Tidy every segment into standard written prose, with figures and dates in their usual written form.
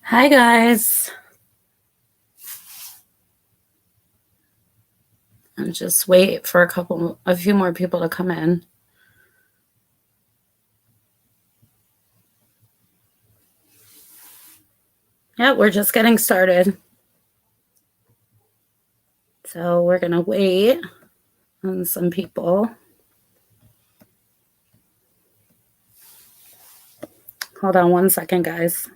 Hi guys. I'm just wait for a few more people to come in. Yeah, we're just getting started. So we're gonna wait on some people. Hold on one second, guys.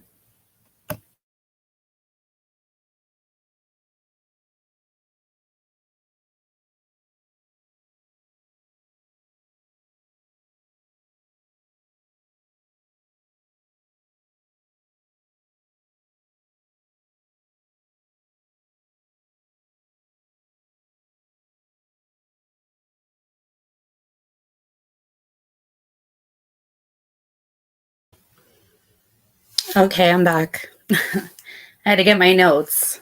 Okay, I'm back. I had to get my notes.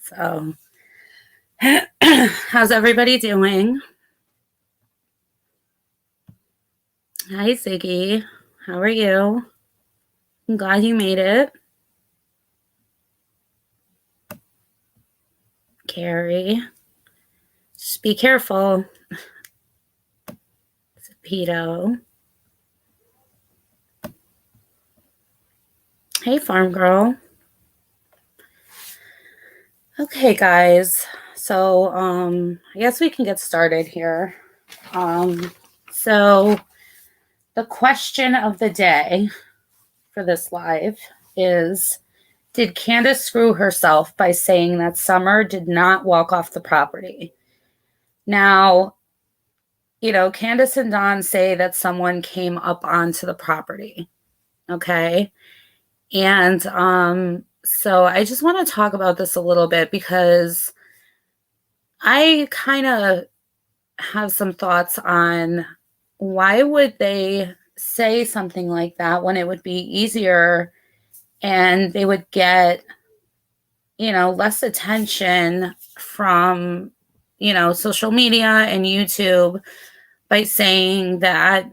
So how's everybody doing? Hi Ziggy. How are you? I'm glad you made it. Carrie. Just be careful. Pedo. Hey farm girl. Okay, guys. So I guess we can get started here. So the question of the day for this live is, did Candus screw herself by saying that Summer did not walk off the property? Now, Candus and Don say that someone came up onto the property. Okay. And so I just want to talk about this a little bit because I kind of have some thoughts on why would they say something like that when it would be easier and they would get, less attention from, social media and YouTube by saying that,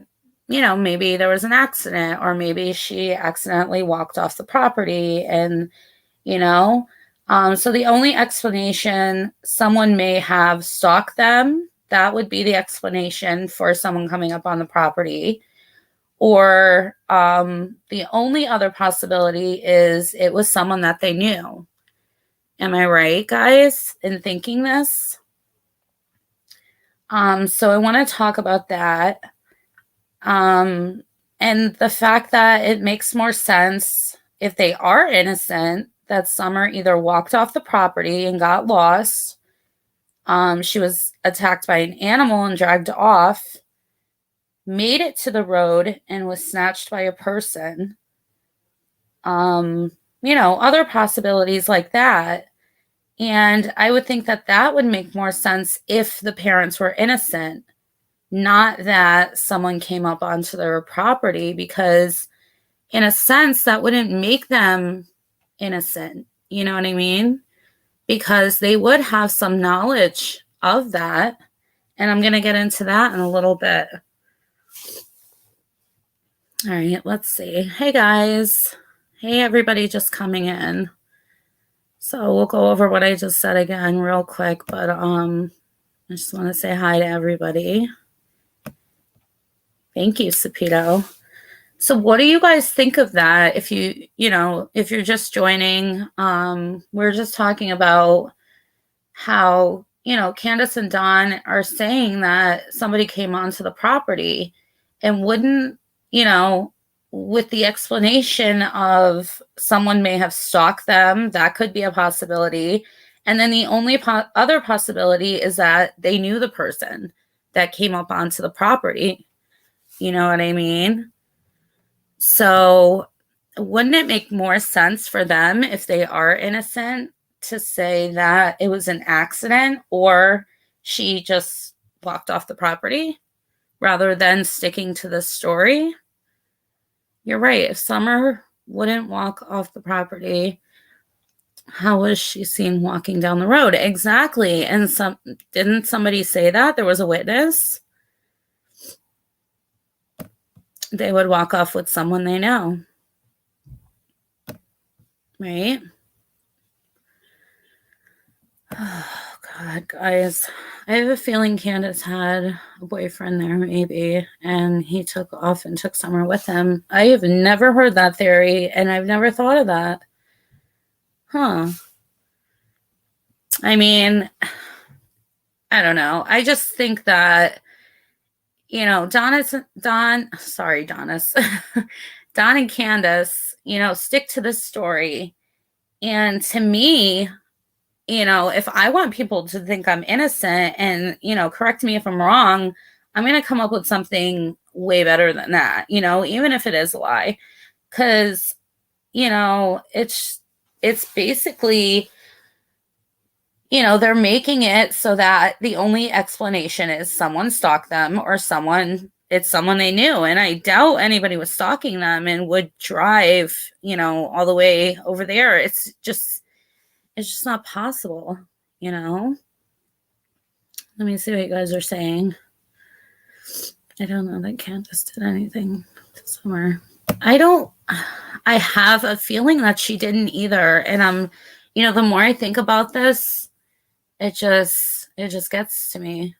maybe there was an accident or maybe she accidentally walked off the property and, so the only explanation, someone may have stalked them. That would be the explanation for someone coming up on the property. Or the only other possibility is it was someone that they knew. Am I right, guys, in thinking this? So I want to talk about that. And the fact that it makes more sense if they are innocent that Summer either walked off the property and got lost. She was attacked by an animal and dragged off, made it to the road and was snatched by a person. Other possibilities like that. And I would think that that would make more sense if the parents were innocent, not that someone came up onto their property, because in a sense that wouldn't make them innocent. You know what I mean? Because they would have some knowledge of that. And I'm going to get into that in a little bit. All right, let's see. Hey, guys. Hey, everybody just coming in. So we'll go over what I just said again real quick, but I just want to say hi to everybody. Thank you, Sapito. So what do you guys think of that? If if you're just joining, we're just talking about how, Candus and Don are saying that somebody came onto the property and wouldn't, with the explanation of someone may have stalked them, that could be a possibility. And then the only other possibility is that they knew the person that came up onto the property. You know what I mean? So wouldn't it make more sense for them if they are innocent to say that it was an accident or she just walked off the property rather than sticking to the story? You're right. If Summer wouldn't walk off the property, how was she seen walking down the road? Exactly. And didn't somebody say that? There was a witness. They would walk off with someone they know. Right? Oh, God, guys. I have a feeling Candace had a boyfriend there, maybe, and he took off and took Summer with him. I have never heard that theory, and I've never thought of that. Huh. I mean, I don't know. I just think that, Don and Candus, stick to this story. And to me, if I want people to think I'm innocent and, correct me if I'm wrong, I'm going to come up with something way better than that, even if it is a lie. Because, it's basically, they're making it so that the only explanation is someone stalked them or it's someone they knew. And I doubt anybody was stalking them and would drive, all the way over there. It's just not possible, Let me see what you guys are saying. I don't know that Candace did anything this summer. I have a feeling that she didn't either. And the more I think about this, it just gets to me.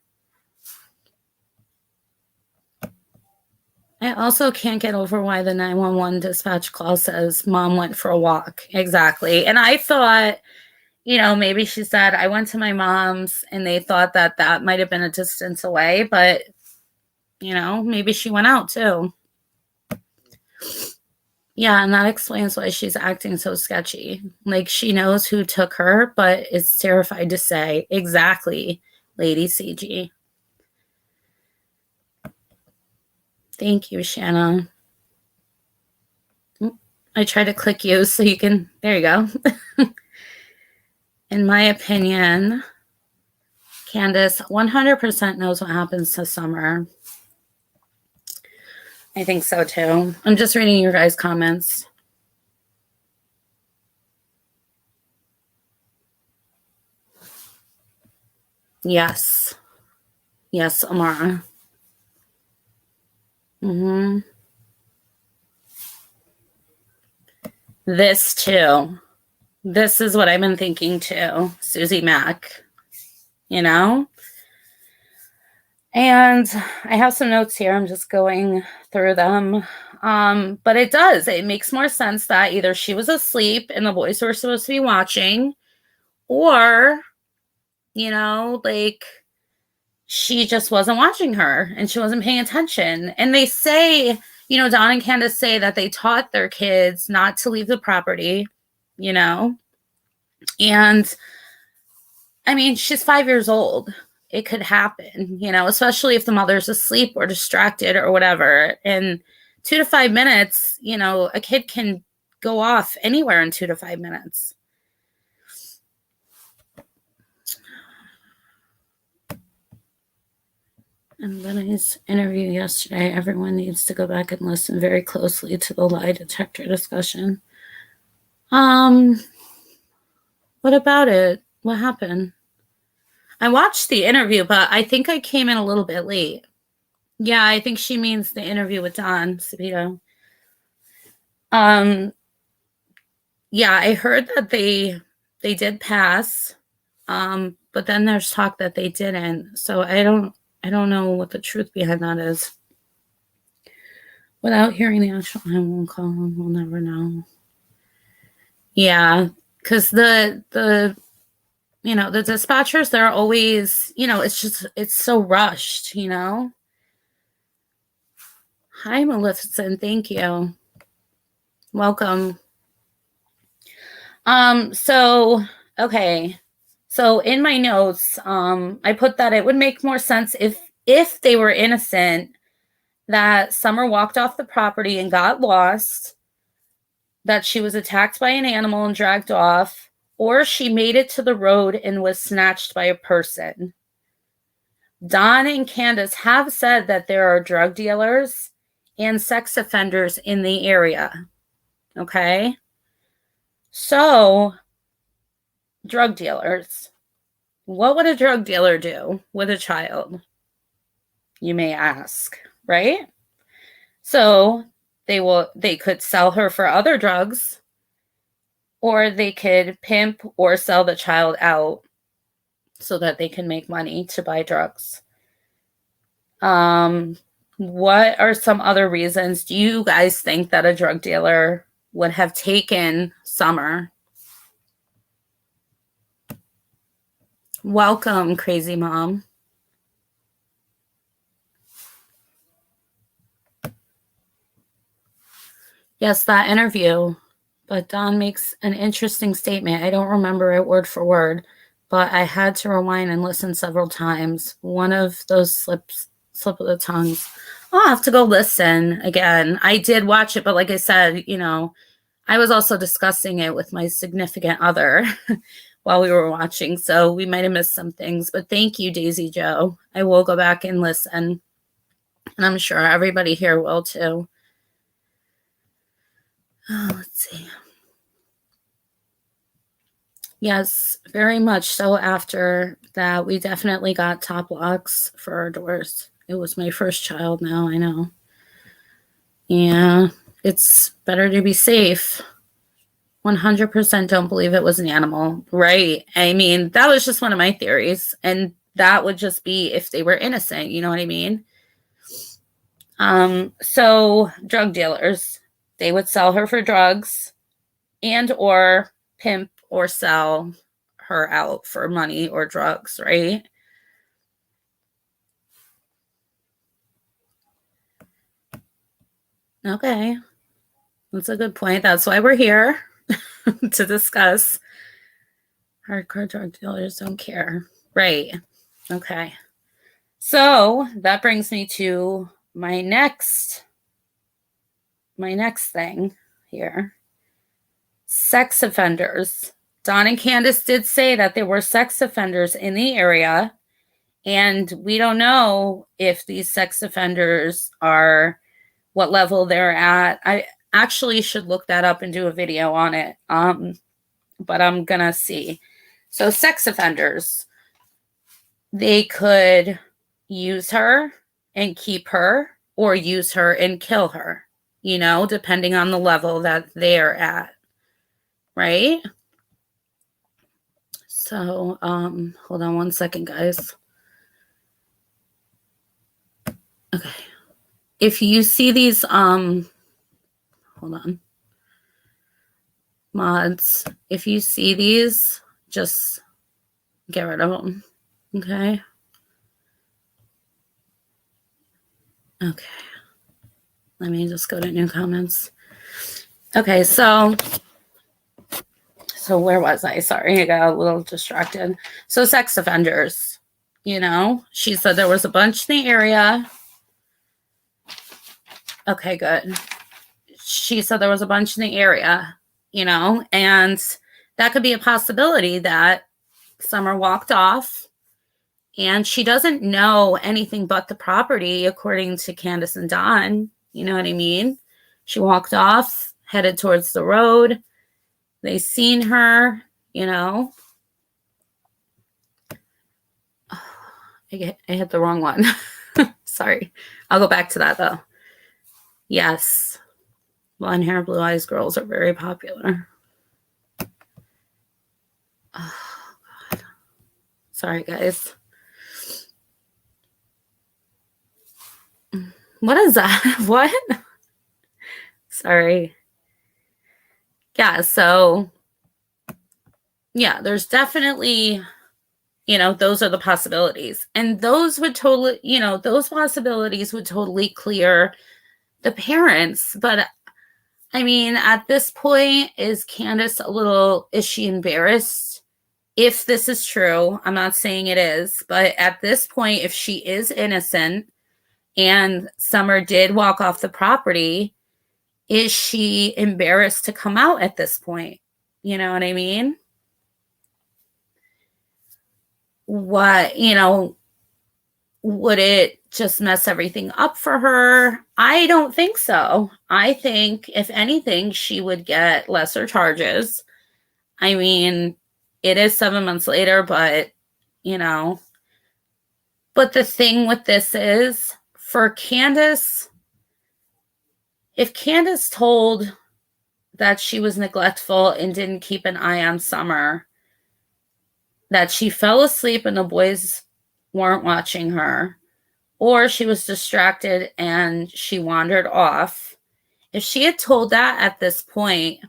I also can't get over why the 911 dispatch call says mom went for a walk. Exactly. And I thought, maybe she said, I went to my mom's, and they thought that might have been a distance away, but, maybe she went out too. Yeah, and that explains why she's acting so sketchy. Like, she knows who took her, but is terrified to say. Exactly, Lady CG. Thank you, Shanna. I try to click you so you can, there you go. In my opinion, Candace 100% knows what happens to Summer. I think so too. I'm just reading your guys' comments. Yes. Yes, Amara. This too. This is what I've been thinking too, Susie Mack. And I have some notes here. I'm just going through them. But it makes more sense that either she was asleep and the boys were supposed to be watching, or, like, she just wasn't watching her and she wasn't paying attention. And they say, Don and Candus say that they taught their kids not to leave the property, and I mean, she's 5 years old. It could happen, especially if the mother's asleep or distracted or whatever. And 2 to 5 minutes, a kid can go off anywhere in 2 to 5 minutes. And Lenny's interview yesterday, everyone needs to go back and listen very closely to the lie detector discussion. What about it? What happened? I watched the interview, but I think I came in a little bit late. Yeah, I think she means the interview with Don Sabito. Yeah, I heard that they did pass, but then there's talk that they didn't. So I don't know what the truth behind that is. Without hearing the actual 911 call, we'll never know. Yeah, because the dispatchers, they're always, it's so rushed, Hi, Maleficent. Thank you. Welcome. Okay. So in my notes, I put that it would make more sense if they were innocent, that Summer walked off the property and got lost, that she was attacked by an animal and dragged off, or she made it to the road and was snatched by a person. Don and Candus have said that there are drug dealers and sex offenders in the area. Okay? So, drug dealers. What would a drug dealer do with a child? You may ask, right? So, they could sell her for other drugs, or they could pimp or sell the child out so that they can make money to buy drugs. What are some other reasons do you guys think that a drug dealer would have taken Summer? Welcome, crazy mom. Yes, that interview. But Don makes an interesting statement. I don't remember it word for word, but I had to rewind and listen several times. One of those slip of the tongues. I'll have to go listen again. I did watch it, but like I said, I was also discussing it with my significant other while we were watching, so we might have missed some things. But thank you, Daisy Joe. I will go back and listen, and I'm sure everybody here will too. Oh, let's see. Yes, very much so. After that, we definitely got top locks for our doors. It was my first child now, I know. Yeah, it's better to be safe. 100% don't believe it was an animal, right? I mean, that was just one of my theories. And that would just be if they were innocent, you know what I mean? So drug dealers, they would sell her for drugs and or pimp or sell her out for money or drugs, right? Okay. That's a good point. That's why we're here to discuss. Hardcore drug dealers don't care. Right. Okay. So that brings me to my next thing here. Sex offenders. Don and Candus did say that there were sex offenders in the area, and we don't know if these sex offenders are what level they're at. I actually should look that up and do a video on it. But I'm gonna see. So sex offenders, they could use her and keep her, or use her and kill her, depending on the level that they're at, right? So, hold on one second, guys. Okay. If you see these, hold on, mods, if you see these, just get rid of them, okay? Okay. Let me just go to new comments. Okay, so where was I? Sorry, I got a little distracted. So sex offenders, she said there was a bunch in the area. Okay, good. She said there was a bunch in the area, and that could be a possibility that Summer walked off and she doesn't know anything but the property, according to Candus and Don. You know what I mean? She walked off, headed towards the road. They seen her, I hit the wrong one. Sorry. I'll go back to that though. Yes. Blonde hair, blue eyes girls are very popular. Oh, God. Sorry, guys. What is that? What? Sorry. Yeah, so, yeah, there's definitely, those are the possibilities. And those would totally, those possibilities would totally clear the parents. But, I mean, at this point, is she embarrassed? If this is true, I'm not saying it is, but at this point, if she is innocent and Summer did walk off the property, is she embarrassed to come out at this point? You know what I mean? What, would it just mess everything up for her? I don't think so. I think, if anything, she would get lesser charges. I mean, it is 7 months later, but, But the thing with this is, for Candus, if Candus told that she was neglectful and didn't keep an eye on Summer, that she fell asleep and the boys weren't watching her, or she was distracted and she wandered off. If she had told that at this point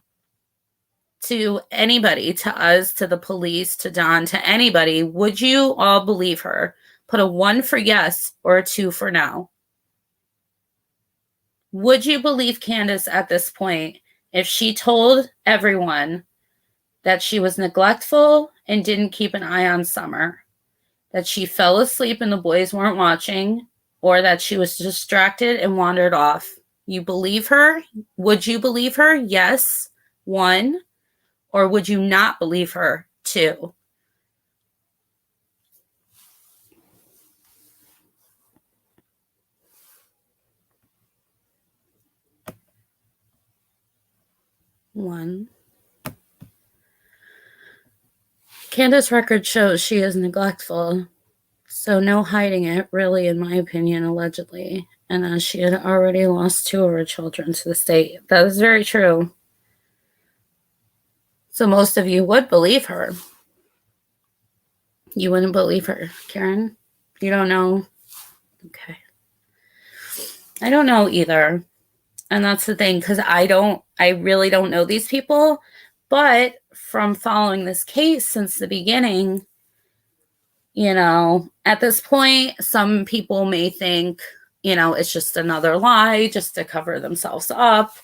to anybody, to us, to the police, to Don, to anybody, would you all believe her? Put a 1 for yes or a 2 for no. Would you believe Candus at this point if she told everyone that she was neglectful and didn't keep an eye on Summer, that she fell asleep and the boys weren't watching, or that she was distracted and wandered off? You believe her? Would you believe her? Yes, 1. Or would you not believe her? 2. One. Candus' record shows she is neglectful, so no hiding it, really, in my opinion, allegedly. And she had already lost 2 of her children to the state. That is very true. So most of you would believe her. You wouldn't believe her, Karen? You don't know? Okay. I don't know either. And that's the thing, because I really don't know these people. But from following this case since the beginning, at this point, some people may think, it's just another lie just to cover themselves up.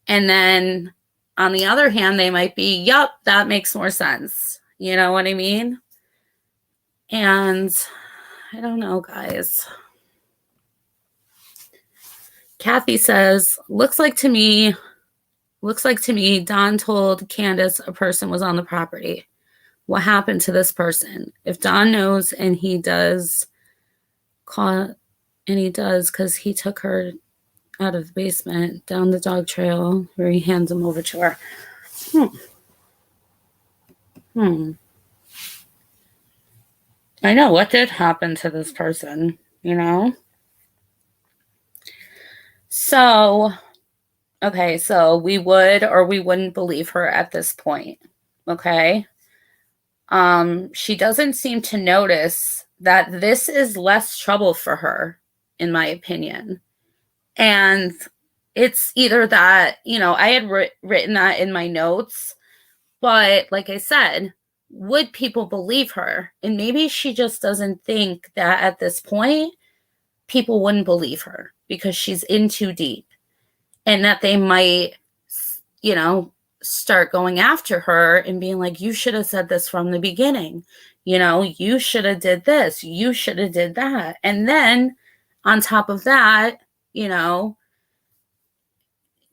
And then on the other hand, they might be, yep, that makes more sense. You know what I mean? And I don't know, guys. Kathy says, looks like to me, Don told Candus a person was on the property. What happened to this person? If Don knows and he does, because he took her out of the basement down the dog trail where he hands him over to her. I know, what did happen to this person, So, okay, so we would or we wouldn't believe her at this point, okay? She doesn't seem to notice that this is less trouble for her, in my opinion. And it's either that, I had written that in my notes, but like I said, would people believe her? And maybe she just doesn't think that at this point, people wouldn't believe her because she's in too deep, and that they might, start going after her and being like, you should have said this from the beginning. You should have did this. You should have did that. And then on top of that,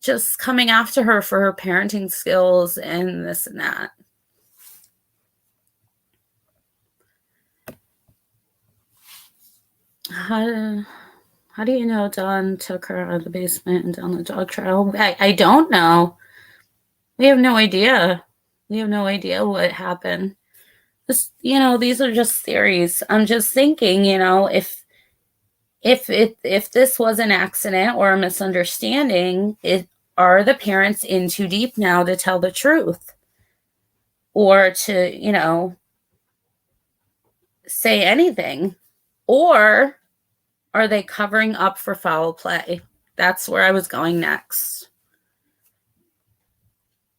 just coming after her for her parenting skills and this and that. How do you know Don took her out of the basement and down the dog trail? I don't know. We have no idea. We have no idea what happened. This, these are just theories. I'm just thinking, if this was an accident or a misunderstanding, are the parents in too deep now to tell the truth? Or to, say anything? Or are they covering up for foul play? That's where I was going next.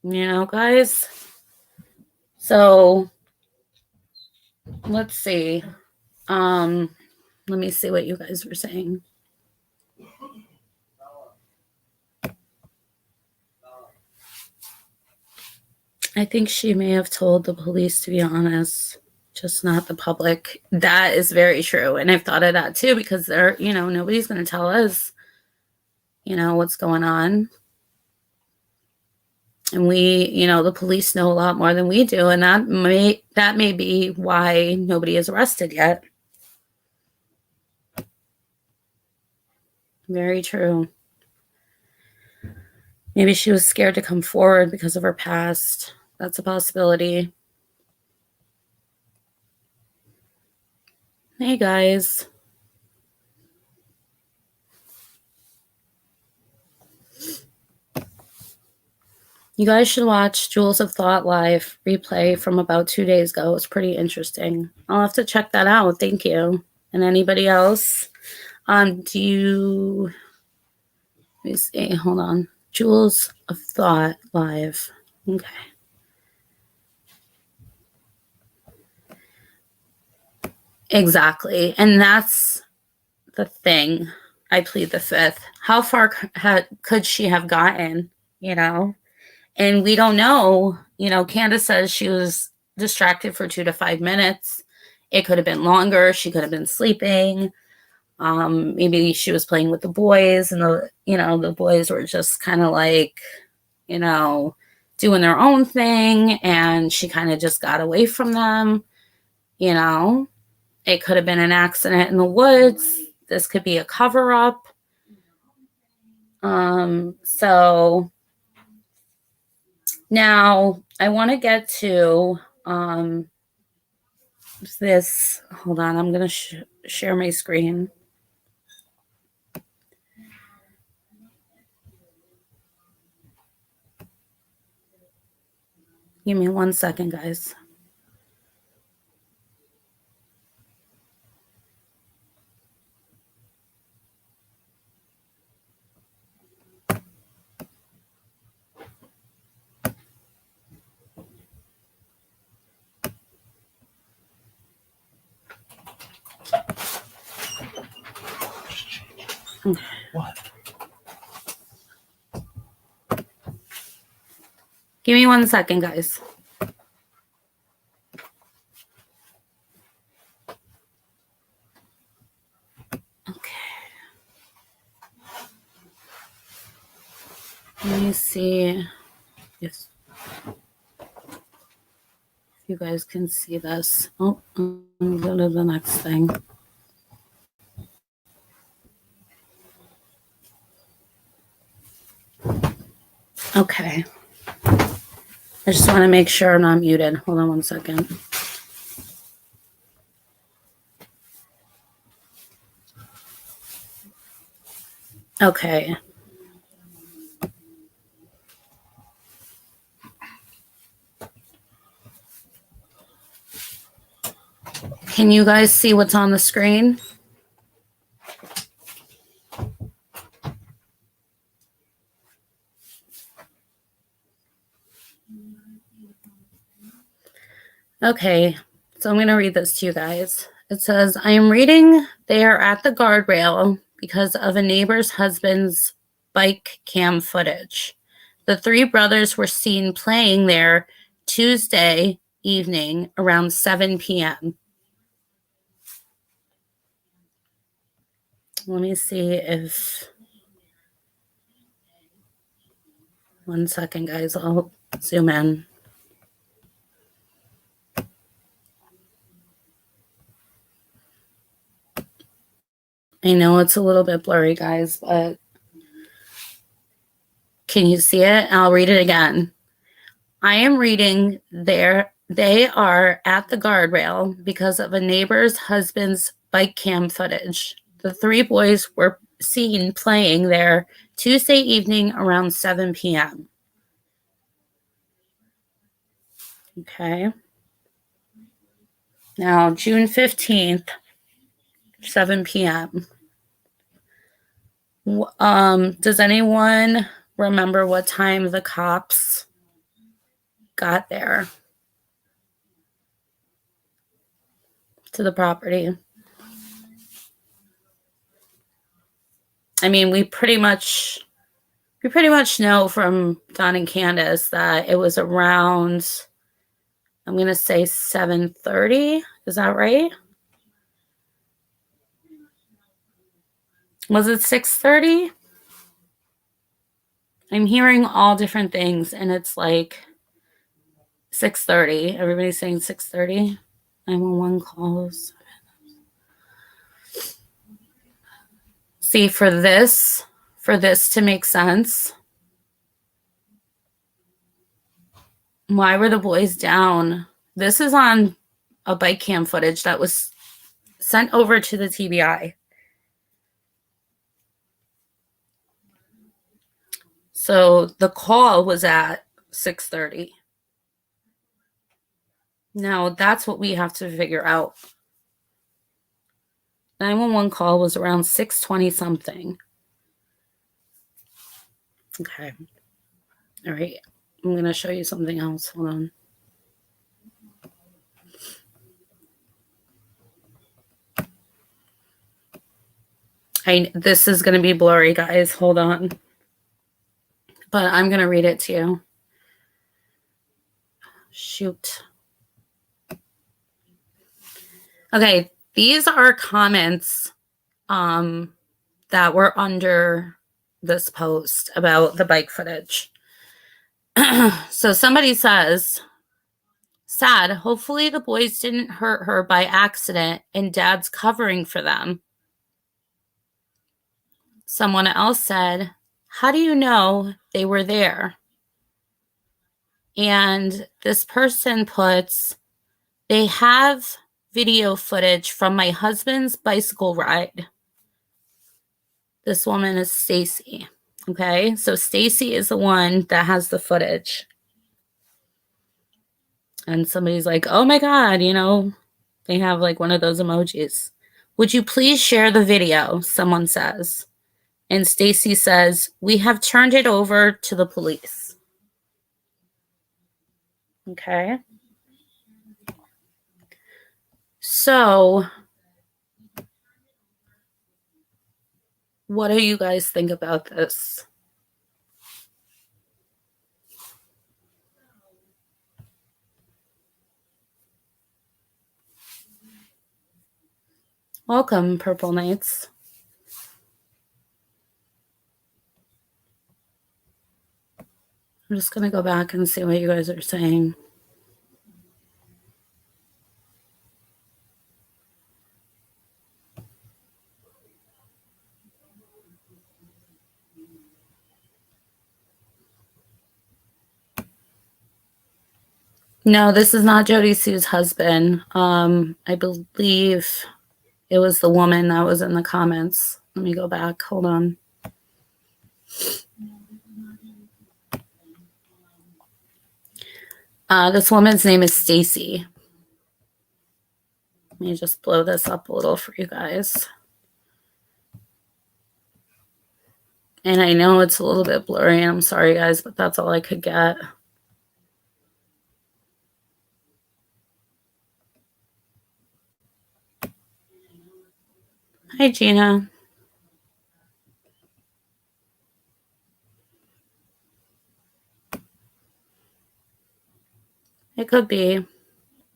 Guys. So let's see. Let me see what you guys were saying. I think she may have told the police, to be honest, just not the public. That is very true. And I've thought of that too, because they're, nobody's going to tell us, what's going on. And we, the police know a lot more than we do. And that may be why nobody is arrested yet. Very true. Maybe she was scared to come forward because of her past. That's a possibility. Hey, guys. You guys should watch Jewels of Thought live replay from about 2 days ago. It was pretty interesting. I'll have to check that out. Thank you. And anybody else? Let me see. Hold on. Jewels of Thought live. Okay. Exactly. And that's the thing. I plead the fifth. How far could she have gotten, you know? And we don't know. You know, Candus says she was distracted for 2 to 5 minutes. It could have been longer. She could have been sleeping. Maybe she was playing with the boys, and the boys were just kind of like, doing their own thing, and she kind of just got away from them. It could have been an accident in the woods. This could be a cover-up. So now I want to get to this. Hold on, I'm going to share my screen. Give me 1 second, guys. What? Give me 1 second, guys. Okay. Let me see if you guys can see this. Oh, I'm going to go to the next thing. Okay. I just want to make sure I'm not muted. Hold on 1 second. Okay. Can you guys see what's on the screen? Okay, so I'm going to read this to you guys. It says, I am reading they are at the guardrail because of a neighbor's husband's bike cam footage. The 3 brothers were seen playing there Tuesday evening around 7 p.m. Let me see if... 1 second, guys. I'll zoom in. I know it's a little bit blurry, guys, but can you see it? I'll read it again. I am reading they are at the guardrail because of a neighbor's husband's bike cam footage. The 3 boys were seen playing there Tuesday evening around 7 p.m. Okay. Now, June 15th, 7 p.m. Does anyone remember what time the cops got there to the property? I mean, we pretty much know from Don and Candus that it was around, I'm going to say 7:30. Is that right? Was it 6:30? I'm hearing all different things, and it's like 6:30. Everybody's saying 6:30. 911 calls. See, for this to make sense, why were the boys down? This is on a bike cam footage that was sent over to the TBI. So the call was at 6:30. Now, that's what we have to figure out. 911 call was around 6:20 something. Okay. All right. I'm going to show you something else. Hold on. This is going to be blurry, guys. Hold on. But I'm going to read it to you. Shoot. Okay. These are comments that were under this post about the bike footage. So somebody says, sad, hopefully the boys didn't hurt her by accident and dad's covering for them. Someone else said, how do you know they were there? And this person puts, they have video footage from my husband's bicycle ride. This woman is Stacy. Okay, so Stacy is the one that has the footage. And somebody's like, oh my God, you know, they have like one of those emojis. Would you please share the video? Someone says. And Stacy says, we have turned it over to the police. Okay. So, what do you guys think about this? Welcome, Purple Knights. I'm just going to go back and see what you guys are saying. No, this is not Jody Sue's husband. I believe it was the woman that was in the comments. Let me go back. Hold on. This woman's name is Stacy. Let me just blow this up a little for you guys. And I know it's a little bit blurry. I'm sorry, guys, but that's all I could get. Hi, Gina. It could be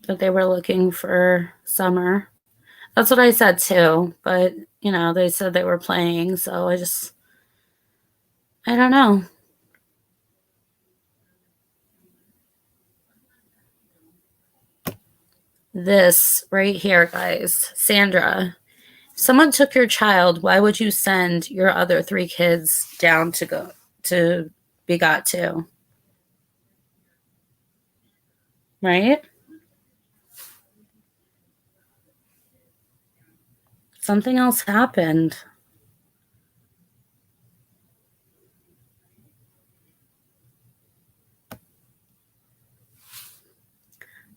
that they were looking for Summer. That's what I said too. But, you know, they said they were playing. So I don't know. This right here, guys. Sandra, if someone took your child, why would you send your other 3 kids down to go to be got to? Right? Something else happened.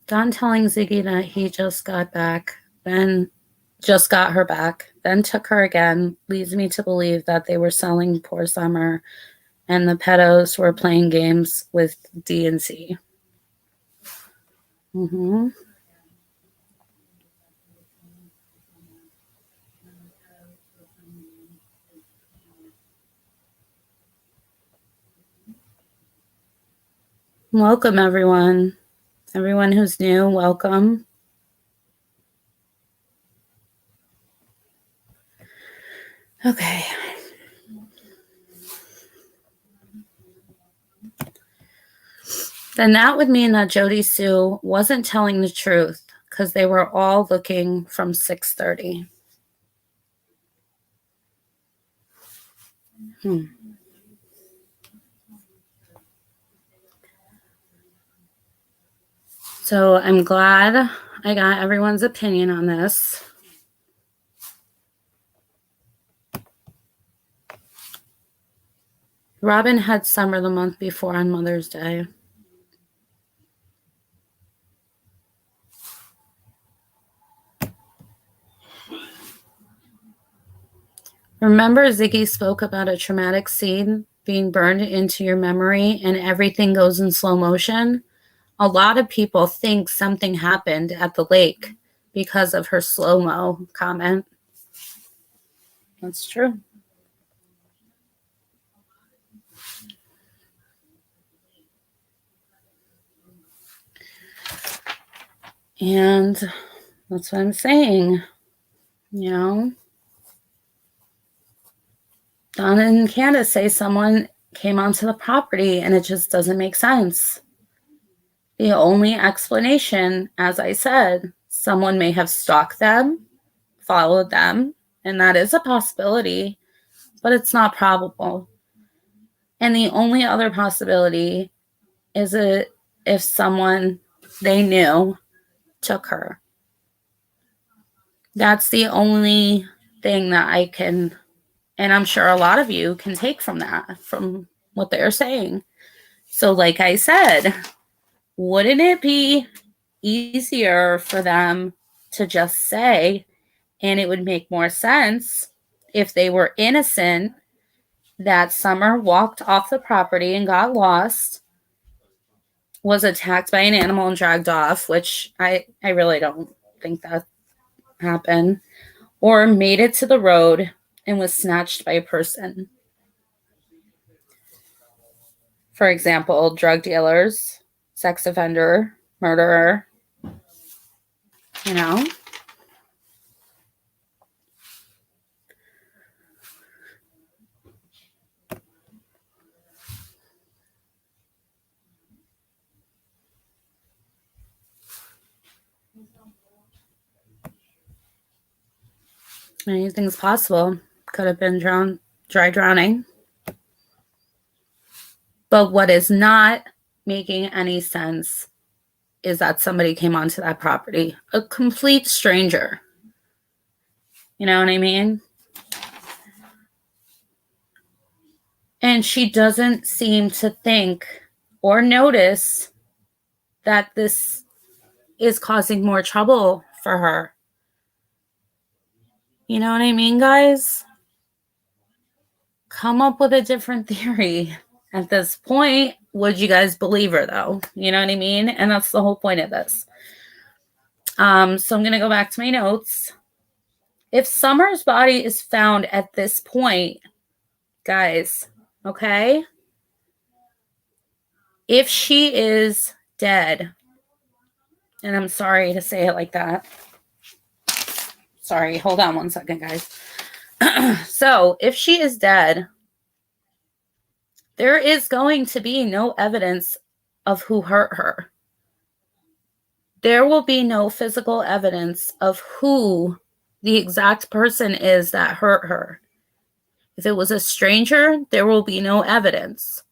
Don telling Ziggy that he just got back, then just got her back, then took her again, leads me to believe that they were selling poor Summer and the pedos were playing games with D and C. Mm-hmm. Welcome, everyone. Everyone who's new, welcome. Okay. Then that would mean that Jody Sue wasn't telling the truth because they were all looking from 6:30. So I'm glad I got everyone's opinion on this. Robin had Summer the month before on Mother's Day. Remember, Ziggy spoke about a traumatic scene being burned into your memory and everything goes in slow motion? A lot of people think something happened at the lake because of her slow-mo comment. That's true. And that's what I'm saying. You know, Don and Candus say someone came onto the property and it just doesn't make sense. The only explanation, as I said, someone may have stalked them, followed them, and that is a possibility, but it's not probable. And the only other possibility is if someone they knew took her. That's the only thing that I can, and I'm sure a lot of you can take from that, from what they're saying. So like I said, wouldn't it be easier for them to just say, and it would make more sense if they were innocent, that Summer walked off the property and got lost, was attacked by an animal and dragged off, which I really don't think that happened, or made it to the road and was snatched by a person. For example, drug dealers, sex offender, murderer, you know? Anything's possible. Could have been dry drowning. But what is not making any sense is that somebody came onto that property, a complete stranger. You know what I mean? And she doesn't seem to think or notice that this is causing more trouble for her. You know what I mean, guys? Come up with a different theory. At this point, would you guys believe her, though? You know what I mean? And that's the whole point of this. So I'm going to go back to my notes. If Summer's body is found at this point, guys, okay? If she is dead, and I'm sorry to say it like that. Sorry, hold on one second, guys. So, if she is dead, there is going to be no evidence of who hurt her. There will be no physical evidence of who the exact person is that hurt her. If it was a stranger, there will be no evidence.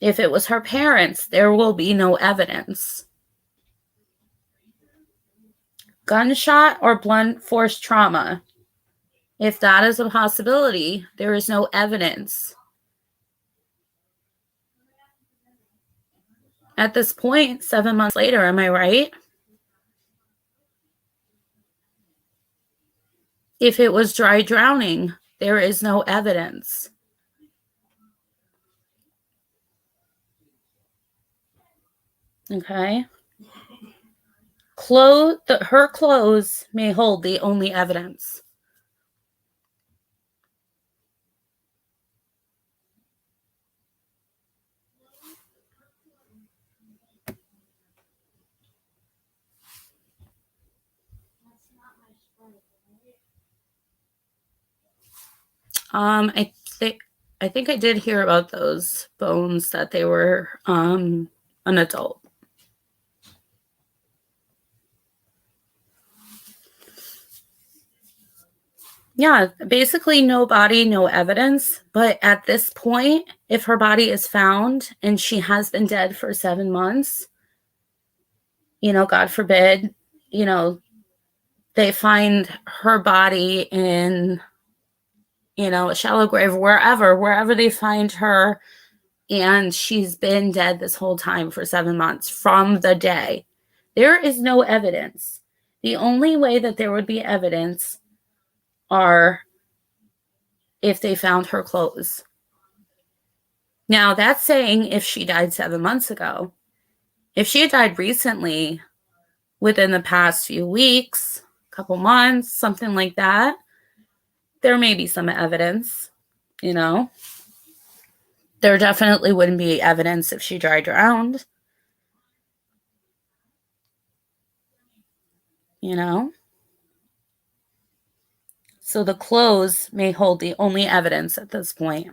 If it was her parents, there will be no evidence. Gunshot or blunt force trauma, if that is a possibility, there is no evidence. At this point, 7 months later, am I right? If it was dry drowning, there is no evidence. Okay? Her clothes may hold the only evidence. I think I did hear about those bones, that they were an adult. Yeah, basically no body, no evidence. But at this point, if her body is found and she has been dead for 7 months, God forbid, they find her body in, a shallow grave, wherever they find her, and she's been dead this whole time for 7 months from the day. There is no evidence. The only way that there would be evidence are if they found her clothes. Now, that's saying if she died 7 months ago. If she had died recently, within the past few weeks, couple months, something like that, there may be some evidence, you know. There definitely wouldn't be evidence if she died drowned, you know. So the clothes may hold the only evidence at this point.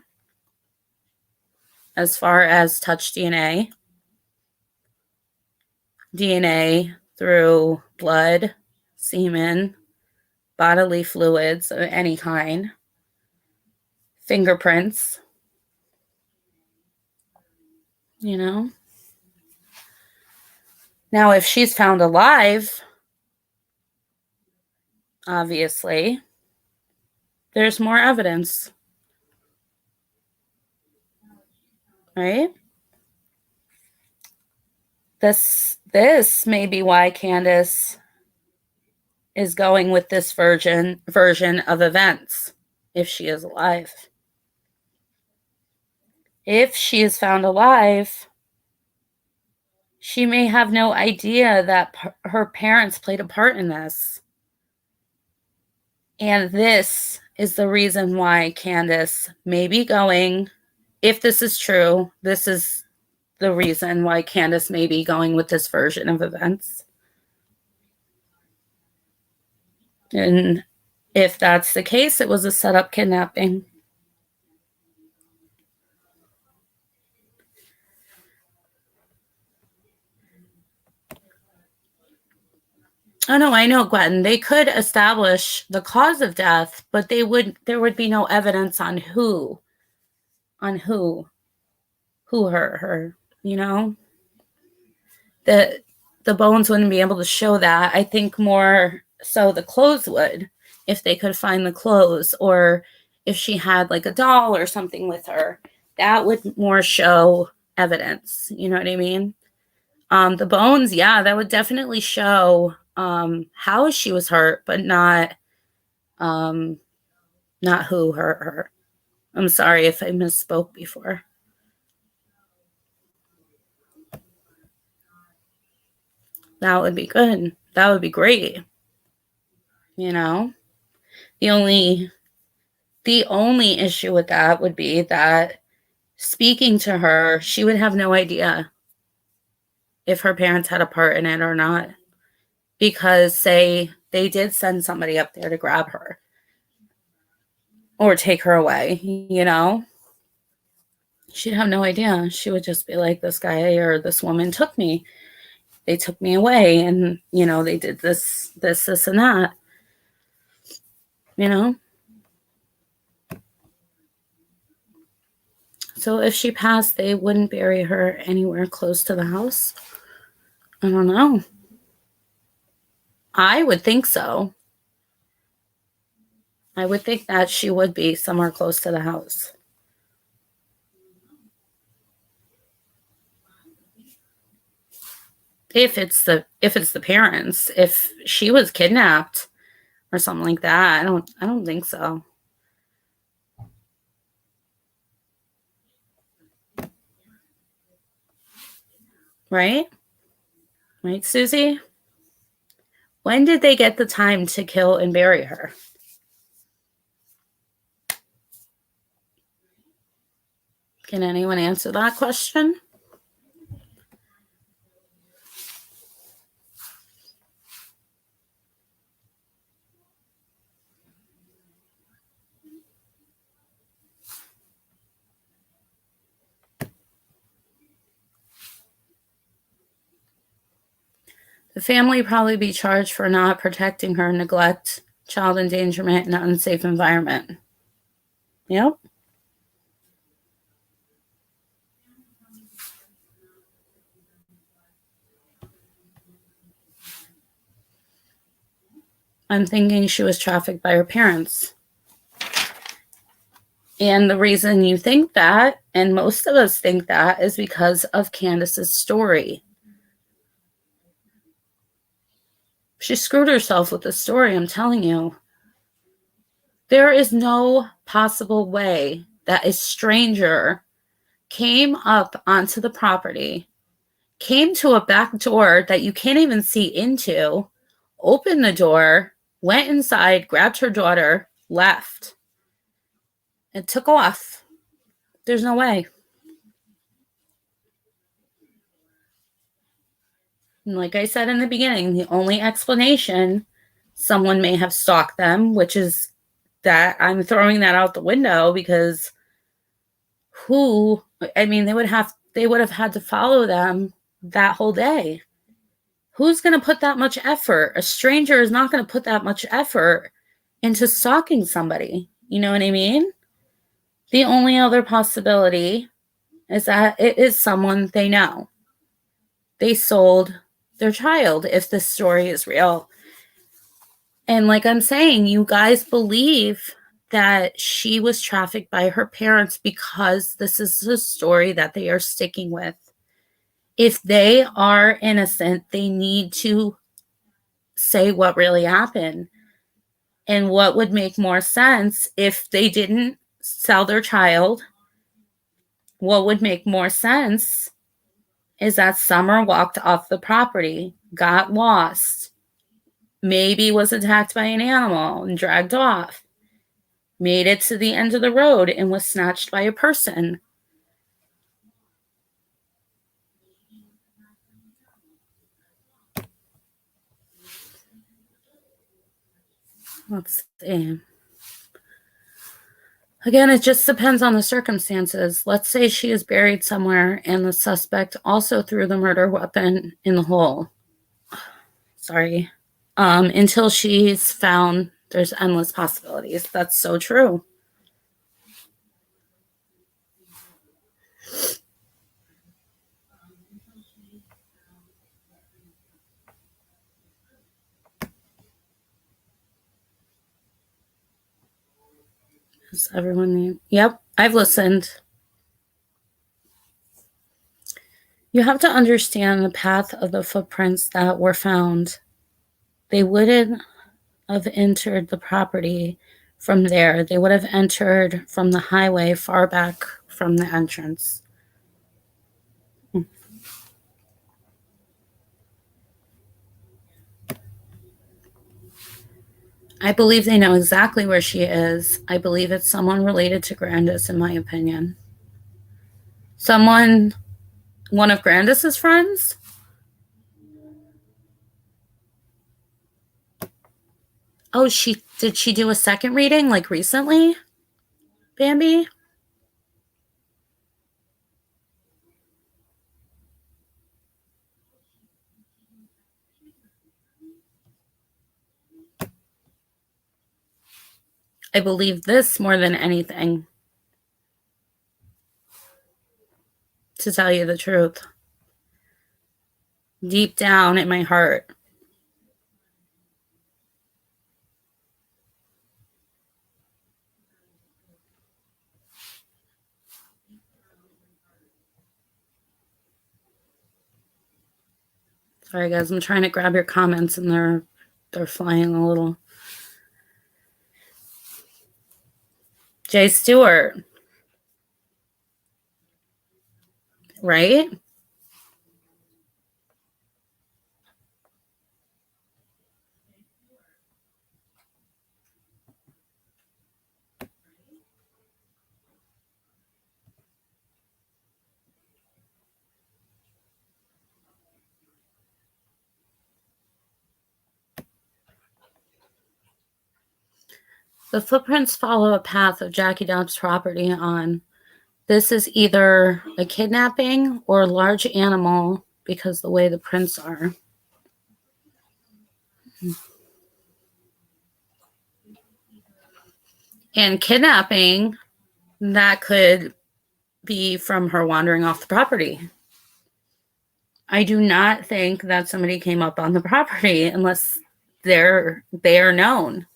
As far as touch DNA through blood, semen, bodily fluids of any kind, fingerprints, you know. Now, if she's found alive, obviously, there's more evidence, right? This may be why Candus is going with this version of events, if she is alive. If she is found alive, she may have no idea that her parents played a part in this. And this is the reason why Candus may be going, if this is true, this is the reason why Candus may be going with this version of events. And if that's the case, it was a setup kidnapping. Oh no, I know, Gwen. They could establish the cause of death, but there would be no evidence on who hurt her, you know? The bones wouldn't be able to show that. I think more so the clothes would, if they could find the clothes, or if she had like a doll or something with her, that would more show evidence. You know what I mean? The bones, yeah, that would definitely show how she was hurt, but not who hurt her. I'm sorry if I misspoke before. That would be good. That would be great. You know, the only issue with that would be that speaking to her, she would have no idea if her parents had a part in it or not. Because say they did send somebody up there to grab her or take her away, you know, she'd have no idea. She would just be like, this guy or this woman took me. They took me away, and, you know, they did this, and that, you know. So if she passed, they wouldn't bury her anywhere close to the house? I don't know. I would think so. I would think that she would be somewhere close to the house. If it's the parents, if she was kidnapped or something like that, I don't think so. Right? Right, Susie? When did they get the time to kill and bury her? Can anyone answer that question? The family probably be charged for not protecting her, neglect, child endangerment, and unsafe environment. Yep. I'm thinking she was trafficked by her parents. And the reason you think that, and most of us think that, is because of Candus's story. She screwed herself with the story, I'm telling you. There is no possible way that a stranger came up onto the property, came to a back door that you can't even see into, opened the door, went inside, grabbed her daughter, left, and took off. There's no way. And like I said in the beginning, the only explanation, someone may have stalked them, which is that I'm throwing that out the window because they would have had to follow them that whole day. Who's going to put that much effort? A stranger is not going to put that much effort into stalking somebody. You know what I mean? The only other possibility is that it is someone they know. They sold their child if this story is real. And like I'm saying, you guys believe that she was trafficked by her parents because this is the story that they are sticking with. If they are innocent, they need to say what really happened. And what would make more sense if they didn't sell their child? What would make more sense is that Summer walked off the property, got lost, maybe was attacked by an animal and dragged off, made it to the end of the road and was snatched by a person. Let's see. Again, it just depends on the circumstances. Let's say she is buried somewhere and the suspect also threw the murder weapon in the hole. Sorry. Until she's found, there's endless possibilities. That's so true. Is everyone? Yep, I've listened. You have to understand the path of the footprints that were found. They wouldn't have entered the property from there. They would have entered from the highway far back from the entrance. I believe they know exactly where she is. I believe it's someone related to Grandis, in my opinion. One of Grandis's friends? Oh, did she do a second reading like recently, Bambi? I believe this more than anything, to tell you the truth. Deep down in my heart. Sorry, guys, I'm trying to grab your comments and they're flying a little. Jay Stewart. Right? The footprints follow a path of Jackie Dobbs' property on. This is either a kidnapping or a large animal because the way the prints are. And kidnapping, that could be from her wandering off the property. I do not think that somebody came up on the property unless they are known.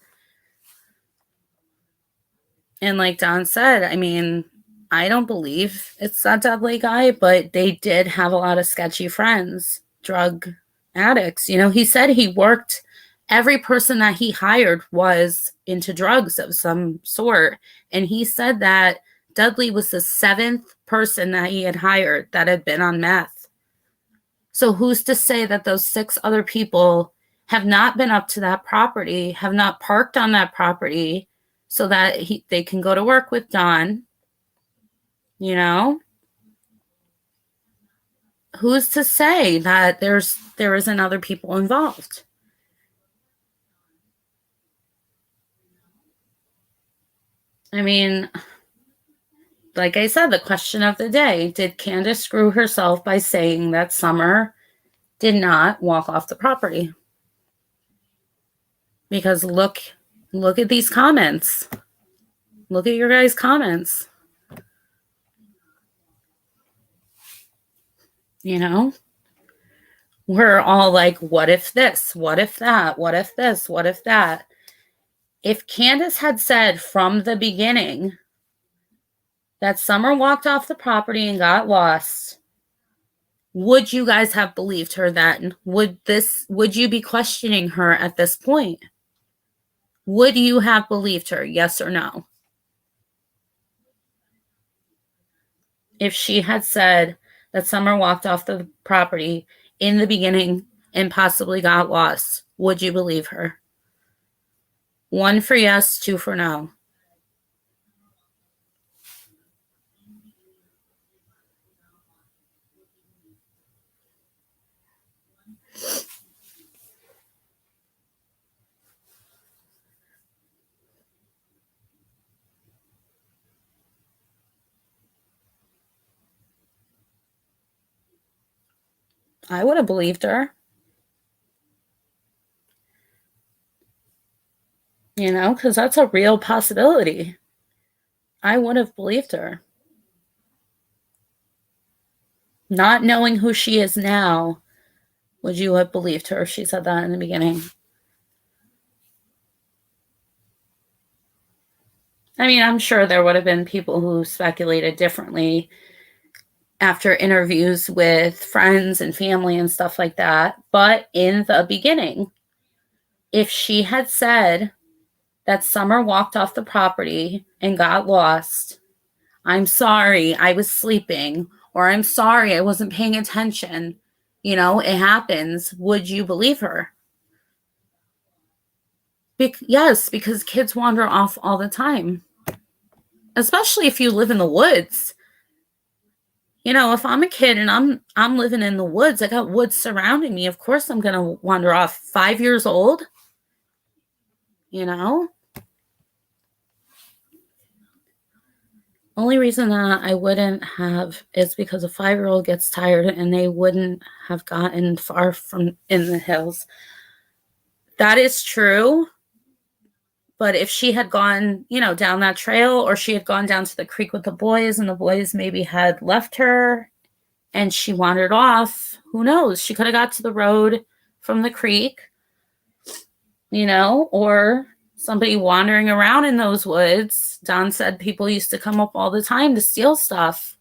And like Don said, I mean, I don't believe it's that Dudley guy, but they did have a lot of sketchy friends, drug addicts. You know, he said he worked Every person that he hired was into drugs of some sort. And he said that Dudley was the 7th person that he had hired that had been on meth. So who's to say that those 6 other people have not been up to that property, have not parked on that property so that they can go to work with Don? You know? Who's to say that there isn't other people involved? I mean, like I said, the question of the day, did Candus screw herself by saying that Summer did not walk off the property? Because look at these comments. Look at your guys' comments. You know? We're all like, what if this? What if that? What if this? What if that? If Candus had said from the beginning that Summer walked off the property and got lost, would you guys have believed her then? Would you be questioning her at this point? Would you have believed her? Yes or no? If she had said that Summer walked off the property in the beginning and possibly got lost, would you believe her? 1 for yes, 2 for no. I would have believed her. You know, because that's a real possibility. I would have believed her. Not knowing who she is now, would you have believed her if she said that in the beginning? I mean, I'm sure there would have been people who speculated differently after interviews with friends and family and stuff like that. But in the beginning, if she had said that Summer walked off the property and got lost, I'm sorry, I was sleeping, or I'm sorry, I wasn't paying attention, you know, it happens, would you believe her? Yes, because kids wander off all the time, especially if you live in the woods. You know, if I'm a kid and I'm living in the woods, I got woods surrounding me, of course I'm going to wander off. 5 years old, you know? Only reason that I wouldn't have is because a 5-year-old gets tired and they wouldn't have gotten far from in the hills. That is true. But if she had gone, you know, down that trail, or she had gone down to the creek with the boys and the boys maybe had left her and she wandered off, who knows? She could have got to the road from the creek, you know, or somebody wandering around in those woods. Don said people used to come up all the time to steal stuff.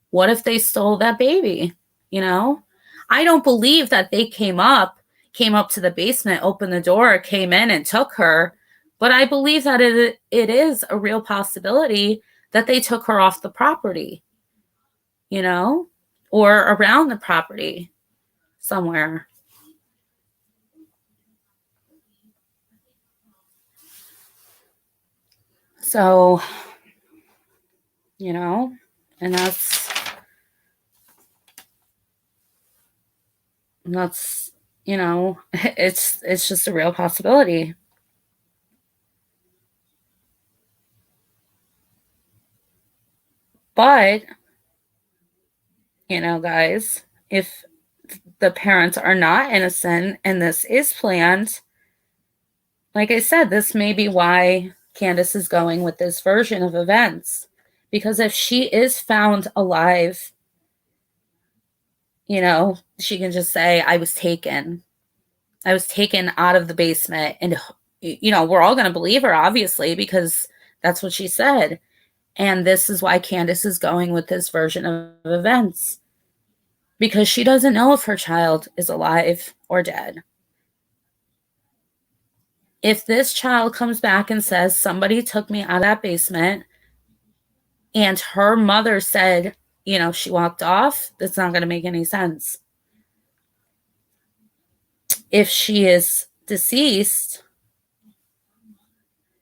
What if they stole that baby? You know, I don't believe that they came up to the basement, opened the door, came in and took her. But I believe that it is a real possibility that they took her off the property, you know, or around the property somewhere. So, you know, and that's, you know, it's just a real possibility. But, you know, guys, if the parents are not innocent and this is planned, like I said, this may be why Candus is going with this version of events. Because if she is found alive, you know, she can just say, I was taken out of the basement. And, you know, we're all going to believe her, obviously, because that's what she said. And this is why Candus is going with this version of events. Because she doesn't know if her child is alive or dead. If this child comes back and says somebody took me out of that basement and her mother said, she walked off, that's not going to make any sense. If she is deceased,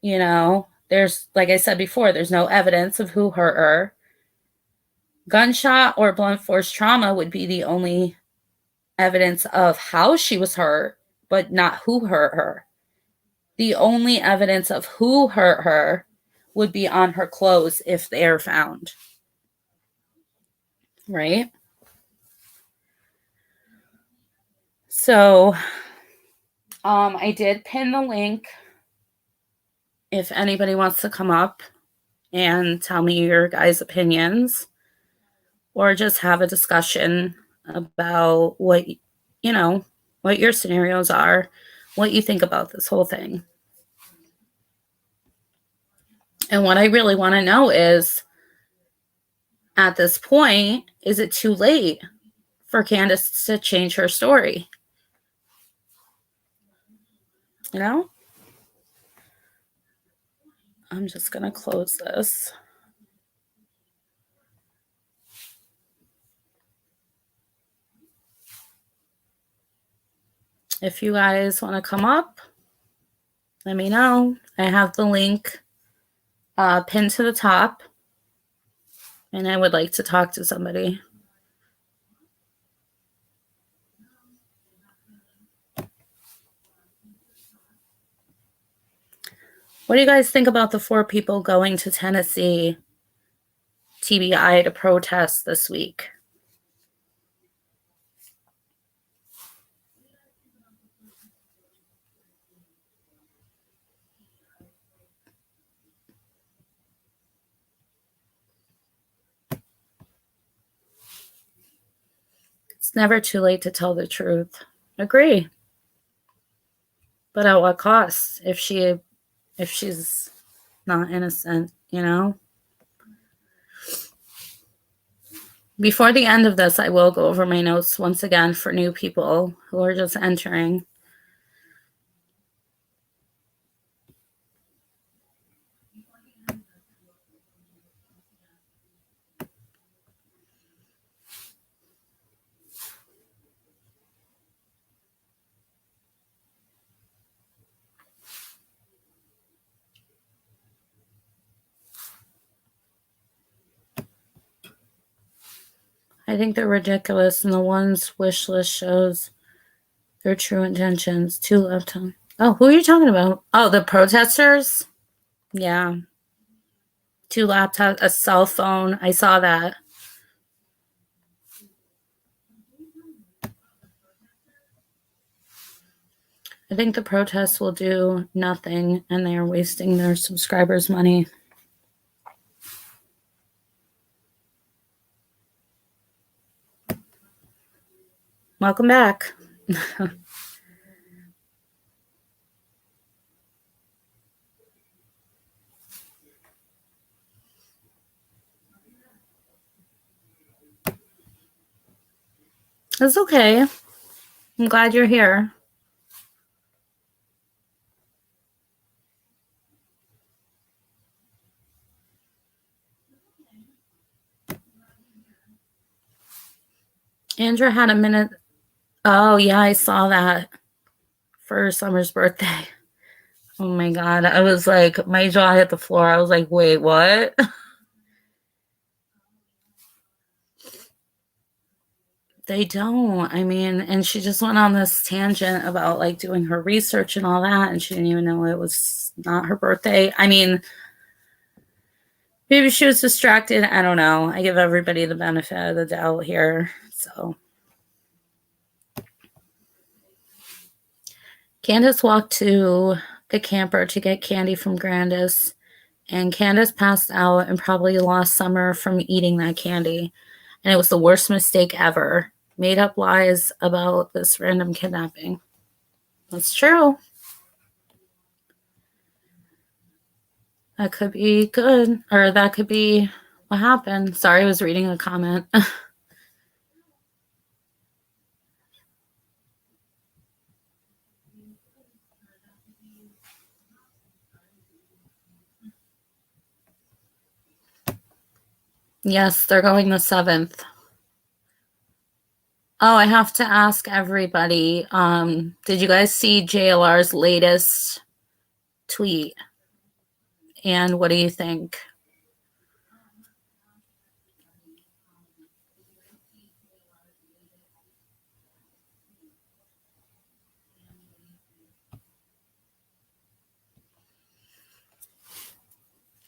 there's, like I said before, there's no evidence of who hurt her. Gunshot or blunt force trauma would be the only evidence of how she was hurt, but not who hurt her. The only evidence of who hurt her would be on her clothes if they're found. Right? So, I did pin the link if anybody wants to come up and tell me your guys' opinions or just have a discussion about what your scenarios are, what you think about this whole thing. And what I really want to know is, at this point, is it too late for Candus to change her story? I'm just going to close this. If you guys want to come up, let me know. I have the link pinned to the top, and I would like to talk to somebody. What do you guys think about the 4 people going to Tennessee, TBI, to protest this week? It's never too late to tell the truth. Agree. But at what cost? If she's not innocent, Before the end of this, I will go over my notes once again for new people who are just entering. I think they're ridiculous, and the ones wish list shows their true intentions. 2 left on. Oh, who are you talking about? Oh, the protesters? Yeah. 2 laptops, a cell phone. I saw that. I think the protests will do nothing, and they are wasting their subscribers' money. Welcome back. It's okay. I'm glad you're here. Andrew had a minute. Oh, yeah, I saw that for Summer's birthday. Oh, my God. I was like, my jaw hit the floor. I was like, wait, what? They don't. I mean, and she just went on this tangent about like doing her research and all that, and she didn't even know it was not her birthday. I mean, maybe she was distracted. I don't know. I give everybody the benefit of the doubt here. So Candus walked to the camper to get candy from Grandis, and Candus passed out and probably lost Summer from eating that candy. And it was the worst mistake ever. Made up lies about this random kidnapping. That's true. That could be good, or that could be what happened. Sorry, I was reading a comment. Yes, they're going the 7th. Oh, I have to ask everybody, did you guys see JLR's latest tweet? And what do you think?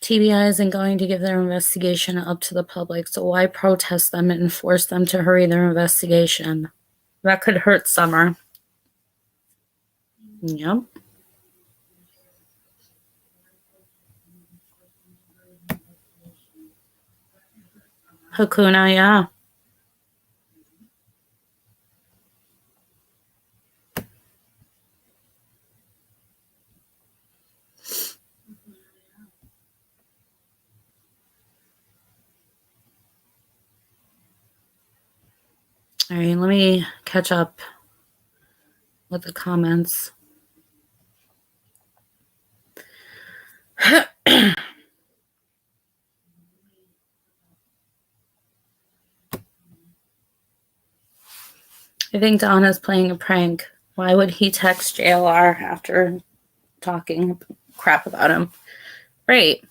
TBI isn't going to give their investigation up to the public, so why protest them and force them to hurry their investigation? That could hurt Summer. Yep. Hakuna, yeah. All right, let me catch up with the comments. I think Don is playing a prank. Why would he text JLR after talking crap about him? Right.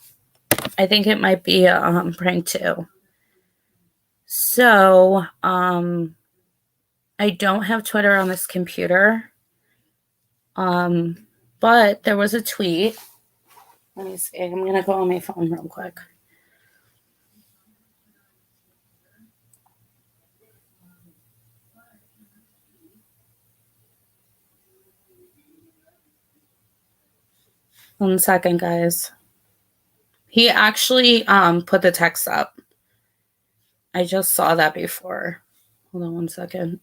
I think it might be a prank too. So, I don't have Twitter on this computer. But there was a tweet. Let me see. I'm going to go on my phone real quick. One second, guys. He actually put the text up. I just saw that before. Hold on one second.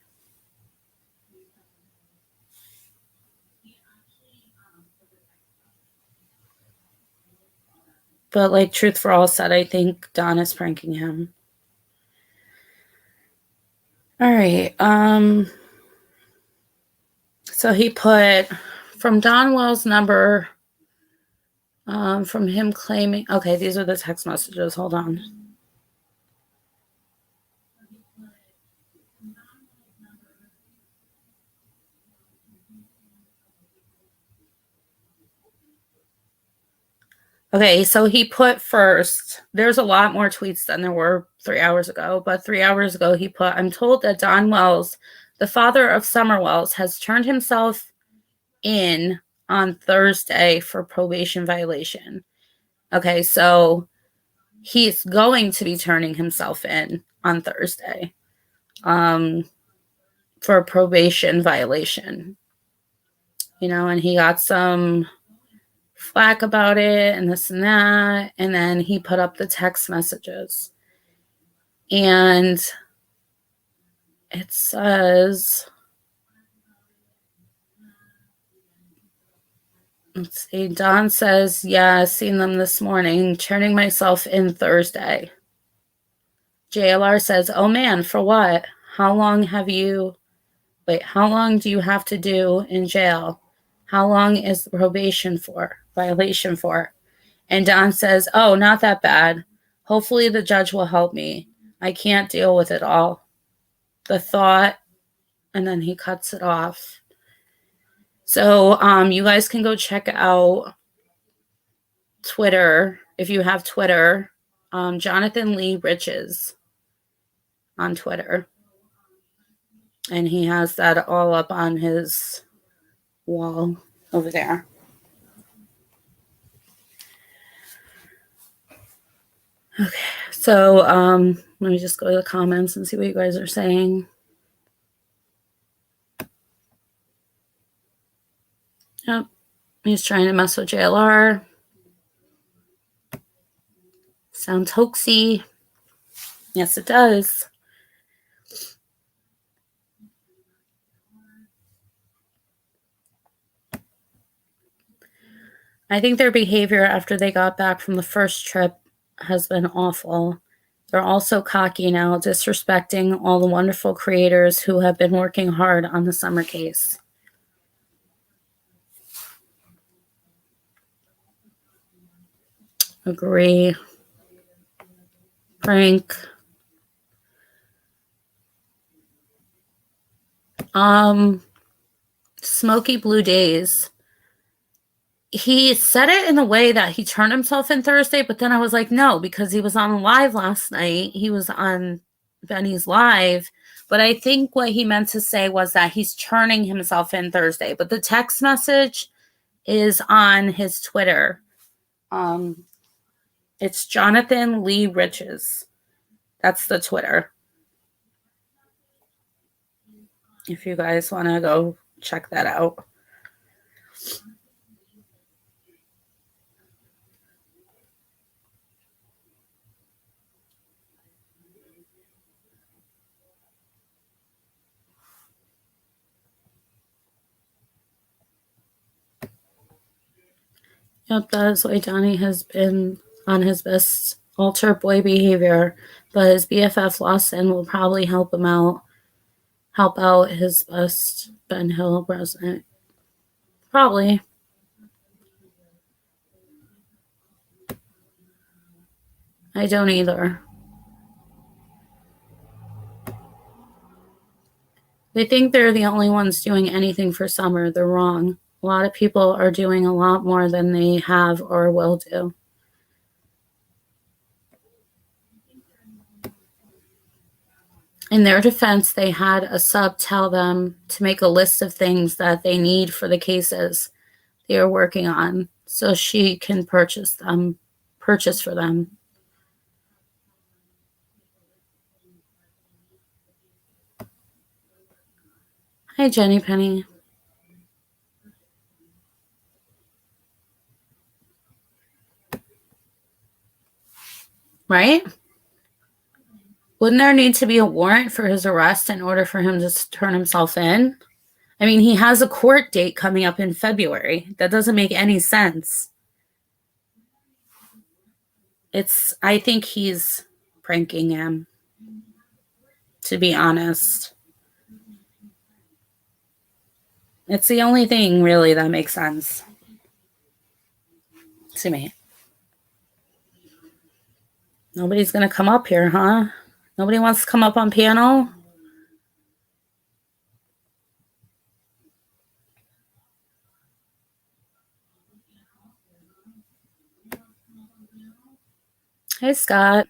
But like Truth for All said, I think Don is pranking him. All right. So he put from Don Wells' number, from him claiming. Okay, these are the text messages. Hold on. Okay, so he put first, there's a lot more tweets than there were 3 hours ago, but 3 hours ago he put, I'm told that Don Wells, the father of Summer Wells, has turned himself in on Thursday for probation violation. Okay, so he's going to be turning himself in on Thursday for a probation violation. You know, and he got some flack about it and this and that, and then he put up the text messages. And it says, let's see, Don says, yeah, seen them this morning, turning myself in Thursday. JLR says, oh man, for what? How long do you have to do in jail? How long is the violation for? And Don says, oh, not that bad. Hopefully the judge will help me. I can't deal with it all. The thought, and then he cuts it off. So you guys can go check out Twitter if you have Twitter. Jonathan Lee Riches on Twitter. And he has that all up on his wall over there. Okay, so let me just go to the comments and see what you guys are saying. Yep, he's trying to mess with JLR. Sounds hoaxy. Yes, it does. I think their behavior after they got back from the first trip has been awful. They're also cocky now, disrespecting all the wonderful creators who have been working hard on the Summer case. Agree. prank. Smoky Blue Days. He said it in a way that he turned himself in Thursday, but then I was like, no, because he was on live last night. He was on Benny's live. But I think what he meant to say was that he's turning himself in Thursday. But the text message is on his Twitter. It's Jonathan Lee Riches. That's the Twitter. If you guys want to go check that out. Yep, that is why Donnie has been on his best altar boy behavior, but his BFF Lawson will probably help out his best Ben Hill president. Probably. I don't either. They think they're the only ones doing anything for summer. They're wrong. A lot of people are doing a lot more than they have or will do. In their defense, they had a sub tell them to make a list of things that they need for the cases they are working on so she can purchase for them. Hi, Jenny Penny. Right? Wouldn't there need to be a warrant for his arrest in order for him to turn himself in? I mean, he has a court date coming up in February. That doesn't make any sense. I think he's pranking him, to be honest. It's the only thing really that makes sense to me. Nobody's going to come up here, huh? Nobody wants to come up on panel? Hey, Scott.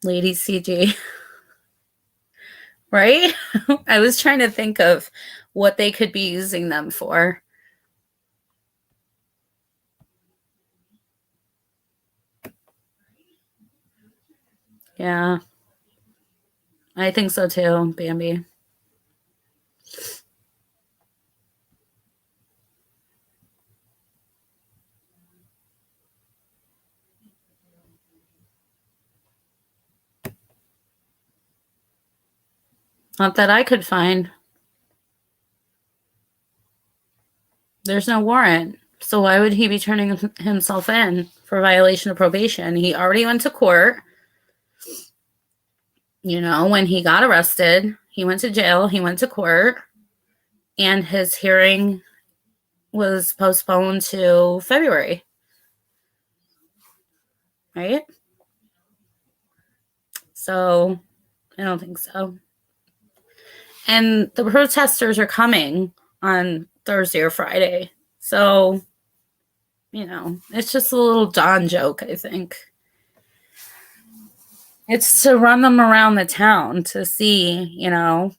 Lady CG. Right? I was trying to think of what they could be using them for. Yeah. I think so too, Bambi. Not that I could find. There's no warrant. So why would he be turning himself in for violation of probation? He already went to court. You know, when he got arrested, he went to jail, he went to court, and his hearing was postponed to February. Right? So, I don't think so. And the protesters are coming on Thursday or Friday. So, you know, it's just a little Don joke, I think. It's to run them around the town to see, you know,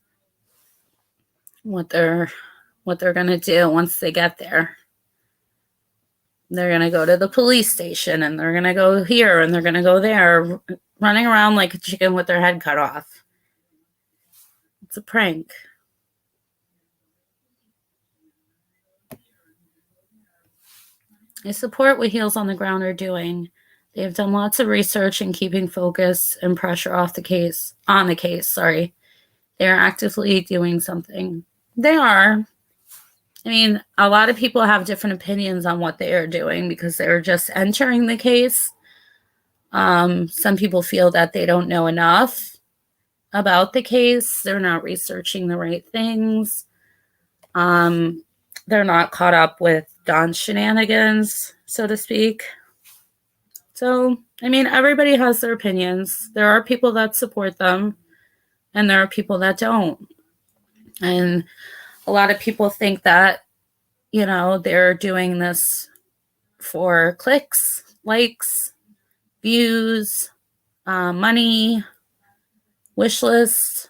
what they're going to do once they get there. They're going to go to the police station and they're going to go here and they're going to go there, running around like a chicken with their head cut off. It's a prank. I support what Heels on the Ground are doing. They have done lots of research in keeping focus and pressure on the case. They are actively doing something. They are. I mean, a lot of people have different opinions on what they are doing because they're just entering the case. Some people feel that they don't know enough. about the case. They're not researching the right things. They're not caught up with Don's shenanigans, so to speak. So, I mean, everybody has their opinions. There are people that support them, and there are people that don't. And a lot of people think that, you know, they're doing this for clicks, likes, views, money, wish lists.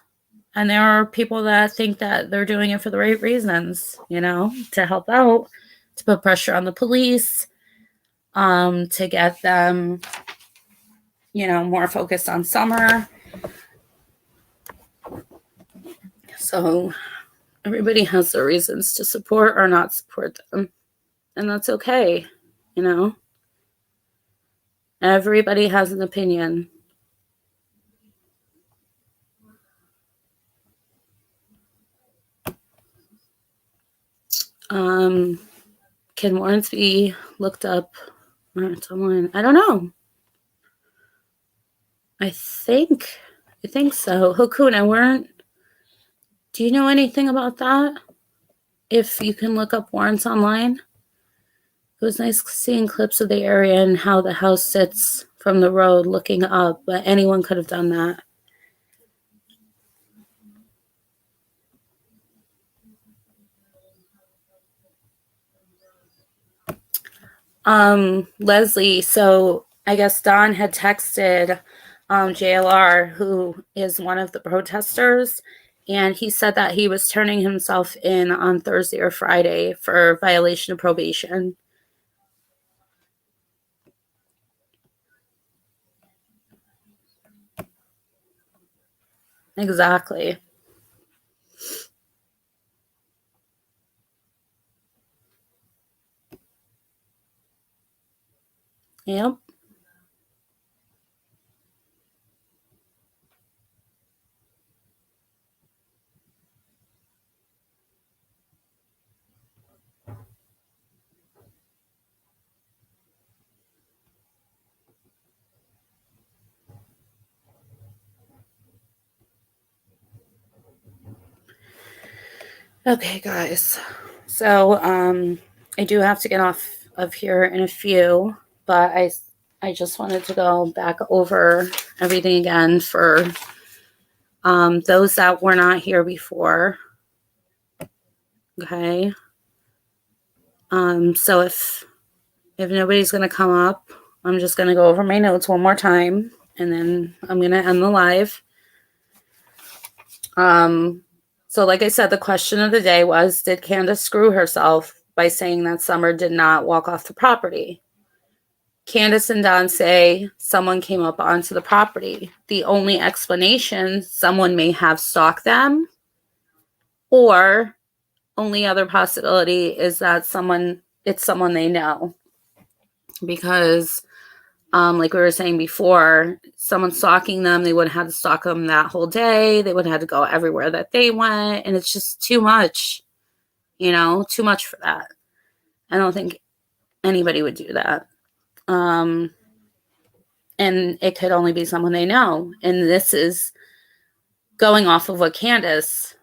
And there are people that think that they're doing it for the right reasons, you know, to help out, to put pressure on the police, to get them, you know, more focused on Summer. So everybody has their reasons to support or not support them. And that's okay, you know. Everybody has an opinion. Can warrants be looked up online? I don't know. I think so. Hakuna warrant. Do you know anything about that? If you can look up warrants online? It was nice seeing clips of the area and how the house sits from the road looking up, but anyone could have done that. Leslie, so I guess Don had texted JLR, who is one of the protesters, and he said that he was turning himself in on Thursday or Friday for violation of probation. Exactly. Yep. Okay, guys. So, I do have to get off of here in a few, but I just wanted to go back over everything again for those that were not here before. Okay. So if nobody's gonna come up, I'm just gonna go over my notes one more time, and then I'm gonna end the live. So like I said, the question of the day was, did Candus screw herself by saying that Summer did not walk off the property? Candus and Don say someone came up onto the property. The only explanation, someone may have stalked them, or only other possibility is that it's someone they know. Because like we were saying before, someone stalking them, they would have had to stalk them that whole day. They would have had to go everywhere that they went. And it's just too much, you know, too much for that. I don't think anybody would do that. And it could only be someone they know. And this is going off of what Candus's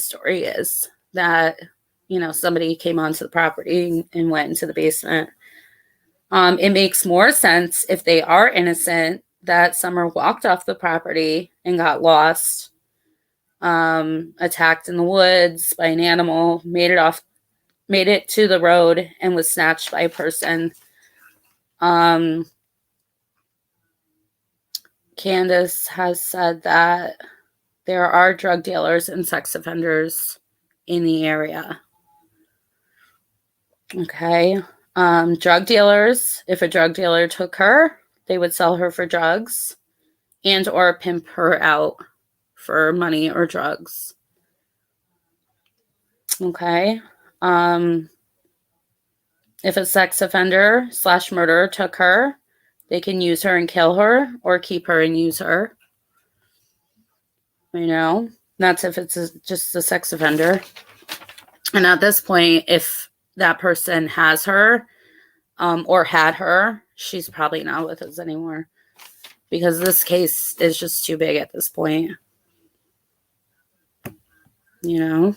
story is, that, you know, somebody came onto the property and went into the basement. It makes more sense if they are innocent that Summer walked off the property and got lost, attacked in the woods by an animal, made it to the road, and was snatched by a person. Candus has said that there are drug dealers and sex offenders in the area. Okay. Drug dealers, if a drug dealer took her, they would sell her for drugs and or pimp her out for money or drugs. Okay. If a sex offender / murderer took her, they can use her and kill her, or keep her and use her. You know, that's if it's just a sex offender. And at this point, if that person has her, or had her, she's probably not with us anymore, because this case is just too big at this point. you know?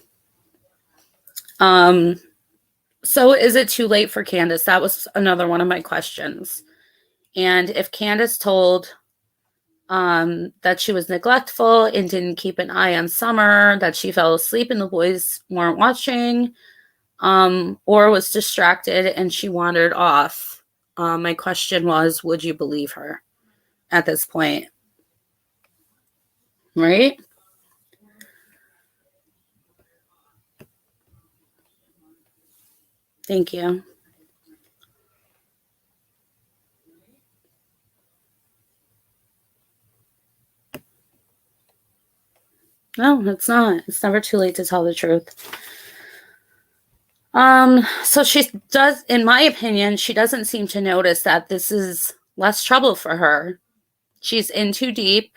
So is it too late for Candus? That was another one of my questions. And if Candus told that she was neglectful and didn't keep an eye on Summer, that she fell asleep and the boys weren't watching, or was distracted and she wandered off, my question was, would you believe her at this point? Right? Thank you. No, it's not. It's never too late to tell the truth. So she does, in my opinion, she doesn't seem to notice that this is less trouble for her. She's in too deep,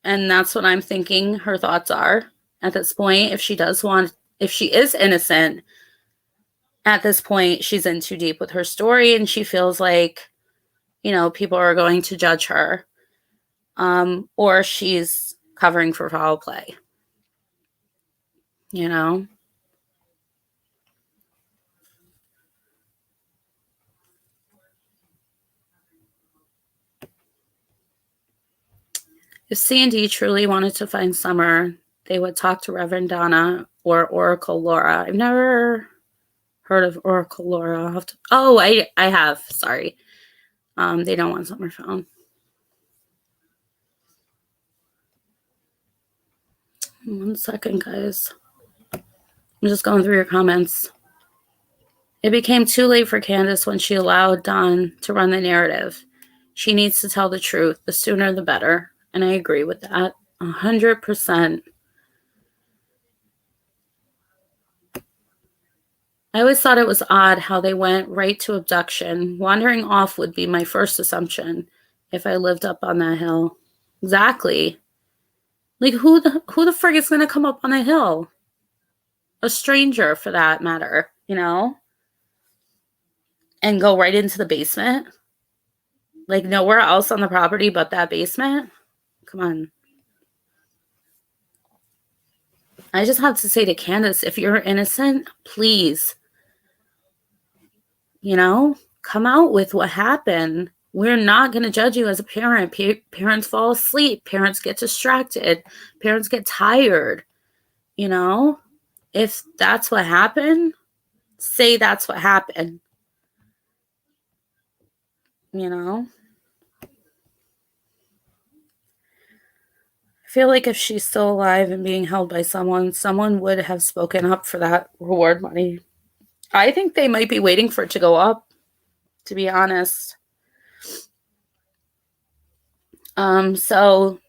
and that's what I'm thinking her thoughts are at this point. If she is innocent, at this point, she's in too deep with her story, and she feels like, people are going to judge her, or she's covering for foul play, If C&D truly wanted to find Summer, they would talk to Reverend Donna or Oracle Laura. I've never heard of Oracle Laura. I have. Sorry. They don't want Summer found. One second, guys. I'm just going through your comments. It became too late for Candus when she allowed Don to run the narrative. She needs to tell the truth. The sooner, the better. And I agree with that 100%. I always thought it was odd how they went right to abduction. Wandering off would be my first assumption if I lived up on that hill. Exactly. Like, who the frig is going to come up on a hill? A stranger, for that matter, and go right into the basement? Like, nowhere else on the property but that basement? Come on. I just have to say to Candus, if you're innocent, please, come out with what happened. We're not going to judge you as a parent. Parents fall asleep. Parents get distracted. Parents get tired. If that's what happened, say that's what happened. I feel like if she's still alive and being held by someone would have spoken up for that reward money. I think they might be waiting for it to go up, to be honest. So,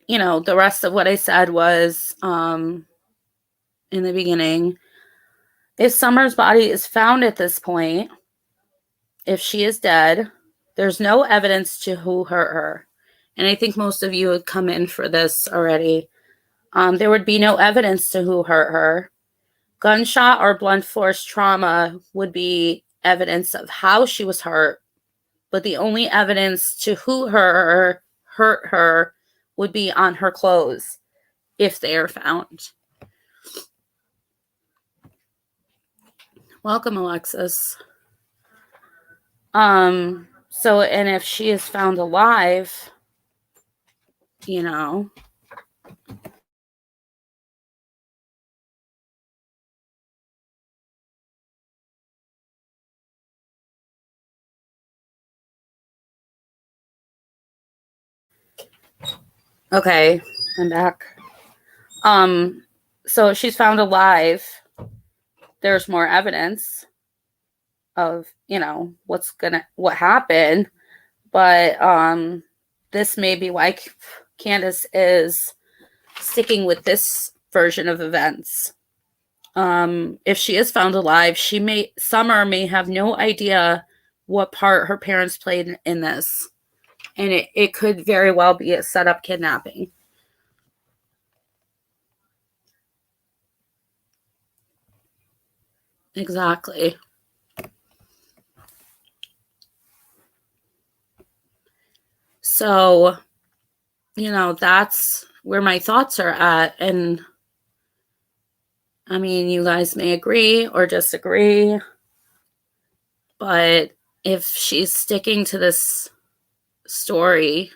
the rest of what I said was, in the beginning, if Summer's body is found at this point, if she is dead, there's no evidence to who hurt her. And I think most of you would come in for this already. There would be no evidence to who hurt her. Gunshot or blunt force trauma would be evidence of how she was hurt, but the only evidence to who hurt her would be on her clothes, if they are found. Welcome, Alexis. So, and if she is found alive, okay, I'm back. So if she's found alive, there's more evidence of, what happened. But this may be why Candus is sticking with this version of events. If she is found alive, Summer may have no idea what part her parents played in this. And it could very well be a setup kidnapping. Exactly. So, that's where my thoughts are at. And I mean, you guys may agree or disagree, but if she's sticking to this story,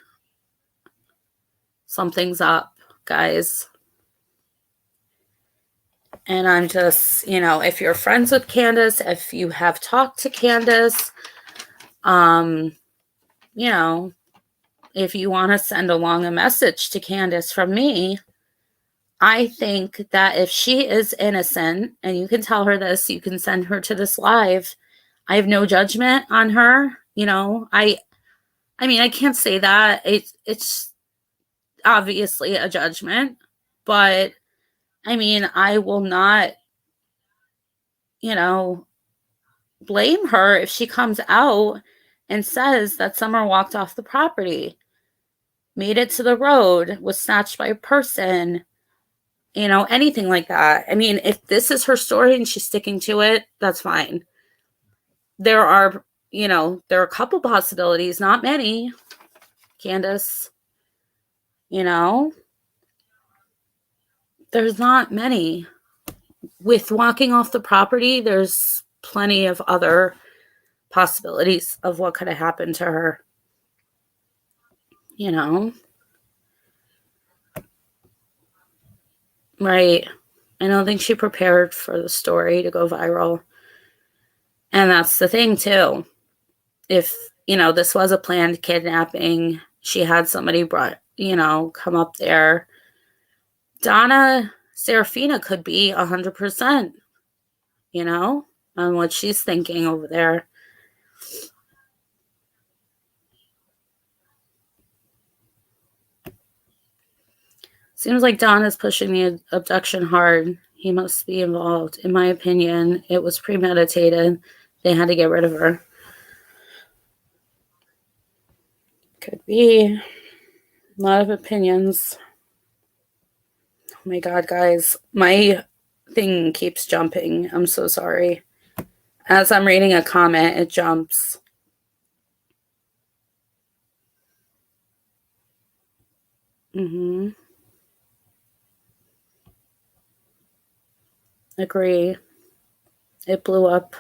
something's up, guys. And I'm just, if you're friends with Candus, if you have talked to Candus, if you want to send along a message to Candus from me, I think that if she is innocent, and you can tell her this, you can send her to this live. I have no judgment on her. I mean, I can't say that. It's obviously a judgment, but I mean, I will not, blame her if she comes out and says that Summer walked off the property, made it to the road, was snatched by a person, anything like that. I mean, if this is her story and she's sticking to it, that's fine. There are a couple possibilities, not many, Candus, there's not many. With walking off the property, there's plenty of other possibilities of what could have happened to her. Right. I don't think she prepared for the story to go viral. And that's the thing, too. If, this was a planned kidnapping, she had somebody come up there. Donna Serafina could be 100%, on what she's thinking over there. Seems like Don is pushing the abduction hard. He must be involved. In my opinion, it was premeditated. They had to get rid of her. Could be. A lot of opinions. Oh my God, guys. My thing keeps jumping. I'm so sorry. As I'm reading a comment, it jumps. Agree. It blew up.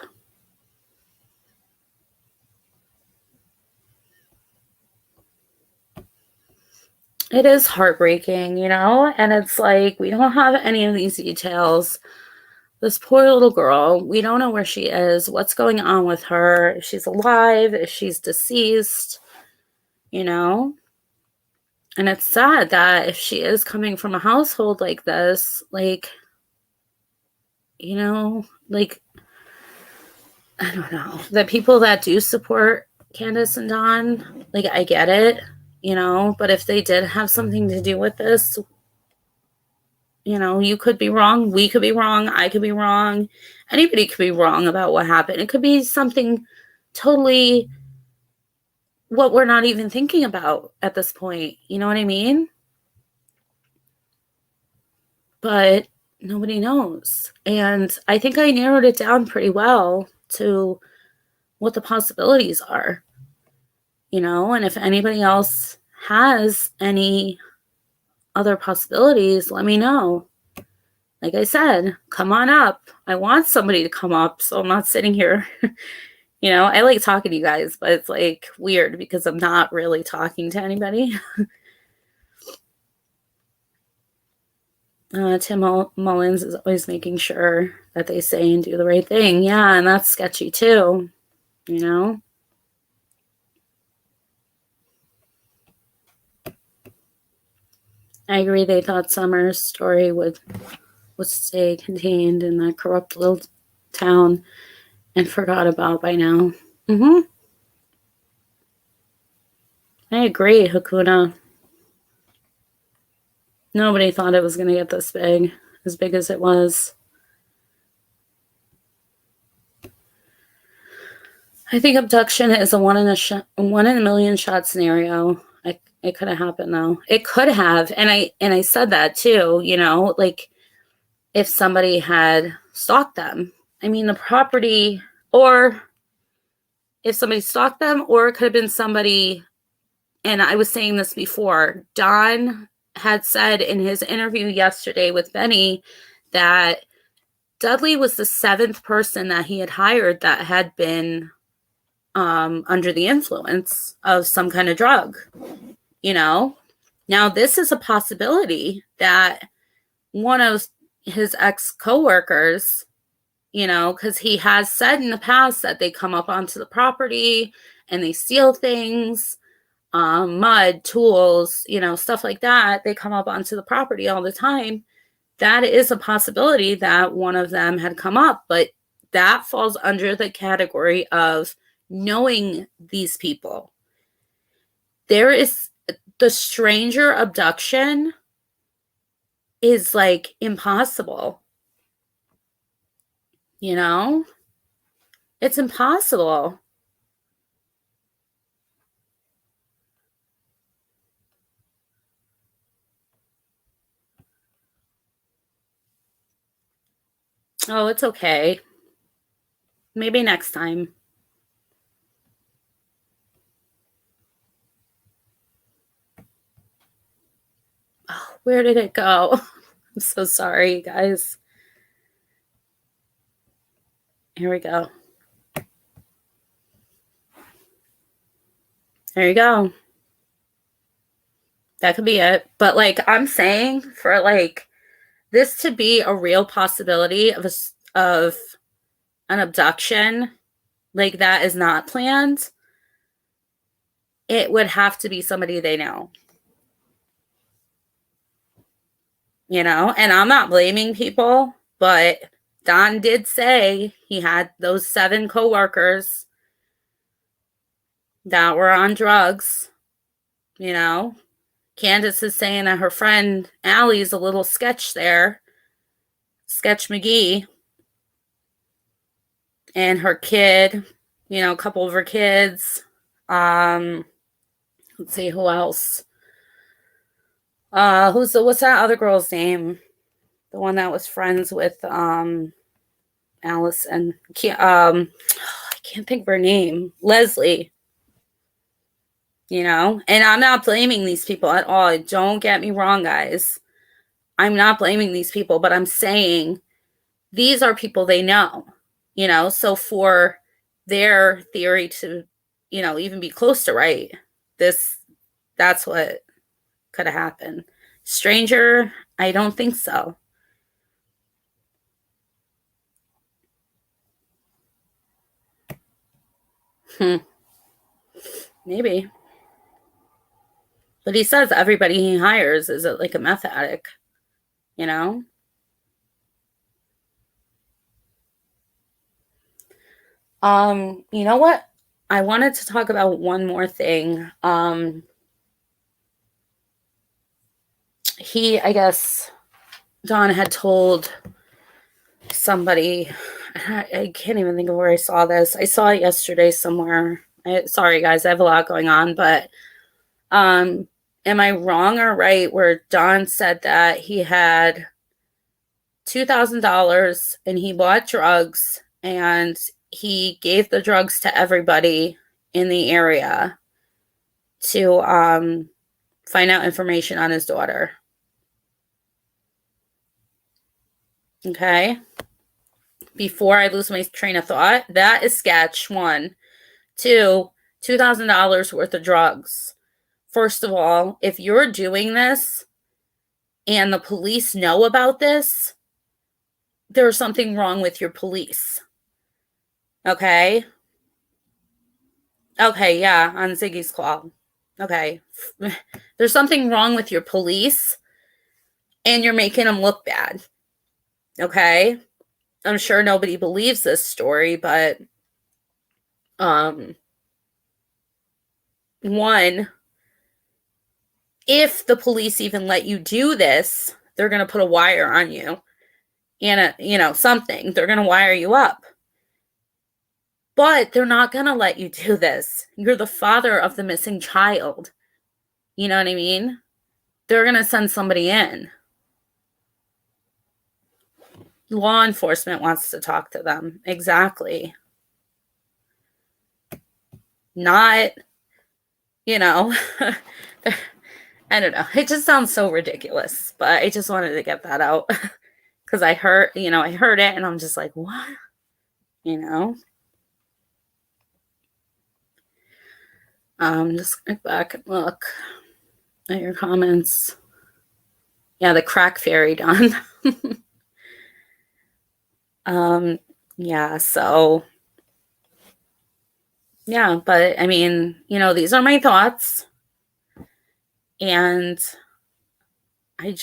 It is heartbreaking, and it's like, we don't have any of these details. This poor little girl, we don't know where she is, what's going on with her, if she's alive, if she's deceased, And it's sad that if she is coming from a household like this, I don't know. The people that do support Candus and Don, I get it, but if they did have something to do with this, you could be wrong, we could be wrong, I could be wrong, anybody could be wrong about what happened. It could be something totally what we're not even thinking about at this point. You know what I mean? But nobody knows. And I think I narrowed it down pretty well to what the possibilities are, and if anybody else has any other possibilities, let me know. Like I said, come on up. I want somebody to come up, so I'm not sitting here. I like talking to you guys, but it's weird because I'm not really talking to anybody. Tim Mullins is always making sure that they say and do the right thing. Yeah, and that's sketchy too, I agree. They thought Summer's story would stay contained in that corrupt little town and forgot about by now. I agree, Hakuna. Nobody thought it was going to get this big, as big as it was. I think abduction is a one in a million shot scenario. It could have happened though. It could have, and I said that too. If somebody had stalked them. I mean, the property, or if somebody stalked them, or it could have been somebody. And I was saying this before. Don had said in his interview yesterday with Benny that Dudley was the 7th person that he had hired that had been under the influence of some kind of drug, you know? Now, this is a possibility that one of his ex-coworkers, you know, because he has said in the past that they come up onto the property and they steal things, mud, tools, you know, stuff like that. They come up onto the property all the time. That is a possibility that one of them had come up, but that falls under the category of knowing these people. There is the stranger abduction is like impossible. You know? It's impossible. Oh, it's okay. Maybe next time. Oh, where did it go? I'm so sorry, guys. Here we go. There you go. That could be it. But like I'm saying, for like this to be a real possibility of an abduction, like that is not planned, it would have to be somebody they know. You know, and I'm not blaming people, but Don did say he had those 7 coworkers that were on drugs, you know. Candus is saying that her friend Allie's a little sketch there, Sketch McGee, and her kid, you know, a couple of her kids. Let's see who else. What's that other girl's name? The one that was friends with Alice and I can't think of her name. Leslie. You know, and I'm not blaming these people at all. Don't get me wrong, guys. I'm not blaming these people, but I'm saying these are people they know, you know, so for their theory to, you know, even be close to right, that's what could have happened. Stranger, I don't think so. Maybe. But he says everybody he hires is like a meth addict, you know? You know what? I wanted to talk about one more thing. I guess Don had told somebody, I can't even think of where I saw this. I saw it yesterday somewhere. Sorry guys, I have a lot going on, but am I wrong or right where Don said that he had $2,000 and he bought drugs and he gave the drugs to everybody in the area to find out information on his daughter? Okay. Before I lose my train of thought, that is sketch one. Two, $2,000 worth of drugs. First of all, if you're doing this and the police know about this, there's something wrong with your police. Okay? Okay, yeah, on Ziggy's call. Okay. There's something wrong with your police and you're making them look bad. Okay? I'm sure nobody believes this story, but one, if the police even let you do this, they're going to put a wire on you and something. They're going to wire you up. But they're not going to let you do this. You're the father of the missing child. You know what I mean? They're going to send somebody in. Law enforcement wants to talk to them. Exactly. Not, I don't know. It just sounds so ridiculous, but I just wanted to get that out because I heard it and I'm just like, what? Just go back and look at your comments. Yeah, the crack fairy, Don. Yeah, so yeah, but I mean, these are my thoughts, and I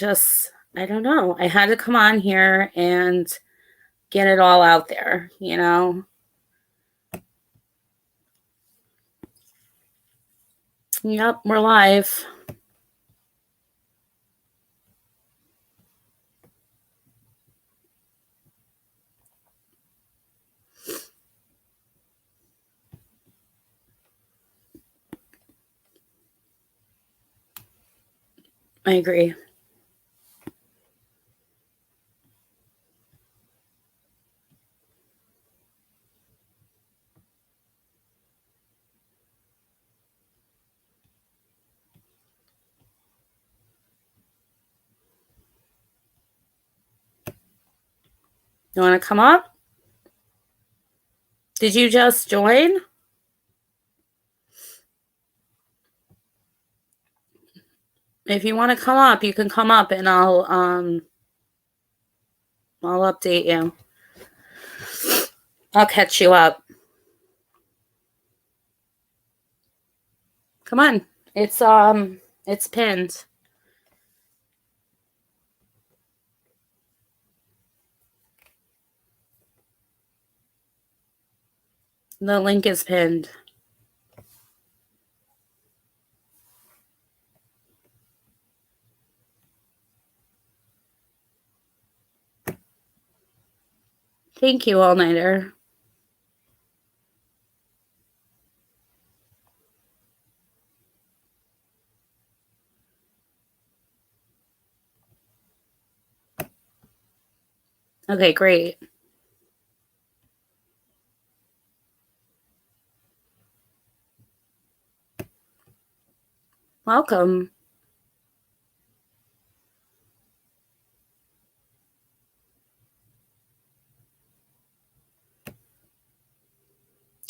don't know. I had to come on here and get it all out there, Yep, we're live. I agree. You want to come up? Did you just join? If you want to come up, you can come up and I'll update you. I'll catch you up. Come on. It's pinned. The link is pinned. Thank you, All Nighter. Okay, great. Welcome.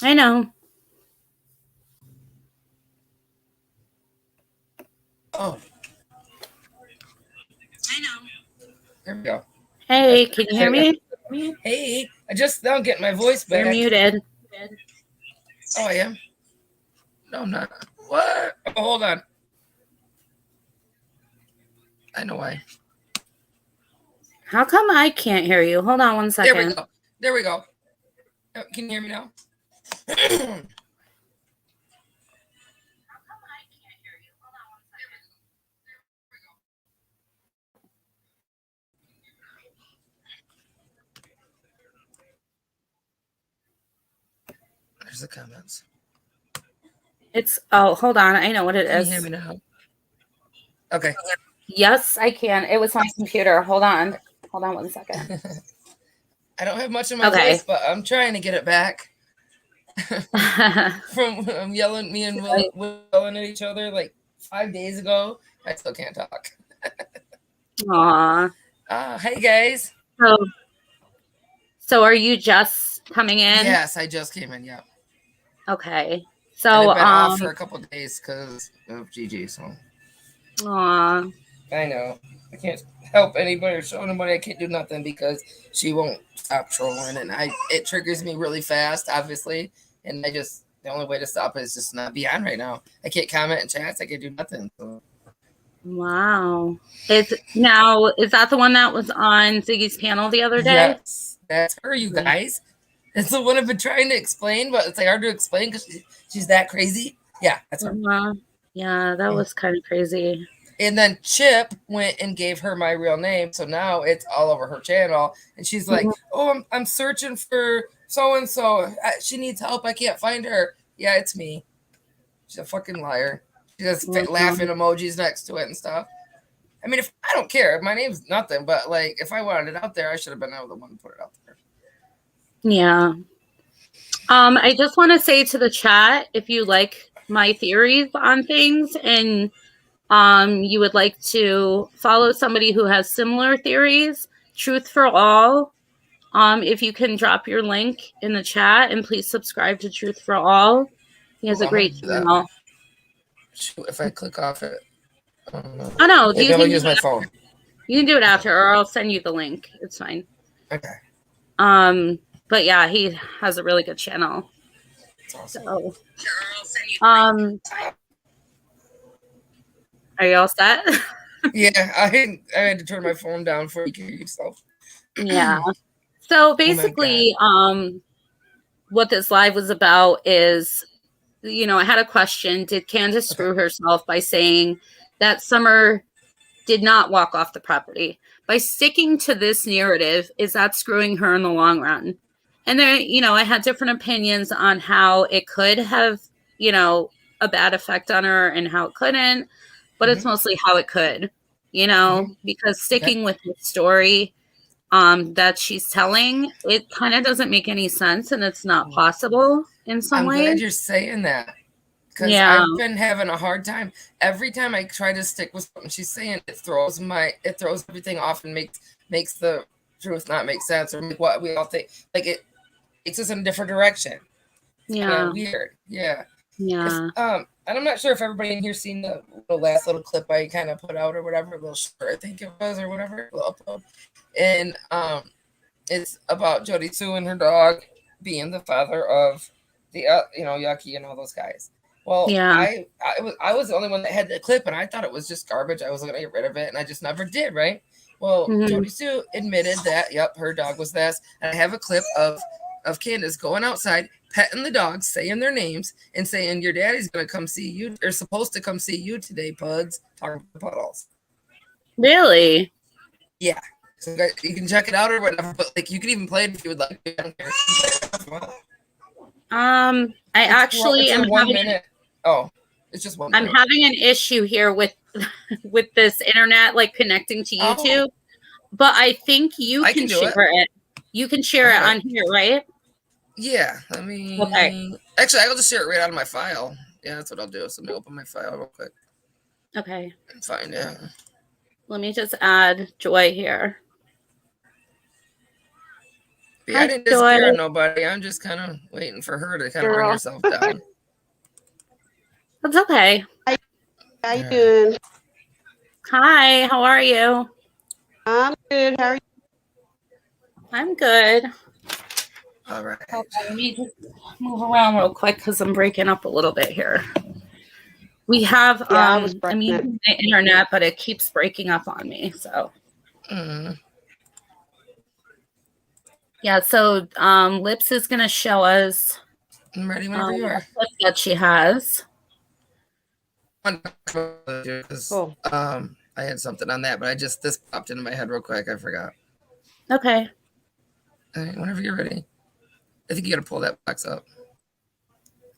I know. Oh. I know. There we go. Hey, can you hear me? Hey, I just now getting my voice back. You're muted. Oh, I am? No, I'm not. What? Oh, hold on. I know why. How come I can't hear you? Hold on one second. There we go. Can you hear me now? There's the comments. Hold on. I know what it is. Can you hear me now? Okay. Yes, I can. It was my computer. Hold on. Hold on one second. I don't have much of my voice, but I'm trying to get it back. From yelling, me and Will yelling at each other like 5 days ago. I still can't talk. Aw. Hey guys. So are you just coming in? Yes, I just came in. Yeah. Okay. So and I've been off for a couple of days because of Gigi. So. Aw. I know. I can't help anybody or show anybody. I can't do nothing because she won't stop trolling, and it triggers me really fast, obviously. And the only way to stop it is just not be on right now. I can't comment in chats. I can't do nothing. So. Wow. Is that the one that was on Ziggy's panel the other day? Yes, that's her, you guys. It's the one I've been trying to explain, but it's like hard to explain because she's that crazy. Yeah, that's her. Yeah, that was kind of crazy. And then Chip went and gave her my real name, so now it's all over her channel. And she's like, "Oh, I'm searching for so and so. She needs help. I can't find her." Yeah, it's me. She's a fucking liar. She has laughing emojis next to it and stuff. I mean, if I don't care, my name's nothing. But like, if I wanted it out there, I should have been the one to put it out there. Yeah. I just want to say to the chat, if you like my theories on things and you would like to follow somebody who has similar theories, Truth for All. If you can drop your link in the chat, and please subscribe to Truth for All. He has a great channel. Shoot, if I click off it. Oh no, you can use my phone. You can do it after, or I'll send you the link. It's fine. Okay. But yeah, he has a really good channel. Awesome. So, are you all set? Yeah, I had to turn my phone down before you can hear yourself. Yeah. So basically, what this live was about is, I had a question. Did Candus screw herself by saying that Summer did not walk off the property? By sticking to this narrative, is that screwing her in the long run? And there, I had different opinions on how it could have, a bad effect on her and how it couldn't, but it's mostly how it could, because sticking with the story that she's telling, it kind of doesn't make any sense, and it's not possible in some way. I'm glad you're saying that, because I've been having a hard time. Every time I try to stick with something she's saying, it throws everything off and makes the truth not make sense, or make what we all think. Like, it takes us in a different direction. Yeah. Weird. Yeah. Yeah. And I'm not sure if everybody in here seen the last little clip I kind of put out or whatever, a little short, I think it was, or whatever, little upload. And it's about Jody Sue and her dog being the father of the Yucky and all those guys. Well, yeah. I was the only one that had the clip, and I thought it was just garbage. I was gonna get rid of it, and I just never did. Right? Well, Jody Sue admitted that her dog was this, and I have a clip of Candus going outside, petting the dogs, saying their names, and saying, "Your daddy's gonna come see you, or supposed to come see you today, Puds." Talking to Puddles. Really? Yeah. So you can check it out or whatever, but like you can even play it if you would like. I don't care. I actually am 1 minute. It's just 1 minute. I'm having an issue here with this internet, like connecting to YouTube, but I think you can share it. You can share it on here, right? Yeah. Okay. Actually, I'll just share it right out of my file. Yeah, that's what I'll do. So let me open my file real quick. Okay. And find it. Let me just add Joy here. Yeah, I didn't disappear on nobody. I'm just kind of waiting for her to kind of bring herself down. That's okay. How you doing? Hi, how are you? I'm good. How are you? I'm good. All right. Okay, let me just move around real quick because I'm breaking up a little bit here. We have, the internet, but it keeps breaking up on me, so. Yeah, so Lips is going to show us I'm ready whenever you are. That she has. Cool. I had something on that, but this popped into my head real quick. I forgot. Okay. All right, whenever you're ready. I think you got to pull that box up.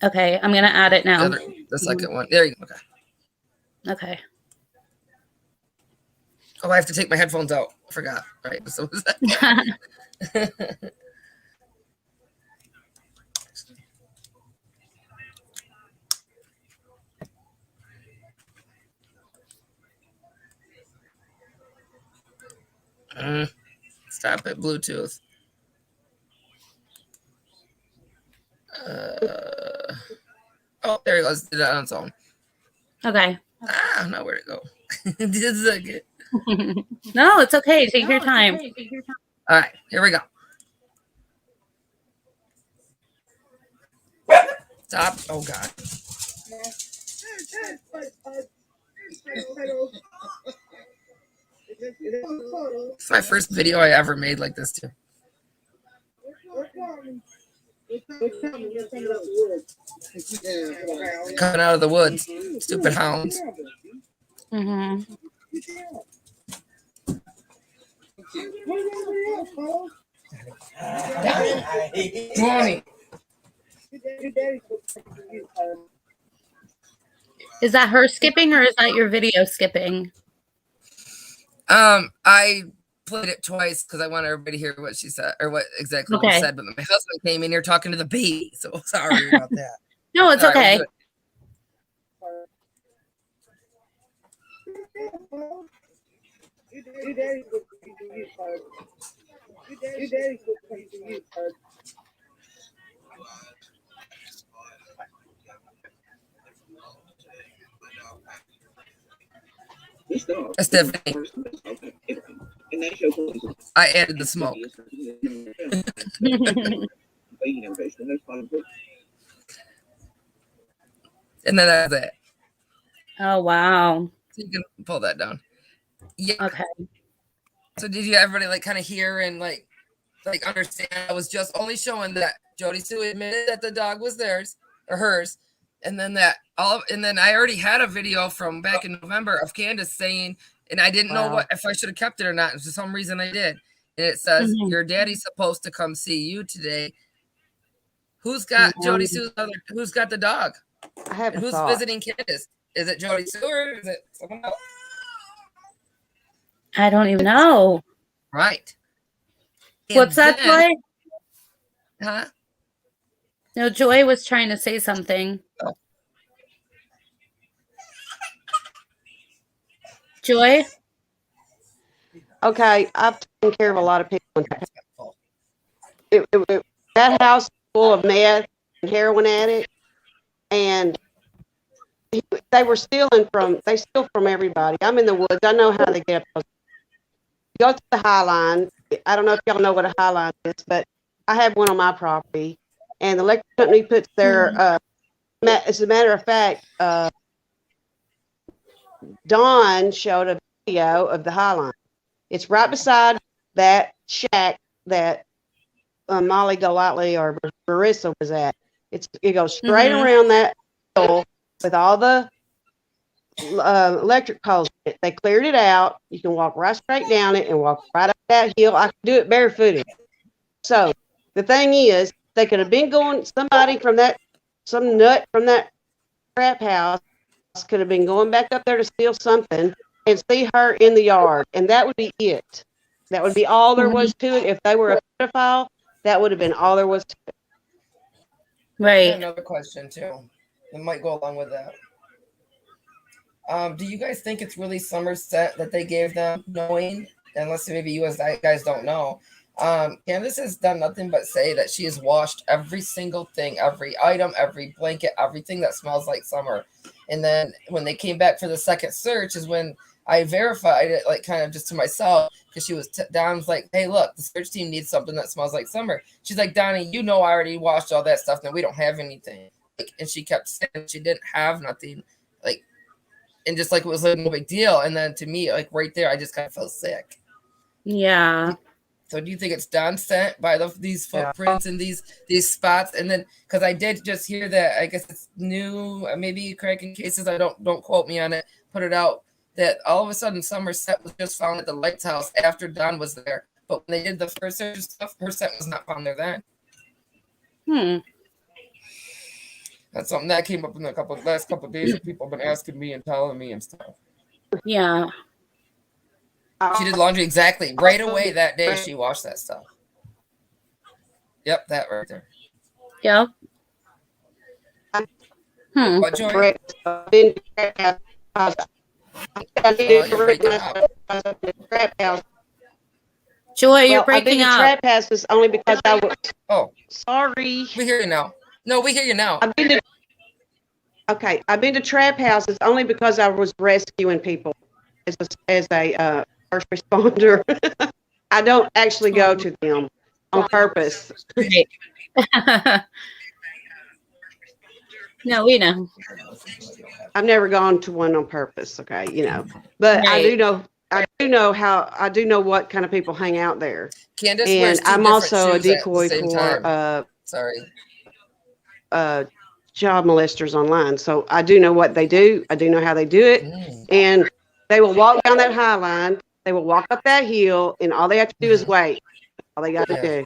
Okay, I'm going to add it now. The second one. There you go. Okay. Oh, I have to take my headphones out. I forgot. Right. So was that? Stop it, Bluetooth. Oh, there he goes. Did that on its own. Okay. Now where'd it go? Just a second. No, it's okay. Take your time. All right, here we go. Stop. Oh, God. It's my first video I ever made like this, too. Coming out of the woods. Stupid hounds. Is that her skipping or is that your video skipping? I played it twice because I want everybody to hear what she said or what exactly she said. But my husband came in here talking to the baby, so sorry about that. No, it's okay. Stephanie, I added the smoke. And then that's it. Oh, wow. So you can pull that down. Yeah. Okay. So did you everybody like kind of hear and like understand? I was just only showing that Jody Sue admitted that the dog was theirs or hers, and then and then I already had a video from back in November of Candus saying, and I didn't know what if I should have kept it or not. For some reason I did, and it says your daddy's supposed to come see you today. Who's got Jody Sue's other? Who's got the dog? I have and who's visiting Candus? Is it Jody Sue or is it someone else? I don't even know. Right. What's that, Joy? Huh? No, Joy was trying to say something. Oh. Joy? Okay, I've taken care of a lot of people. That house is full of meth and heroin addicts, and they steal from everybody. I'm in the woods. I know how they get up. Go to the High Line. I don't know if y'all know what a High Line is, but I have one on my property, and the electric company puts their. As a matter of fact, Don showed a video of the High Line. It's right beside that shack that Molly Golightly or Marissa was at. It goes straight around that hill with all the electric poles. They cleared it out. You can walk right straight down it and walk right up that hill. I can do it barefooted. So the thing is, they could have been going. Some nut from that trap house could have been going back up there to steal something and see her in the yard, and that would be it. That would be all there was to it. If they were a pedophile, that would have been all there was to it. Right. Another question too. It might go along with that. Do you guys think it's really Somerset that they gave them, knowing, unless maybe you guys don't know? Candace has done nothing but say that she has washed every single thing, every item, every blanket, everything that smells like summer. And then when they came back for the second search is when I verified it, like kind of just to myself, because she was Don's like, hey, look, the search team needs something that smells like summer. She's like, Donnie, I already washed all that stuff. Now we don't have anything. And she kept saying she didn't have nothing. And just like it was like no big deal. And then to me, like right there, I just kind of felt sick. Yeah. So do you think it's Don sent by these footprints and these spots? And then because I did just hear that, I guess it's new, maybe cracking cases. I don't quote me on it. Put it out that all of a sudden Somerset was just found at the lighthouse after Don was there. But when they did the first search stuff, her set was not found there then. That's something that came up in the last couple of days that people have been asking me and telling me and stuff. Yeah. She did laundry exactly right away that day. She washed that stuff. Yep, that right there. Yep. What, Joy? Joy, you're breaking up. Trap houses only because I was. Oh, sorry. We hear you now. No, we hear you now. I've been to trap houses only because I was rescuing people as a first responder. I don't actually go to them on purpose. No, we know. I've never gone to one on purpose. Okay, but right. I do know what kind of people hang out there. Candace, and I'm also a decoy for child molesters online. So I do know what they do. I do know how they do it. And they will walk down that high line. They will walk up that hill, and all they have to do is wait. All they got to do.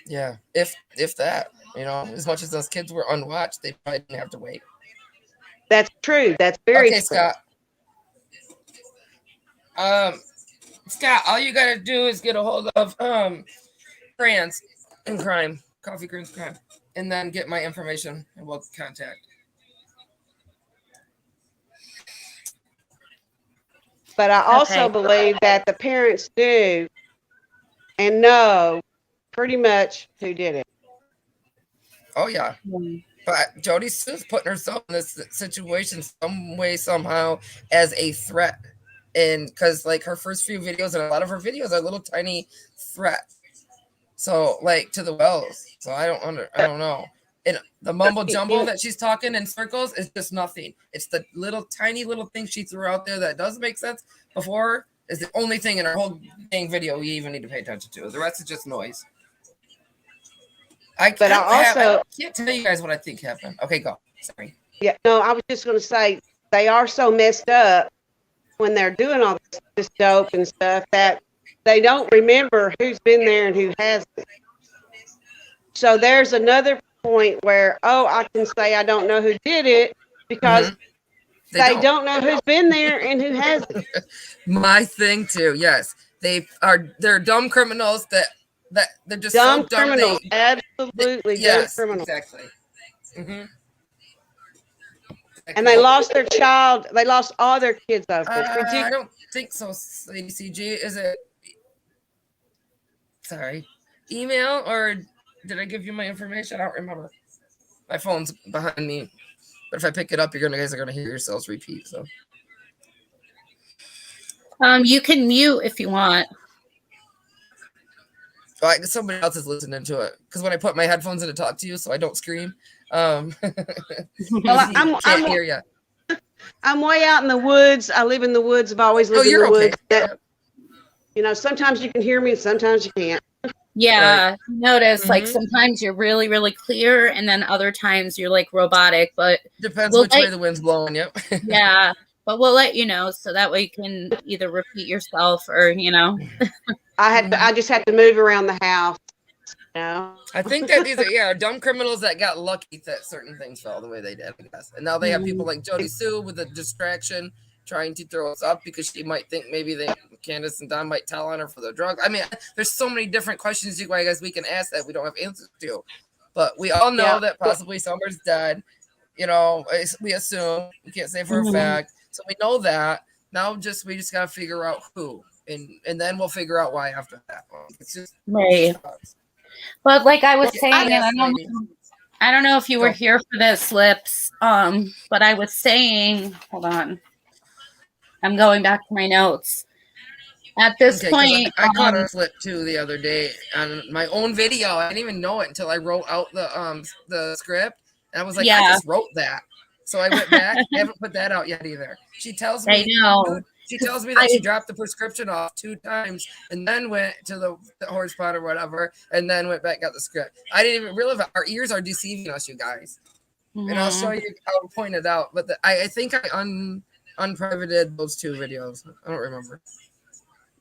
Yeah, if that, as much as those kids were unwatched, they probably didn't have to wait. That's true. That's very true. Scott. Scott, all you gotta do is get a hold of Crayons in Crime, Coffee Crayons Crime, and then get my information, and we'll contact. But I also Okay. believe that the parents do and know pretty much who did it. Oh yeah. Mm. But Jody Sue's putting herself in this situation some way, somehow, as a threat. And because, like, her first few videos and a lot of her videos are little tiny threats. So, like, to the wells. So I don't know. And the mumble jumble that she's talking in circles is just nothing. It's the little tiny little thing she threw out there that does make sense before is the only thing in her whole dang video we even need to pay attention to. The rest is just noise. I But can't tell you guys what I think happened. Okay, go. Sorry. Yeah, no, I was just going to say they are so messed up when they're doing all this dope and stuff that they don't remember who's been there and who hasn't. So there's another point where, oh, I can say I don't know who did it because they don't know who's been there and who hasn't. My thing too. Yes, they're dumb criminals that they're just dumb so dumb. Criminals, absolutely dumb criminals. Exactly. Mm-hmm. And they lost their child. They lost all their kids over it. I don't think so, Lady CG. Is it? Sorry, email or did I give you my information? I don't remember. My phone's behind me, but if I pick it up, you guys are gonna hear yourselves repeat. So, You can mute if you want. oh, I guess somebody else is listening to it because when I put my headphones in to talk to you, so I don't scream. Well, Can't hear you. I'm way out in the woods. I live in the woods. I've always lived in the woods. You know, sometimes you can hear me, sometimes you can't. Yeah, right. Notice like sometimes you're really, really clear, and then other times you're like robotic. But depends which way the wind's blowing. Yep. Yeah, but we'll let you know so that way you can either repeat yourself or I just have to move around the house. You know? I think that these are dumb criminals that got lucky that certain things fell the way they did, I guess. And now they have people like Jody Sue with a distraction trying to throw us up because she might think maybe Candus and Don might tell on her for the drug. I mean, there's so many different questions I guess we can ask that we don't have answers to. But we all know that possibly Summer's dead. You know, we assume. We can't say for a fact. So we know that. Now we just gotta figure out who. And then we'll figure out why after that. It's just right. But like I was saying, and I don't know if you were here for this, Lips, but I was saying, hold on. I'm going back to my notes. At this point, I caught a slip too the other day on my own video. I didn't even know it until I wrote out the script, and I was like, I just wrote that. So I went back. I haven't put that out yet either. She tells me. I know. She tells me that she dropped the prescription off 2 times and then went to the horse pot or whatever, and then went back got the script. I didn't even realize that our ears are deceiving us, you guys. And I'll show you. I'll point it out. But I think I unprivated those 2 videos. I don't remember.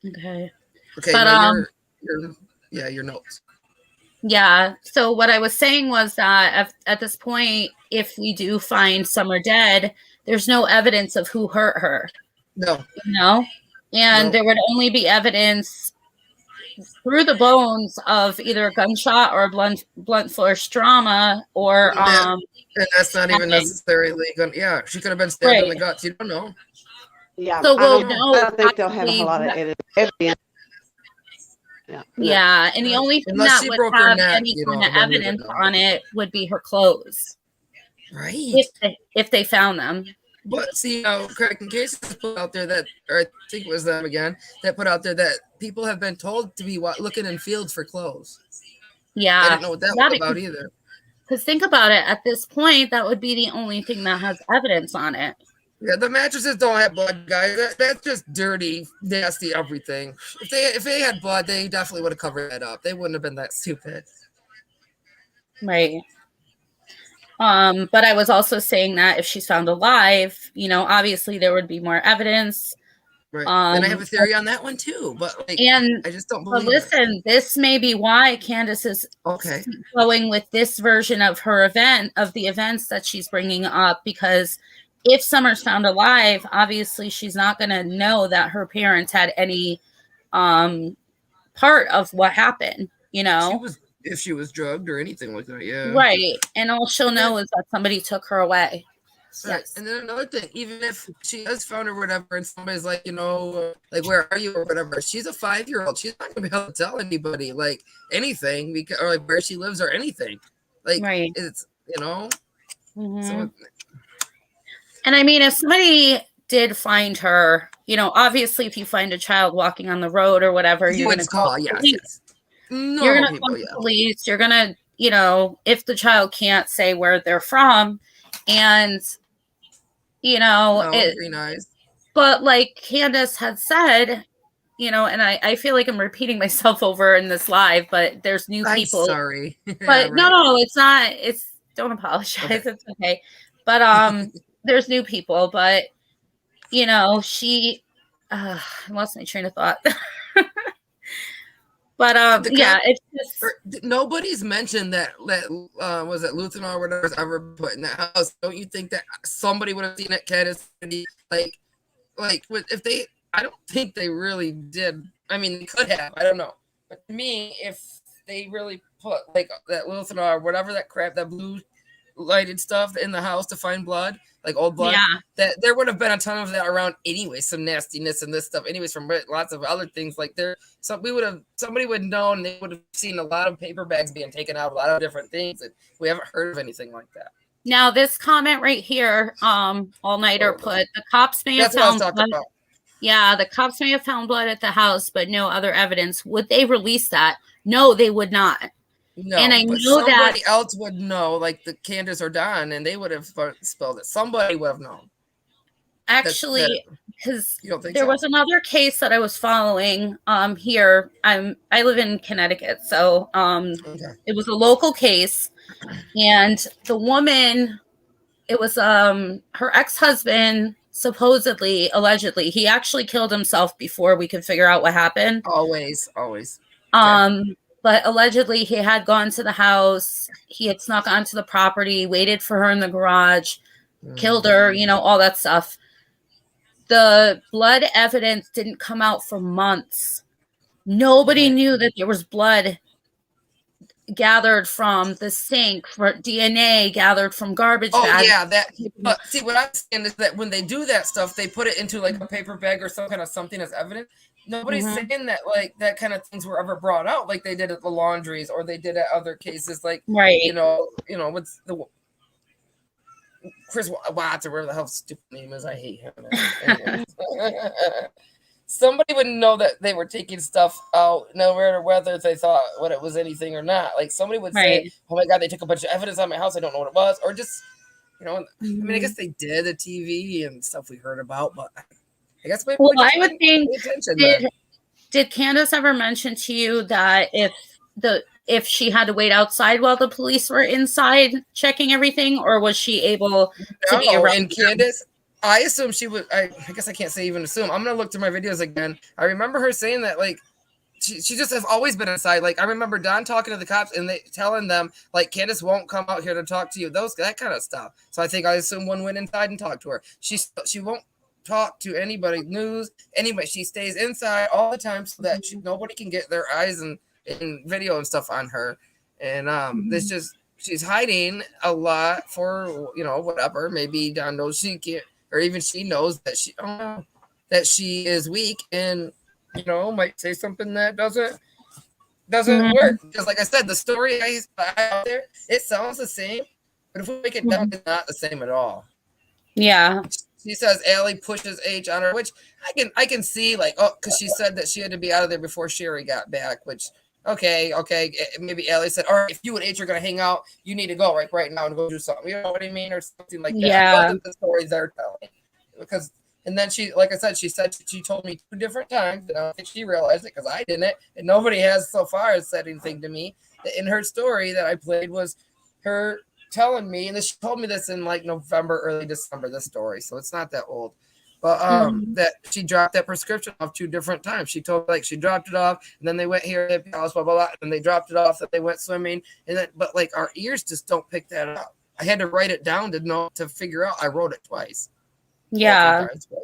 Okay. But your notes. Yeah. So what I was saying was that at this point, if we do find Summer dead, there's no evidence of who hurt her. No. And there would only be evidence through the bones of either a gunshot or a blunt force trauma or and that's not even necessarily she could have been stabbed in the guts. You don't know. Yeah. So we'll know. I don't think they'll have a whole lot of evidence. Yeah, and the only thing that would have any kind of evidence on it would be her clothes. Right. If they found them. But see, Kraken Cases put out there that, or I think it was them again, that put out there that people have been told to be looking in fields for clothes. Yeah. I don't know what that was about either. Because think about it, at this point, that would be the only thing that has evidence on it. Yeah, the mattresses don't have blood, guys. That's just dirty, nasty everything. If they had blood, they definitely would have covered that up. They wouldn't have been that stupid. Right. But I was also saying that if she's found alive, obviously there would be more evidence. Right. And I have a theory on that one too, but I just don't believe this may be why Candus is going with this version of her the events that she's bringing up, because if Summer's found alive, obviously she's not going to know that her parents had any part of what happened, If she was drugged or anything like that, yeah. Right. And all she'll know is that somebody took her away. Right. Yes. And then another thing, even if she has found or whatever, and somebody's like, like, where are you or whatever, she's a 5-year-old. She's not going to be able to tell anybody, like, anything, because, or like where she lives or anything. Like, Right. it's, Mhm. so. And I mean, if somebody did find her, obviously, if you find a child walking on the road or whatever, you're going to call. Yes. You're going to call the police. You're going to, if the child can't say where they're from, and Green eyes. But like Candus had said, and I feel like I'm repeating myself over in this live, but there's new people. I'm sorry. But yeah, right. No, it's not. Don't apologize. Okay. It's okay. But there's new people. But she I lost my train of thought. But yeah, it's just nobody's mentioned that was it Lutheran or whatever was ever put in that house. Don't you think that somebody would have seen it, Candus? Like if they, I don't think they really did. I mean, they could have. I don't know. But to me, if they really put like that Lutheran or whatever that crap, that blue lighted stuff in the house to find blood, like old blood, that there would have been a ton of that around anyway, some nastiness and this stuff anyways from lots of other things. Like somebody would know, and they would have seen a lot of paper bags being taken out, a lot of different things, and we haven't heard of anything like that. Now this comment right here, All Nighter put, the cops may have found blood. Yeah, the cops may have found blood at the house, but no other evidence. Would they release that? No, they would not. No, and I but know somebody else would know, like the Candus or Don, and they would have spelled it. Somebody would have known. Actually, because there was another case that I was following here. I live in Connecticut, so it was a local case, and the woman, it was her ex-husband, supposedly, allegedly, he actually killed himself before we could figure out what happened. Always. But allegedly, he had gone to the house. He had snuck onto the property, waited for her in the garage, killed her, all that stuff. The blood evidence didn't come out for months. Nobody knew that there was blood gathered from the sink, for DNA gathered from garbage bags. Yeah, but see, what I'm saying is that when they do that stuff, they put it into like a paper bag or some kind of something as evidence. Nobody's saying that like that kind of things were ever brought out, like they did at the laundries or they did at other cases, like what's the Chris Watts or whatever the hell stupid name is. I hate him. Somebody would know that they were taking stuff out, no matter whether they thought what it was anything or not. Like somebody would say, "Oh my God, they took a bunch of evidence on my house. I don't know what it was," or just, I mean, I guess they did the TV and stuff we heard about, but I guess maybe. Well, I would think. Did Candus ever mention to you that if she had to wait outside while the police were inside checking everything, or was she able to be around? And Candus, I assume she would. I guess I can't say even assume. I'm gonna look through my videos again. I remember her saying that like she just has always been inside. Like I remember Don talking to the cops and they telling them like Candus won't come out here to talk to you. That kind of stuff. So I assume one went inside and talked to her. She won't talk to anybody, news, anybody. She stays inside all the time so that nobody can get their eyes and video and stuff on her. And this just she's hiding a lot for whatever. Maybe Don knows she can't. Or even she knows that she is weak and might say something that doesn't work. Because like I said, the story I out there, it sounds the same, but if we make it down, it's not the same at all. Yeah. She says Allie pushes H on her, which I can see because she said that she had to be out of there before Sherry got back, which okay. Maybe Allie said, all right, if you and H are going to hang out, you need to go right now and go do something. You know what I mean? Or something like that. Yeah. The stories they're telling. Because, and then she, like I said, she told me 2 different times, and I don't think she realized it because I didn't, and nobody has so far said anything to me. In her story that I played was her telling me, and she told me this in like November, early December, this story, so it's not that old. But that she dropped that prescription off 2 different times. She told she dropped it off, and then they went here at the house, blah blah blah, and they dropped it off. That they went swimming, and then but our ears just don't pick that up. I had to write it down to figure out. I wrote it twice. Yeah. Times, but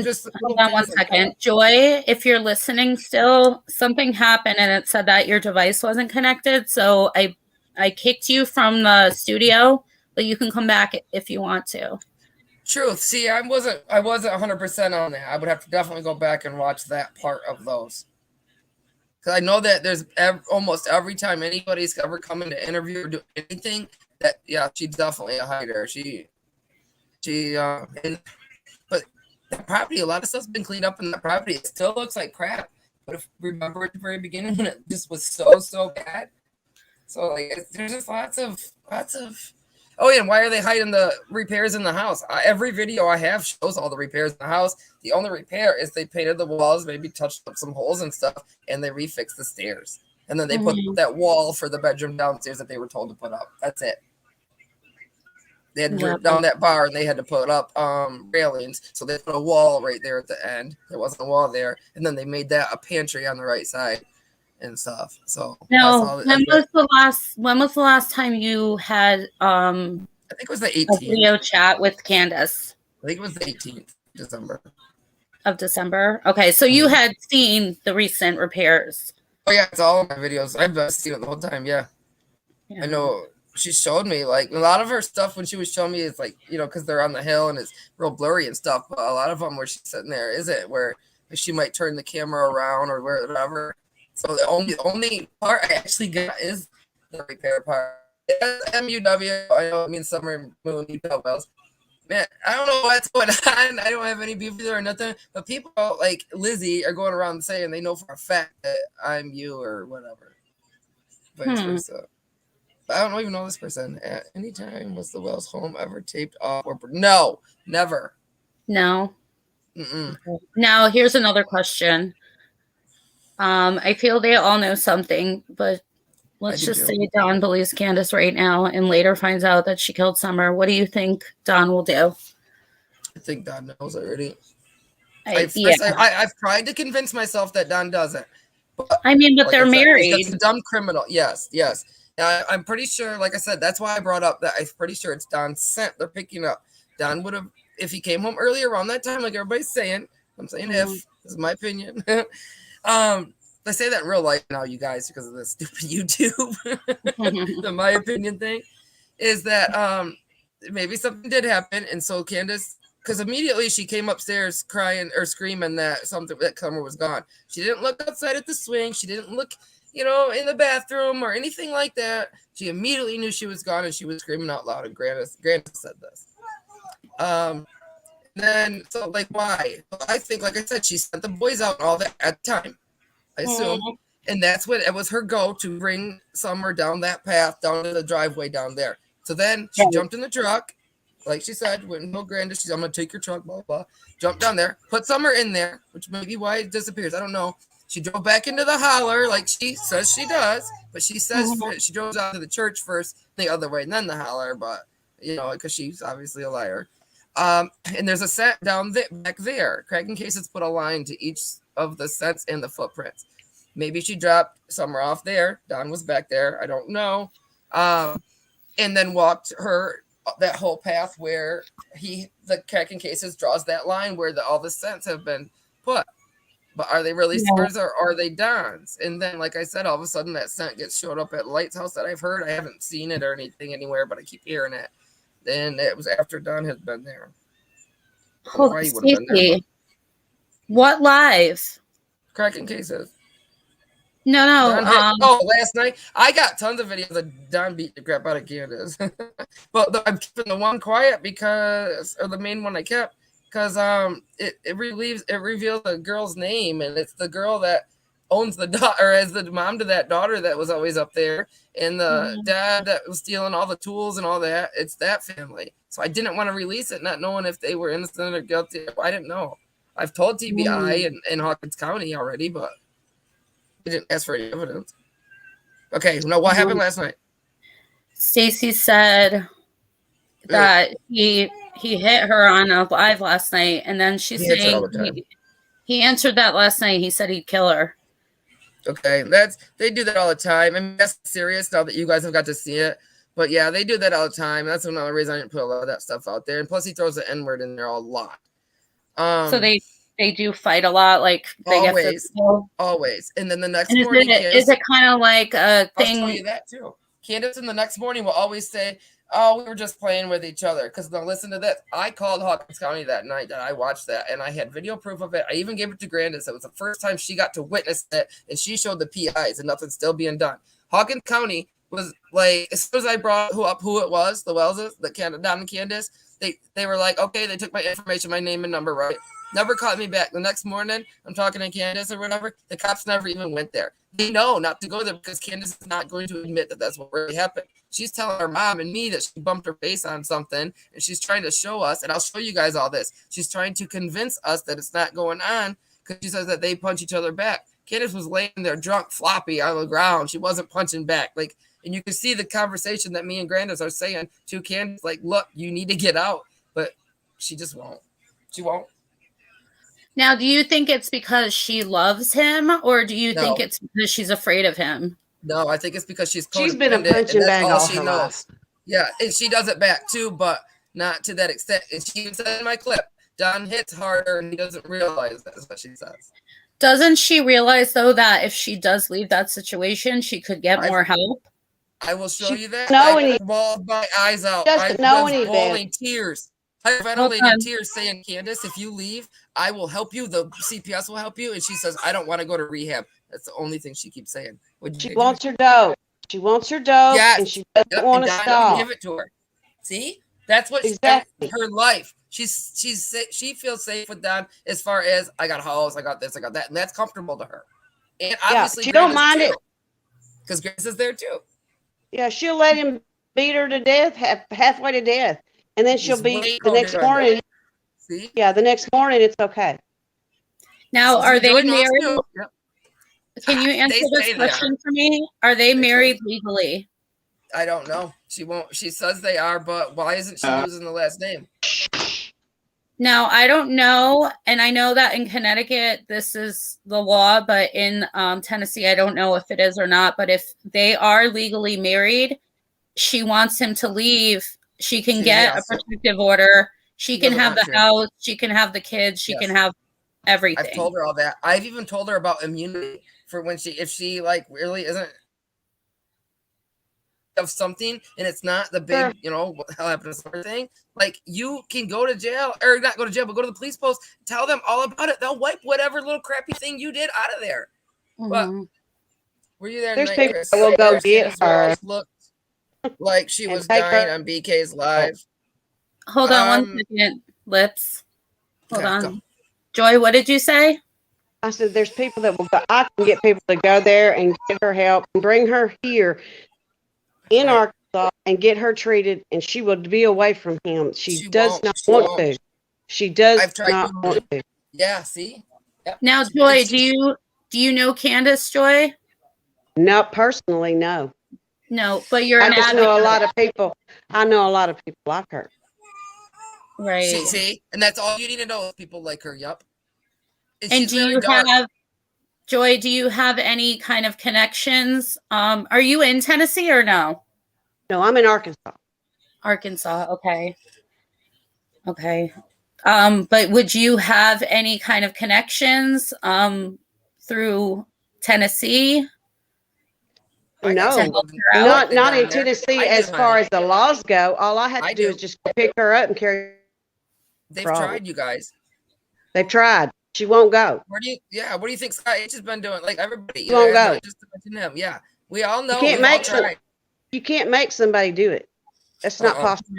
just hold on one second, Joy. If you're listening, still something happened, and it said that your device wasn't connected. So I kicked you from the studio, but you can come back if you want to. Truth. See, I wasn't 100% on that. I would have to definitely go back and watch that part of those. Because I know that there's almost every time anybody's ever come in to interview or do anything, that, yeah, she's definitely a hider. But that property, a lot of stuff's been cleaned up in that property. It still looks like crap. But if remember at the very beginning when it just was so bad. So like, there's just lots of. Oh yeah, and why are they hiding the repairs in the house? Every video I have shows all the repairs in the house. The only repair is they painted the walls, maybe touched up some holes and stuff, and they refixed the stairs. And then they put that wall for the bedroom downstairs that they were told to put up. That's it. They had to rip down that bar and they had to put up railings. So they put a wall right there at the end. There wasn't a wall there. And then they made that a pantry on the right side and stuff. So now, when was the last time you had I think it was the 18th. A video chat with Candus? I think it was the 18th of December. Okay, so you had seen the recent repairs. Oh yeah, it's all in my videos. I've seen it the whole time. Yeah. I know she showed me like a lot of her stuff when she was showing me is like, you know, because they're on the hill and it's real blurry and stuff. But a lot of them where she's sitting there isn't, where she might turn the camera around or whatever. So the only part I actually got is the repair part. MUW, I know it means summer moon, you tell Wells. Man, I don't know what's going on. I don't have any beef with her or nothing. But people like Lizzie are going around saying they know for a fact that I'm you or whatever. Vice versa. But I don't even know this person. At any time was the Wells home ever taped off? No, never. No. Now, here's another question. I feel they all know something, but let's just say Don believes Candus right now and later finds out that she killed Summer. What do you think Don will do? I think Don knows already. I've tried to convince myself that Don doesn't. But, I mean, but they're married. He's a dumb criminal. Yes. I'm pretty sure, like I said, that's why I brought up that I'm pretty sure it's Don's scent they're picking up. Don would have, if he came home earlier around that time, like everybody's saying, I'm saying if, this is my opinion. They say that in real life now, you guys, because of this stupid YouTube. The my opinion thing is that maybe something did happen, and so Candus, because immediately she came upstairs crying or screaming that Summer was gone. She didn't look outside at the swing. She didn't look, you know, in the bathroom or anything like that. She immediately knew she was gone, and she was screaming out loud. And Grandis said this. Then so like why? I think, like I said, she sent the boys out and all that at the time. I assume. And that's what it was her go to bring Summer down that path, down to the driveway down there. So then she jumped in the truck, like she said, went no Grandis. She's, I'm going to take your truck, blah, blah. Jumped down there, put Summer in there, which may be why it disappears. I don't know. She drove back into the holler like she says she does, but she says she drove out to the church first, the other way, and then the holler, but, you know, because she's obviously a liar. And there's a set down back there. Cracking Cases put a line to each of the sets and the footprints. Maybe she dropped Summer off there. Don was back there. I don't know. And then walked her that whole path where the Cracking Cases draws that line where all the scents have been put. But are they really Summer's or are they Don's? And then, like I said, all of a sudden that scent showed up at Light's house that I've heard. I haven't seen it or anything anywhere, but I keep hearing it. Then it was after Don had been there. Hold on, Stacey. What live? Cracking Cases. No. Last night I got tons of videos of Don beat the crap out of Candus. But I'm keeping the one quiet or the main one I kept, because it reveals the girl's name, and it's the girl that owns the daughter, as the mom to that daughter that was always up there, and the dad that was stealing all the tools and all that. It's that family. So I didn't want to release it, not knowing if they were innocent or guilty. I didn't know. I've told TBI in Hawkins County already, but I didn't ask for any evidence. Okay, now what happened last night? Stacey said that he hit her on a live last night, and then she's saying he answered that last night. He said he'd kill her. Okay, they do that all the time. I mean, that's serious now that you guys have got to see it. But yeah, they do that all the time. That's another reason I didn't put a lot of that stuff out there. And plus, he throws the N-word in there a lot. So they do fight a lot, like they always. And then the next morning, is it kind of like a thing? I'll tell you that too. Candus in the next morning will always say, Oh, we were just playing with each other. Because now listen to this. I called Hawkins County that night that I watched that, and I had video proof of it. I even gave it to Grandis. It was the first time she got to witness it, and she showed the PIs, and nothing's still being done. Hawkins County was like, as soon as I brought up who it was, the Wellses, Don and Candus, they were like, okay, they took my information, my name and number, right? Never called me back. The next morning, I'm talking to Candace or whatever. The cops never even went there. They know not to go there because Candace is not going to admit that that's what really happened. She's telling her mom and me that she bumped her face on something, and she's trying to show us, and I'll show you guys all this. She's trying to convince us that it's not going on because she says that they punch each other back. Candace was laying there drunk, floppy on the ground. She wasn't punching back. And you can see the conversation that me and Grandis are saying to Candace, like, look, you need to get out. But she just won't. She won't. Now, do you think it's because she loves him, or do you think it's because she's afraid of him? No, I think it's because she's been a punching bag all her life. Yeah, and she does it back too, but not to that extent. And she even said in my clip, Don hits harder and he doesn't realize that is what she says. Doesn't she realize, though, that if she does leave that situation, she could get more help? I will show you that. I bawled my eyes out. I was bawling tears. Hyperventilating tears saying, Candace, if you leave, I will help you. The CPS will help you. And she says, I don't want to go to rehab. That's the only thing she keeps saying. She wants her dough. She wants her dough, yes. And she doesn't want to stop. Give it to her. See? That's what exactly. Her life. She feels safe with Don as far as I got a house, I got this, I got that. And that's comfortable to her. And obviously, she don't mind it. Because Grace is there too. Yeah, she'll let him beat her to death, halfway to death. And then she'll be the next morning. See? Yeah, the next morning it's okay. Now, are they married? Yep. Can you answer this question for me? Are they married legally? I don't know. She won't. She says they are, but why isn't she using the last name? Now, I don't know, and I know that in Connecticut this is the law, but in Tennessee I don't know if it is or not. But if they are legally married, she wants him to leave. She can get a protective order. She can have the house. She can have the kids. She can have everything. I've told her all that. I've even told her about immunity for when if she like really isn't of something and it's not the big, what hell happened to sort of thing. Like you can go to jail or not go to jail, but go to the police post, tell them all about it. They'll wipe whatever little crappy thing you did out of there. Mm-hmm. But were you there? There's people that will go get her. Looked like she was dying on BK's live. Hold on 1 second, Lips. Hold on. Go. Joy, what did you say? I said there's people that will go. I can get people to go there and get her help and bring her here in Arkansas and get her treated, and she will be away from him. She does not want to. She does not want to. Yeah, see? Yep. Now, Joy, do you know Candus, Joy? No, personally, no. No, but you're I just know a lot of people. I know a lot of people like her. Right. See? And that's all you need to know is people like her. Yep. And do you have, Joy, do you have any kind of connections? Are you in Tennessee or no? No, I'm in Arkansas. Arkansas, okay. Okay. But would you have any kind of connections through Tennessee? No, not in Tennessee as far as the laws go. All I had to do is just pick her up and carry her. They've tried, you guys. They've tried. She won't go. What do you think Scott H has been doing? Like everybody. She won't go. Just to mention him. Yeah. We all know. You can't make somebody do it. That's not possible.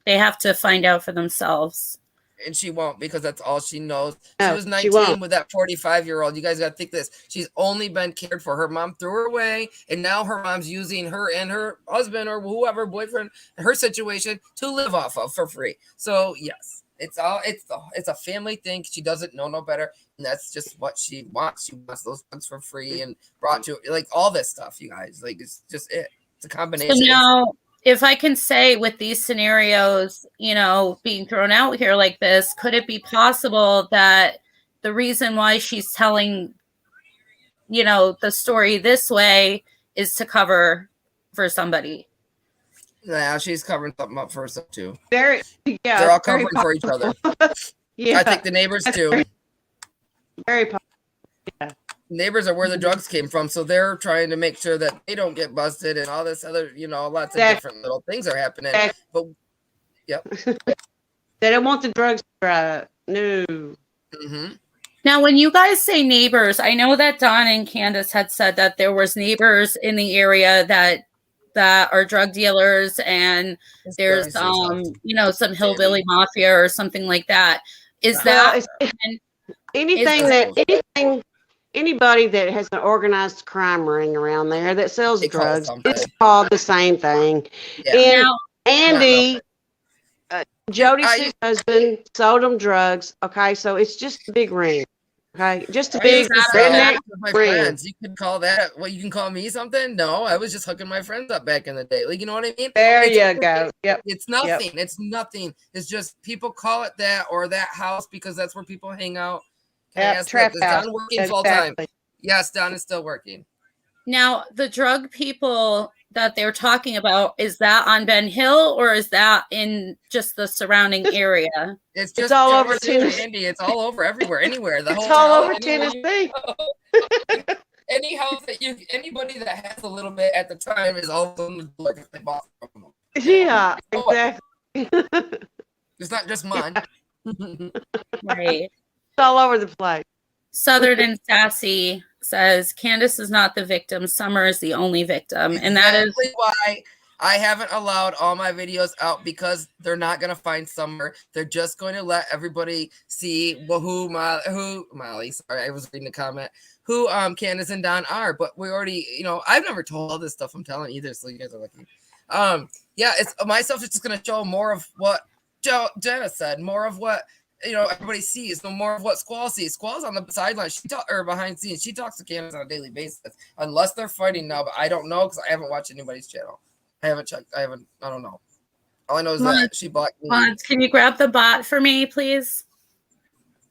They have to find out for themselves. And she won't because that's all she knows. No, she was 19 with that 45-year-old. You guys got to think this. She's only been cared for. Her mom threw her away, and now her mom's using her and her husband or whoever, boyfriend, her situation to live off of for free. So, yes, it's a family thing. She doesn't know no better, and that's just what she wants. She wants those things for free and brought to like all this stuff, you guys. Like, it's just it. It's a combination. So now, if I can say with these scenarios, being thrown out here like this, could it be possible that the reason why she's telling, the story this way is to cover for somebody? Yeah, she's covering something up for herself too. They're all covering for each other. Yeah, I think the neighbors too. Very possible. Yeah. Neighbors are where the drugs came from, so they're trying to make sure that they don't get busted and all this other, lots of different little things are happening. But yep. They don't want the drugs to dry up. No. Mm-hmm. Now, when you guys say neighbors, I know that Don and Candus had said that there was neighbors in the area that are drug dealers, and there's some hillbilly mafia or something like that. Is that anybody that has an organized crime ring around there that sells drugs is called the same thing. Yeah. And now, Andy, Jody's husband, sold them drugs. Okay, so it's just a big ring. Okay, just a big redneck ring. Friends. You could call that what you can call me something. No, I was just hooking my friends up back in the day. Like, you know what I mean? There you go. Yep. It's nothing. Yep. It's nothing. It's just people call it that or that house because that's where people hang out. Trap house. Don working full time? Yes, Don is still working. Now, the drug people that they're talking about, is that on Ben Hill or is that in just the surrounding area? It's all over Tennessee. It's all over everywhere, anywhere. It's all over Tennessee. Any house anybody that has a little bit at the time is all like they bought from them. Yeah, exactly. It's not just mine. Right. It's all over the place. Southern and Sassy says Candus is not the victim. Summer is the only victim. And that is why I haven't allowed all my videos out, because they're not going to find Summer. They're just going to let everybody see who Molly, sorry, I was reading the comment, who Candus and Don are. But we already, I've never told all this stuff I'm telling either, so you guys are lucky. It's myself is just going to show more of what Jenna said, more of what everybody sees, no more of what Squall sees. Squall's on the sideline. Or behind scenes. She talks to Candus on a daily basis, unless they're fighting now. But I don't know because I haven't watched anybody's channel. I haven't checked. I don't know. All I know is that she blocked me. Can you grab the bot for me, please?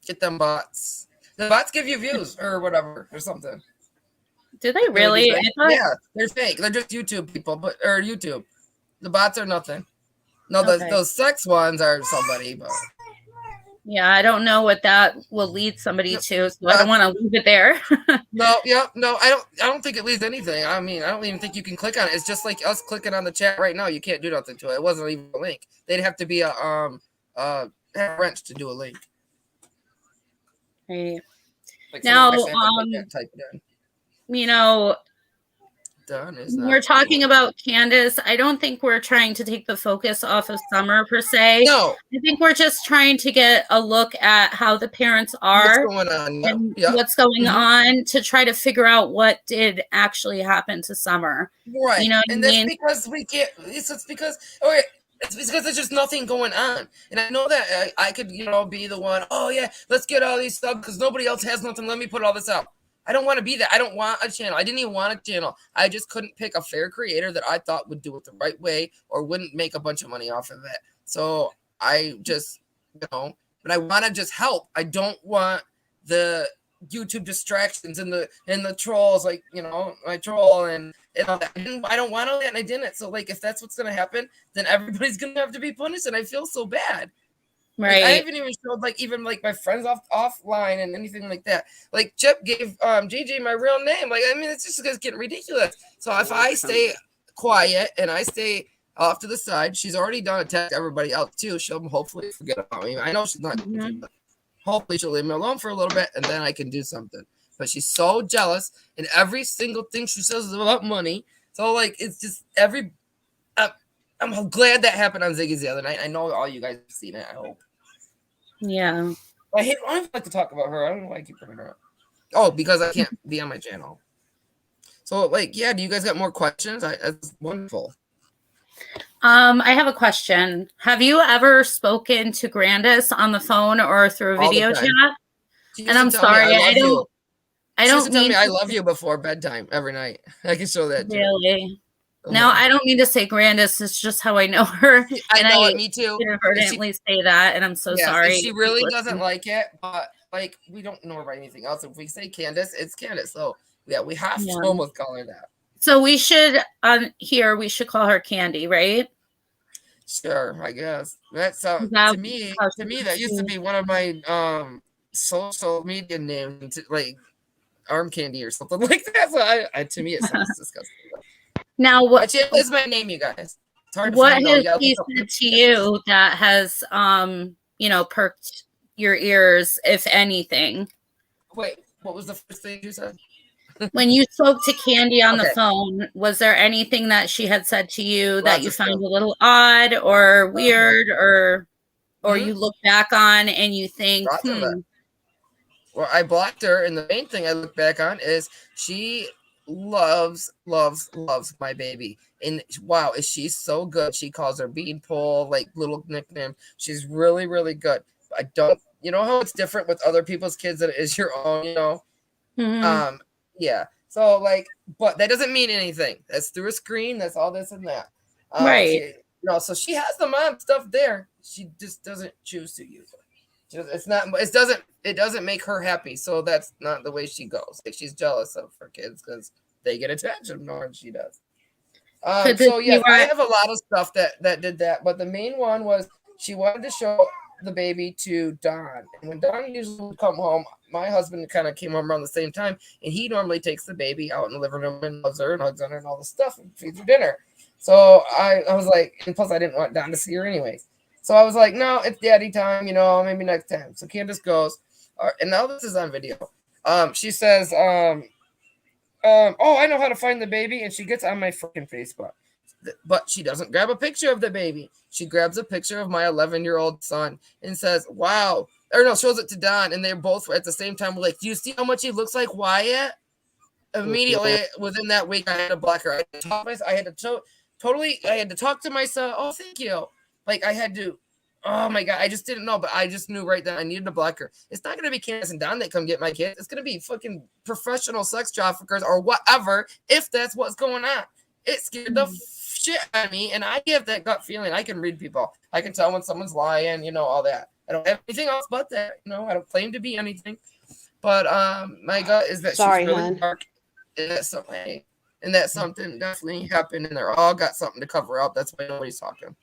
Get them bots. The bots give you views or whatever or something. Do they really? Yeah, they're fake. They're just YouTube people, or YouTube. The bots are nothing. No, those sex ones are somebody, but. Yeah, I don't know what that will lead somebody to, so I don't want to leave it there. No, I don't think it leads anything. I mean, I don't even think you can click on it. It's just like us clicking on the chat right now. You can't do nothing to it. It wasn't even a link. They'd have to be a wrench to do a link. Right. Like now, type it in. We're talking about Candus. I don't think we're trying to take the focus off of Summer per se. No. I think we're just trying to get a look at how the parents are, what's going on to try to figure out what did actually happen to Summer. Right. You know what I mean? Because we can't. It's because there's just nothing going on. And I know that I could, be the one, oh yeah, let's get all these stuff because nobody else has nothing. Let me put all this out. I don't want to be that. I don't want a channel. I didn't even want a channel. I just couldn't pick a fair creator that I thought would do it the right way or wouldn't make a bunch of money off of it. So I just, but I want to just help. I don't want the YouTube distractions and the trolls, like, my troll and all that. I don't want all that, and I didn't. So, like, if that's what's going to happen, then everybody's going to have to be punished, and I feel so bad. Right. Like, I haven't even showed my friends offline and anything like that. Like Chip gave JJ my real name. Like, I mean, it's just getting ridiculous. So if I stay quiet and I stay off to the side, she's already done attack everybody else too. She'll hopefully forget about me. I know she's not. But hopefully she'll leave me alone for a little bit and then I can do something. But she's so jealous, and every single thing she says is about money. So it's just I'm glad that happened on Ziggy's the other night. I know all you guys have seen it. I hope. Yeah. I don't like to talk about her. I don't know why I keep bringing her up. Oh, because I can't be on my channel. So, do you guys got more questions? That's wonderful. I have a question. Have you ever spoken to Grandis on the phone or through a video chat? And I'm sorry, I don't mean I love you before bedtime every night. I can show that too. Really? No, I don't mean to say Grandis. It's just how I know her. I know it. Me too. Inadvertently say that, and I'm so sorry. She really doesn't like it, but we don't know about anything else. If we say Candus, it's Candus. So yeah, we have to almost call her that. So we should we should call her Candy, right? Sure, I guess. That's to me that used to be one of my social media names. arm candy or something like that. So to me, it sounds disgusting. Now, But yeah, that's my name, you guys. It's hard to what find. has he said to you that has, perked your ears, if anything? Wait, what was the first thing you said? When you spoke to Candy on the Okay. phone, was there anything that she had said to you that Lots you of found stuff. a little odd or weird, or Mhm. you look back on and you think, Lots of it. Well, I blocked her, and the main thing I look back on is she loves my baby. And wow, is she so good? She calls her Beanpole, like little nickname. She's really, really good. I don't, you know how it's different with other people's kids than it is your own, you know? Mhm. Yeah. So like, but that doesn't mean anything. That's through a screen. That's all this and that. Right. So she has the mom stuff there. She just doesn't choose to use it. It doesn't make her happy. So that's not the way she goes. Like, she's jealous of her kids because they get attention more than she does. So yes, I have a lot of stuff that did that, but the main one was she wanted to show the baby to Don. And when Don usually would come home, my husband kind of came home around the same time, and he normally takes the baby out in the living room and loves her and hugs on her and all this stuff and feeds her dinner. So I was like, and plus I didn't want Don to see her anyways. So I was like, no, it's daddy time, maybe next time. So Candace goes, and now this is on video. She says, oh, I know how to find the baby, and she gets on my freaking Facebook. But she doesn't grab a picture of the baby. She grabs a picture of my 11-year-old son and says, wow. Or no, shows it to Don, and they're both at the same time like, do you see how much he looks like Wyatt? Immediately within that week, I had to block her. I had to talk to myself. Oh, thank you. Like, I had to, oh my God, I just didn't know, but I just knew right then I needed to block her. It's not going to be Candace and Don that come get my kids. It's going to be fucking professional sex traffickers or whatever, if that's what's going on. It scared the shit out of me, and I have that gut feeling. I can read people. I can tell when someone's lying, all that. I don't have anything else but that. I don't claim to be anything. But my gut is that she's really dark, and that's something definitely happened, and they're all got something to cover up. That's why nobody's talking.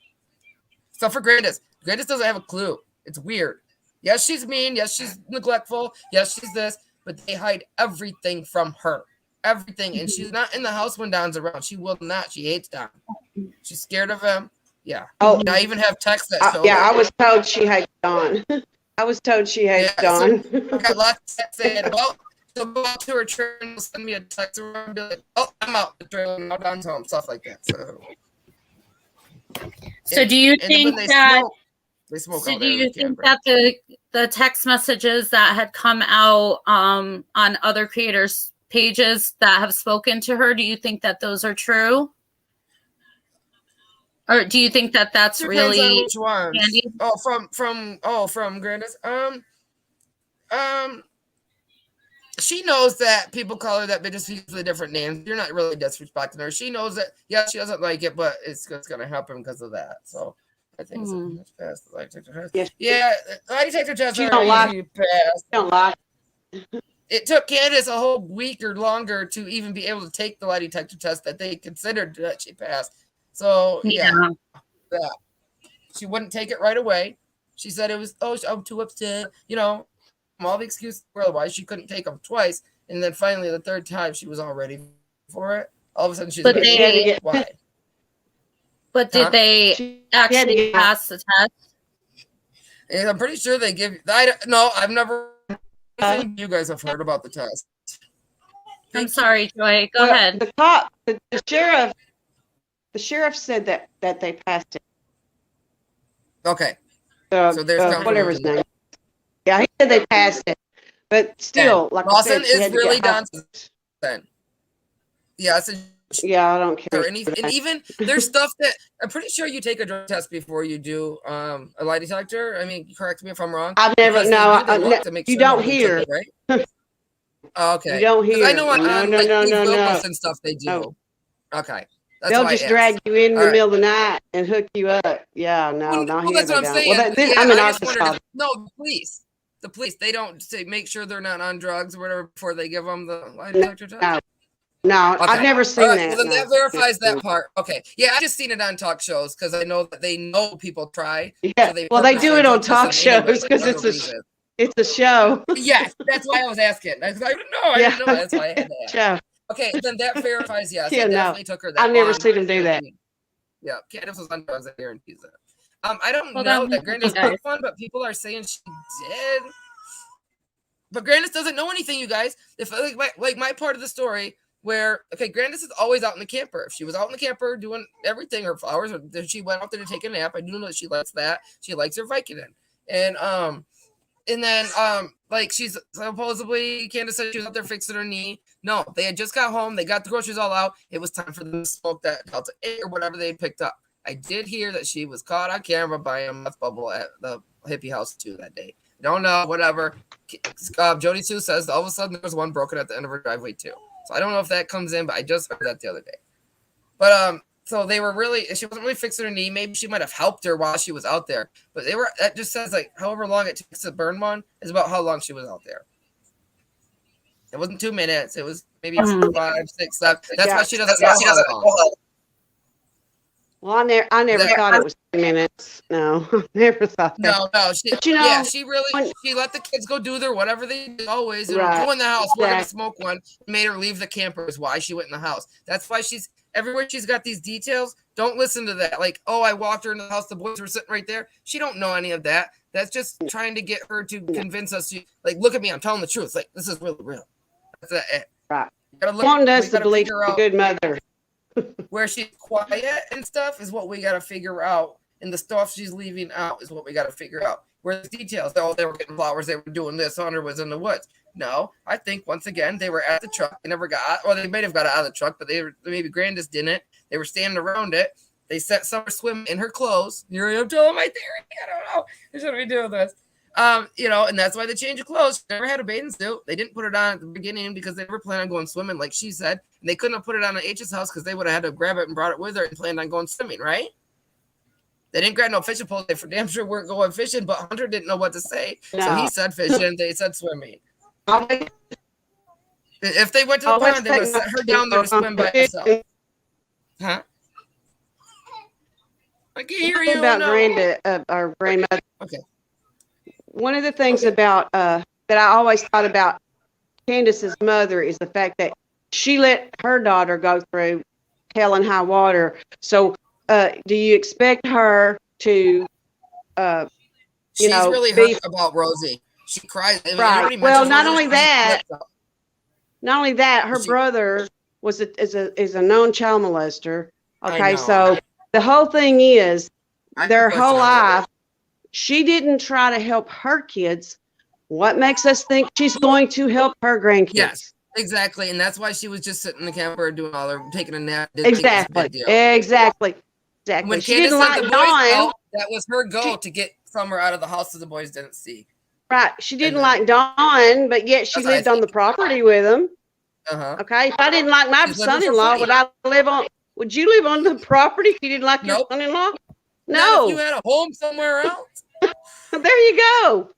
Except for Grandis. Grandis doesn't have a clue. It's weird. Yes, she's mean. Yes, she's neglectful. Yes, she's this. But they hide everything from her. Everything. And she's not in the house when Don's around. She will not. She hates Don. She's scared of him. Yeah. Oh, and I even have texts that show I was told she hates Don. I was told she hates Don. So I got lots of texts saying, well, she'll go out to her trailer and send me a text and be like, oh, I'm out the trailer. Now Don's home. Stuff like that. So do you think that the text messages that had come out on other creators' pages that have spoken to her, do you think that those are true? Or do you think that that's really which ones? Candy? Oh, from Grandis. She knows that people call her that, but just because of the different names. You're not really disrespecting her. She knows that. Yeah, she doesn't like it, but it's going to happen because of that. So I think it's passed the lie detector test. Yes. Yeah, lie detector tests are easy to pass. Don't lie. It took Candace a whole week or longer to even be able to take the lie detector test that they considered that she passed. So yeah. She wouldn't take it right away. She said it was, I'm too upset. All the excuses were otherwise. She couldn't take them twice. And then finally, the third time, she was all ready for it. All of a sudden, she's like, why? But did they actually pass the test? And I'm pretty sure they give. I've never. You guys have heard about the test. I'm sorry, Joy. Go ahead. The sheriff said that they passed it. Okay. So there's whatever his name. Yeah, he said they passed it, but still, like Lawson I said, is really Don's son. Yeah, I don't care. And even there's stuff that I'm pretty sure you take a drug test before you do a lie detector. I mean, correct me if I'm wrong. I've never. No, you don't hear. Right? Okay. You don't hear. I know on no. and stuff they do. No. Okay. They'll just drag you in the middle of the night and hook you up. Yeah, no, not here. That's what I'm saying. Well, I'm in Arkansas. No, the police, they don't make sure they're not on drugs or whatever before they give them the lie detector test. No, okay. I've never seen that. Well, then that verifies that part. Okay. Yeah, I just seen it on talk shows because I know that they know people try. Yeah. So they do it on talk shows because it's It's a show. Yes, that's why I was asking. I didn't know. I didn't know. That's why I had to ask. Show. Okay, then that verifies yes. Yeah, It no. definitely took her that I've never long. seen him do that. Yeah, Candace was on drugs. I guarantee that. I don't Hold know on, that Grandis got one, but people are saying she did. But Grandis doesn't know anything, you guys. If like my part of the story where Grandis is always out in the camper. If she was out in the camper doing everything, her flowers, or if she went out there to take a nap, I do know that she likes that. She likes her Vicodin. And then like she's supposedly Candace said she was out there fixing her knee. No, they had just got home, they got the groceries all out. It was time for them to smoke that Delta 8 or whatever they picked up. I did hear that she was caught on camera by a meth bubble at the hippie house too that day. Don't know, whatever. Jody Sue says all of a sudden there was one broken at the end of her driveway too. So I don't know if that comes in, but I just heard that the other day. But so they were she wasn't really fixing her knee. Maybe she might have helped her while she was out there. But that just says like however long it takes to burn one is about how long she was out there. It wasn't 2 minutes. It was maybe 5, 6, 7. That's why she doesn't know how long. Well, I never thought it was 3 minutes. No, never thought that. No. She when, she let the kids go do their whatever they do always. Right. Go in the house. We're going to smoke one. Made her leave the camper is why she went in the house. That's why she's everywhere she's got these details. Don't listen to that. Like, oh, I walked her in the house. The boys were sitting right there. She don't know any of that. That's just trying to get her to convince us. Like, look at me. I'm telling the truth. Like, this is really real. That's it. Right. Want us to believe she's a good mother. Where she's quiet and stuff is what we got to figure out. And the stuff she's leaving out is what we got to figure out. Where the details, oh, they were getting flowers, they were doing this, Hunter was in the woods. No, I think once again, they were at the truck. They never got, or they might have got out of the truck, but maybe Grandis didn't. They were standing around it. They set Summer swim in her clothes. Here I am telling my theory. I don't know. I shouldn't be doing this. And that's why they changed of clothes. She never had a bathing suit. They didn't put it on at the beginning because they never planned on going swimming, like she said. And they couldn't have put it on at H's house because they would have had to grab it and brought it with her and planned on going swimming, right? They didn't grab no fishing poles. They for damn sure weren't going fishing, but Hunter didn't know what to say. No. So he said fishing. They said swimming. If they went to the pond, they would have set her down there to swim by herself. Huh? I can't hear you. About our grandmother. Okay. One of the things about that I always thought about Candace's mother is the fact that she let her daughter go through hell and high water. So, do you expect her to, She's really hurt about Rosie. She cries. Right. Well, not only that, her brother is a known child molester. Okay, so the whole thing is their whole life. She didn't try to help her kids. What makes us think she's going to help her grandkids? Yes, exactly. And that's why she was just sitting in the camper doing all her taking a nap. Exactly. When she didn't like Don. That was her goal to get Summer out of the house so the boys didn't see. Right. She didn't like Don, but yet she lived on the property with him. Okay. If I didn't like my son-in-law, would you live on the property if you didn't like your son-in-law? No. If you had a home somewhere else. There you go.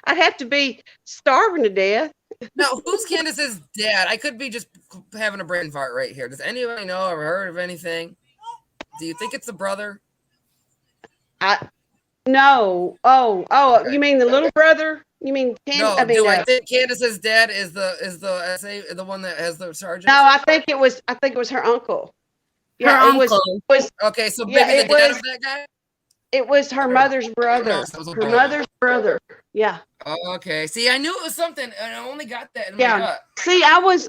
I'd have to be starving to death. Now, who's Candace's dad? I could be just having a brain fart right here. Does anybody know or heard of anything? Do you think it's the brother? No. Oh, okay. You mean the little brother? You mean Candace? No, I think Candace's dad is the one that has the sergeant? No, I think it was her uncle. Yeah, her uncle. Was okay, so maybe the dad of that guy? It was her mother's brother. Her mother's brother. Yeah. Okay. See, I knew it was something, and I only got that in my gut. See, I was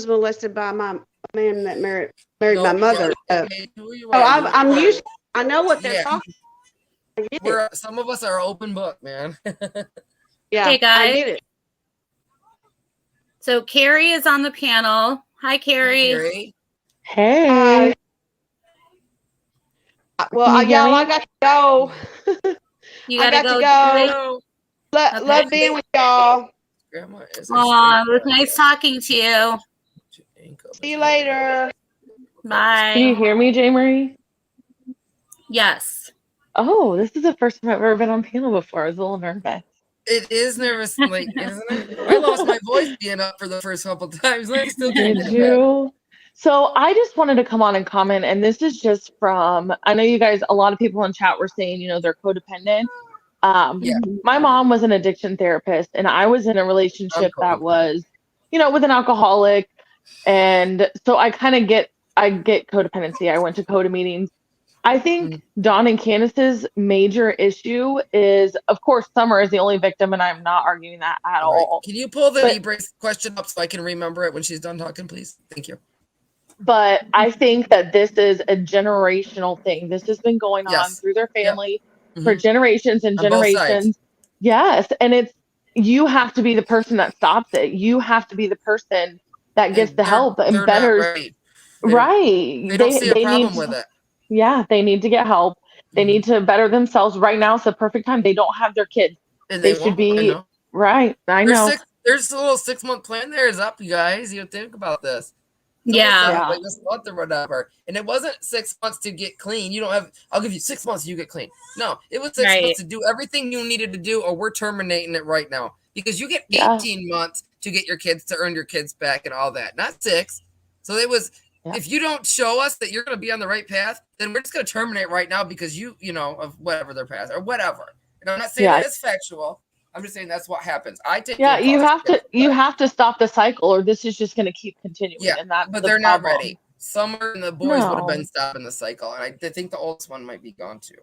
molested by my man that married my mother. I'm used. I know what they're talking. Some of us are open book, man. Yeah. Hey guys. I get it. So Carrie is on the panel. Hi, Carrie. Hey. Well, y'all, I got to go. You gotta go. Love being with y'all. Grandma, it was nice talking to you. See you later. Bye. Can you hear me, J. Marie? Yes. Oh, this is the first time I've ever been on panel before. I was a little nervous. It is nervous, like, isn't it? I lost my voice being up for the first couple times. I still can't get it back. So I just wanted to come on and comment, and this is just from, I know you guys, a lot of people in chat were saying, they're codependent. Yeah. My mom was an addiction therapist, and I was in a relationship that was, with an alcoholic. And so I get codependency. I went to CODA meetings. I think Don and Candus's major issue is, of course, Summer is the only victim, and I'm not arguing that at all. Can you pull the e-brace question up so I can remember it when she's done talking, please? Thank you. But I think that this is a generational thing. This has been going on through their family for generations and generations. Yes. And you have to be the person that stops it. You have to be the person that gets the help and betters. They don't see a problem with it. Yeah, they need to get help. They need to better themselves. Right now is the perfect time. They don't have their kids. And they should be right. I know. There's a little 6-month plan there is up, you guys. You think about this. Yeah. Like this month or whatever. And it wasn't 6 months to get clean. You don't have, I'll give you 6 months, you get clean. No, it was 6 months to do everything you needed to do, or we're terminating it right now. Because you get 18 months to get your kids, to earn your kids back and all that. Not 6. So it was, if you don't show us that you're going to be on the right path, then we're just going to terminate right now because you know, of whatever their path or whatever. And I'm not saying that it's factual. I'm just saying that's what happens. I take you have to stop the cycle, or this is just going to keep continuing. Yeah, and that's but the they're problem. not ready. Summer and the boys would have been stopping the cycle, and I think the oldest one might be gone too.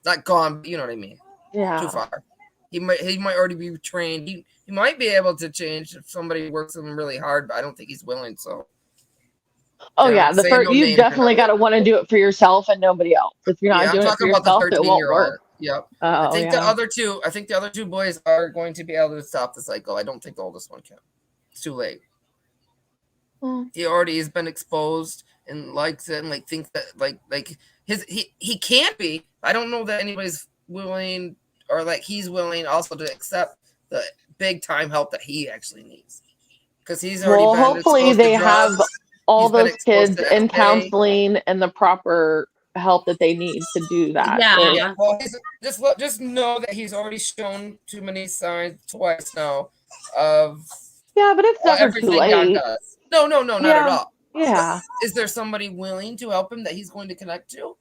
Not gone, but you know what I mean. Yeah, too far. He might already be trained. He might be able to change if somebody works with him really hard, but I don't think he's willing. So. Oh yeah, you've definitely got to want to do it for yourself and nobody else. If you're not doing it for yourself, it won't work. Yep. Oh, I think the other two boys are going to be able to stop the cycle. I don't think the oldest one can. It's too late. He already has been exposed and likes it and thinks that he can't be. I don't know that anybody's willing or he's willing also to accept the big time help that he actually needs, because he's already been hopefully exposed they to drugs. have all those kids in counseling and the proper help that they need to do that. Yeah. Well, just know that he's already shown too many signs twice now of. Yeah, but it's never too late. No, not at all. Yeah. But is there somebody willing to help him that he's going to connect to?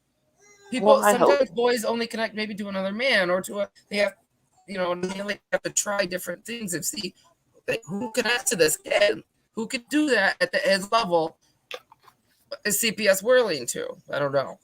Sometimes boys only connect maybe to another man or to they have to try different things and see who connects to this kid, who can do that at his level. Is CPS willing to? I don't know.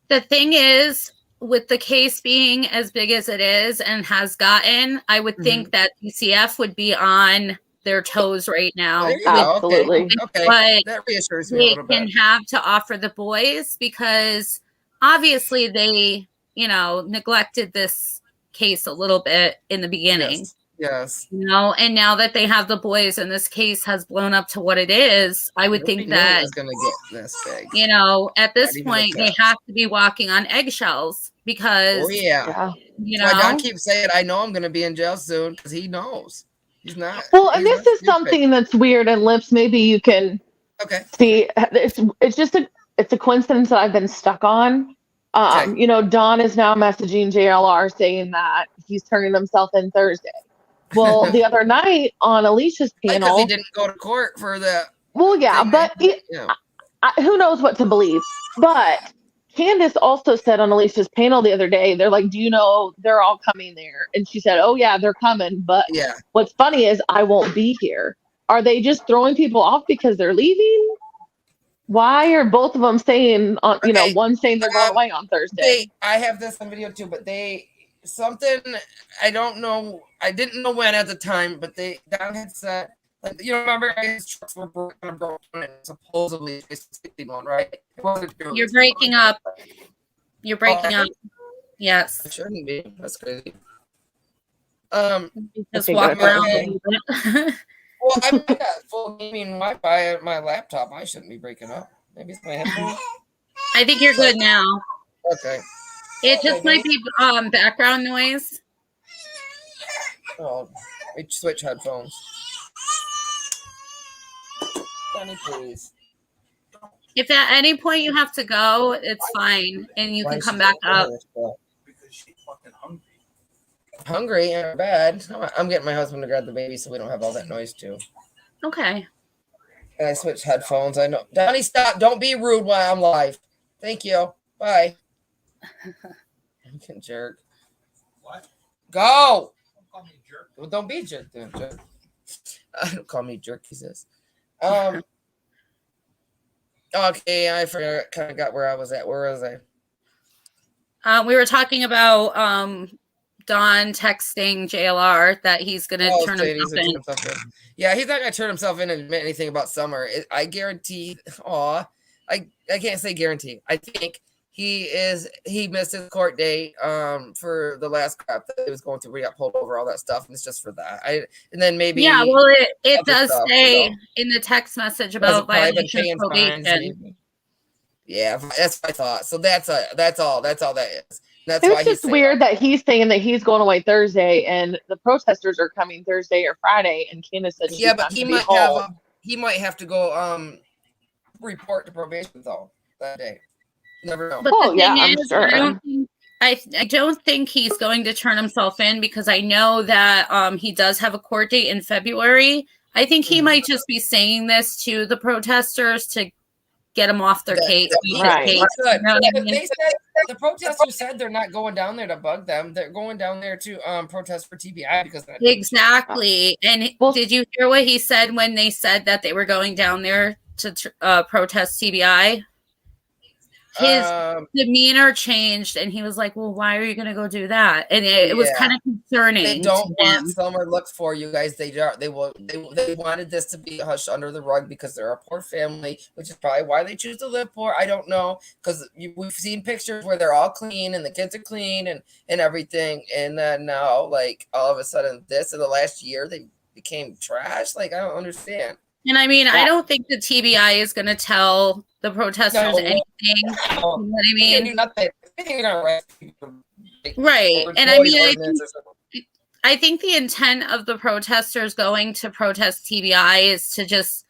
The thing is, with the case being as big as it is and has gotten, I would think that DCF would be on their toes right now. Absolutely. Okay. But that reassures me a little bit. They can have to offer the boys, because obviously they, neglected this case a little bit in the beginning. Yes. And now that they have the boys and this case has blown up to what it is, I would think that it's going to get this big. At this point they have to be walking on eggshells, because That's why Don keeps saying, I know I'm going to be in jail soon, because he knows. He's not. Well, and this is something that's weird, and Lips, maybe you can see. It's just a coincidence that I've been stuck on. Don is now messaging JLR saying that he's turning himself in Thursday. Well, the other night on Alicia's panel, because he didn't go to court for the. Well, yeah, but who knows what to believe? But Candus also said on Alicia's panel the other day, they're like, do you know they're all coming there? And she said, oh yeah, they're coming. But what's funny is I won't be here. Are they just throwing people off because they're leaving? Why are both of them saying, one saying they're going away on Thursday? I have this on video too, but something, I don't know. I didn't know when at the time, but Don had said, remember his trucks were broken and supposedly it's 61, right? You're breaking up. You're breaking up. Yes. It shouldn't be. That's crazy. Just walk around a little bit. Well, I've got full gaming Wi-Fi at my laptop. I shouldn't be breaking up. Maybe it's my headphones. I think you're good now. Okay. It just might be background noise. Oh, switch headphones. Funny, please. If at any point you have to go, it's fine, and you can come back up. Because she's fucking hungry. Hungry and bad. I'm getting my husband to grab the baby so we don't have all that noise too. Okay. And I switched headphones. I know. Donnie, stop. Don't be rude while I'm live. Thank you. Bye. You can jerk. What? Go. Well, don't be a jerk then. Jerk. Don't call me jerk, he says. Okay, I forgot. Kind of got where I was at. Where was I? We were talking about Don texting JLR that he's going to turn himself in. Yeah, he's not going to turn himself in and admit anything about Summer. I guarantee. I can't say guarantee. I think he missed his court date for the last crap that he was going through. We got pulled over, all that stuff, and it's just for that. And then maybe it does stuff, say in the text message about violation of probation. Yeah, that's what I thought. So that's all that is. That's why it's just weird that he's saying that he's going away Thursday and the protesters are coming Thursday or Friday, and Candus said she's not he might have to go report to probation though that day. Never know. But I'm sure. I don't think he's going to turn himself in because I know that he does have a court date in February. I think he might just be saying this to the protesters to get them off their case. Right. You know what I mean? They said, the protesters said they're not going down there to bug them. They're going down there to protest for TBI because of that. Exactly. And did you hear what he said when they said that they were going down there to protest TBI? His demeanor changed, and he was like, "Well, why are you going to go do that?" And it was kind of concerning. They don't want Summer looks for you guys. They wanted this to be hushed under the rug because they're a poor family, which is probably why they choose to live poor. I don't know, because we've seen pictures where they're all clean and the kids are clean and everything, and then now, like, all of a sudden, this in the last year they became trash. Like, I don't understand. And I mean, I don't think the TBI is going to tell the protesters anything. You know what I mean? Right. And I mean, I think the intent of the protesters going to protest TBI is to just,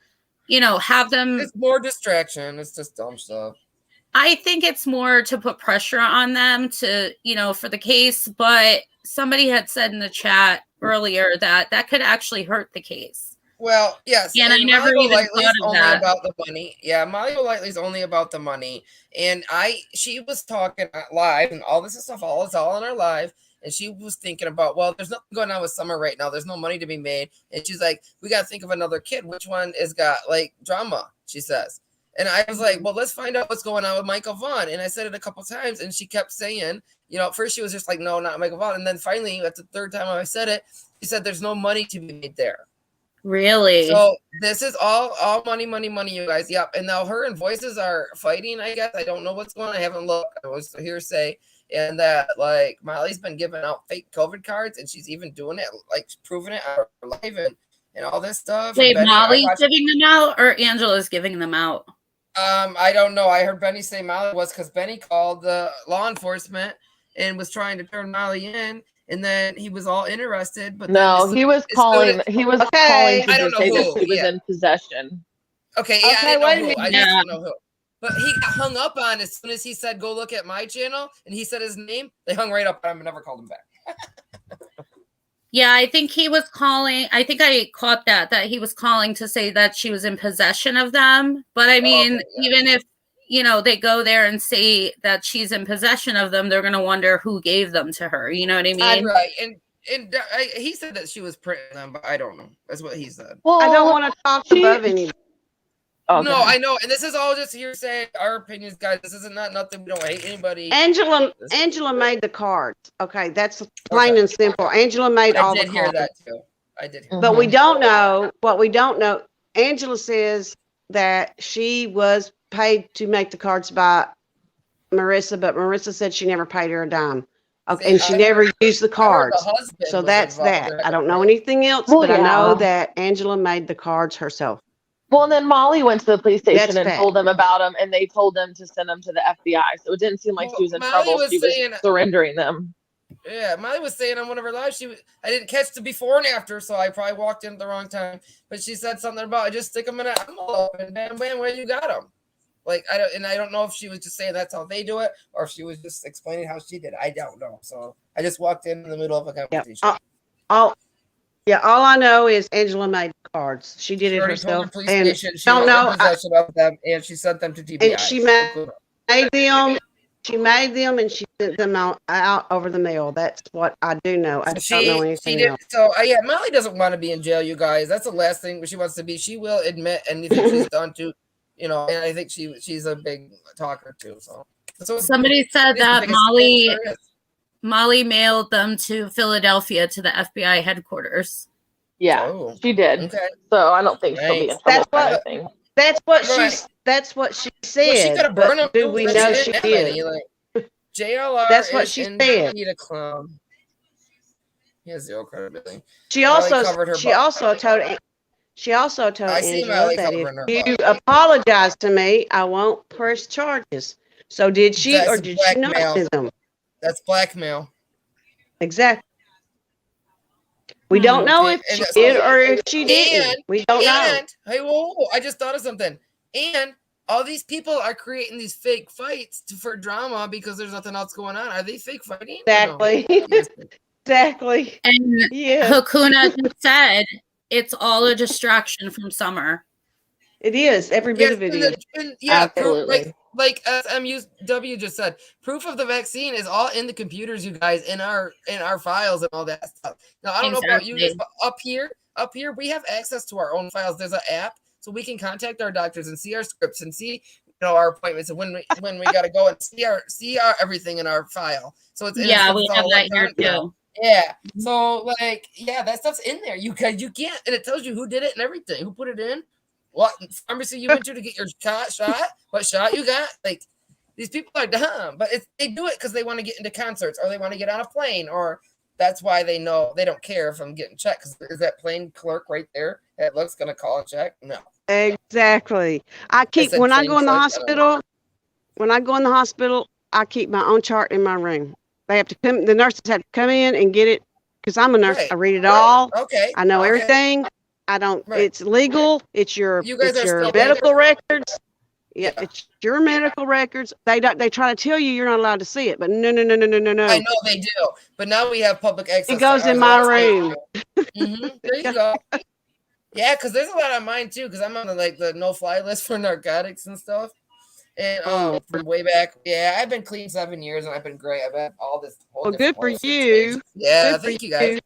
have them. It's more distraction. It's just dumb stuff. I think it's more to put pressure on them to, for the case. But somebody had said in the chat earlier that could actually hurt the case. Well, yes, and I never even thought of that. About the money. Yeah, Molly Golightly's only about the money, and she was talking live, and all this stuff, it's all on our live, and she was thinking about, well, there's nothing going on with Summer right now. There's no money to be made, and she's like, we got to think of another kid. Which one has got like drama? She says, and I was like, well, let's find out what's going on with Michael Vaughn. And I said it a couple times, and she kept saying, at first she was just like, no, not Michael Vaughn, and then finally, at the third time I said it, she said, there's no money to be made there. Really? So this is all money, you guys. Yep. And now her and Voices are fighting, I guess. I don't know what's going on. I haven't looked. I was hearsay. And that, like, Molly's been giving out fake COVID cards, and she's even doing it, like, proving it on her live and all this stuff. Wait, Molly's giving them out or Angela's giving them out? I don't know. I heard Benny say Molly was because Benny called the law enforcement and was trying to turn Molly in. And then he was all interested, but no, he was calling. He was calling to say that he was in possession. Okay, yeah, I didn't know who. But he got hung up on as soon as he said, "Go look at my channel," and he said his name. They hung right up on him and never called him back. Yeah, I think he was calling. I think I caught that he was calling to say that she was in possession of them. But I mean, even if they go there and say that she's in possession of them, they're going to wonder who gave them to her. You know what I mean? Right. And he said that she was printing them, but I don't know. That's what he said. Well, I don't want to talk above anybody. Okay. No, I know. And this is all just hearsay, our opinions, guys. This isn't nothing. We don't hate anybody. Angela made the cards. Okay. That's plain and simple. Angela made all the cards. I did hear that too. I did hear But we don't know what we don't know. Angela says that she was paid to make the cards by Marissa, but Marissa said she never paid her a dime. Okay, and she never used the cards. So that's that. I don't know anything else, but I know that Angela made the cards herself. Well, and then Molly went to the police station and told them about them, and they told them to send them to the FBI. So it didn't seem like she was in trouble. She was surrendering them. Yeah, Molly was saying on one of her lives, I didn't catch the before and after, so I probably walked in at the wrong time. But she said something about, I just stick them in an envelope, and bam, bam, where you got them. Like, I don't know if she was just saying that's how they do it, or if she was just explaining how she did it. I don't know. So I just walked in the middle of a conversation. All I know is Angela made cards. She did it herself. And she don't know possession of them, and she sent them to TBI. And she made them She made them and she sent them out over the mail. That's what I do know. I don't know anything else. So yeah, Molly doesn't want to be in jail, you guys. That's the last thing she wants to be. She will admit anything she's done to, and I think she's a big talker too. So somebody said that Molly mailed them to Philadelphia to the FBI headquarters. Yeah, she did. Okay. So I don't think she'll be in trouble for anything. That's what she said. Well, she could have burned them. Do we know she did? JLR. That's what she said. A clown. He has zero credibility. She also told Angela that if you apologize to me, I won't press charges. So did she or did she not send them? That's blackmail. Exactly. We don't know if she did or if she didn't. We don't know. Hey, whoa, I just thought of something. And all these people are creating these fake fights for drama because there's nothing else going on. Are they fake fighting? Exactly. Exactly. And Hakuna said it's all a distraction from Summer. It is. Every bit of it is. Absolutely. Like SMUW just said, proof of the vaccine is all in the computers, you guys, in our files and all that stuff. Now I don't know about you guys, but up here we have access to our own files. There's an app, so we can contact our doctors and see our scripts and see our appointments and when we got to go and see our everything in our file. So it's we have that here too. Yeah. So that stuff's in there. You can't, and it tells you who did it and everything, who put it in. What pharmacy you went to get your shot? What shot you got? Like, these people are dumb, but they do it because they want to get into concerts or they want to get on a plane, or that's why they know they don't care if I'm getting checked because there's that plane clerk right there that looks gonna call and check. No, exactly. When I go in the hospital, I keep my own chart in my room. They have to come. The nurses have to come in and get it because I'm a nurse. Right. I read it all. Okay. I know everything. I don't. Right. It's legal. It's your medical records. Yeah, it's your medical records. They try to tell you you're not allowed to see it, but no. I know they do, but now we have public access. It goes in my room. There you go. Yeah, because there's a lot on mine too. Because I'm on the no-fly list for narcotics and stuff. And from way back, I've been clean 7 years, and I've been great. I've had all this. Well, good for you. Yeah, thank you guys.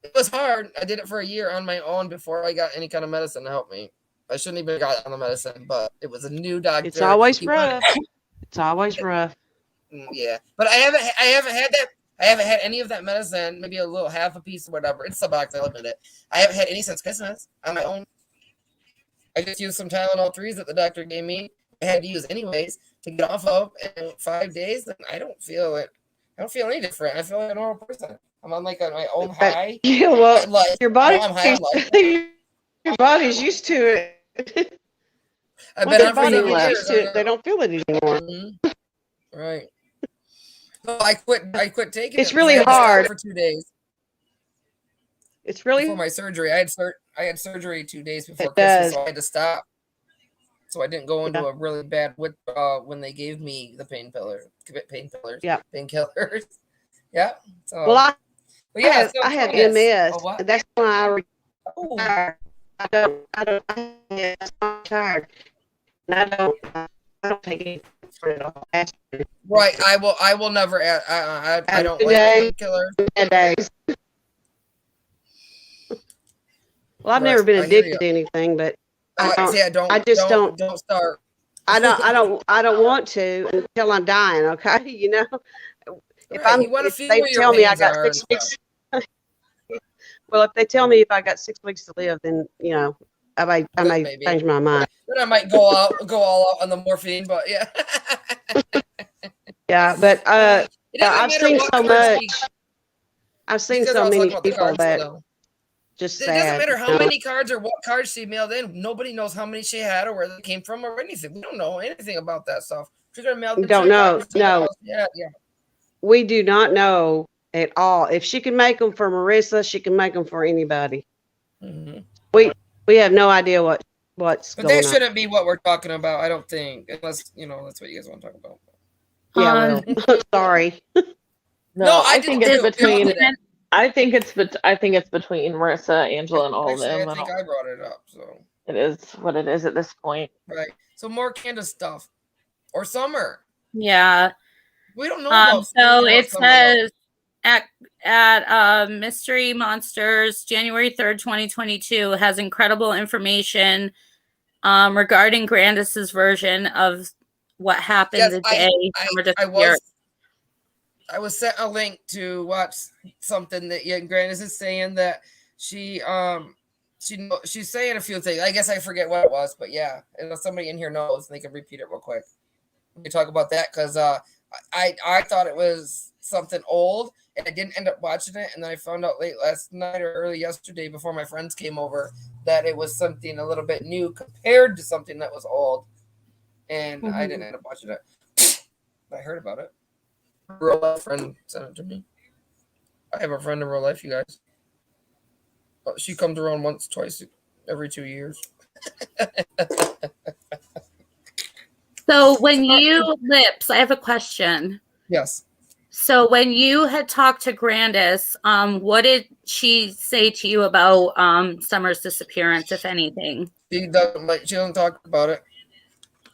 It was hard. I did it for a year on my own before I got any kind of medicine to help me. I shouldn't even got on the medicine, but it was a new doctor. It's always rough. It's always rough. Yeah, but I haven't had that. I haven't had any of that medicine. Maybe a little half a piece or whatever. It's Suboxone. I'll admit it. I haven't had any since Christmas on my own. I just used some Tylenol 3s that the doctor gave me. I had to use anyways to get off of in 5 days, and I don't feel it. I don't feel any different. I feel like a normal person. I'm on my own high. Yeah, well, your body's used to it. I've been on for years. They don't feel it anymore. Mm-hmm. Right. So I quit taking it. It's really hard for 2 days. It's really before my surgery. I had surgery 2 days before Christmas, so I had to stop. So I didn't go into a really bad withdrawal when they gave me the painkillers. Yeah. Painkillers. Yeah. So, well, I have MS. Oh, that's why I'm tired. And I don't take anything for it all. Right. I will never add. I don't like painkillers. Days. Well, I've never been addicted to anything, but don't start. I don't want to until I'm dying. Okay, If they tell me I got 6 weeks. Well, if they tell me if I got 6 weeks to live, then I may change my mind. Then I might go all out on the morphine, but yeah. Yeah, but I've seen so much. I've seen so many people that. Just it doesn't matter how many cards or what cards she mailed in. Nobody knows how many she had or where they came from or anything. We don't know anything about that stuff. She's gonna mail. Don't know. No. Yeah. We do not know at all. If she can make them for Marissa, she can make them for anybody. Mm-hmm. We have no idea what's but going on. That shouldn't be what we're talking about. I don't think, unless that's what you guys want to talk about. Yeah. Well, sorry. No, I think it's between. I think it's between Marissa, Angela, and all of them. I think I brought it up, so it is what it is at this point. Right. So more Candus stuff or Summer. Yeah. We don't know about So anything it about Summer, says at Mystery Monsters, January 3rd, 2022, has incredible information regarding Grandis's version of what happened Yes, the day Summer disappeared. I was sent a link to watch something that Grandis is saying that she's saying a few things. I guess I forget what it was, but yeah, and if somebody in here knows, they can repeat it real quick. We can talk about that because I thought it was something old, and I didn't end up watching it, and then I found out late last night or early yesterday before my friends came over that it was something a little bit new compared to something that was old, and I didn't end up watching it. I heard about it. A real life friend sent it to me. I have a friend in real life, you guys. But she comes around once, twice, every 2 years. So when you, Lips, I have a question. Yes. So when you had talked to Grandis, what did she say to you about Summer's disappearance, if anything? She doesn't talk about it.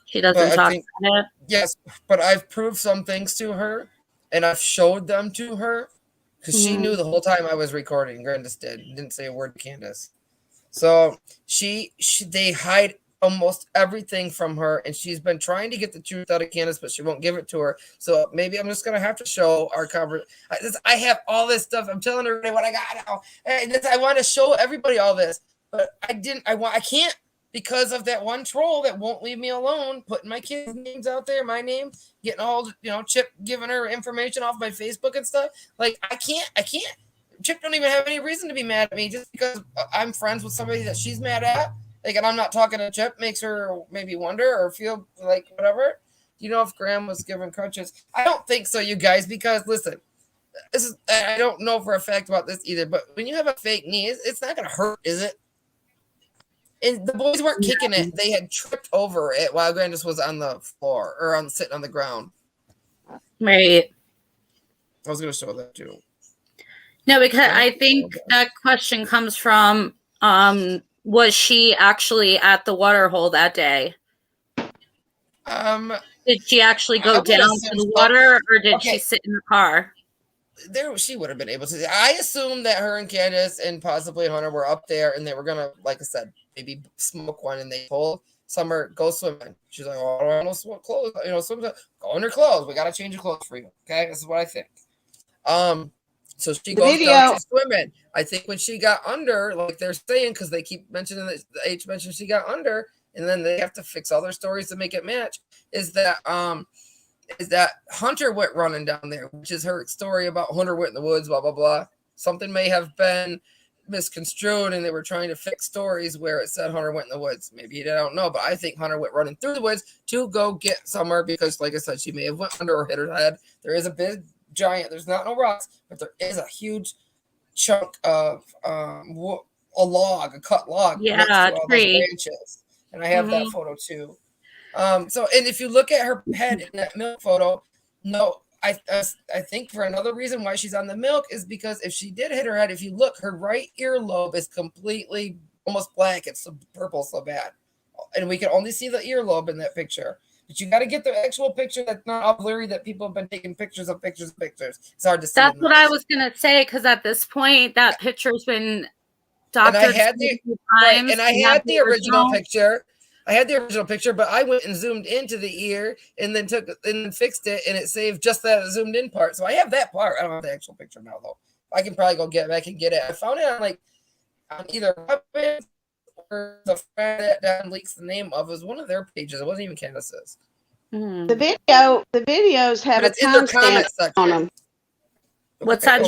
She doesn't talk about it? Yes, but I've proved some things to her, and I've showed them to her, because she knew the whole time I was recording. Grandis didn't say a word to Candace. So they hide almost everything from her, and she's been trying to get the truth out of Candace, but she won't give it to her. So maybe I'm just gonna have to show our cover. I have all this stuff. I'm telling everybody what I got now, and I want to show everybody all this, but I can't because of that one troll that won't leave me alone, putting my kids' names out there, my name, getting all Chip giving her information off my Facebook and stuff. Like I can't. Chip don't even have any reason to be mad at me just because I'm friends with somebody that she's mad at. Like, and I'm not talking to Chip makes her maybe wonder or feel like whatever. Do you know if Graham was given crutches? I don't think so, you guys, because listen, I don't know for a fact about this either, but when you have a fake knee, it's not going to hurt, is it? And the boys weren't kicking it. They had tripped over it while Grandis was on the floor or sitting on the ground. Right. I was going to show that too. No, because I think that question comes from, was she actually at the water hole that day? Did she actually go down to the water, or did she sit in the car? She would have been able to. I assume that her and Candace and possibly Hunter were up there, and they were gonna, like I said, maybe smoke one, and they told Summer, go swimming. She's like, oh, I don't know what clothes, swim. Go in her clothes. We gotta change your clothes for you. Okay, this is what I think. So she goes down to swimming. I think when she got under, like they're saying, because they keep mentioning that the H mentioned she got under, and then they have to fix all their stories to make it match. Is that Hunter went running down there, which is her story about Hunter went in the woods, blah blah blah. Something may have been misconstrued, and they were trying to fix stories where it said Hunter went in the woods. Maybe they don't know, but I think Hunter went running through the woods to go get Summer because, like I said, she may have went under or hit her head. There is a big giant. There's not no rocks, but there is a huge chunk of a cut log. Yeah, tree. Branches, and I have that photo too. So, and if you look at her head in that milk photo, no, I think for another reason why she's on the milk is because if she did hit her head, if you look, her right earlobe is completely almost black. It's so purple, so bad, and we can only see the earlobe in that picture. But you got to get the actual picture that's not all blurry that people have been taking pictures of pictures. It's hard to see. That's what I was going to say, because at this point, that picture's been doctored. And I had the original picture. I had the original picture, but I went and zoomed into the ear and then fixed it, and it saved just that zoomed in part. So I have that part. I don't have the actual picture now, though. I can probably go get back and get it. I found it on either Weapons or the friend that Dan leaks the name of. It was one of their pages. It wasn't even Candace's. The videos have a timestamp on them. What's that?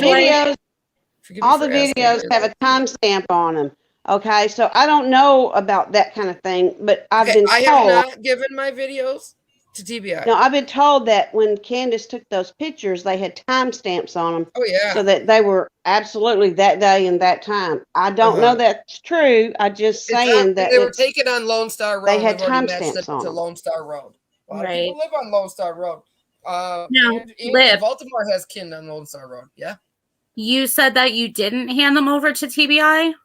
All the videos have a timestamp on them. Okay, so I don't know about that kind of thing, but I've been told. I have not given my videos to TBI. No, I've been told that when Candace took those pictures, they had timestamps on them. Oh, yeah. So that they were absolutely that day and that time. I don't know that's true. I just saying that they were taken on Lone Star Road. They had timestamps on to Lone Star Road. A lot of Right. people live on Lone Star Road. Baltimore has kin on Lone Star Road. Yeah. You said that you didn't hand them over to TBI?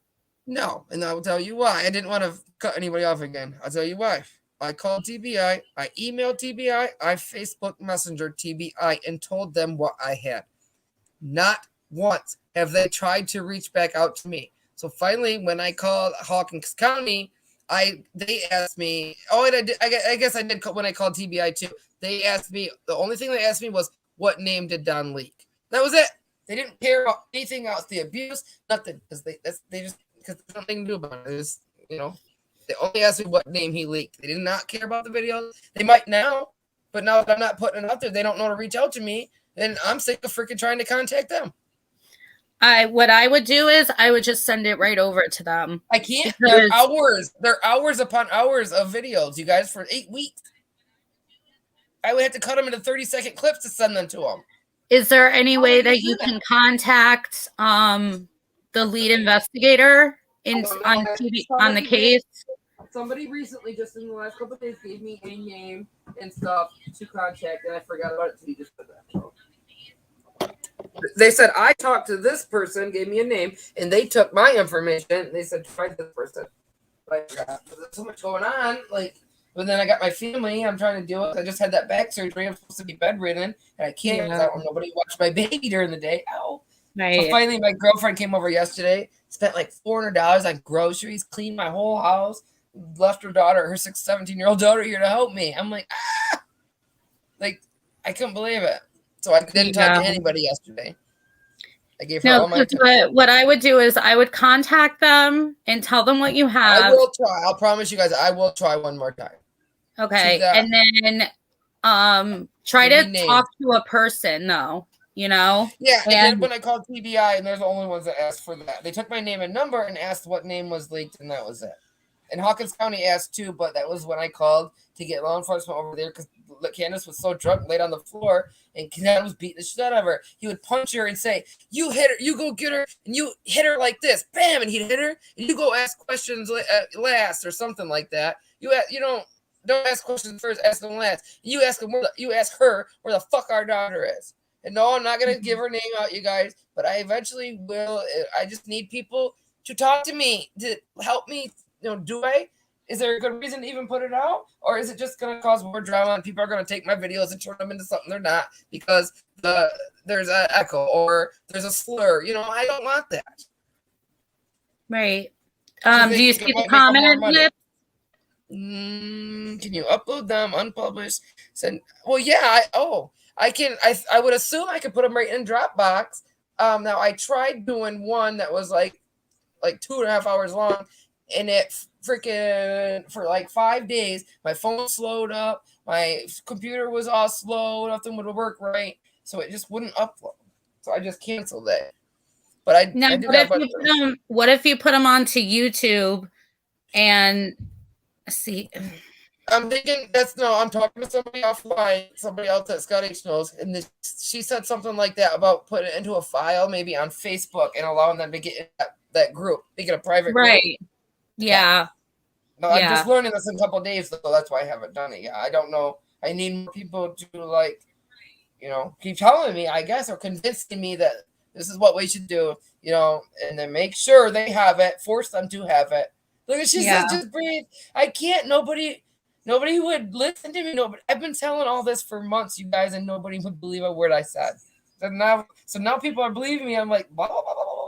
No, and I will tell you why. I didn't want to cut anybody off again. I'll tell you why. I called TBI, I emailed TBI, I Facebook Messenger TBI and told them what I had. Not once have they tried to reach back out to me. So finally, when I called Hawkins County, they asked me. Oh, and I guess I did when I called TBI too. They asked me. The only thing they asked me was what name did Don leak. That was it. They didn't care about anything else. The abuse, nothing, because they just because there's nothing to do about it. It's, they only asked me what name he leaked. They did not care about the videos. They might now, but now that I'm not putting it out there, they don't know to reach out to me. Then I'm sick of freaking trying to contact them. What I would do is I would just send it right over to them. I can't. They're hours upon hours of videos, you guys, for 8 weeks. I would have to cut them into 30-second clips to send them to them. Is there any way that you can contact the lead investigator on the case? Somebody recently, just in the last couple of days, gave me a name and stuff to contact, and I forgot about it until you just said that. So. They said, I talked to this person, gave me a name, and they took my information, and they said, try this person. But there's so much going on, but then I got my family I'm trying to deal with. I just had that back surgery. I'm supposed to be bedridden, and I can't because I don't want nobody to watch my baby during the day. Ow. Right. So finally, my girlfriend came over yesterday, spent like $400 on groceries, cleaned my whole house, left her 17-year-old daughter here to help me. I'm like, I couldn't believe it. So I didn't talk to anybody yesterday. I gave her all my time. What I would do is I would contact them and tell them what you have. I will try. I'll promise you guys I will try one more time. Okay. And then try to talk to a person though, Yeah. And then when I called TBI, and they're the only ones that asked for that. They took my name and number and asked what name was leaked, and that was it. And Hawkins County asked too, but that was when I called to get law enforcement over there because Candus was so drunk, laid on the floor, and Candus was beating the shit out of her. He would punch her and say, "You hit her, you go get her, and you hit her like this, bam!" And he'd hit her, and you go ask questions last or something like that. You don't ask questions first, ask them last. You ask her where the fuck our daughter is. And no, I'm not gonna give her name out, you guys, but I eventually will. I just need people to talk to me to help me. Is there a good reason to even put it out? Or is it just going to cause more drama and people are going to take my videos and turn them into something they're not because there's an echo or there's a slur? I don't want that. Right. Do you see the comment clip? Can you upload them, unpublished? Send. Well, yeah. I can. I would assume I could put them right in Dropbox. Now I tried doing one that was like 2.5 hours long. And it freaking for like 5 days, my phone slowed up, my computer was all slow, nothing would work right, so it just wouldn't upload. So I just canceled it. But what if you put them onto YouTube and see? I'm thinking I'm talking to somebody offline, somebody else that Scott H knows, and she said something like that about putting it into a file, maybe on Facebook, and allowing them to get in that group, making a private group. Yeah. No, I'm just learning this in a couple of days, so that's why I haven't done it. Yeah, I don't know. I need more people to keep telling me, I guess, or convincing me that this is what we should do, and then make sure they have it, force them to have it. Look, she said, just breathe. I can't. Nobody would listen to me. Nobody. I've been telling all this for months, you guys, and nobody would believe a word I said. So now people are believing me. I'm like, blah, blah, blah, blah, blah.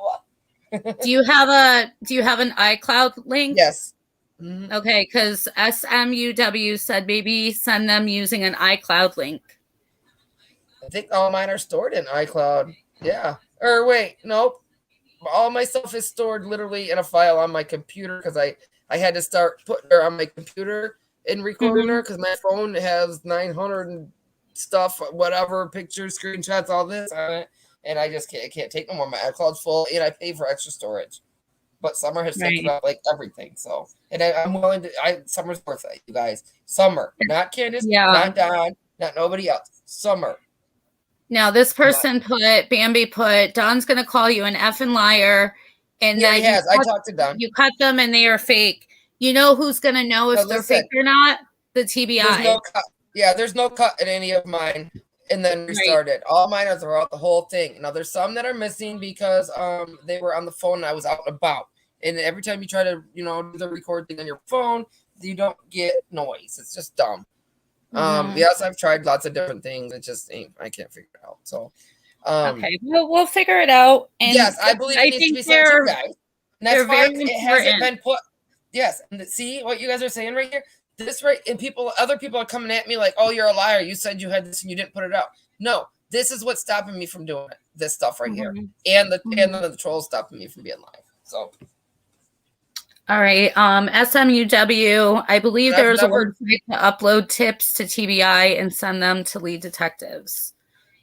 Do you have an iCloud link? Yes. Mm-hmm. Okay, because SMUW said maybe send them using an iCloud link. I think all mine are stored in iCloud. Yeah. Or wait, nope. All my stuff is stored literally in a file on my computer because I had to start putting her on my computer and recording her because my phone has 900 and stuff, whatever, pictures, screenshots, all this on it. And I just can't take no more. My iCloud's full, and I pay for extra storage. But Summer has taken out everything. So, and I'm willing to. Summer's worth it, you guys. Summer, not Candus, not Don, not nobody else. Summer. Now this person Bambi put Don's gonna call you an effing liar, and he has. I talked to Don. You cut them, and they are fake. You know who's gonna know if they're fake or not? The TBI. There's no cut. Yeah, there's no cut in any of mine. And then restarted. Right. All mine are throughout the whole thing. Now there's some that are missing because they were on the phone and I was out and about. And every time you try to, do the record thing on your phone, you don't get noise. It's just dumb. Yes, I've tried lots of different things. It just ain't. I can't figure it out. So, okay, we'll figure it out. And yes, I believe it needs to be sent to you guys. And that's why it hasn't been put. Yes, and see what you guys are saying right here. This right, and other people are coming at me like, "Oh, you're a liar. You said you had this and you didn't put it out." No, this is what's stopping me from doing it. This stuff right here, and the trolls stopping me from being live. So. All right. SMUW, I believe there's a website to upload tips to TBI and send them to lead detectives.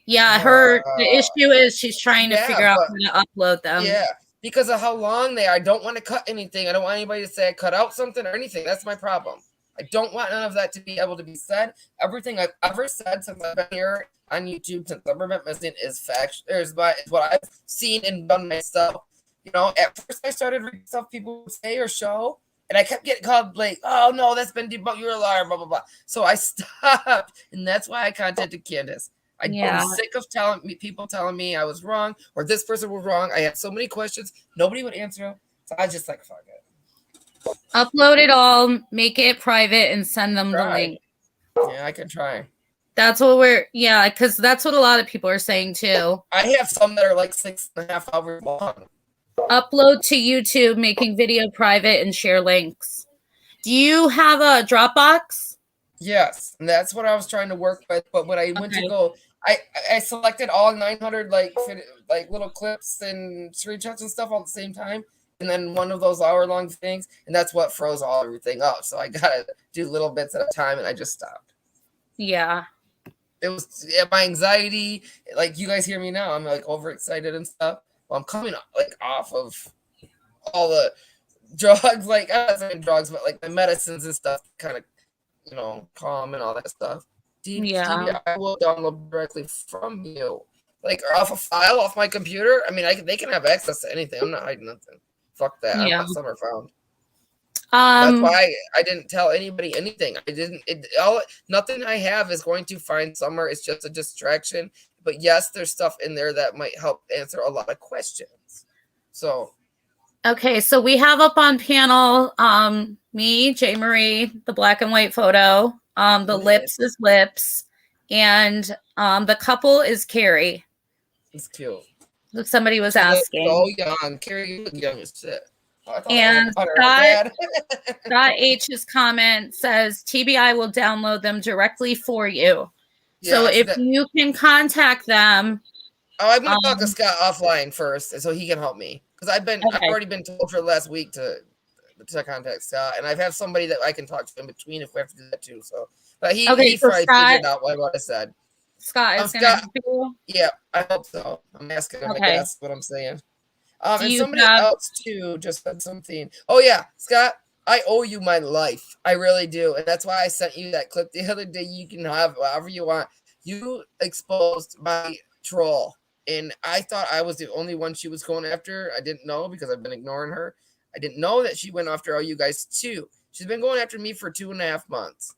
Yeah, the issue is she's trying to figure out how to upload them. Yeah, because of how long they are. I don't want to cut anything. I don't want anybody to say I cut out something or anything. That's my problem. I don't want none of that to be able to be said. Everything I've ever said since I've been here on YouTube, since I've ever been missing, is fact. Is what I've seen and done myself. You know, at first I started reading stuff people would say or show, and I kept getting called like, "Oh no, that's been debunked. You're a liar." Blah blah blah. So I stopped, and that's why I contacted Candus. I'm sick of people telling me I was wrong or this person was wrong. I had so many questions, nobody would answer them, so I was just like, fuck it. Upload it all, make it private, and send them the link. Yeah, I can try. That's what because that's what a lot of people are saying too. I have some that are like 6.5 hours long. Upload to YouTube, making video private, and share links. Do you have a Dropbox? Yes, and that's what I was trying to work with. But when I went to go, I selected all 900 like little clips and screenshots and stuff all at the same time, and then one of those hour-long things, and that's what froze everything up. So I gotta do little bits at a time, and I just stopped. Yeah. It was my anxiety. Like you guys hear me now, I'm like overexcited and stuff. Well, I'm coming like off of all the drugs, like I wasn't in drugs, but like the medicines and stuff, kind of, you know, calm and all that stuff. I will download directly from you, like off a file off my computer. I mean, they can have access to anything. I'm not hiding nothing. Fuck that. I'm not Summer found. That's why I didn't tell anybody anything. Nothing I have is going to find Summer. It's just a distraction. But yes, there's stuff in there that might help answer a lot of questions. So. Okay, so we have up on panel me, J. Marie, the black and white photo. The lips is Lips, and the couple is Carrie. It's cute. Somebody was asking. So young, Carrie, you look young as shit. And Scott H's comment says TBI will download them directly for you. Yeah, so if you can contact them. Oh, I'm gonna talk to Scott offline first, so he can help me because I've already been told for the last week to contact Scott, and I have somebody that I can talk to in between if we have to do that too. So, but he probably figured out what I said. Scott is gonna help you. Yeah, I hope so. I'm asking him. I guess what I'm saying. And somebody else too just said something. Oh yeah, Scott, I owe you my life. I really do, and that's why I sent you that clip the other day. You can have whatever you want. You exposed my troll, and I thought I was the only one she was going after. I didn't know because I've been ignoring her. I didn't know that she went after all you guys too. She's been going after me for 2.5 months.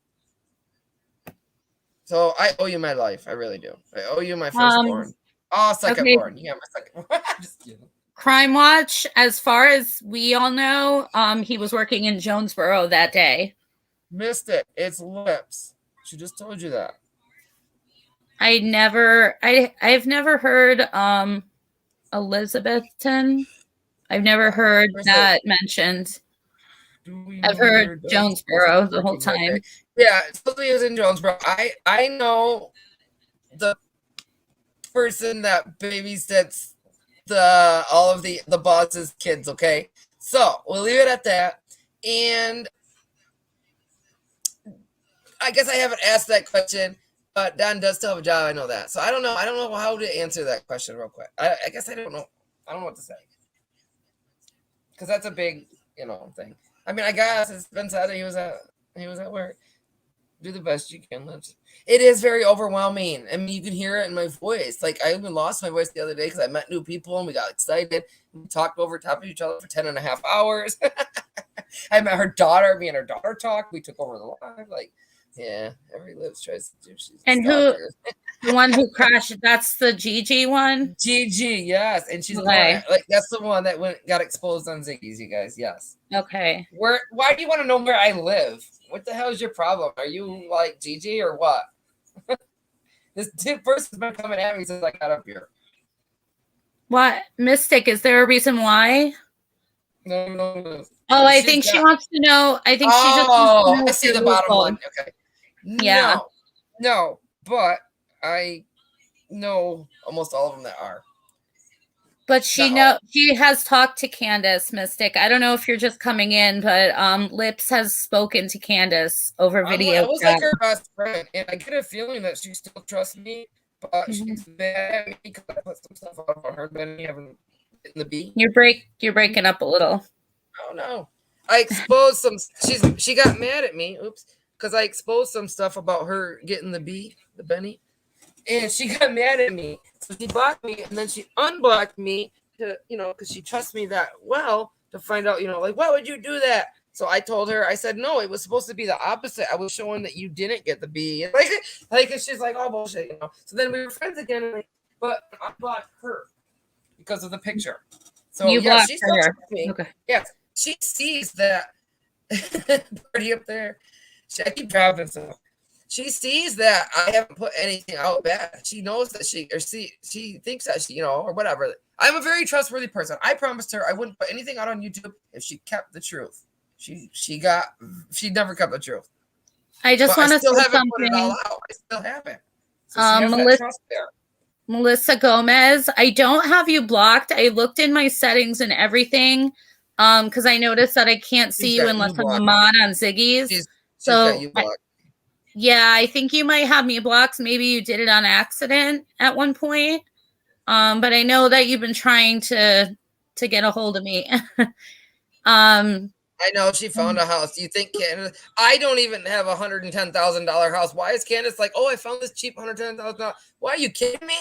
So I owe you my life. I really do. I owe you my firstborn. Secondborn. You got my second. Just kidding. Crime Watch, as far as we all know, he was working in Jonesboro that day. Missed it. It's Lips. She just told you that. I've never heard Elizabethton. I've never heard that mentioned. I've heard Jonesboro the whole time. Yeah, supposedly it was in Jonesboro. I know the person that babysits all of the boss's kids, okay? So we'll leave it at that. And I guess I haven't asked that question, but Don does still have a job, I know that. So I don't know how to answer that question real quick. I guess I don't know. I don't know what to say. Because that's a big, thing. I mean, I guess it's been said that he was at work. Do the best you can. It is very overwhelming. I mean, you can hear it in my voice. Like, I even lost my voice the other day because I met new people and we got excited. We talked over top of each other for 10.5 hours. I met her daughter. Me and her daughter talked. We took over the live. Like, Yeah, every lips tries to do. She's And who, the one who crashed, that's the Gigi one? Gigi, yes. And she's Okay. like, that's the one that got exposed on Ziggy's, you guys. Yes. Okay. Why do you want to know where I live? What the hell is your problem? Are you like Gigi or what? This person's been coming at me since I got up here. What? Mystic, is there a reason why? No. Oh, I think she wants to know. I think she just wants to know I see the bottom one. Okay. Yeah. No, but I know almost all of them that are. But she has talked to Candus, Mystic. I don't know if you're just coming in, but Lips has spoken to Candus over video. I was like her best friend, and I get a feeling that she still trusts me, but she's mad at me because I put some stuff out about her and Benny having in the B. You're breaking up a little. Oh no. I exposed some she got mad at me, because I exposed some stuff about her getting the B, the Benny. And she got mad at me. So she blocked me and then she unblocked me to, because she trusts me that well to find out, like, why would you do that? So I told her, I said, no, it was supposed to be the opposite. I was showing that you didn't get the B. And and she's like, oh, bullshit, So then we were friends again, but I blocked her because of the picture. So you blocked she still her. trusts me. Okay. Yes. She sees that party up there. I keep dropping stuff. She sees that I haven't put anything out bad. She knows that she thinks that she, or whatever. I'm a very trustworthy person. I promised her I wouldn't put anything out on YouTube if she kept the truth. She never kept the truth. I just want to still say haven't something. put it all out. I still haven't. So she has that trust there. Melissa Gomez, I don't have you blocked. I looked in my settings and everything, because I noticed that I can't see you unless I'm a mod on Ziggy's. She's got you blocked. Yeah, I think you might have me blocked. Maybe you did it on accident at one point. But I know that you've been trying to get a hold of me. I know she found a house. You think Candace? I don't even have a $110,000 house. Why is Candace like, oh, I found this cheap $110,000? Why are you kidding me?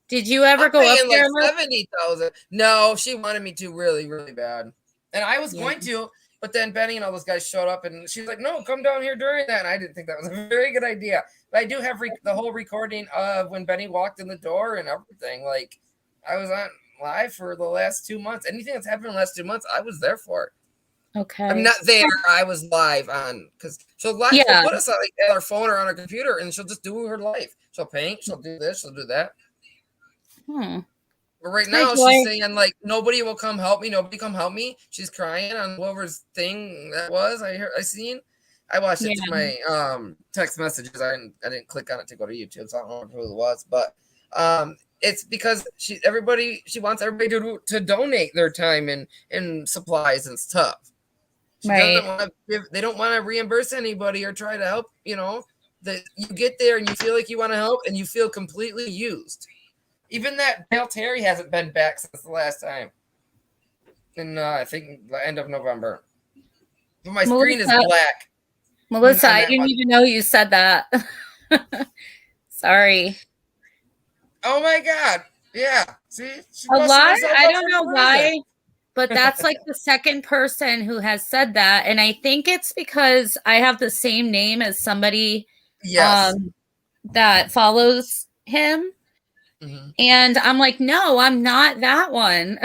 Did you ever go up there? Like $70,000. No, she wanted me to really, really bad, and I was going to. But then Benny and all those guys showed up, and she's like, no, come down here during that. And I didn't think that was a very good idea. But I do have the whole recording of when Benny walked in the door and everything. Like, I was on live for the last 2 months. Anything that's happened in the last 2 months, I was there for it. Okay. I'm not there. I was live on, because she'll put us on our phone or on our computer, and she'll just do her life. She'll paint. She'll do this. She'll do that. But right now, she's saying, like, nobody will come help me. Nobody come help me. She's crying on whoever's thing that was. I seen. I watched it through my text messages. I didn't click on it to go to YouTube, so I don't know who it was. But it's because she wants everybody to donate their time and supplies and stuff. She doesn't want to they don't want to reimburse anybody or try to help. That you get there and you feel like you want to help and you feel completely used. Even that Dale Terry hasn't been back since the last time. In I think the end of November. But my screen is black. Melissa, I didn't even know you said that. Sorry. Oh my God. Yeah. See? A lot? I don't know why, but that's like the second person who has said that. And I think it's because I have the same name as somebody that follows him. Mm-hmm. And I'm like, no, I'm not that one.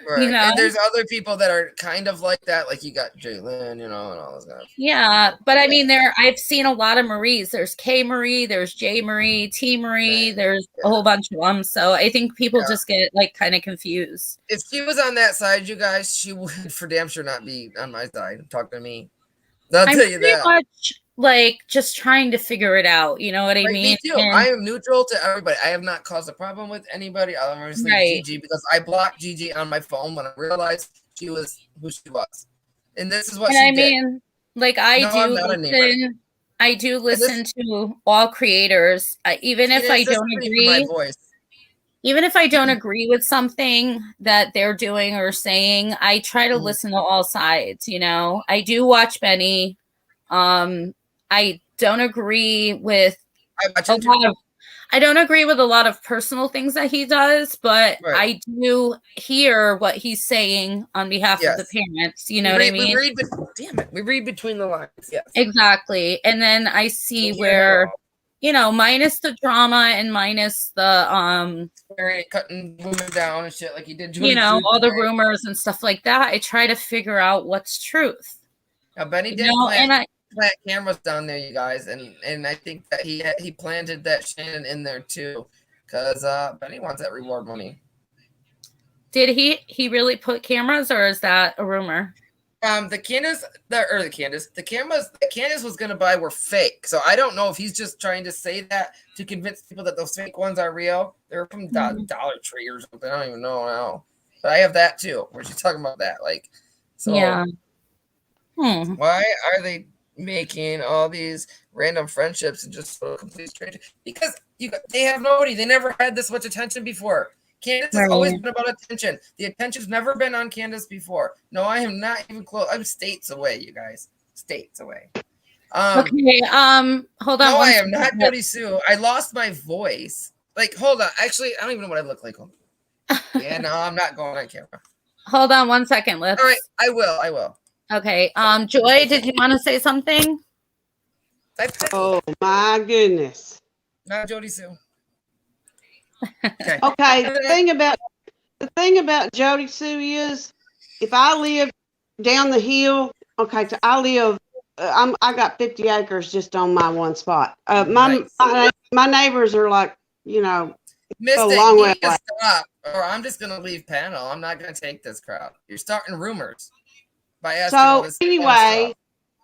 Right. And there's other people that are kind of like that. Like you got Jalen, and all those guys. Yeah. But I mean, I've seen a lot of Maries. There's K Marie, there's J Marie, T Marie, there's a whole bunch of them. So I think people just get like kind of confused. If she was on that side, you guys, she would for damn sure not be on my side. Talk to me. I'll tell you that. Much like just trying to figure it out. You know what I mean? Me too. I am neutral to everybody. I have not caused a problem with anybody. I'm obviously Gigi because I blocked Gigi on my phone when I realized she was who she was. And this is what she did. I mean, like I do listen to all creators, even if I don't agree. Even if I don't agree with something that they're doing or saying, I try to listen to all sides. I do watch Benny. I don't agree with a lot of. I don't agree with a lot of personal things that he does, but Right. I do hear what he's saying on behalf of the parents. You know what I mean? We read between the lines. Yes. Exactly. And then I see where, you know, minus the drama and minus the cutting women down and shit like he did. You know, all the rumors and stuff like that. I try to figure out what's truth. Now Benny did plant cameras down there, you guys, and I think that he planted that Shannon in there too, because Benny wants that reward money. Did he really put cameras, or is that a rumor? The cameras that Candus was gonna buy were fake, so I don't know if he's just trying to say that to convince people that those fake ones are real. They're from Dollar Tree or something. I don't even know now, but I have that too. Where she's talking about that, like, so yeah. Why are they making all these random friendships and just complete strangers? Because they have nobody. They never had this much attention before. Candus has always been about attention. The attention's never been on Candus before. No, I am not even close. I'm states away, you guys. States away. Okay. Hold on. No, I am not Jody Sue. I lost my voice. Like, hold on. Actually, I don't even know what I look like. Yeah, no, I'm not going on camera. Hold on 1 second. All right, I will. Okay. Joy, did you want to say something? Oh my goodness. Not Jody Sue. Okay. The thing about Jody Sue is, if I live down the hill, okay, so I live. I got 50 acres just on my one spot. My neighbors are like, you know, Mystic, a long way away. Stop, or I'm just gonna leave panel. I'm not gonna take this crowd. You're starting rumors. So anyway,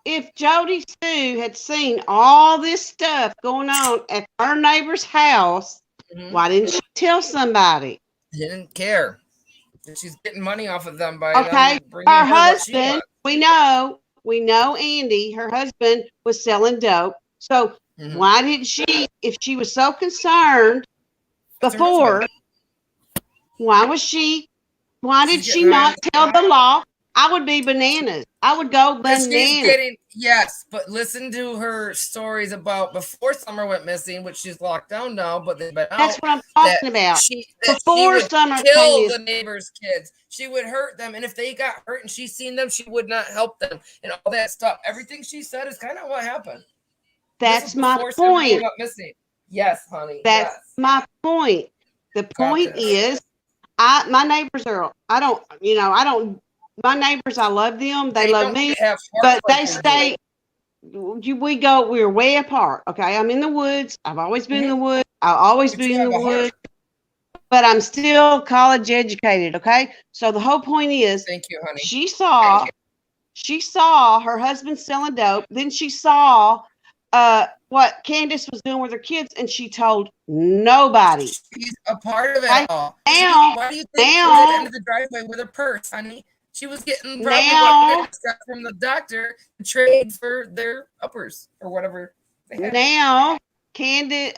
if Jody Sue had seen all this stuff going on at her neighbor's house, why didn't she tell somebody? Didn't care. She's getting money off of them by her husband. We know Andy. Her husband was selling dope. So why did she? If she was so concerned before, why was she? Why did she not tell the law? I would be bananas. I would go bananas. Yes, but listen to her stories about before Summer went missing, which she's locked down now, but they've been out. That's what I'm talking about. Before Summer killed the neighbors' kids. She would hurt them, and if they got hurt and she seen them, she would not help them and all that stuff. Everything she said is kind of what happened. That's my point. Yes, honey. That's my point. The point is, my neighbors are. My neighbors, I love them. They love me, but they stay. We're way apart. Okay, I'm in the woods. I've always been in the woods. I'll always be in the woods. But I'm still college educated. Okay, so the whole point is, thank you, honey. She saw her husband selling dope. Then she saw what Candus was doing with her kids, and she told nobody. She's a part of it all. Why do you think she was at the end of the driveway with her purse, honey? She was getting probably what got from the doctor to trade for their uppers or whatever. Now, Candus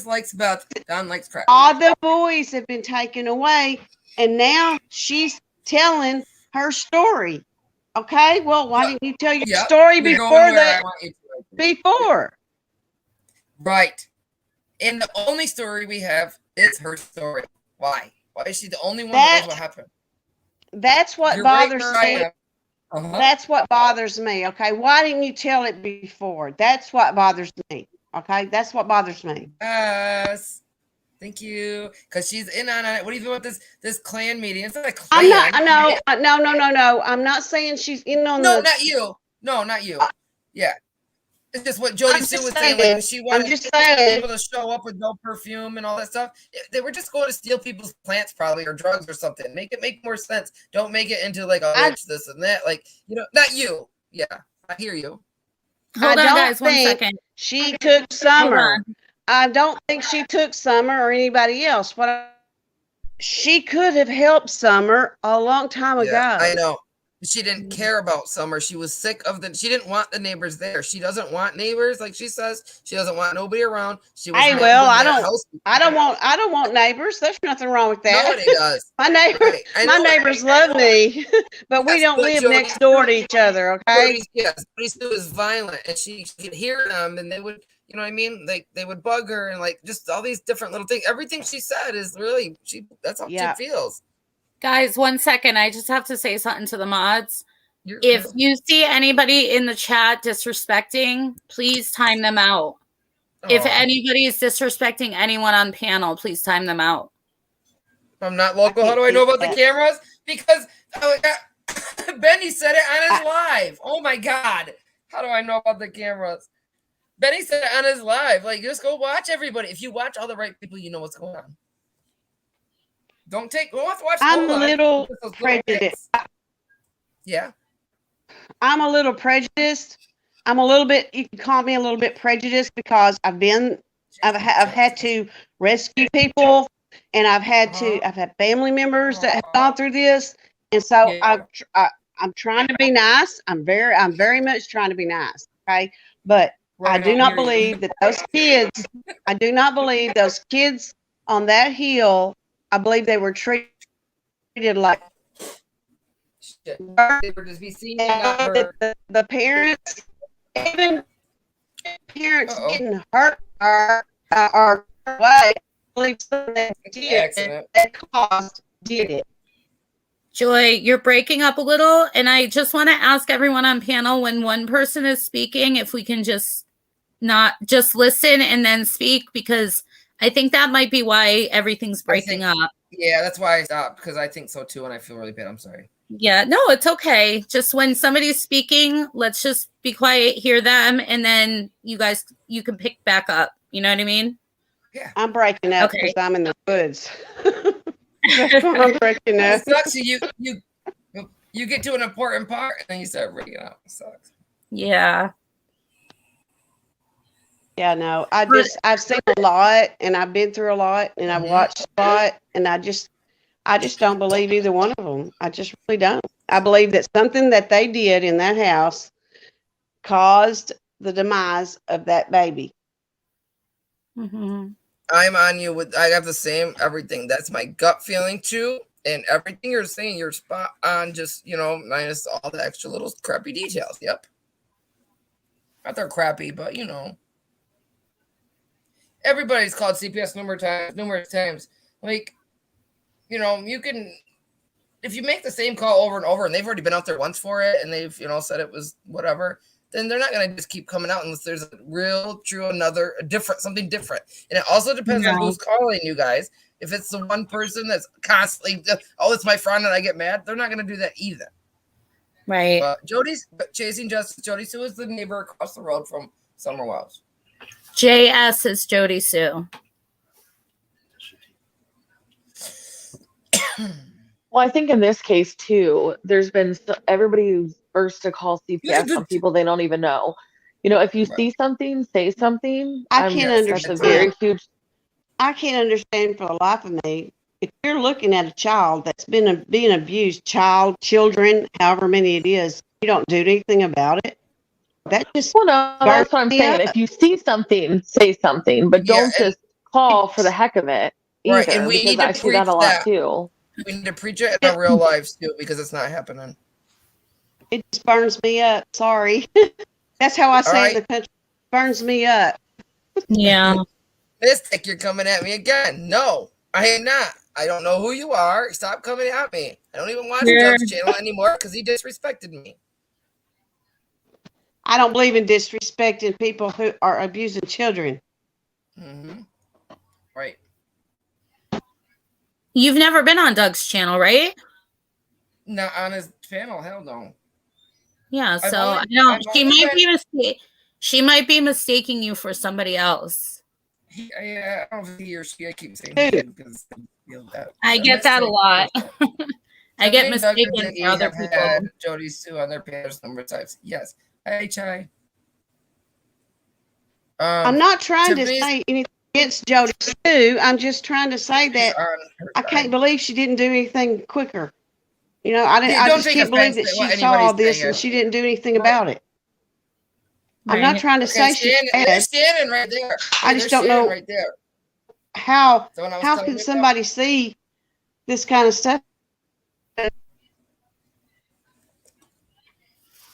likes Beth. Don likes crap. All the boys have been taken away, and now she's telling her story. Okay, well, why didn't you tell your story before that? Before. Right. And the only story we have is her story. Why? Why is she the only one that knows what happened? That's what bothers me. That's what bothers me. Okay, why didn't you tell it before? That's what bothers me. Okay, that's what bothers me. Yes. Thank you. Because she's in on it. What do you think about this clan meeting? It's not a clan. No. I'm not saying she's in on No, not you. No, not you. Yeah. It's just what Jody Sue was saying. Like, she wanted people to show up with no perfume and all that stuff. They were just going to steal people's plants, probably, or drugs or something. Make it make more sense. Don't make it into like this and that. Like, not you. Yeah, I hear you. Hold on, guys, 1 second. She took Summer. I don't think she took Summer or anybody else. She could have helped Summer a long time ago. I know. She didn't care about Summer. She was sick of she didn't want the neighbors there. She doesn't want neighbors, like she says. She doesn't want nobody around. I don't want neighbors. There's nothing wrong with that. Nobody does. My neighbors love me, but we don't live next door to each other. Okay. Yes, Jody Sue is violent, and she could hear them, and they would You know what I mean? Like they would bug her and like just all these different little things. Everything she said is really that's how she feels. Guys, 1 second. I just have to say something to the mods. You're if good. you see anybody in the chat disrespecting, please time them out. If anybody is disrespecting anyone on panel, please time them out. I'm not local. How do I know about the cameras? Because Benny said it on his live. Oh my God. How do I know about the cameras? Benny said it on his live. Like, just go watch everybody. If you watch all the right people, you know what's going on. Don't have to watch. I'm a little prejudiced. Yeah. I'm a little prejudiced. I'm a little bit, you can call me a little bit prejudiced because I've had to rescue people, and I've had family members that have gone through this. And so I'm trying to be nice. I'm very much trying to be nice. Okay. But I do not believe that those kids, on that hill, I believe they were treated like shit. They were just be seen and not heard. The parents, even parents getting hurt or way, I believe something that caused did it. Joy, you're breaking up a little, and I just want to ask everyone on panel, when one person is speaking, if we can just not just listen and then speak, because I think that might be why everything's breaking up. Yeah, that's why I stopped, because I think so too, and I feel really bad. I'm sorry. Yeah, no, it's okay. Just when somebody's speaking, let's just be quiet, hear them, and then you can pick back up. You know what I mean? Yeah. I'm breaking up because I'm in the woods. I'm breaking up. It sucks. You get to an important part and then you start breaking up. It sucks. Yeah. Yeah, no. I've seen a lot, and I've been through a lot, and I've watched a lot, and I just don't believe either one of them. I just really don't. I believe that something that they did in that house caused the demise of that baby. Mm-hmm. I'm on you I have the same everything. That's my gut feeling too. And everything you're saying, you're spot on, just, minus all the extra little crappy details. Yep. Not they're crappy, but everybody's called CPS numerous times. Like, you can, if you make the same call over and over and they've already been out there once for it and they've, said it was whatever, then they're not going to just keep coming out unless there's a real, true, something different. And it also depends on who's calling you guys. If it's the one person that's constantly, it's my friend and I get mad, they're not going to do that either. Right. Jody's chasing justice. Jody Sue is the neighbor across the road from Summer Wells. JS is Jody Sue. Well, I think in this case too, there's been everybody who's first to call CPS on people they don't even know. If you see something, say something. I can't understand. That's a very huge. I can't understand for the life of me. If you're looking at a child that's been being abused, children, however many it is, you don't do anything about it. That just no, that's what I'm saying. If you see something, say something, but don't just call for the heck of it either. Right, and we need to see that a lot too. We need to preach it in our real lives too, because it's not happening. It just burns me up. Sorry. That's how I say in the country. Burns me up. Yeah. Mystic, you're coming at me again. No, I am not. I don't know who you are. Stop coming at me. I don't even watch the Doug's channel anymore because he disrespected me. I don't believe in disrespecting people who are abusing children. Mm-hmm. Right. You've never been on Doug's channel, right? Not on his channel. Hell no. Yeah, so she might be mistaking you for somebody else. I don't know if he or she. I keep saying because I get that a lot. I get mistaken for other people. Jody Sue on their page number of times. Yes. Hey, Chai. I'm not trying to say anything against Jody Sue. I'm just trying to say that I can't believe she didn't do anything quicker. I just can't believe that she saw all this and she didn't do anything about it. I'm not trying to say she's bad. They're standing right there. I just don't know right there. How can somebody see this kind of stuff?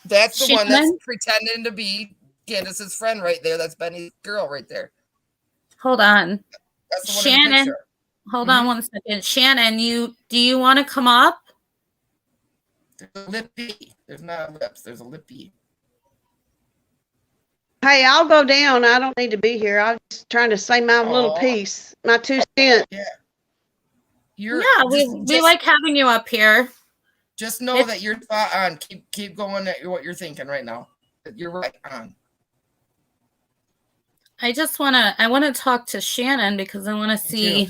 That's the one that's pretending to be Candace's friend right there. That's Benny's girl right there. Hold on. That's the one in the Shannon, picture. hold on one second. Shannon, do you want to come up? There's a lippy. There's not lips. There's a lippy. Hey, I'll go down. I don't need to be here. I'm just trying to say my little piece, my 2 cents. Yeah. We like having you up here. Just know that you're spot on. Keep going at what you're thinking right now. You're right on. I want to talk to Shannon because I want to see.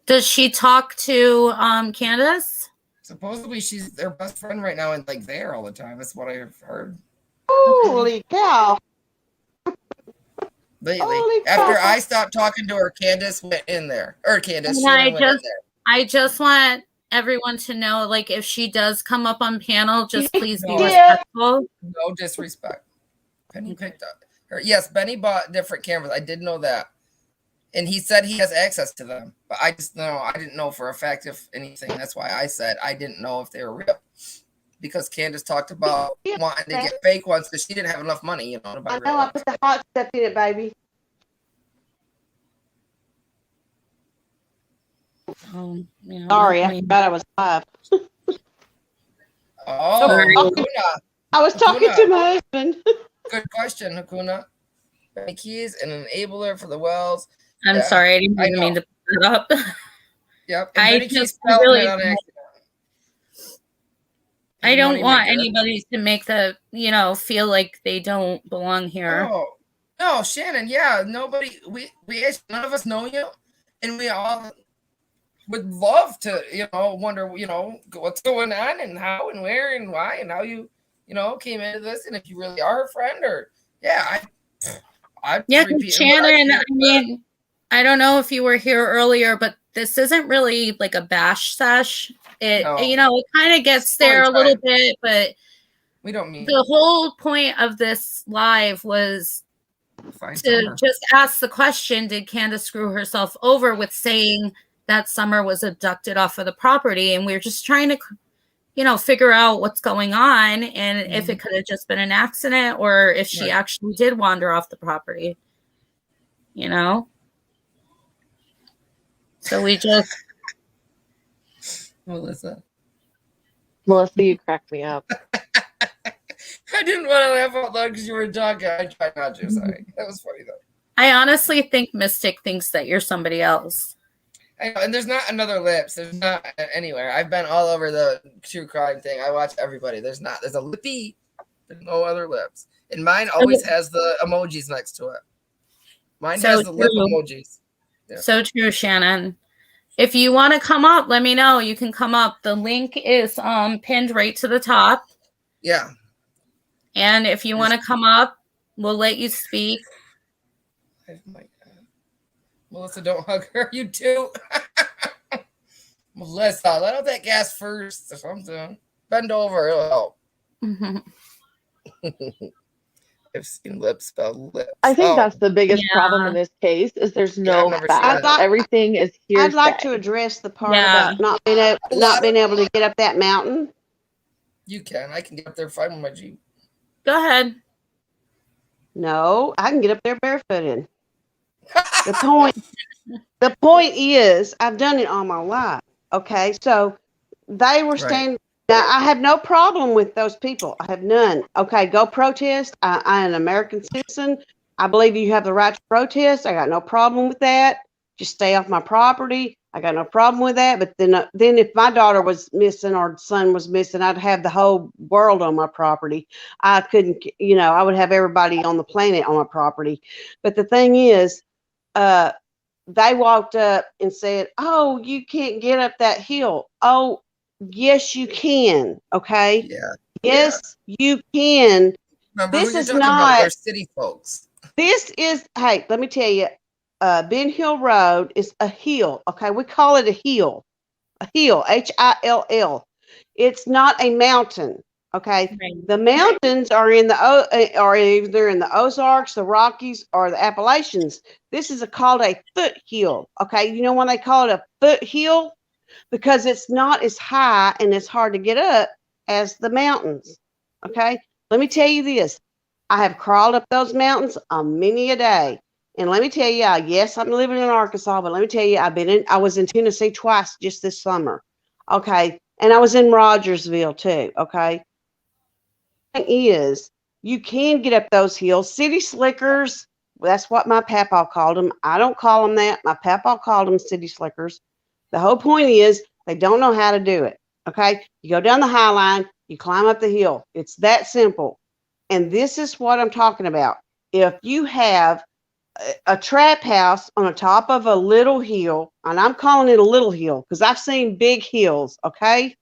Does she talk to Candus? Supposedly she's their best friend right now and like there all the time. That's what I've heard. Holy cow. Lately. After I stopped talking to her, Candus went in there. Or Candus, Shannon went in there. I just want everyone to know, like, if she does come up on panel, just please be Yeah. respectful. No disrespect. Benny picked up her. Yes, Benny bought different cameras. I did know that. And he said he has access to them. But I didn't know for a fact if anything. That's why I said I didn't know if they were real. Because Candace talked about wanting to get fake ones because she didn't have enough money, to buy I real know, I put the hot stuff in it, baby. Sorry, I forgot I was live. Hakuna. I was talking to my husband. Good question, Hakuna. Benny Keys, an enabler for the Wells. I'm sorry, I didn't even mean to put it up. Yep. And Benny Keys spelled it on accident. I don't want anybody to make feel like they don't belong here. Oh, no, Shannon. Yeah, nobody. We none of us know you, and we all would love to, wonder, what's going on and how and where and why and how you, came into this, and if you really are a friend or Shannon. I mean, I don't know if you were here earlier, but this isn't really like a bash sesh. It kind of gets there a little bit, but we don't mean the whole point of this live was to just ask the question: did Candace screw herself over with saying that Summer was abducted off of the property? And we're just trying to, figure out what's going on and if it could have just been an accident or if she actually did wander off the property. So we just. Melissa, you cracked me up. I didn't want to laugh out loud because you were talking. I tried not to. Sorry. That was funny, though. I honestly think Mystic thinks that you're somebody else. I know, and there's not another Lips. There's not anywhere. I've been all over the true crime thing. I watch everybody. There's a Lippy. There's no other Lips. And mine always has the emojis next to it. Mine has the lip emojis. Yeah. So true, Shannon. If you want to come up, let me know. You can come up. The link is pinned right to the top. Yeah. And if you want to come up, we'll let you speak. Melissa, don't hug her. You too. Melissa, let out that gas first or something. Bend over. It'll help. I've seen Lips spell lips. I think that's the biggest problem in this case is there's no facts. Everything is hearsay. I'd like to address the part about not being able to get up that mountain. You can. I can get up there fine with my Jeep. Go ahead. No, I can get up there barefooted. The point is, I've done it all my life. Okay, so they were standing. Now, I have no problem with those people. I have none. Okay, go protest. I'm an American citizen. I believe you have the right to protest. I got no problem with that. Just stay off my property. I got no problem with that. But then if my daughter was missing or son was missing, I'd have the whole world on my property. I couldn't, I would have everybody on the planet on my property. But the thing is, they walked up and said, "Oh, you can't get up that hill." Oh, yes, you can. Okay. Yeah. Yes, you can. Remember, this is not our city folks. This is, hey, let me tell you, Ben Hill Road is a hill. Okay, we call it a hill. A hill, Hill. It's not a mountain. Okay, the mountains are either in the Ozarks, the Rockies, or the Appalachians. This is called a foothill. Okay, you know why they call it a foothill? Because it's not as high and it's hard to get up as the mountains. Okay, let me tell you this. I have crawled up those mountains many a day. And let me tell you, yes, I'm living in Arkansas, but let me tell you, I was in Tennessee twice just this summer. Okay. And I was in Rogersville too. Okay. The thing is, you can get up those hills. City slickers, that's what my papa called them. I don't call them that. My papa called them city slickers. The whole point is they don't know how to do it. Okay. You go down the high line, you climb up the hill. It's that simple. And this is what I'm talking about. If you have a trap house on the top of a little hill, and I'm calling it a little hill because I've seen big hills, okay?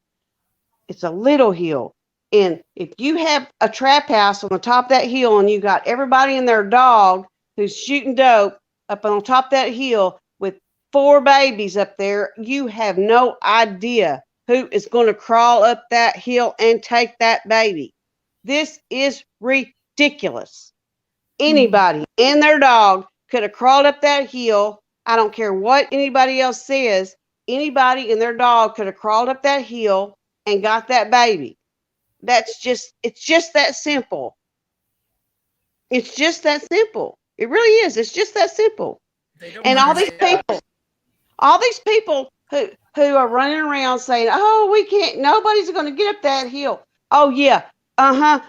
It's a little hill. And if you have a trap house on the top of that hill and you got everybody and their dog who's shooting dope up on top of that hill with 4 babies up there, you have no idea who is going to crawl up that hill and take that baby. This is ridiculous. Anybody and their dog could have crawled up that hill. I don't care what anybody else says. Anybody and their dog could have crawled up that hill and got that baby. It's just that simple. It's just that simple. It really is. It's just that simple. And all these people who are running around saying, "Oh, we can't. Nobody's going to get up that hill." Oh yeah,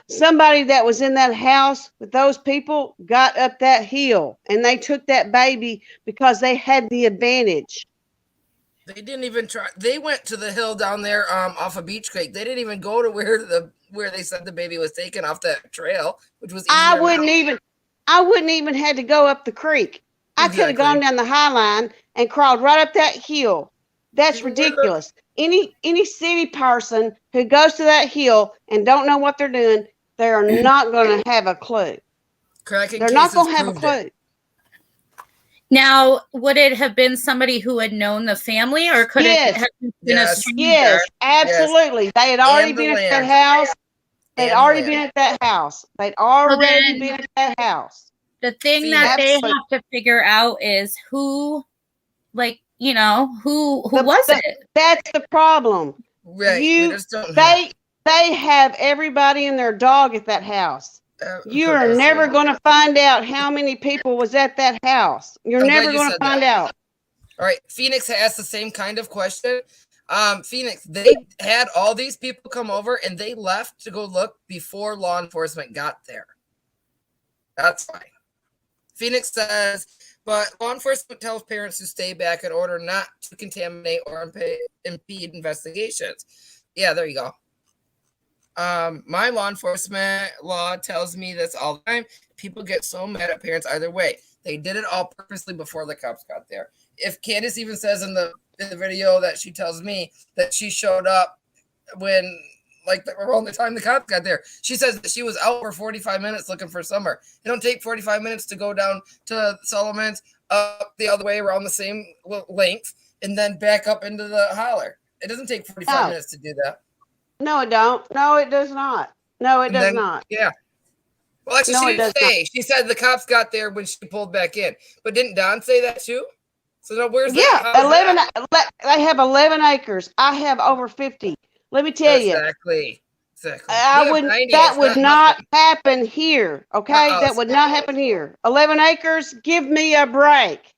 somebody that was in that house with those people got up that hill and they took that baby because they had the advantage. They didn't even try. They went to the hill down there off of Beach Creek. They didn't even go to where they said the baby was taken off that trail, which was easier. I wouldn't even had to go up the creek. I could have gone down the high line and crawled right up that hill. That's ridiculous. Any city person who goes to that hill and don't know what they're doing, they are not going to have a clue. They're not going to have a clue. Now, would it have been somebody who had known the family, or could it have been a stranger? Yes, absolutely. They had already been at that house. They'd already been at that house. They'd already been at that house. The thing that they have to figure out is who, like, you know, who was it? That's the problem. Right. They have everybody and their dog at that house. You are never going to find out how many people was at that house. You're never going to find out. All right. Phoenix asked the same kind of question. Phoenix, they had all these people come over and they left to go look before law enforcement got there. That's fine. Phoenix says, but law enforcement tells parents to stay back in order not to contaminate or impede investigations. Yeah, there you go. My law enforcement law tells me this all the time. People get so mad at parents either way. They did it all purposely before the cops got there. If Candus even says in the video that she tells me that she showed up when, like, around the time the cops got there, she says that she was out for 45 minutes looking for Summer. It don't take 45 minutes to go down to Solomon's, up the other way around the same length, and then back up into the holler. It doesn't take 45 minutes to do that. No, it don't. No, it does not. No, it does not. Yeah. Well, actually, she didn't say. She said the cops got there when she pulled back in. But didn't Don say that too? So now where's that? 11. They have 11 acres. I have over 50. Let me tell you. Exactly. That would not happen here. Okay, that would not happen here. 11 acres. Give me a break.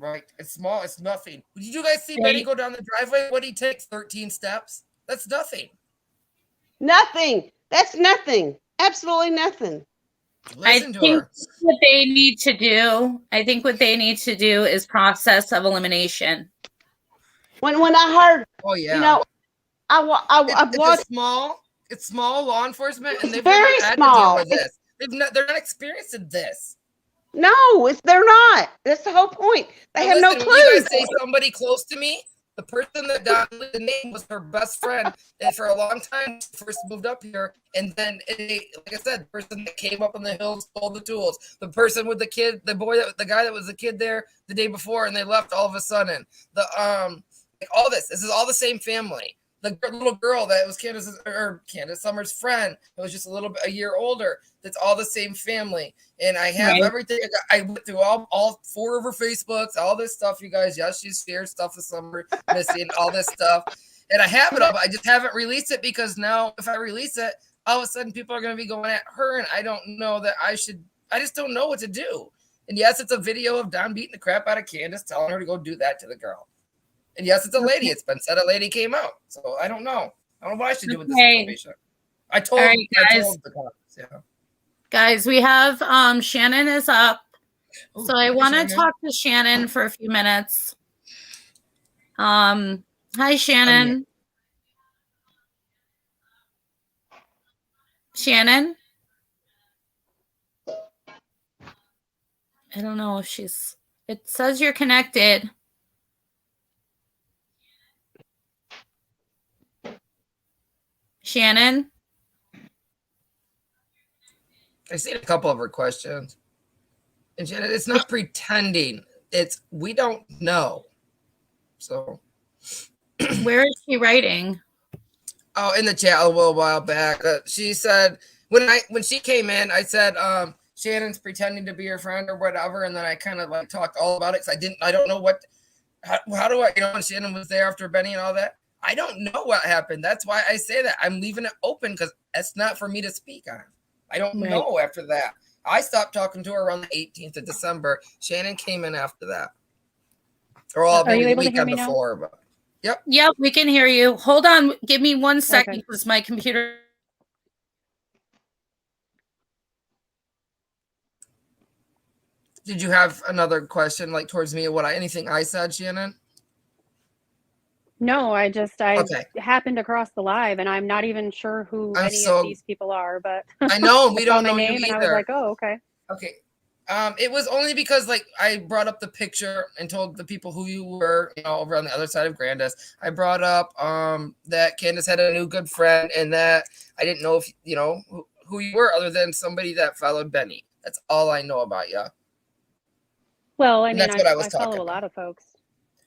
Right. It's small. It's nothing. Did you guys see Benny go down the driveway? What did he take? 13 steps? That's nothing. Nothing. That's nothing. Absolutely nothing. I think what they need to do is process of elimination. When I heard, you know, I watched. It's small law enforcement, and they've very never had small. to deal with this. They're not experienced in this. No, they're not. That's the whole point. They have no clue. When you guys say somebody close to me, the person that died, the name was her best friend, and for a long time, she first moved up here, and then, like I said, the person that came up on the hills stole the tools. The person with the kid, the guy that was the kid there the day before, and they left all of a sudden. All this is all the same family. The little girl that was Candus Summer's friend, that was just a year older. That's all the same family. And I have everything. I went through all 4 of her Facebooks, all this stuff, you guys. Yes, she's shared stuff with Summer missing, all this stuff. And I have it up. I just haven't released it because now if I release it, all of a sudden people are going to be going at her, and I don't know that I just don't know what to do. And yes, it's a video of Don beating the crap out of Candus, telling her to go do that to the girl. And yes, it's a lady. It's been said a lady came out. So I don't know. I don't know what I should do with this information. I told the cops, yeah. Guys, we have Shannon is up. So I want to talk to Shannon for a few minutes. Hi, Shannon. Shannon? I don't know if it says you're connected. Shannon? I seen a couple of her questions. And Shannon, it's not pretending. It's we don't know. So where is she writing? Oh, in the chat a little while back. She said when she came in, I said Shannon's pretending to be her friend or whatever, and then I kind of like talked all about it because I don't know how do I, when Shannon was there after Benny and all that, I don't know what happened. That's why I say that I'm leaving it open because it's not for me to speak on. I don't know after that. I stopped talking to her around the 18th of December. Shannon came in after that. Or all maybe the weekend before. But Yep, we can hear you. Hold on. Give me 1 second because my computer. Did you have another question like towards me or anything I said, Shannon? No, I happened across the live and I'm not even sure who any of these people are, but I know we don't know my you name either. And I was like, oh, okay. Okay. It was only because I brought up the picture and told the people who you were, over on the other side of Grandis. I brought up that Candus had a new good friend and that I didn't know if who you were other than somebody that followed Benny. That's all I know about you. Well, I mean, I follow a lot of folks.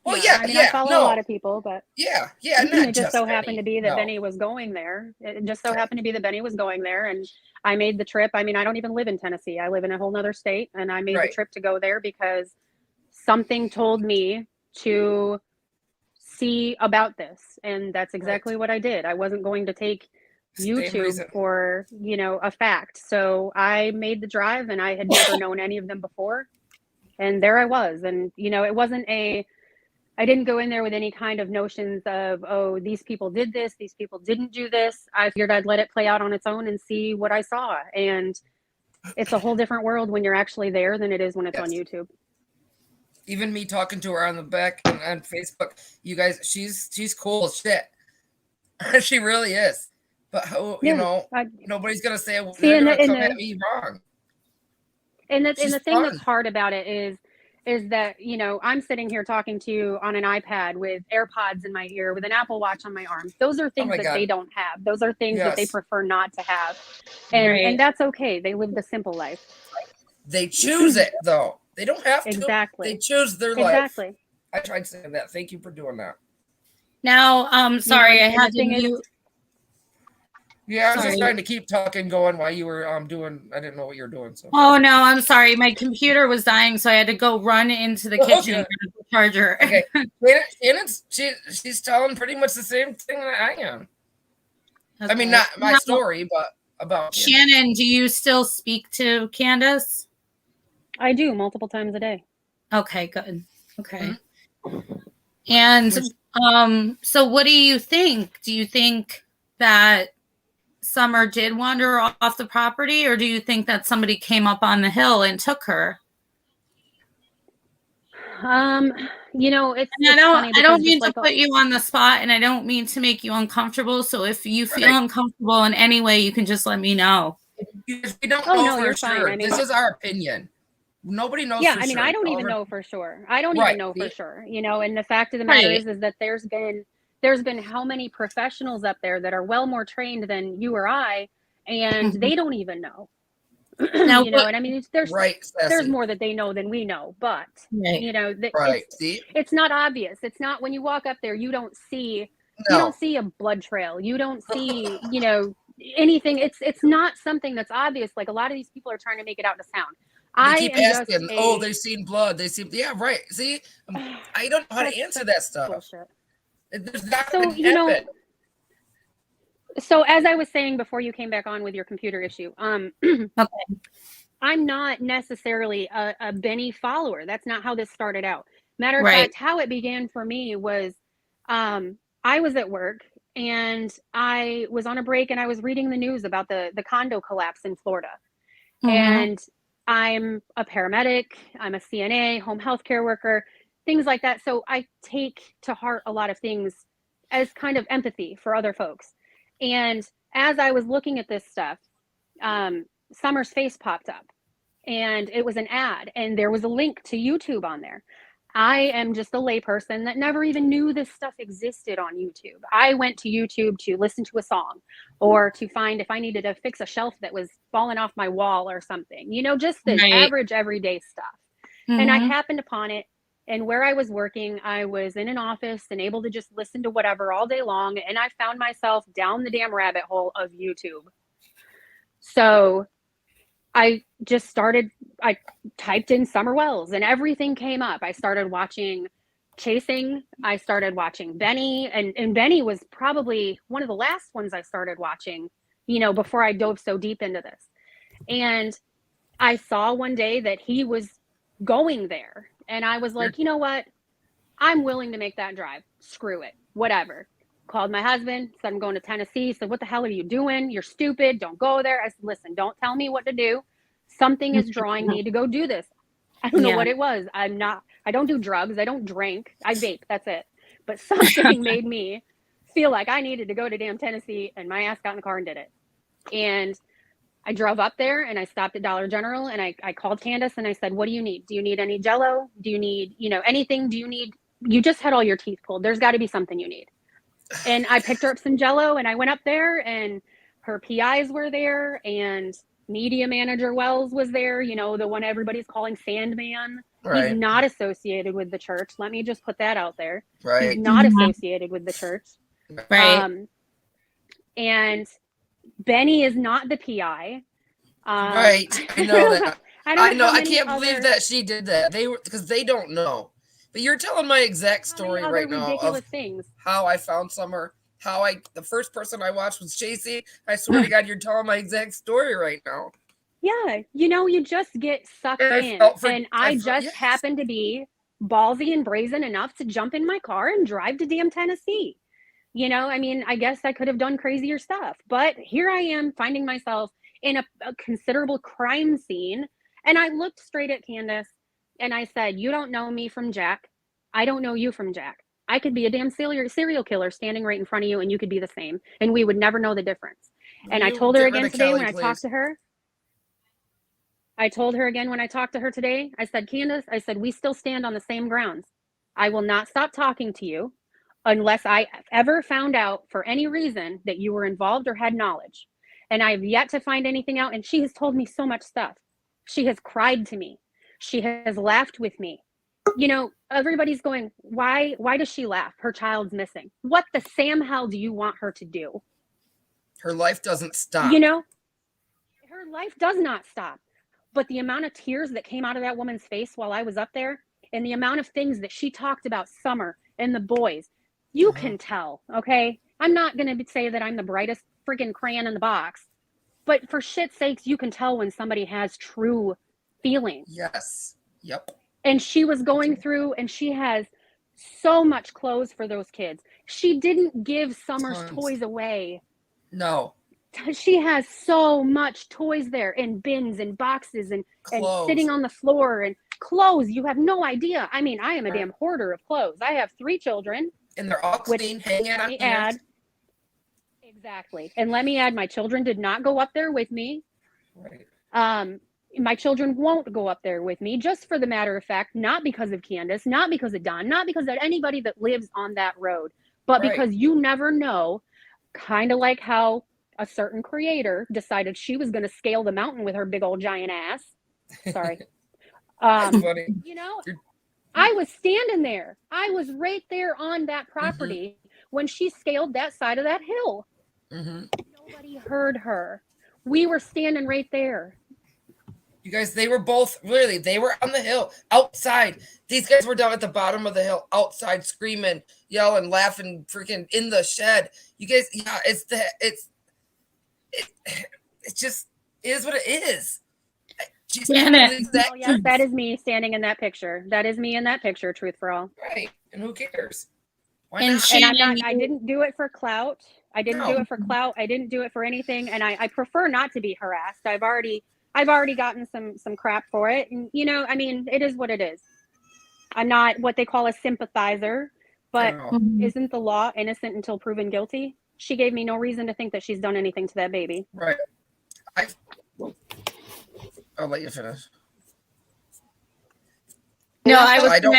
Well, I follow a lot of people, but it just so happened to be that No. Benny was going there. It just so happened to be that Benny was going there, and I made the trip. I mean, I don't even live in Tennessee. I live in a whole nother state, and I made the trip to go there because something told me to see about this, and that's exactly what I did. I wasn't going to take YouTube for, a fact. So I made the drive, and I had never known any of them before, and there I was. And, it wasn't I didn't go in there with any kind of notions of, oh, these people did this, these people didn't do this. I figured I'd let it play out on its own and see what I saw. And it's a whole different world when you're actually there than it is when it's on YouTube. Even me talking to her on the back and on Facebook, you guys, she's cool as shit. She really is. But nobody's gonna say they're gonna come at me wrong. And the thing that's hard about it is that, I'm sitting here talking to you on an iPad with AirPods in my ear, with an Apple Watch on my arm. Those are things that they don't have. Those are things that they prefer not to have. And that's okay. They live the simple life. They choose it, though. They don't have to. Exactly. They choose their life. Exactly. I tried to say that. Thank you for doing that. Now, sorry, I had to mute. Yeah, I was just trying to keep talking going while you were doing. I didn't know what you were doing. So. Oh no, I'm sorry. My computer was dying, so I had to go run into the kitchen and get the charger. Okay, Shannon's she's telling pretty much the same thing that I am. Okay. I mean, not my story, but about Shannon. Do you still speak to Candus? I do multiple times a day. Okay, good. Okay, and so what do you think? Do you think that Summer did wander off the property, or do you think that somebody came up on the hill and took her? It's I don't mean to put you on the spot, and I don't mean to make you uncomfortable. So if you feel uncomfortable in any way, you can just let me know. We don't know for sure. I mean, this is our opinion. Nobody knows. Yeah, I don't even know for sure. I don't even know for sure. And the fact of the matter is that there's been how many professionals up there that are well more trained than you or I, and they don't even know. Now, and I mean, there's more that they know than we know, but it's not obvious. It's not, when you walk up there, you don't see a blood trail. You don't see, anything. It's not something that's obvious. Like a lot of these people are trying to make it out to sound. They keep asking, they've seen blood. They've seen, See, I don't know how to answer that stuff. Bullshit. There's not so, So as I was saying before you came back on with your computer issue, Okay. I'm not necessarily a Benny follower. That's not how this started out. Matter of Right. fact, how it began for me was I was at work and I was on a break and I was reading the news about the condo collapse in Florida. And I'm a paramedic, I'm a CNA, home health care worker, things like that. So I take to heart a lot of things as kind of empathy for other folks. And as I was looking at this stuff, Summer's face popped up and it was an ad and there was a link to YouTube on there. I am just a layperson that never even knew this stuff existed on YouTube. I went to YouTube to listen to a song or to find if I needed to fix a shelf that was falling off my wall or something, just the average everyday stuff. And I happened upon it. And where I was working, I was in an office and able to just listen to whatever all day long. And I found myself down the damn rabbit hole of YouTube. So I typed in Summer Wells and everything came up. I started watching Chasing. I started watching Benny. And Benny was probably one of the last ones I started watching, before I dove so deep into this. And I saw one day that he was going there. And I was like, you know what? I'm willing to make that drive. Screw it. Whatever. Called my husband, said I'm going to Tennessee. He said, what the hell are you doing? You're stupid. Don't go there. I said, listen, don't tell me what to do. Something is drawing me to go do this. I don't know what it was. I don't do drugs. I don't drink. I vape. That's it. But something made me feel like I needed to go to damn Tennessee, and my ass got in the car and did it. And I drove up there and I stopped at Dollar General and I called Candus and I said, what do you need? Do you need any Jell-O? Do you need, anything? You just had all your teeth pulled. There's got to be something you need. And I picked her up some Jell-O and I went up there and her PIs were there and media manager Wells was there, the one everybody's calling Sandman. Right. He's not associated with the church. Let me just put that out there. Right. He's not associated with the church. Right. And Benny is not the PI. Right. I know that. I know. I can't believe that she did that. Because they don't know. But you're telling my exact story right now of things. How I found Summer. The first person I watched was Chasey. I swear to God, you're telling my exact story right now. Yeah. You just get sucked in. And I happened to be ballsy and brazen enough to jump in my car and drive to damn Tennessee. I guess I could have done crazier stuff. But here I am finding myself in a considerable crime scene. And I looked straight at Candus and I said, you don't know me from Jack. I don't know you from Jack. I could be a damn serial killer standing right in front of you and you could be the same. And we would never know the difference. And I told her again today when I talked to her. I told her again when I talked to her today, I said, Candus, we still stand on the same grounds. I will not stop talking to you unless I ever found out for any reason that you were involved or had knowledge. And I've yet to find anything out. And she has told me so much stuff. She has cried to me. She has laughed with me. Everybody's going, why does she laugh? Her child's missing. What the Sam hell do you want her to do? Her life doesn't stop. Her life does not stop. But the amount of tears that came out of that woman's face while I was up there and the amount of things that she talked about Summer and the boys, you can tell, okay? I'm not going to say that I'm the brightest freaking crayon in the box, but for shit's sakes, you can tell when somebody has true feelings. Yes. Yep. And she was going through and she has so much clothes for those kids. She didn't give Summer's toys away. No. She has so much toys there in bins and boxes and sitting on the floor and clothes. You have no idea. I mean, I am a damn hoarder of clothes. I have 3 children. And they're all clean, hanging on hands. Exactly. And let me add, my children did not go up there with me. Right. My children won't go up there with me, just for the matter of fact, not because of Candus, not because of Don, not because of anybody that lives on that road, but because you never know, kind of like how a certain creator decided she was going to scale the mountain with her big old giant ass. Sorry. That's funny. I was standing there. I was right there on that property when she scaled that side of that hill. Nobody heard her. We were standing right there. You guys, they were both really, they were on the hill outside. These guys were down at the bottom of the hill outside screaming, yelling, laughing, freaking in the shed. You guys, yeah, it just is what it is. Janet. Oh, yes, that is me standing in that picture. That is me in that picture, truth for all. Right. And who cares? Why And not? Shannon, I didn't do it for clout. I didn't do it for clout. I didn't do it for anything. And I prefer not to be harassed. I've already gotten some crap for it. And you know, I mean, it is what it is. I'm not what they call a sympathizer, but isn't the law innocent until proven guilty? She gave me no reason to think that she's done anything to that baby. Right. I'll let you finish. No, I don't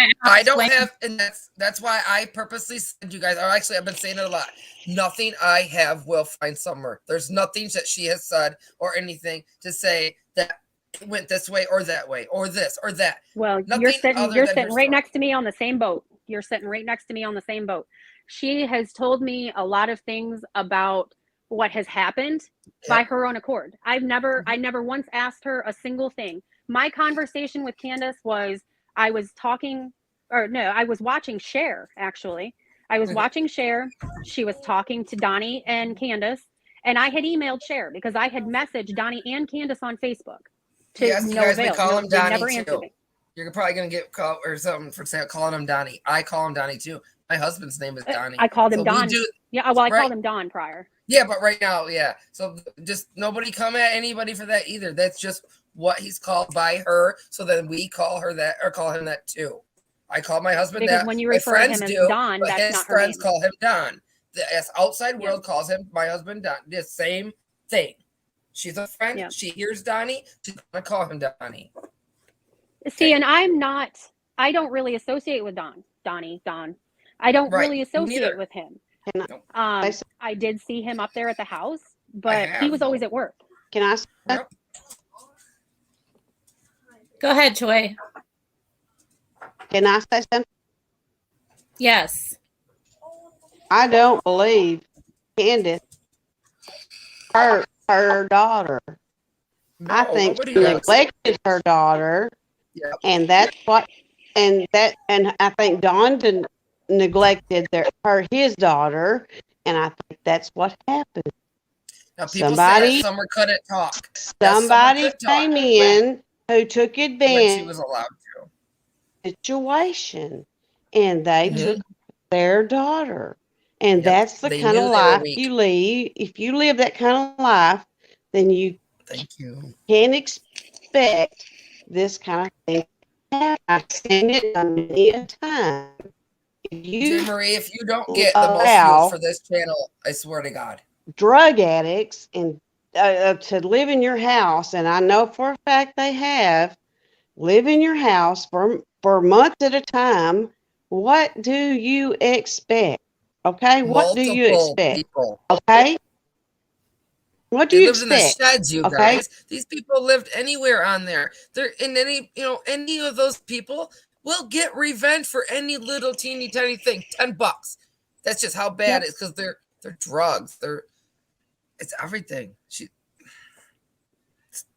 have, and that's why I purposely said, you guys, or actually I've been saying it a lot. Nothing I have will find Summer. There's nothing that she has said or anything to say that it went this way or that way or this or that. Well, you're sitting right next to me on the same boat. You're sitting right next to me on the same boat. She has told me a lot of things about what has happened by her own accord. I never once asked her a single thing. My conversation with Candus was, I was watching Cher, actually. I was watching Cher. She was talking to Donnie and Candus, and I had emailed Cher because I had messaged Donnie and Candus on Facebook. Yes, you guys, we call him Donnie too. You're probably going to get called or something for calling him Donnie. I call him Donnie too. My husband's name is Donnie. I called him Don. I called him Don prior. Yeah, but right now, yeah. So just nobody come at anybody for that either. That's just what he's called by her. So then we call her that or call him that too. I call my husband because that. When you refer to him as Don, but that's his not her friends name. call him Don. The outside world calls him my husband Don. The same thing. She's a friend. Yeah. She hears Donnie. She's gonna call him Donnie. See, and I don't really associate with Don. I don't really associate with him. I did see him up there at the house, but he was always at work. Can I say that? Go ahead, Joy. Can I say something? Yes. I don't believe Candus hurt her daughter. No, I think she neglected her daughter, and that's what, and I think Don neglected his daughter, and I think that's what happened. Now people say that Summer couldn't talk. Somebody came in who took advantage. When she was allowed to. Situation, and they took their daughter, and that's the kind of life you lead. If you live that kind of life, then you can't expect this kind of thing. I've seen it many a time. Marie, if you don't get the most views for this channel, I swear to God, drug addicts and to live in your house, and I know for a fact they have live in your house for months at a time. What do you expect? Okay, what do you expect? People. Okay. What do you expect? They lived in the sheds, you guys. These people lived anywhere on there. They're in any of those people will get revenge for any little teeny tiny thing. $10. That's just how bad it is because they're drugs. It's everything.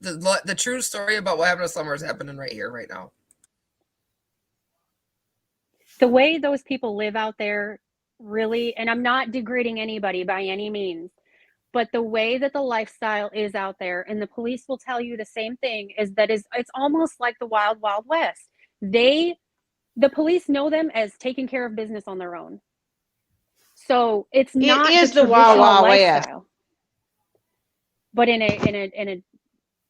The true story about what happened to Summer is happening right here, right now. The way those people live out there, really, and I'm not degrading anybody by any means, but the way that the lifestyle is out there, and the police will tell you the same thing, it's almost like the wild, wild west. The police know them as taking care of business on their own. So it's not the wild, wild lifestyle, west, but in a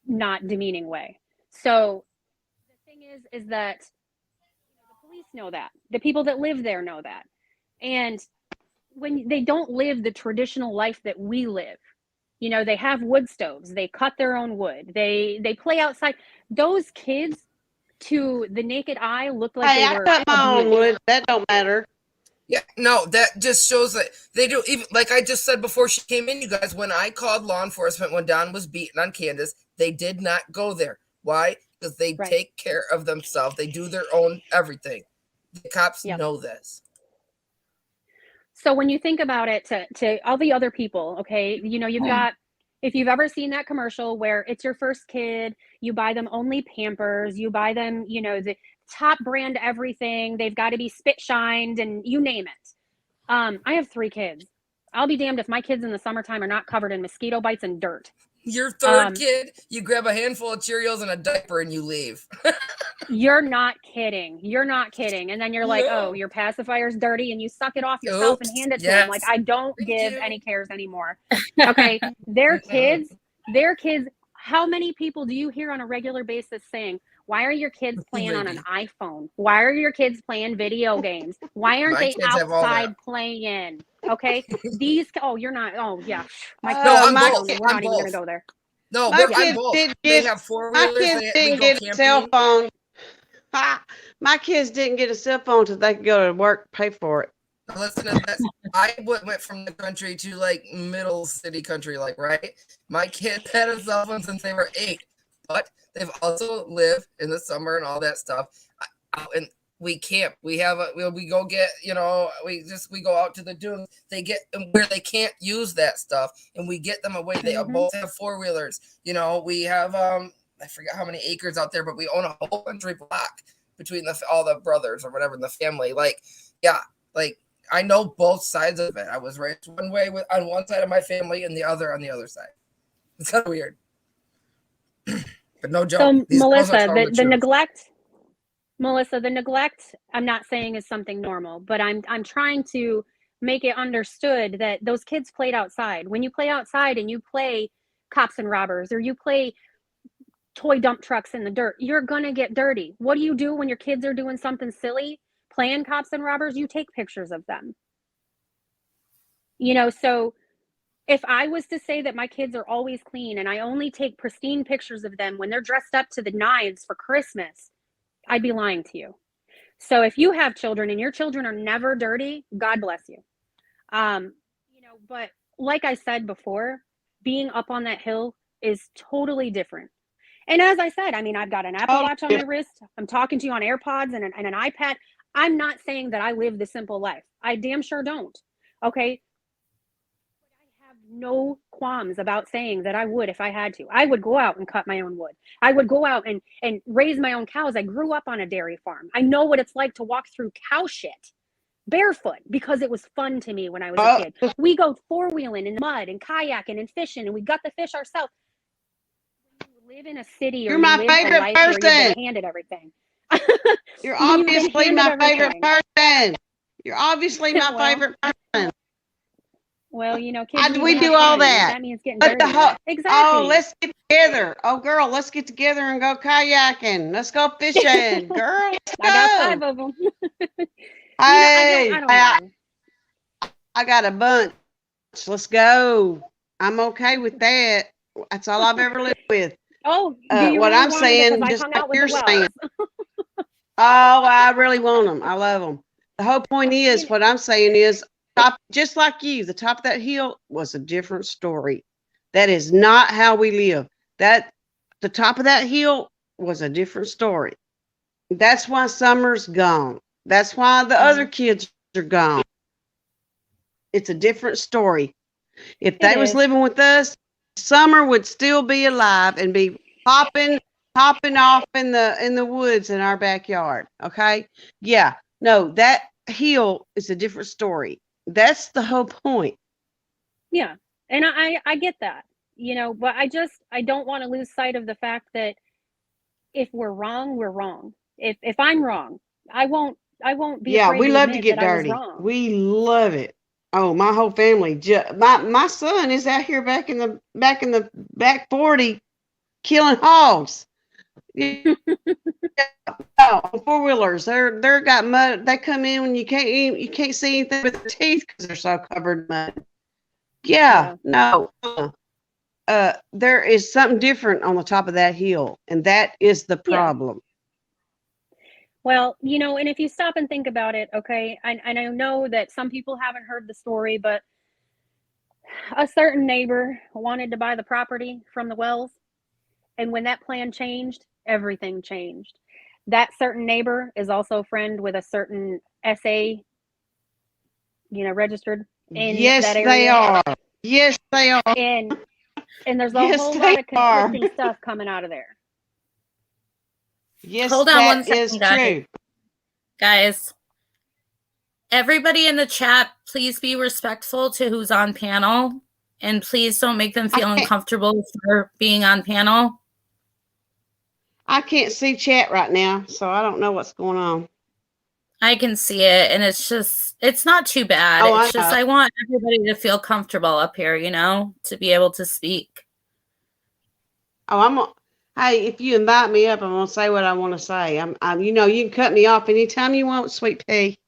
not demeaning way. So the thing is that the police know that. The people that live there know that. And when they don't live the traditional life that we live, they have wood stoves, they cut their own wood, they play outside. Those kids, to the naked eye, look like they were. I cut my own wood. That don't matter. Yeah, no, that just shows that they do. Even like I just said before she came in, you guys, when I called law enforcement when Don was beaten on Candus, they did not go there. Why? Because they take care of themselves. They do their own everything. The cops know this. So when you think about it, to all the other people, okay, you've got if you've ever seen that commercial where it's your first kid, you buy them only Pampers, you buy them, you know, the top brand everything, they've got to be spit shined and you name it. I have 3 kids. I'll be damned if my kids in the summertime are not covered in mosquito bites and dirt. Your third kid, you grab a handful of Cheerios and a diaper and you leave. You're not kidding. You're not kidding. And then you're like, oh, your pacifier's dirty, and you suck it off yourself and hand it to them. Like, I don't give any cares anymore. Okay. Their kids, how many people do you hear on a regular basis saying, why are your kids playing on an iPhone? Why are your kids playing video games? Why aren't they outside playing? Okay. You're not. Oh, yeah. We're not even going to go there. No, my kids they have 4-wheelers. My kids didn't get a cell phone. My kids didn't get a cell phone till they could go to work, pay for it. Listen to this. I went from the country to like middle city country, like, right? My kids had a cell phone since they were 8, but they've also lived in the summer and all that stuff. And we camp. We have we go get, you know, we go out to the dunes. They get where they can't use that stuff, and we get them away. They both have 4-wheelers. You know, we have I forget how many acres out there, but we own a whole country block between all the brothers or whatever in the family. Like, yeah, like I know both sides of it. I was raised one way on one side of my family and the other on the other side. It's kind of weird, but no joke. So Melissa, the neglect. Melissa, the neglect, I'm not saying is something normal, but I'm trying to make it understood that those kids played outside. When you play outside and you play cops and robbers, or you play toy dump trucks in the dirt, you're gonna get dirty. What do you do when your kids are doing something silly, playing cops and robbers? You take pictures of them. You know, so if I was to say that my kids are always clean and I only take pristine pictures of them when they're dressed up to the nines for Christmas, I'd be lying to you. So if you have children and your children are never dirty, God bless you. You know, but like I said before, being up on that hill is totally different. And as I said, I mean, I've got an Apple Watch on my wrist. I'm talking to you on AirPods and an iPad. I'm not saying that I live the simple life. I damn sure don't. Okay. I have no qualms about saying that I would if I had to. I would go out and cut my own wood. I would go out and raise my own cows. I grew up on a dairy farm. I know what it's like to walk through cow shit barefoot because it was fun to me when I was a kid. We go 4-wheeling in the mud and kayaking and fishing, and we gut the fish ourselves. When you live in a city, or you're my favorite person. Where you've been handed everything. You're obviously my favorite person. You're obviously my favorite person. Well, you know, kids, how do we do all that? That means getting dirty. Exactly. Oh, let's get together. Oh, girl, let's get together and go kayaking. Let's go fishing. Girl, let's go. I got 5 of them. Hey, I don't know. I got a bunch. Let's go. I'm okay with that. That's all I've ever lived with. Oh, what I'm saying, just like you're saying. Oh, I really want them. I love them. The whole point is, what I'm saying is, just like you, the top of that hill was a different story. That is not how we live. The top of that hill was a different story. That's why Summer's gone. That's why the other kids are gone. It's a different story. If they was living with us, Summer would still be alive and be popping off in the woods in our backyard. Okay? Yeah. No, that hill is a different story. That's the whole point. Yeah. And I get that, you know, but I don't want to lose sight of the fact that if we're wrong, we're wrong. If I'm wrong, I won't be. Yeah, we love to get dirty. We love it. Oh, my whole family. My son is out here back in the back 40 killing hogs. Oh, 4-wheelers. They're got mud. They come in when you can't see anything with their teeth because they're so covered in mud. Yeah. No. There is something different on the top of that hill, and that is the problem. Well, you know, and if you stop and think about it, okay, and I know that some people haven't heard the story, but a certain neighbor wanted to buy the property from the Wells, and when that plan changed, everything changed. That certain neighbor is also a friend with a certain SA, you know, registered in that area. Yes, they are. And And there's a Yes, whole they lot of conflicting stuff coming out of there. Yes, Hold on one that is second, true. guys. Everybody in the chat, please be respectful to who's on panel, and please don't make them feel uncomfortable for being on panel. I can't see chat right now, so I don't know what's going on. I can see it, and it's not too bad. Oh, It's just I want everybody to feel comfortable up here, to be able to speak. Oh, hey, if you invite me up, I'm gonna say what I want to say. I'm, you can cut me off anytime you want, sweet pea.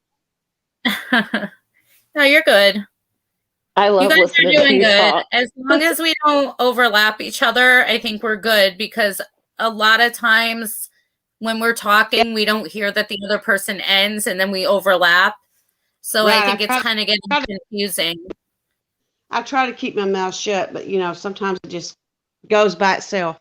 No, you're good. I love you guys listening are doing to you good. talk. As long as we don't overlap each other, I think we're good, because a lot of times when we're talking, we don't hear that the other person ends, and then we overlap. So right, I think it's kind of getting confusing. I try to keep my mouth shut, but sometimes it just goes by itself.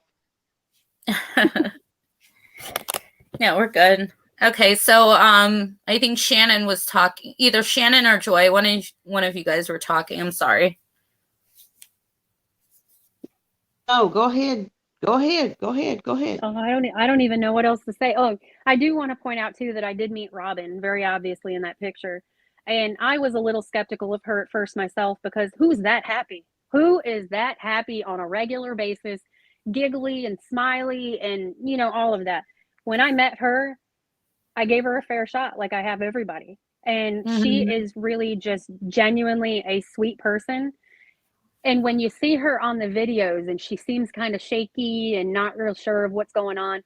Yeah, we're good. Okay, so I think Shannon was talking. Either Shannon or Joy, one of you guys were talking. I'm sorry. Oh, go ahead. Go ahead. Oh, I don't even know what else to say. Oh, I do want to point out too that I did meet Robin very obviously in that picture. And I was a little skeptical of her at first myself, because who's that happy? Who is that happy on a regular basis, giggly and smiley and, all of that. When I met her, I gave her a fair shot like I have everybody. And she is really just genuinely a sweet person. And when you see her on the videos and she seems kind of shaky and not real sure of what's going on,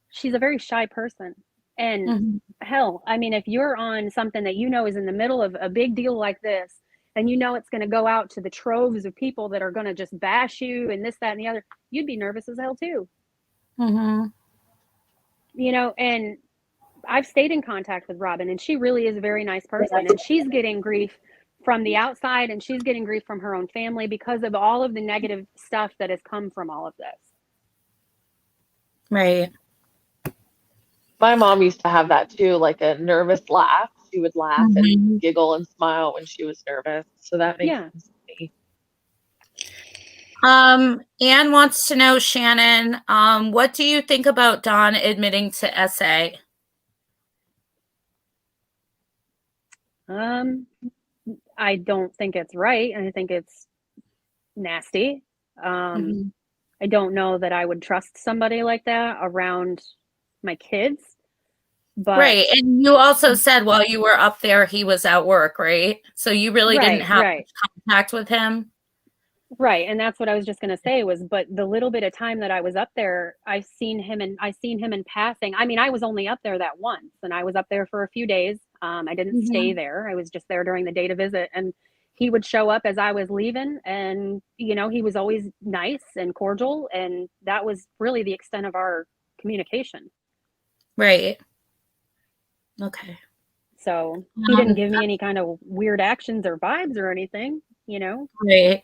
she's a very shy person. And hell, I mean, if you're on something that is in the middle of a big deal like this, and it's going to go out to the troves of people that are going to just bash you and this, that, and the other, you'd be nervous as hell too. And I've stayed in contact with Robin, and she really is a very nice person, and she's getting grief from the outside, and she's getting grief from her own family because of all of the negative stuff that has come from all of this. Right. My mom used to have that too, like a nervous laugh. She would laugh and giggle and smile when she was nervous. So that makes sense to me. Anne wants to know, Shannon, what do you think about Don admitting to SA? I don't think it's right. I think it's nasty. I don't know that I would trust somebody like that around my kids. But right. And you also said while you were up there, he was at work, right? So you really didn't have contact with him. Right. And that's what I was just going to say but the little bit of time that I was up there, I've seen him in passing. I mean, I was only up there that once, and I was up there for a few days. I didn't stay there. I was just there during the day to visit, and he would show up as I was leaving, and, he was always nice and cordial. And that was really the extent of our communication. Right. Okay. So he didn't give me any kind of weird actions or vibes or anything, Right.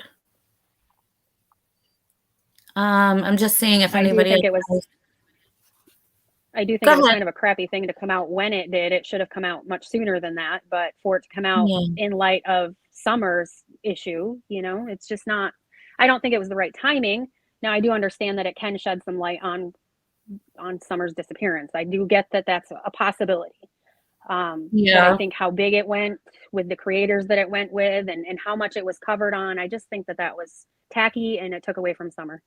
I'm just seeing if anybody. I do think it was kind of a crappy thing to come out when it did. It should have come out much sooner than that, but for it to come out in light of Summer's issue, it's just not. I don't think it was the right timing. Now, I do understand that it can shed some light on Summer's disappearance. I do get that that's a possibility. But I think how big it went with the creators that it went with, and how much it was covered on, I just think that was tacky, and it took away from Summer.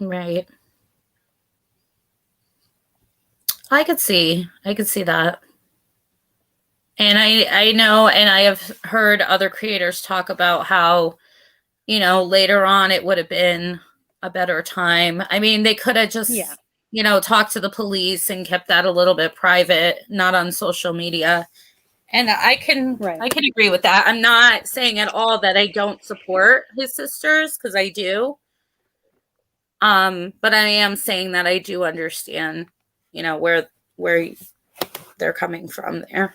Right. I could see that. And I know, and I have heard other creators talk about how, later on it would have been a better time. I mean, they could have just, talked to the police and kept that a little bit private, not on social media. And I can agree with that. I'm not saying at all that I don't support his sisters, because I do. But I am saying that I do understand, where they're coming from there.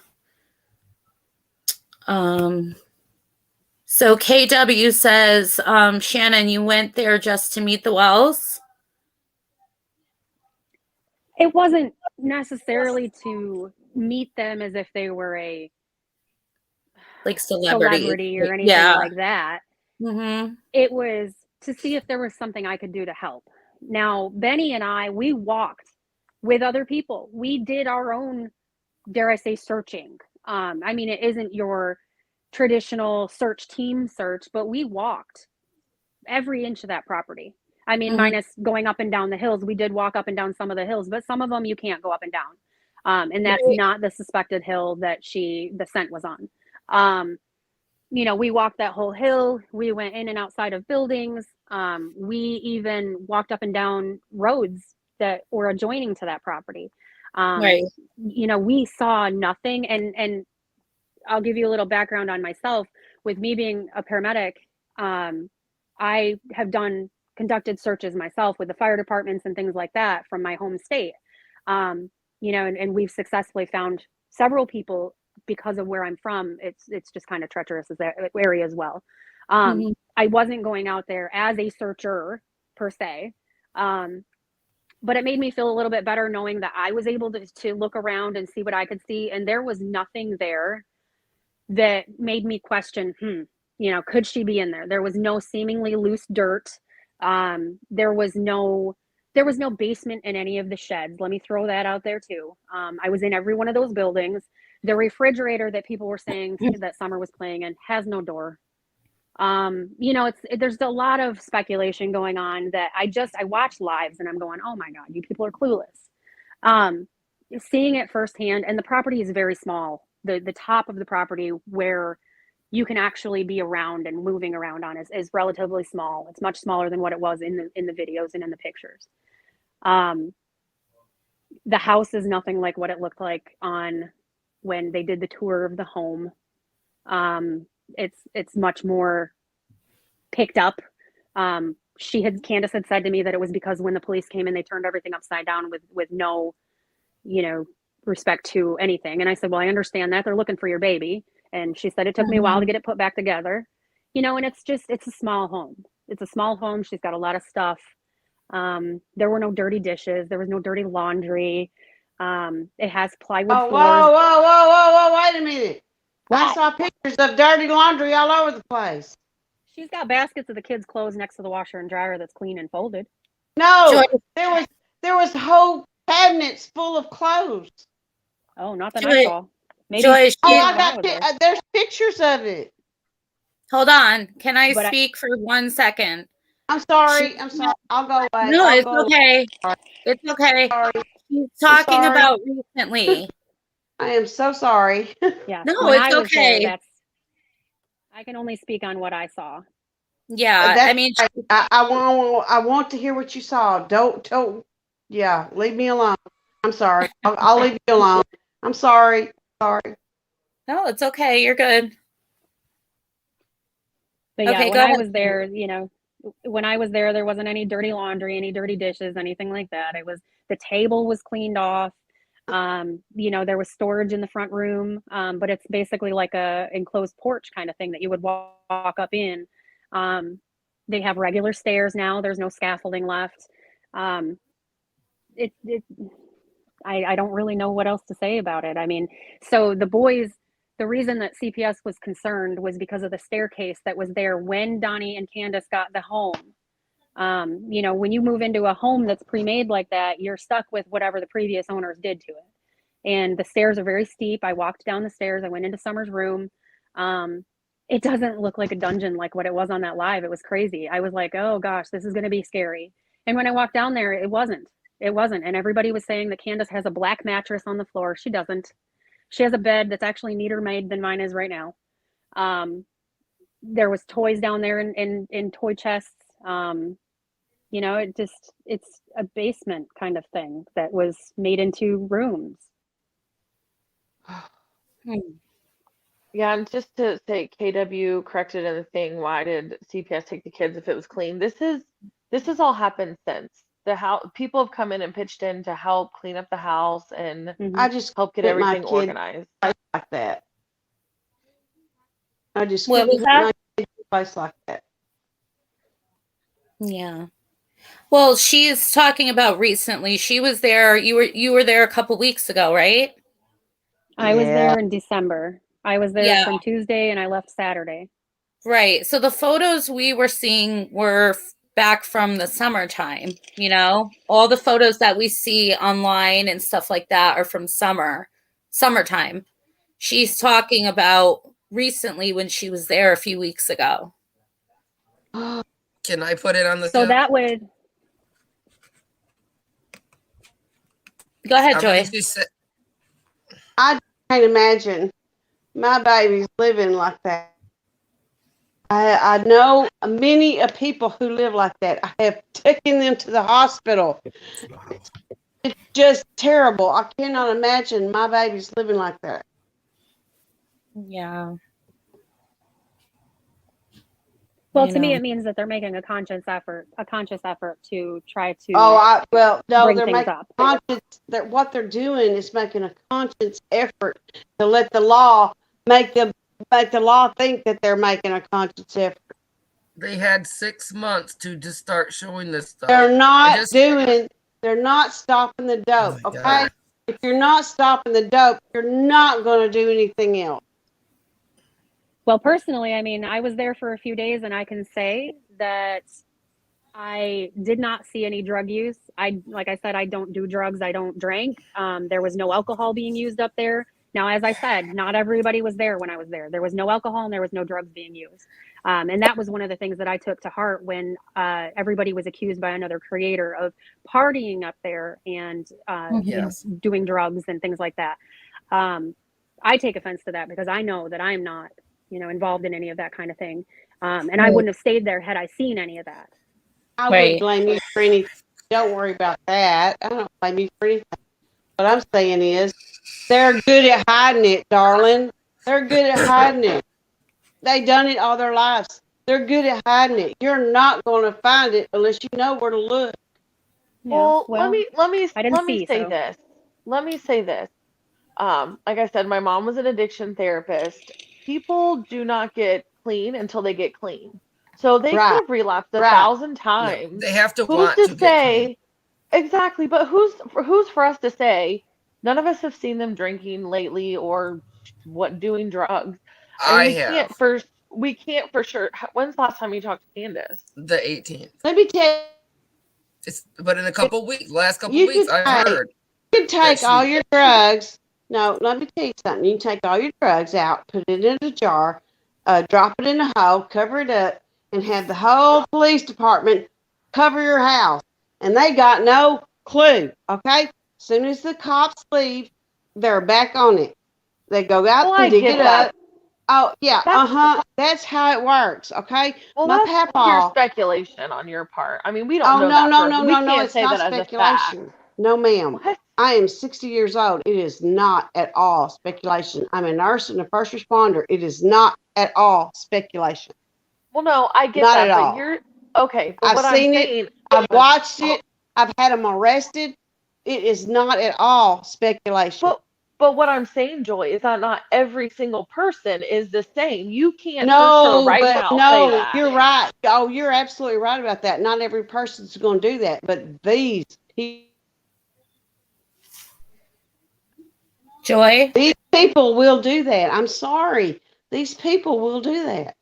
So KW says, Shannon, you went there just to meet the Wells? It wasn't necessarily to meet them as if they were a celebrity or anything like that. It was to see if there was something I could do to help. Now, Benny and I, we walked with other people. We did our own, dare I say, searching. I mean, it isn't your traditional search team search, but we walked every inch of that property. I mean, minus going up and down the hills. We did walk up and down some of the hills, but some of them you can't go up and down. And that's not the suspected hill that the scent was on. We walked that whole hill. We went in and outside of buildings. We even walked up and down roads that were adjoining to that property. We saw nothing. And I'll give you a little background on myself. With me being a paramedic, I have conducted searches myself with the fire departments and things like that from my home state. And we've successfully found several people because of where I'm from. It's just kind of treacherous as that area as well. I wasn't going out there as a searcher per se. But it made me feel a little bit better knowing that I was able to look around and see what I could see. And there was nothing there that made me question, could she be in there? There was no seemingly loose dirt. There was no basement in any of the sheds. Let me throw that out there too. I was in every one of those buildings. The refrigerator that people were saying that Summer was playing in has no door. There's a lot of speculation going on that I watch lives and I'm going, oh my God, you people are clueless. Seeing it firsthand, and the property is very small. The top of the property where you can actually be around and moving around on is relatively small. It's much smaller than what it was in the videos and in the pictures. The house is nothing like what it looked like on when they did the tour of the home. It's much more picked up. Candus had said to me that it was because when the police came in, they turned everything upside down with no, respect to anything. And I said, well, I understand that they're looking for your baby. And she said, it took me a while to get it put back together, and it's a small home. It's a small home. She's got a lot of stuff. There were no dirty dishes. There was no dirty laundry. It has plywood floors. Whoa, wait a minute. What? I saw pictures of dirty laundry all over the place. She's got baskets of the kids' clothes next to the washer and dryer that's clean and folded. No, there was whole cabinets full of clothes. Oh, not that I saw. Maybe. Joy, there's pictures of it. Hold on. Can I speak for 1 second? I'm sorry. I'll go away. No, it's okay. It's okay. She's talking about recently. I am so sorry. Yeah. No, it's okay. I can only speak on what I saw. Yeah, I mean, I want to hear what you saw. Don't. Yeah, leave me alone. I'm sorry. I'll leave you alone. I'm sorry. Sorry. No, it's okay. You're good. But yeah, when I was there, there wasn't any dirty laundry, any dirty dishes, anything like that. The table was cleaned off. There was storage in the front room, but it's basically like a enclosed porch kind of thing that you would walk up in. They have regular stairs now. There's no scaffolding left. I don't really know what else to say about it. I mean, so the reason that CPS was concerned was because of the staircase that was there when Donnie and Candus got the home. When you move into a home that's pre-made like that, you're stuck with whatever the previous owners did to it. And the stairs are very steep. I walked down the stairs. I went into Summer's room. It doesn't look like a dungeon like what it was on that live. It was crazy. I was like, oh gosh, this is going to be scary. And when I walked down there, it wasn't. And everybody was saying that Candus has a black mattress on the floor. She doesn't. She has a bed that's actually neater made than mine is right now. There was toys down there in toy chests. It's a basement kind of thing that was made into rooms. Yeah, and just to say, KW corrected in the thing, why did CPS take the kids if it was clean? This has all happened since. People have come in and pitched in to help clean up the house and I just help get everything organized. Like that. I just what was that? Place like that. Yeah. Well, she's talking about recently. She was there. You were there a couple weeks ago, right? I was there in December. I was there from Tuesday and I left Saturday. Right. So the photos we were seeing were back from the summertime, you know? All the photos that we see online and stuff like that are from summertime. She's talking about recently when she was there a few weeks ago. Can I put it on the So tip? that would Go ahead, I Joy. mean, she said, I can't imagine my babies living like that. I know many of people who live like that. I have taken them to the hospital. It's just terrible. I cannot imagine my babies living like that. Yeah. well, to me, it means that they're making a conscious effort to try to No, bring they're things making up. what they're doing is making a conscious effort to let the law make the law think that they're making a conscious effort. they had 6 months to just start showing this stuff. They're not stopping the dope, Oh my okay? God. If you're not stopping the dope, you're not going to do anything else. Well, personally, I mean, I was there for a few days and I can say that I did not see any drug use. Like I said, I don't do drugs. I don't drink. There was no alcohol being used up there. Now, as I said, not everybody was there when I was there. There was no alcohol and there was no drugs being used. And that was one of the things that I took to heart when everybody was accused by another creator of partying up there and Yes. doing drugs and things like that. I take offense to that because I know that I'm not, involved in any of that kind of thing. And I wouldn't have stayed there had I seen any of that. I wouldn't blame you for anything. Don't worry about that. I don't blame you for anything. What I'm saying is, they're good at hiding it, darling. They're good at hiding it. They done it all their lives. They're good at hiding it. You're not going to find it unless you know where to look. Yeah, Well, let me I didn't say so. this. Let me say this. Like I said, my mom was an addiction therapist. People do not get clean until they get clean. So they could Right. have relapsed a Right. thousand No, times. they have to Who's want to to get clean. say exactly? But who's for us to say? None of us have seen them drinking lately or doing drugs. I mean, I have we can't for sure. When's the last time you talked to Candace? the 18th. Let me tell But in a couple weeks, last couple you, weeks, I've heard you can that take all your drugs. No, let me tell you something. You can take all your drugs out, put it in a jar, drop it in a hole, cover it up, and have the whole police department cover your house. And they got no clue, okay? As soon as the cops leave, they're back on it. They go out Well, and I dig get it that. up. Oh, yeah, That's That's how it works, okay? well, My that's pure papaw. speculation on your part. I mean, we don't Oh, know no, that no, for no, we no, no. can't It's say not that as a fact. speculation. No, ma'am. What? I am 60 years old. It is not at all speculation. I'm a nurse and a first responder. It is not at all speculation. Well, no, I get Not that, at but all. you're okay. But I've what I'm seen it. saying, I've watched it. I've had them arrested. It is not at all speculation. but what I'm saying, Joy, is that not every single person is the same. You can't for No, sure right but now say no, that. you're right. Oh, you're absolutely right about that. Not every person's going to do that, but these Joy? these people will do that. I'm sorry. These people will do that.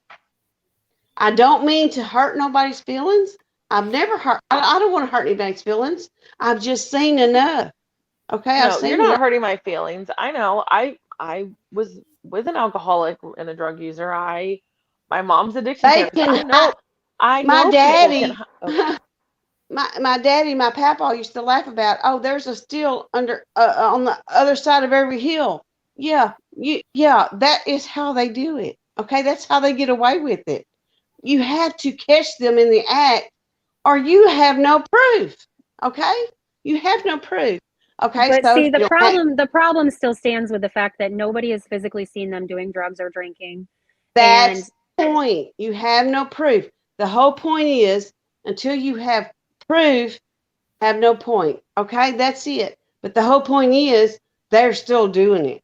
I don't mean to hurt nobody's feelings. I've never hurt. I don't want to hurt anybody's feelings. I've just seen enough. Okay, I've No, you're seen not enough. hurting my feelings. I know. I was with an alcoholic and a drug user. My mom's addiction They therapist. can. I My know daddy, people can. my daddy, my papa used to laugh about. Oh, there's a still under on the other side of every hill. Yeah, yeah. That is how they do it. Okay, that's how they get away with it. You have to catch them in the act, or you have no proof. Okay, you have no proof. Okay, But so see, the problem still stands with the fact that nobody has physically seen them doing drugs or drinking. that's the point. You have no proof. The whole point is until you have proof, have no point. Okay, that's it. But the whole point is they're still doing it.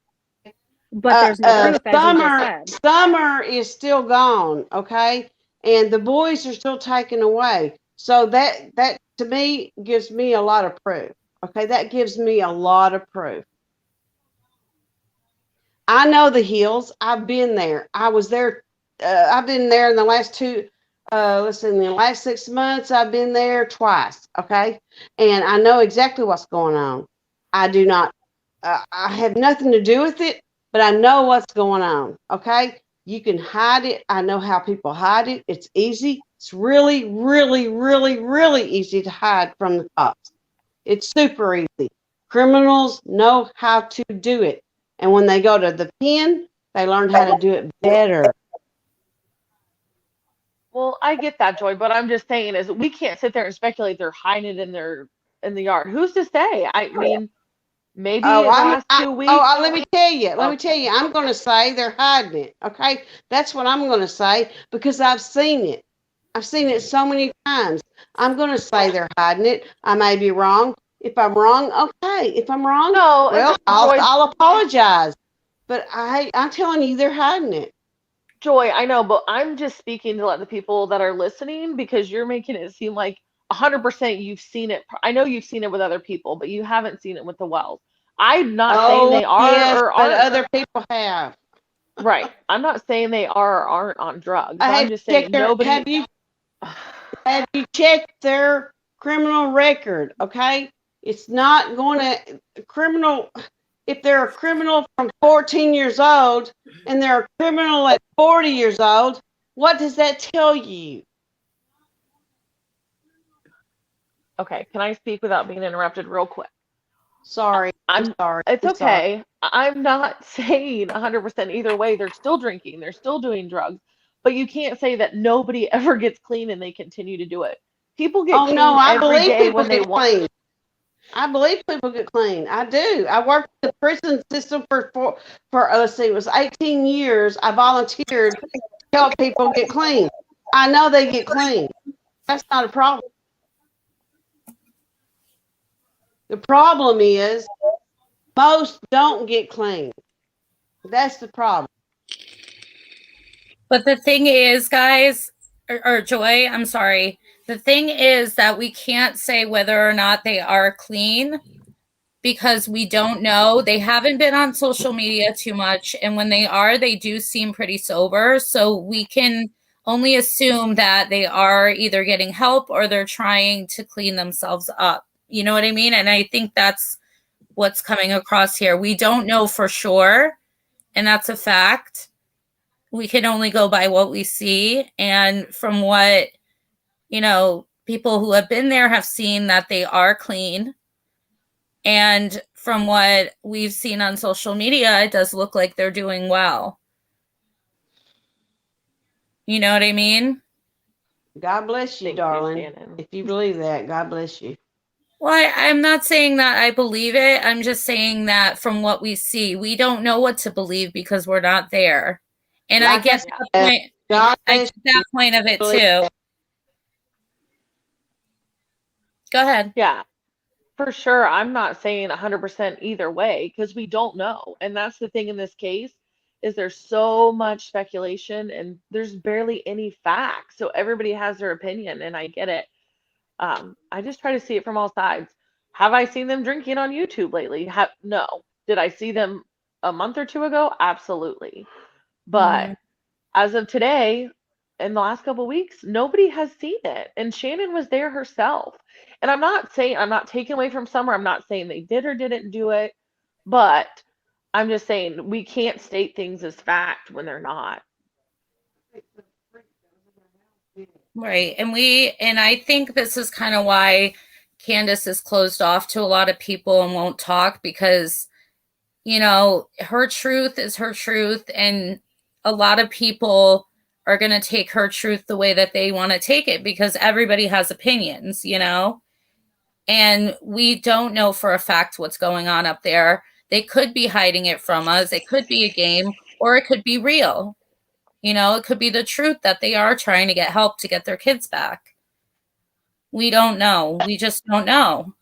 But there's no proof, as you just said. Summer is still gone. Okay, and the boys are still taken away. So that to me gives me a lot of proof. Okay, that gives me a lot of proof. I know the hills. I've been there. I was there I've been there in the last in the last 6 months, I've been there twice. Okay. And I know exactly what's going on. I do not, I have nothing to do with it, but I know what's going on. Okay. You can hide it. I know how people hide it. It's easy. It's really, really, really, really easy to hide from the cops. It's super easy. Criminals know how to do it. And when they go to the pen, they learn how to do it better. Well, I get that, Joy, but I'm just saying is we can't sit there and speculate they're hiding it in the yard. Who's to say? I mean, maybe Oh, the last 2 weeks. let me tell you. Let me tell you. I'm going to say they're hiding it. Okay, that's what I'm going to say because I've seen it. I've seen it so many times. I'm going to say they're hiding it. I may be wrong. If I'm wrong, okay. If I'm wrong, No, well, Joy, I'll apologize. But I'm telling you, they're hiding it. Joy, I know, but I'm just speaking to let the people that are listening because you're making it seem like 100% you've seen it. I know you've seen it with other people, but you haven't seen it with the Wells. I'm not saying they are yes, or but aren't. other people have. Right. I'm not saying they are or aren't on drugs. I I'm just saying nobody. Have you checked their criminal record? Okay, it's not going to criminal. If they're a criminal from 14 years old and they're a criminal at 40 years old, what does that tell you? Okay, can I speak without being interrupted real quick? Sorry, I'm sorry. It's I'm sorry. okay. I'm not saying 100% either way. They're still drinking, they're still doing drugs, but you can't say that nobody ever gets clean and they continue to do it. People get clean I every believe day people when they get want. clean. I believe people get clean. I do. I worked in the prison system for let's see, it was 18 years. I volunteered to help people get clean. I know they get clean. That's not a problem. The problem is most don't get clean. That's the problem. But the thing is, guys, or Joy, I'm sorry. The thing is that we can't say whether or not they are clean because we don't know. They haven't been on social media too much. And when they are, they do seem pretty sober. So we can only assume that they are either getting help or they're trying to clean themselves up. You know what I mean? And I think that's what's coming across here. We don't know for sure. And that's a fact. We can only go by what we see. And from what, people who have been there have seen that they are clean. And from what we've seen on social media, it does look like they're doing well. You know what I mean? God bless you, darling. If you believe that, God bless you. Well, I'm not saying that I believe it. I'm just saying that from what we see, we don't know what to believe because we're not there. And I get that point. I get that point of it too. Go ahead. Yeah, for sure. I'm not saying 100% either way because we don't know. And that's the thing in this case is there's so much speculation and there's barely any facts. So everybody has their opinion and I get it. I just try to see it from all sides. Have I seen them drinking on YouTube lately? No. Did I see them a month or two ago? Absolutely. But as of today, in the last couple of weeks, nobody has seen it. And Shannon was there herself. And I'm not taking away from Summer. I'm not saying they did or didn't do it, but I'm just saying we can't state things as fact when they're not. Right. And I think this is kind of why Candus is closed off to a lot of people and won't talk because, her truth is her truth. And a lot of people are going to take her truth the way that they want to take it because everybody has opinions, and we don't know for a fact what's going on up there. They could be hiding it from us. It could be a game or it could be real. It could be the truth that they are trying to get help to get their kids back. We don't know. We just don't know.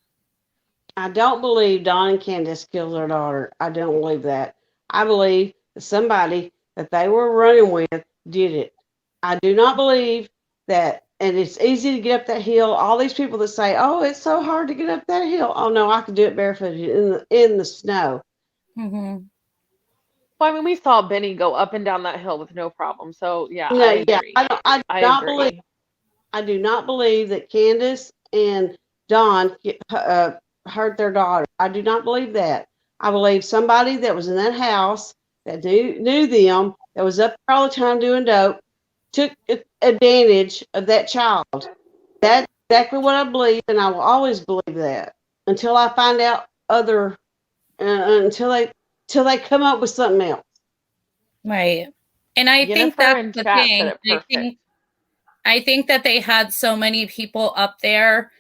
I don't believe Don and Candus killed their daughter. I don't believe that. I believe that somebody that they were running with did it. I do not believe that, and it's easy to get up that hill. All these people that say, "Oh, it's so hard to get up that hill." Oh no, I could do it barefooted in the snow. Mm-hmm. Well, I mean, we saw Benny go up and down that hill with no problem. So yeah, You know, I agree. I do I not agree. believe. I do not believe that Candace and Don hurt their daughter. I do not believe that. I believe somebody that was in that house that knew them, that was up there all the time doing dope, took advantage of that child. That's exactly what I believe, and I will always believe that until I find out until they come up with something else. Right. And I think Jennifer that's in the chat thing. said it perfect. I think that they had so many people up there,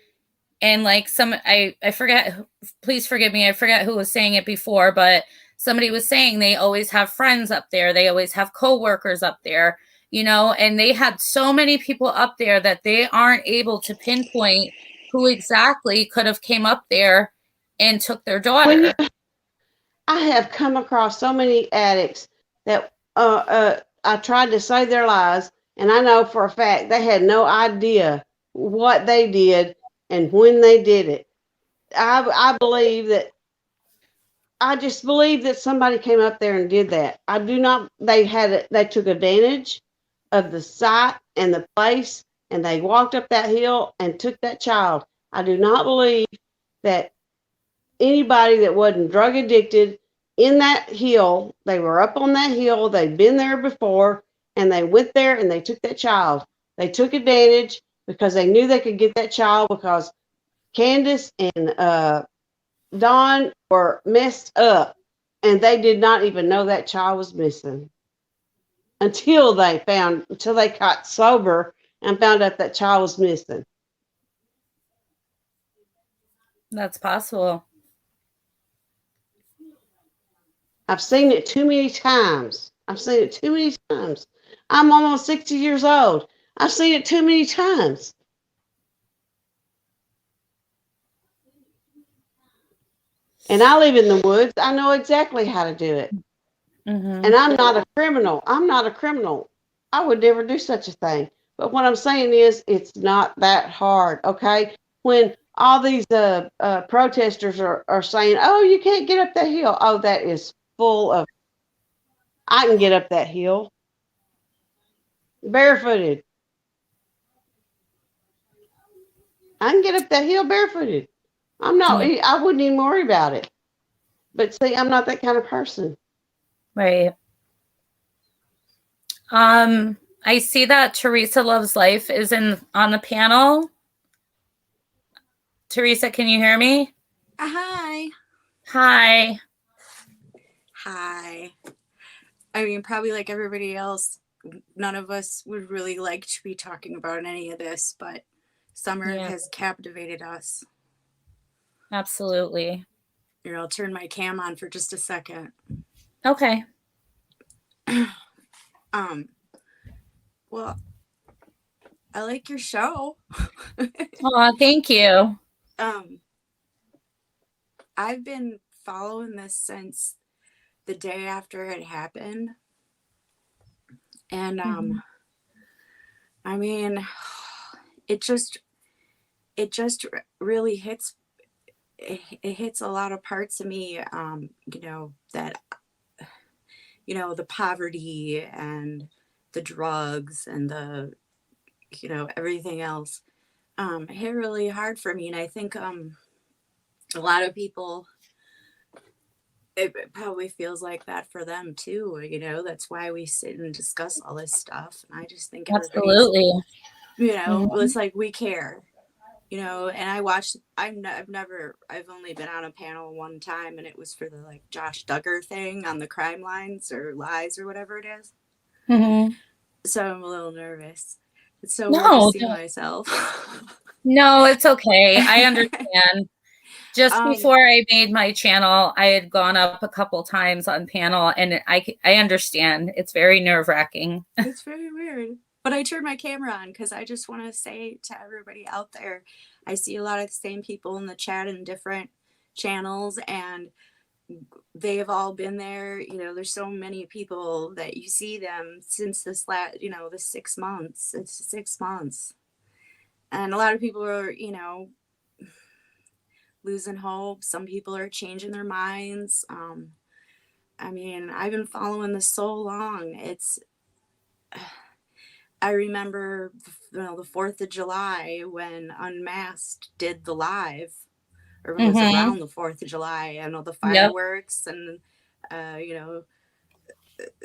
and like I forget, please forgive me, I forget who was saying it before, but somebody was saying they always have friends up there, they always have co-workers up there, and they had so many people up there that they aren't able to pinpoint who exactly could have came up there and took their daughter. I have come across so many addicts that I tried to save their lives, and I know for a fact they had no idea what they did and when they did it. I believe that. I just believe that somebody came up there and did that. I do not. They took advantage of the site and the place, and they walked up that hill and took that child. I do not believe that anybody that wasn't drug addicted in that hill, they were up on that hill, they'd been there before, and they went there and they took that child. They took advantage because they knew they could get that child because Candace and Don were messed up, and they did not even know that child was missing until they got sober and found out that child was missing. That's possible. I've seen it too many times. I've seen it too many times. I'm almost 60 years old. I've seen it too many times. And I live in the woods. I know exactly how to do it. Mm-hmm. And I'm not a criminal. I'm not a criminal. I would never do such a thing. But what I'm saying is, it's not that hard, okay? When all these protesters are saying, oh, you can't get up that hill. Oh, that is full of. I can get up that hill barefooted. I can get up that hill barefooted. I wouldn't even worry about it. But see, I'm not that kind of person. Right. I see that Teresa Loves Life is on the panel. Teresa, can you hear me? Hi. Hi. Hi. I mean, probably like everybody else, none of us would really like to be talking about any of this, but Summer has captivated us. Absolutely. Here, I'll turn my cam on for just a second. Okay. Well, I like your show. Oh, thank you. I've been following this since the day after it happened. And I mean, it just really hits a lot of parts of me, that the poverty and the drugs and the everything else hit really hard for me. And I think a lot of people, it probably feels like that for them too. That's why we sit and discuss all this stuff. And I just think absolutely, it's like we care, and I've only been on a panel one time, and it was for the like Josh Duggar thing on the crime lines or lies or whatever it is. Mm-hmm. So I'm a little nervous. It's so weird to see myself. No, it's okay. I understand. Just before I made my channel, I had gone up a couple times on panel, and I understand. It's very nerve-wracking. It's very weird. But I turned my camera on because I just want to say to everybody out there, I see a lot of the same people in the chat in different channels, and they've all been there. There's so many people that you see them since this the 6 months. It's 6 months. And a lot of people are, losing hope. Some people are changing their minds. I mean, I've been following this so long. I remember, the 4th of July when Unmasked did the live, or it was around the 4th of July. I know the fireworks and,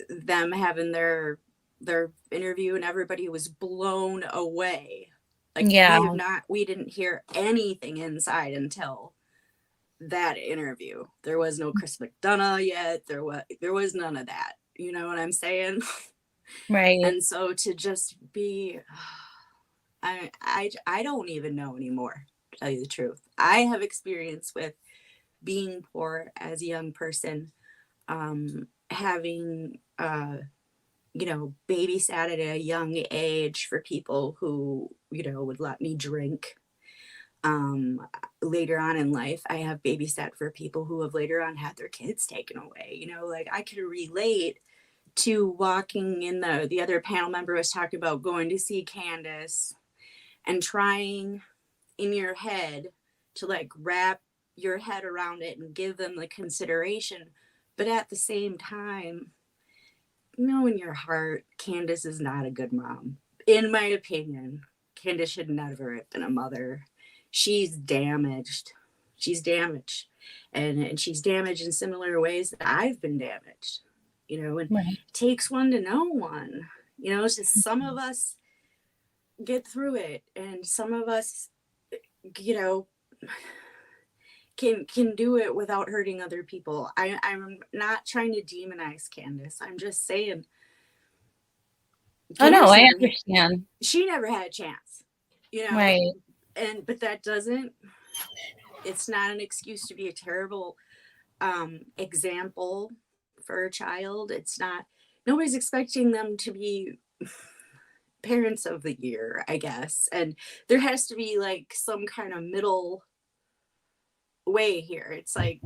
them having their interview, and everybody was blown away. Like, we didn't hear anything inside until that interview. There was no Chris McDonough yet. There was none of that. You know what I'm saying? Right. And so to just be, I don't even know anymore, to tell you the truth. I have experience with being poor as a young person, having, babysat at a young age for people who, would let me drink. Later on in life, I have babysat for people who have later on had their kids taken away. Like, I could relate to walking in the other panel member was talking about going to see Candus and trying in your head to like wrap your head around it and give them the consideration. But at the same time, in your heart, Candus is not a good mom. In my opinion, Candus should never have been a mother. She's damaged. And she's damaged in similar ways that I've been damaged. And it takes one to know one. It's just some of us get through it, and some of us, can do it without hurting other people. I'm not trying to demonize Candus. I'm just saying. Oh no, I understand. She never had a chance, Right. But that doesn't. It's not an excuse to be a terrible example for a child. It's not. Nobody's expecting them to be parents of the year, I guess. And there has to be like some kind of middle way here. It's like,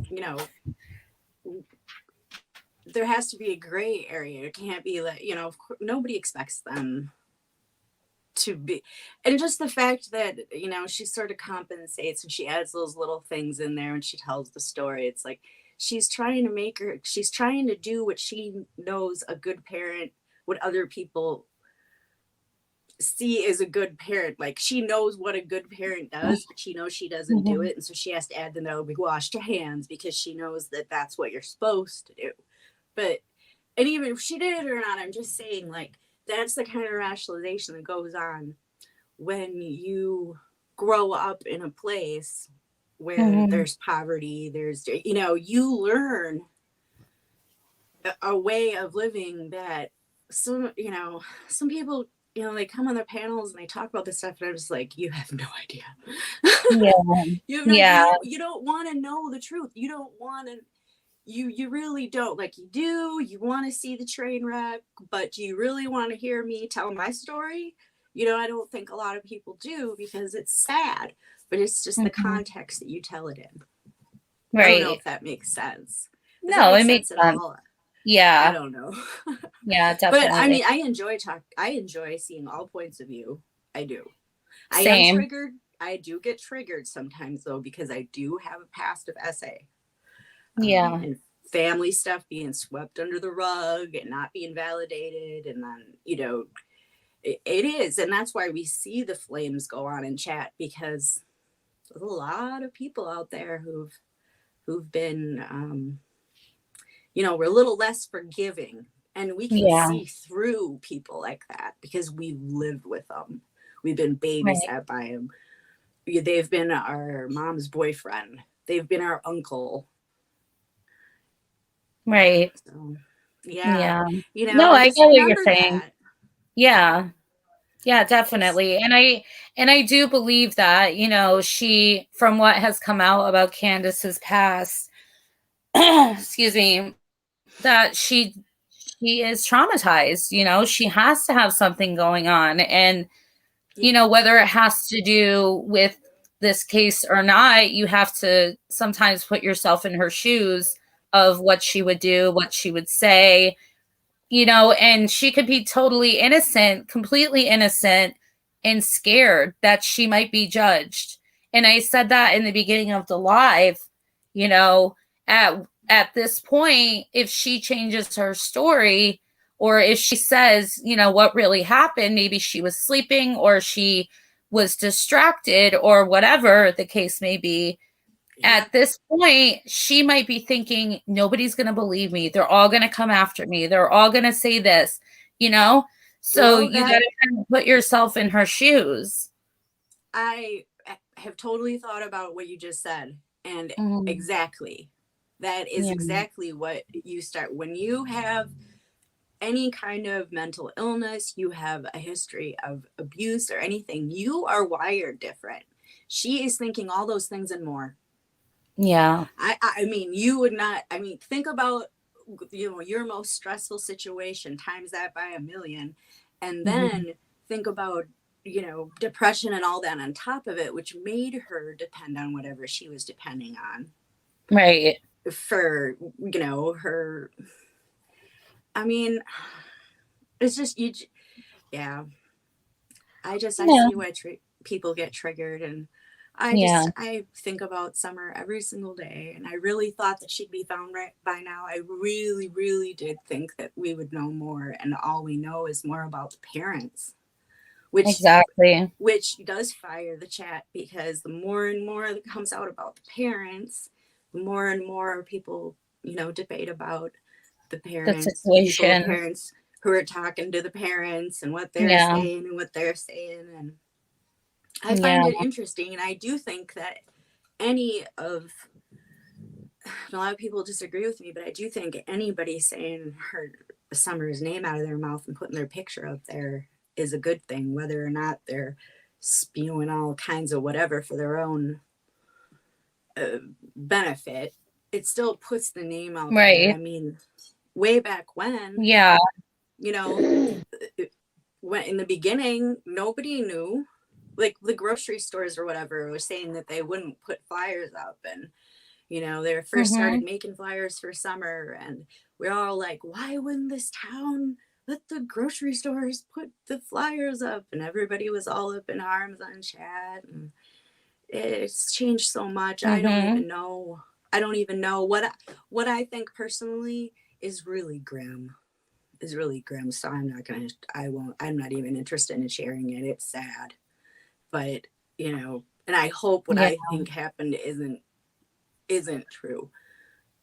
there has to be a gray area. It can't be like, nobody expects them to be. And just the fact that, she sort of compensates and she adds those little things in there and she tells the story. It's like she's trying to do what she knows a good parent, what other people see as a good parent. Like, she knows what a good parent does, but she knows she doesn't do it. And so she has to add the note, wash your hands, because she knows that that's what you're supposed to do. And even if she did it or not, I'm just saying, like, that's the kind of rationalization that goes on when you grow up in a place where there's poverty, there's, you learn a way of living that some people, they come on their panels and they talk about this stuff, and I'm just like, you have no idea. You don't want to know the truth. You don't want to. You really don't. Like, you want to see the train wreck, but do you really want to hear me tell my story? I don't think a lot of people do, because it's sad, but it's just the context that you tell it in. Right. I don't know if that makes sense. It makes sense. Yeah. I don't know. Yeah, definitely. But I mean, I enjoy seeing all points of view. I do. Same. I am triggered. I do get triggered sometimes, though, because I do have a past of SA. And family stuff being swept under the rug and not being validated. And then, it is. And that's why we see the flames go on in chat, because there's a lot of people out there who've been, we're a little less forgiving, and we can see through people like that because we've lived with them. We've been babysat by them. They've been our mom's boyfriend. They've been our uncle. Right. So, no, I get what you're saying. That. Yeah, definitely. And I do believe that, she, from what has come out about Candus's past, excuse me, that she is traumatized. She has to have something going on. And, whether it has to do with this case or not, you have to sometimes put yourself in her shoes of what she would do, what she would say, and she could be totally innocent, completely innocent, and scared that she might be judged. And I said that in the beginning of the live, at at this point, if she changes her story, or if she says, what really happened, maybe she was sleeping or she was distracted or whatever the case may be, at this point, she might be thinking, nobody's going to believe me. They're all going to come after me. They're all going to say this, So you got to kind of put yourself in her shoes. I have totally thought about what you just said. And exactly. That is exactly what you start. When you have any kind of mental illness, you have a history of abuse or anything, you are wired different. She is thinking all those things and more. Yeah. I mean, you would not, think about, your most stressful situation, times that by 1,000,000. And then think about, depression and all that on top of it, which made her depend on whatever she was depending on. Right. For, her, it's just, I see why people get triggered, and I think about Summer every single day, and I really thought that she'd be found right by now. I really, really did think that we would know more, and all we know is more about the parents, which does fire the chat, because the more and more that comes out about the parents, the more and more people, debate about the parents, the situation. Parents who are talking to the parents and what they're saying and what they're saying. And I find it interesting. And I do think that a lot of people disagree with me, but I do think anybody saying Summer's name out of their mouth and putting their picture up there is a good thing, whether or not they're spewing all kinds of whatever for their own benefit. It still puts the name out there. I mean, way back when, when in the beginning, nobody knew, like the grocery stores or whatever was saying that they wouldn't put flyers up, and they first started making flyers for Summer, and we're all like, why wouldn't this town let the grocery stores put the flyers up? And everybody was all up in arms on chat, and it's changed so much. I don't even know what I think personally is really grim. So I'm not even interested in sharing it. It's sad, but and I hope what I think happened isn't true,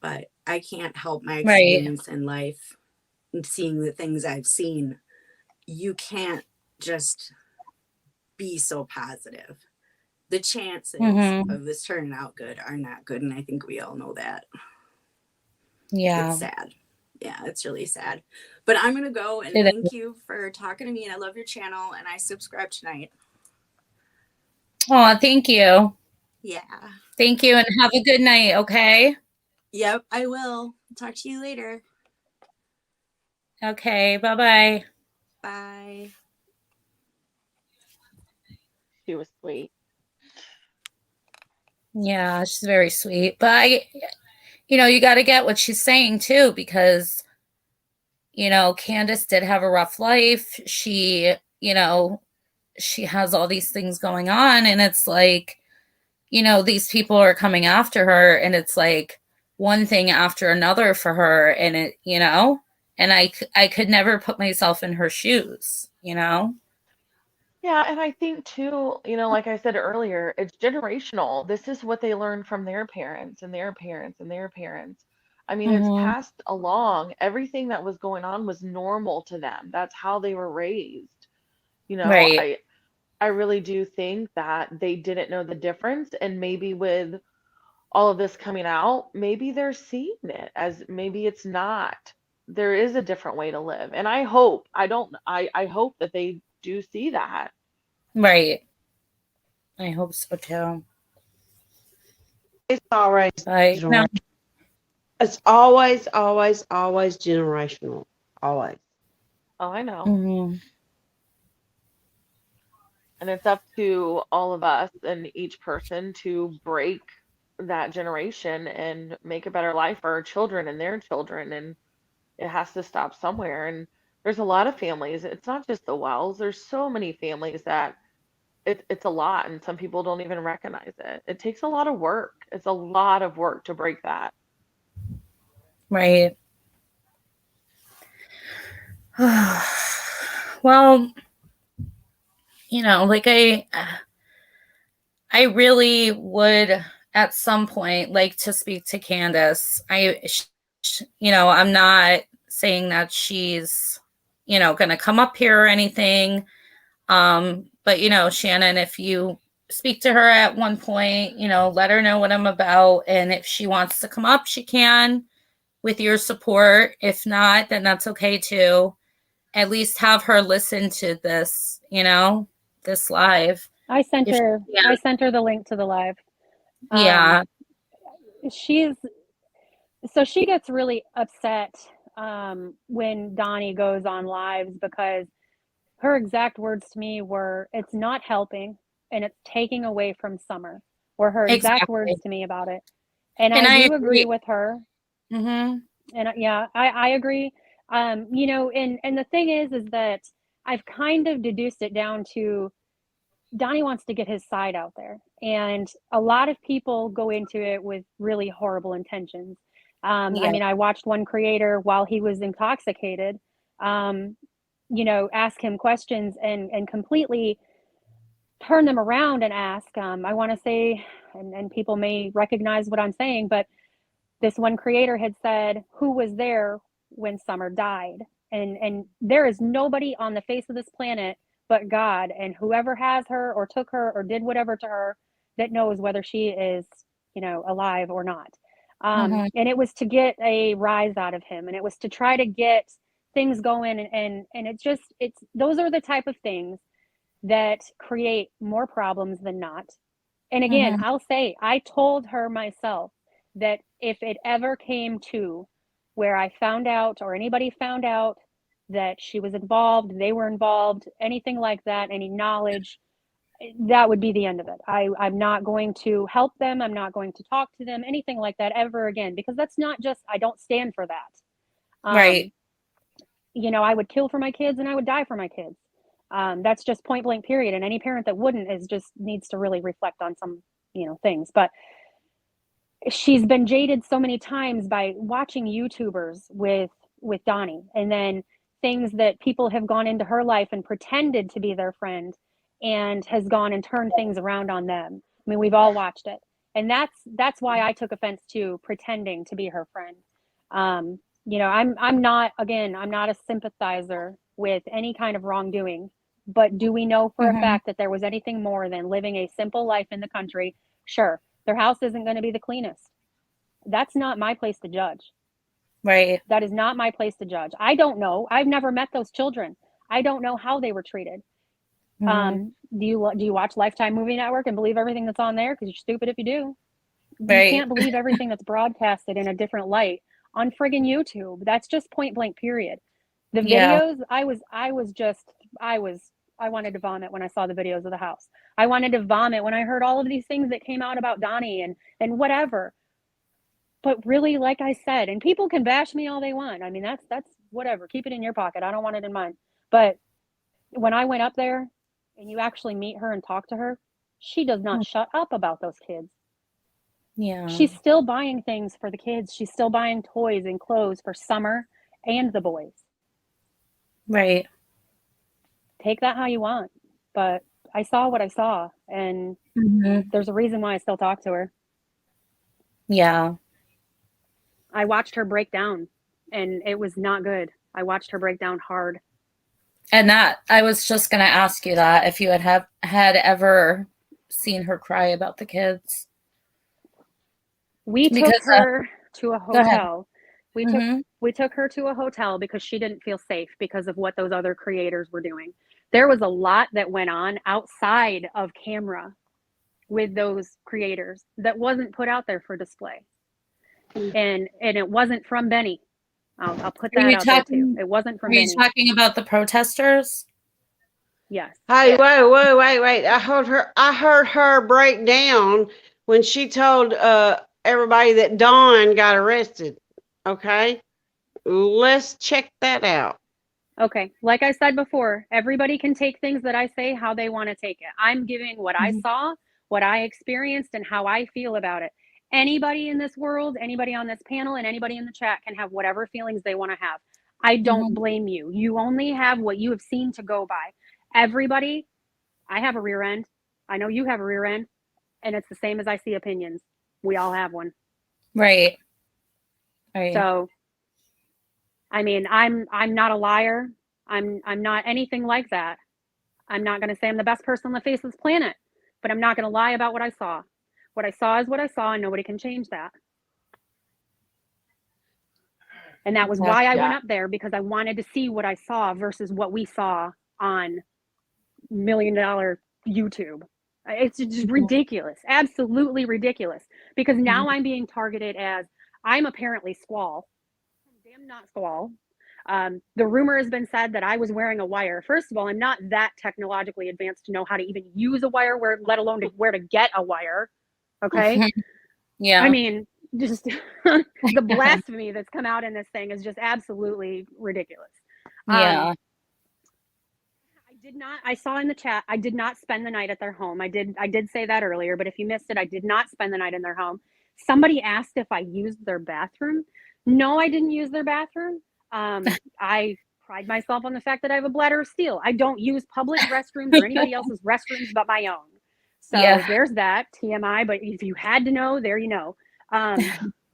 but I can't help my experience in life and seeing the things I've seen. You can't just be so positive. The chances of this turning out good are not good, and I think we all know that. It's sad. Yeah, it's really sad. But I'm gonna go, and thank you for talking to me, and I love your channel, and I subscribe tonight. Oh, thank you. Yeah. Thank you, and have a good night, okay? Yep, I will. Talk to you later. Okay, bye-bye. Bye. She was sweet. Yeah, she's very sweet. But you got to get what she's saying too, because Candus did have a rough life. She has all these things going on, and it's like, these people are coming after her, and it's like one thing after another for her, and and I could never put myself in her shoes. Yeah, and I think too, like I said earlier, it's generational. This is what they learned from their parents and their parents and their parents. I mean, it's passed along. Everything that was going on was normal to them. That's how they were raised. Right. I really do think that they didn't know the difference, and maybe with all of this coming out, maybe they're seeing it as maybe it's not. There is a different way to live. And I hope, I hope that they do see that. Right. I hope so too. It's always generational. It's always generational. Always. Oh, I know. Mm-hmm. And it's up to all of us and each person to break that generation and make a better life for our children and their children. And it has to stop somewhere. And there's a lot of families. It's not just the Wells. There's so many families that it's a lot, and some people don't even recognize it. It takes a lot of work. It's a lot of work to break that. Right. Well, like I really would at some point like to speak to Candus. I'm not saying that she's, going to come up here or anything. But Shannon, if you speak to her at one point, let her know what I'm about. And if she wants to come up, she can with your support. If not, then that's okay too. At least have her listen to this, this live. I sent her the link to the live. Yeah. She gets really upset when Donnie goes on lives, because her exact words to me were, "It's not helping and it's taking away from Summer," were her exact words to me about it. And I do agree with her. Mm-hmm. And yeah, I agree. And the thing is that I've kind of deduced it down to Donnie wants to get his side out there. And a lot of people go into it with really horrible intentions. I mean, I watched one creator while he was intoxicated, ask him questions and completely turn them around and ask, I want to say, and people may recognize what I'm saying, but this one creator had said, "Who was there when Summer died?" And there is nobody on the face of this planet but God, and whoever has her or took her or did whatever to her, that knows whether she is, alive or not. And it was to get a rise out of him, and it was to try to get things going. And it's those are the type of things that create more problems than not. And again, I'll say, I told her myself that if it ever came to where I found out, or anybody found out, that she was involved, they were involved, anything like that, any knowledge, that would be the end of it. I'm not going to help them. I'm not going to talk to them, anything like that ever again, because that's not just, I don't stand for that. Right. I would kill for my kids and I would die for my kids. That's just point blank period. And any parent that wouldn't needs to really reflect on some, things. But she's been jaded so many times by watching YouTubers with Donnie, and then things that people have gone into her life and pretended to be their friend and has gone and turned things around on them. I mean, we've all watched it. And that's why I took offense to pretending to be her friend. I'm not a sympathizer with any kind of wrongdoing, but do we know for a fact that there was anything more than living a simple life in the country? Sure. Their house isn't going to be the cleanest. That's not my place to judge. Right. That is not my place to judge. I don't know. I've never met those children. I don't know how they were treated. Do you watch Lifetime Movie Network and believe everything that's on there? Because you're stupid if you do. Right. You can't believe everything that's broadcasted in a different light on friggin' YouTube. That's just point blank period. The videos, I wanted to vomit when I saw the videos of the house. I wanted to vomit when I heard all of these things that came out about Donnie and whatever. But really, like I said, and people can bash me all they want. I mean, that's whatever. Keep it in your pocket. I don't want it in mine. But when I went up there and you actually meet her and talk to her, she does not shut up about those kids. Yeah. She's still buying things for the kids. She's still buying toys and clothes for Summer and the boys. Right. Take that how you want. But I saw what I saw, and there's a reason why I still talk to her. Yeah. I watched her break down, and it was not good. I watched her break down hard. And that, I was just going to ask you that, if you had ever seen her cry about the kids. We took her to a hotel. We took her to a hotel because she didn't feel safe because of what those other creators were doing. There was a lot that went on outside of camera with those creators that wasn't put out there for display. And it wasn't from Benny. I'll put that out there too. It wasn't from Benny. Are you talking about the protesters? Yes. Hey, wait. I heard her break down when she told everybody that Don got arrested. Okay? Let's check that out. Okay. Like I said before, everybody can take things that I say how they want to take it. I'm giving what I saw, what I experienced, and how I feel about it. Anybody in this world, anybody on this panel, and anybody in the chat can have whatever feelings they want to have. I don't blame you. You only have what you have seen to go by. Everybody, I have a rear end. I know you have a rear end, and it's the same as I see opinions. We all have one. Right. Right. So, I mean, I'm not a liar. I'm not anything like that. I'm not going to say I'm the best person on the face of this planet, but I'm not going to lie about what I saw. What I saw is what I saw, and nobody can change that. And that was why I went up there, because I wanted to see what I saw versus what we saw on $1 million YouTube. It's just ridiculous, absolutely ridiculous. Because now I'm being targeted as I'm apparently Squall. I'm not Squall. The rumor has been said that I was wearing a wire. First of all, I'm not that technologically advanced to know how to even use a wire, let alone where to get a wire. Okay. Yeah. I mean, just the blasphemy that's come out in this thing is just absolutely ridiculous. Yeah. I saw in the chat, I did not spend the night at their home. I did say that earlier, but if you missed it, I did not spend the night in their home. Somebody asked if I used their bathroom. No, I didn't use their bathroom. I pride myself on the fact that I have a bladder of steel. I don't use public restrooms or anybody else's restrooms but my own. So there's that TMI, but if you had to know, there you know.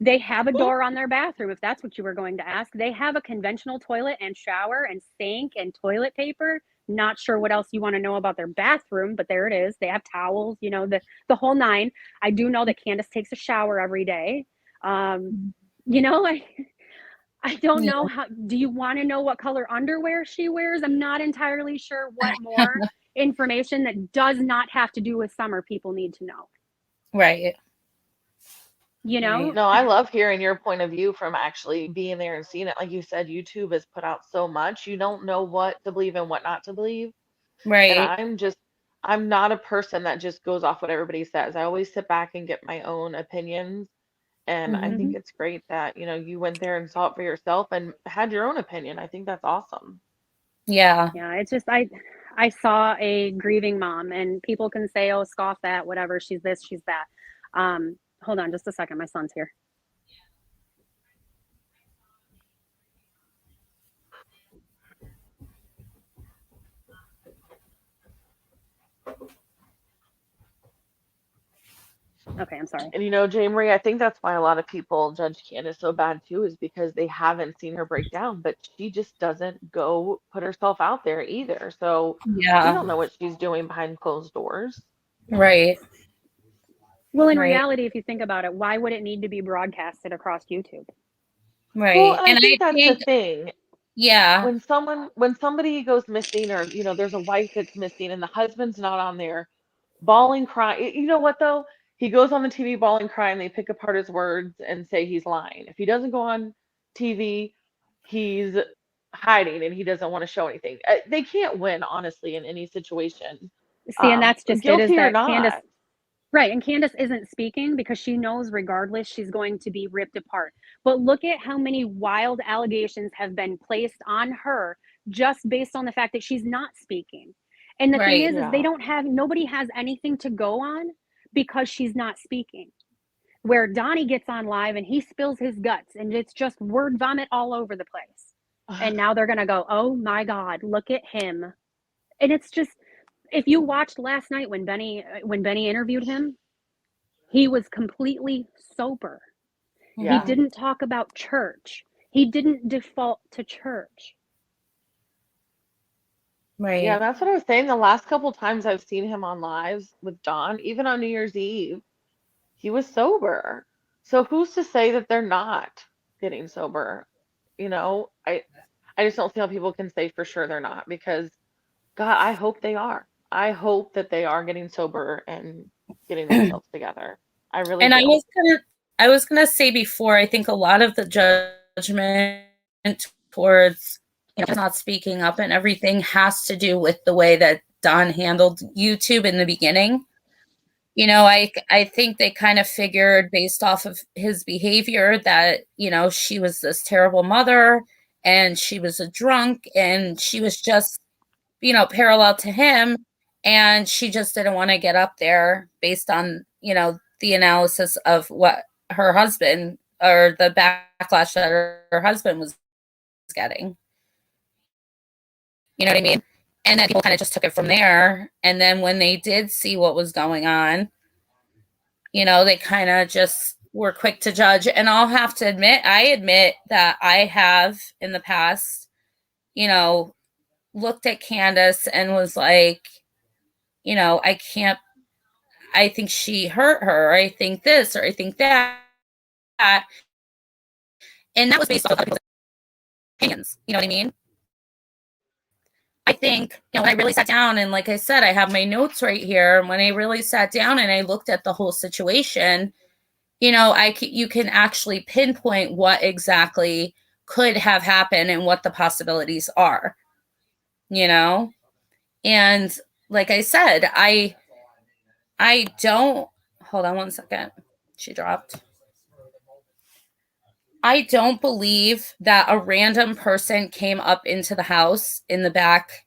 They have a door on their bathroom, if that's what you were going to ask. They have a conventional toilet and shower and sink and toilet paper. Not sure what else you want to know about their bathroom, but there it is. They have towels, you know, the whole nine. I do know that Candus takes a shower every day. You know, I don't know how. Do you want to know what color underwear she wears? I'm not entirely sure what more information that does not have to do with summer people need to know. Right. You know? No, I love hearing your point of view from actually being there and seeing it. Like you said, YouTube has put out so much. You don't know what to believe and what not to believe. Right. And I'm not a person that just goes off what everybody says. I always sit back and get my own opinions. And I think it's great that, you know, you went there and saw it for yourself and had your own opinion. I think that's awesome. Yeah. Yeah, it's just I saw a grieving mom, and people can say, oh, scoff that, whatever, she's this, she's that. Hold on just a second, my son's here. Okay, I'm sorry. And you know, Jay Marie, I think that's why a lot of people judge Candace so bad too, is because they haven't seen her break down, but she just doesn't go put herself out there either. So we don't know what she's doing behind closed doors. Right. Well, in reality, if you think about it, why would it need to be broadcasted across YouTube? Right. Well, and I think that's the thing. Yeah. When somebody goes missing, or you know, there's a wife that's missing and the husband's not on there, bawling, crying. You know what though? He goes on the TV bawling, crying. They pick apart his words and say he's lying. If he doesn't go on TV, he's hiding and he doesn't want to show anything. They can't win, honestly, in any situation. See, and that's just guilty it, is or that not. Candace, right? And Candace isn't speaking because she knows regardless she's going to be ripped apart. But look at how many wild allegations have been placed on her just based on the fact that she's not speaking. And the thing is they don't have, nobody has anything to go on because she's not speaking. Where Donnie gets on live and he spills his guts and it's just word vomit all over the place. And now they're going to go, oh my God, look at him. And it's just, if you watched last night when Benny interviewed him, he was completely sober. Yeah. He didn't talk about church. He didn't default to church. Right. Yeah, that's what I was saying. The last couple times I've seen him on lives with Don, even on New Year's Eve, he was sober. So who's to say that they're not getting sober? You know, I just don't see how people can say for sure they're not, because God, I hope they are. I hope that they are getting sober and getting themselves together. I really and do. I was gonna say before, I think a lot of the judgment towards not speaking up and everything has to do with the way that Don handled YouTube in the beginning. You know, I think they kind of figured based off of his behavior that, you know, she was this terrible mother and she was a drunk and she was just, you know, parallel to him. And she just didn't want to get up there based on, you know, the analysis of what her husband, or the backlash that her husband was getting. You know what I mean? And then people kind of just took it from there. And then when they did see what was going on, you know, they kind of just were quick to judge. And I'll have to admit, I admit that I have in the past, you know, looked at Candus and was like, you know, I think she hurt her, or I think this, or I think that. And that was based off other people's opinions. You know what I mean? I think, you know, when I really sat down, and like I said, I have my notes right here. And when I really sat down and I looked at the whole situation, you know, you can actually pinpoint what exactly could have happened and what the possibilities are, you know? And like I said, I don't, hold on one second. She dropped. I don't believe that a random person came up into the house in the back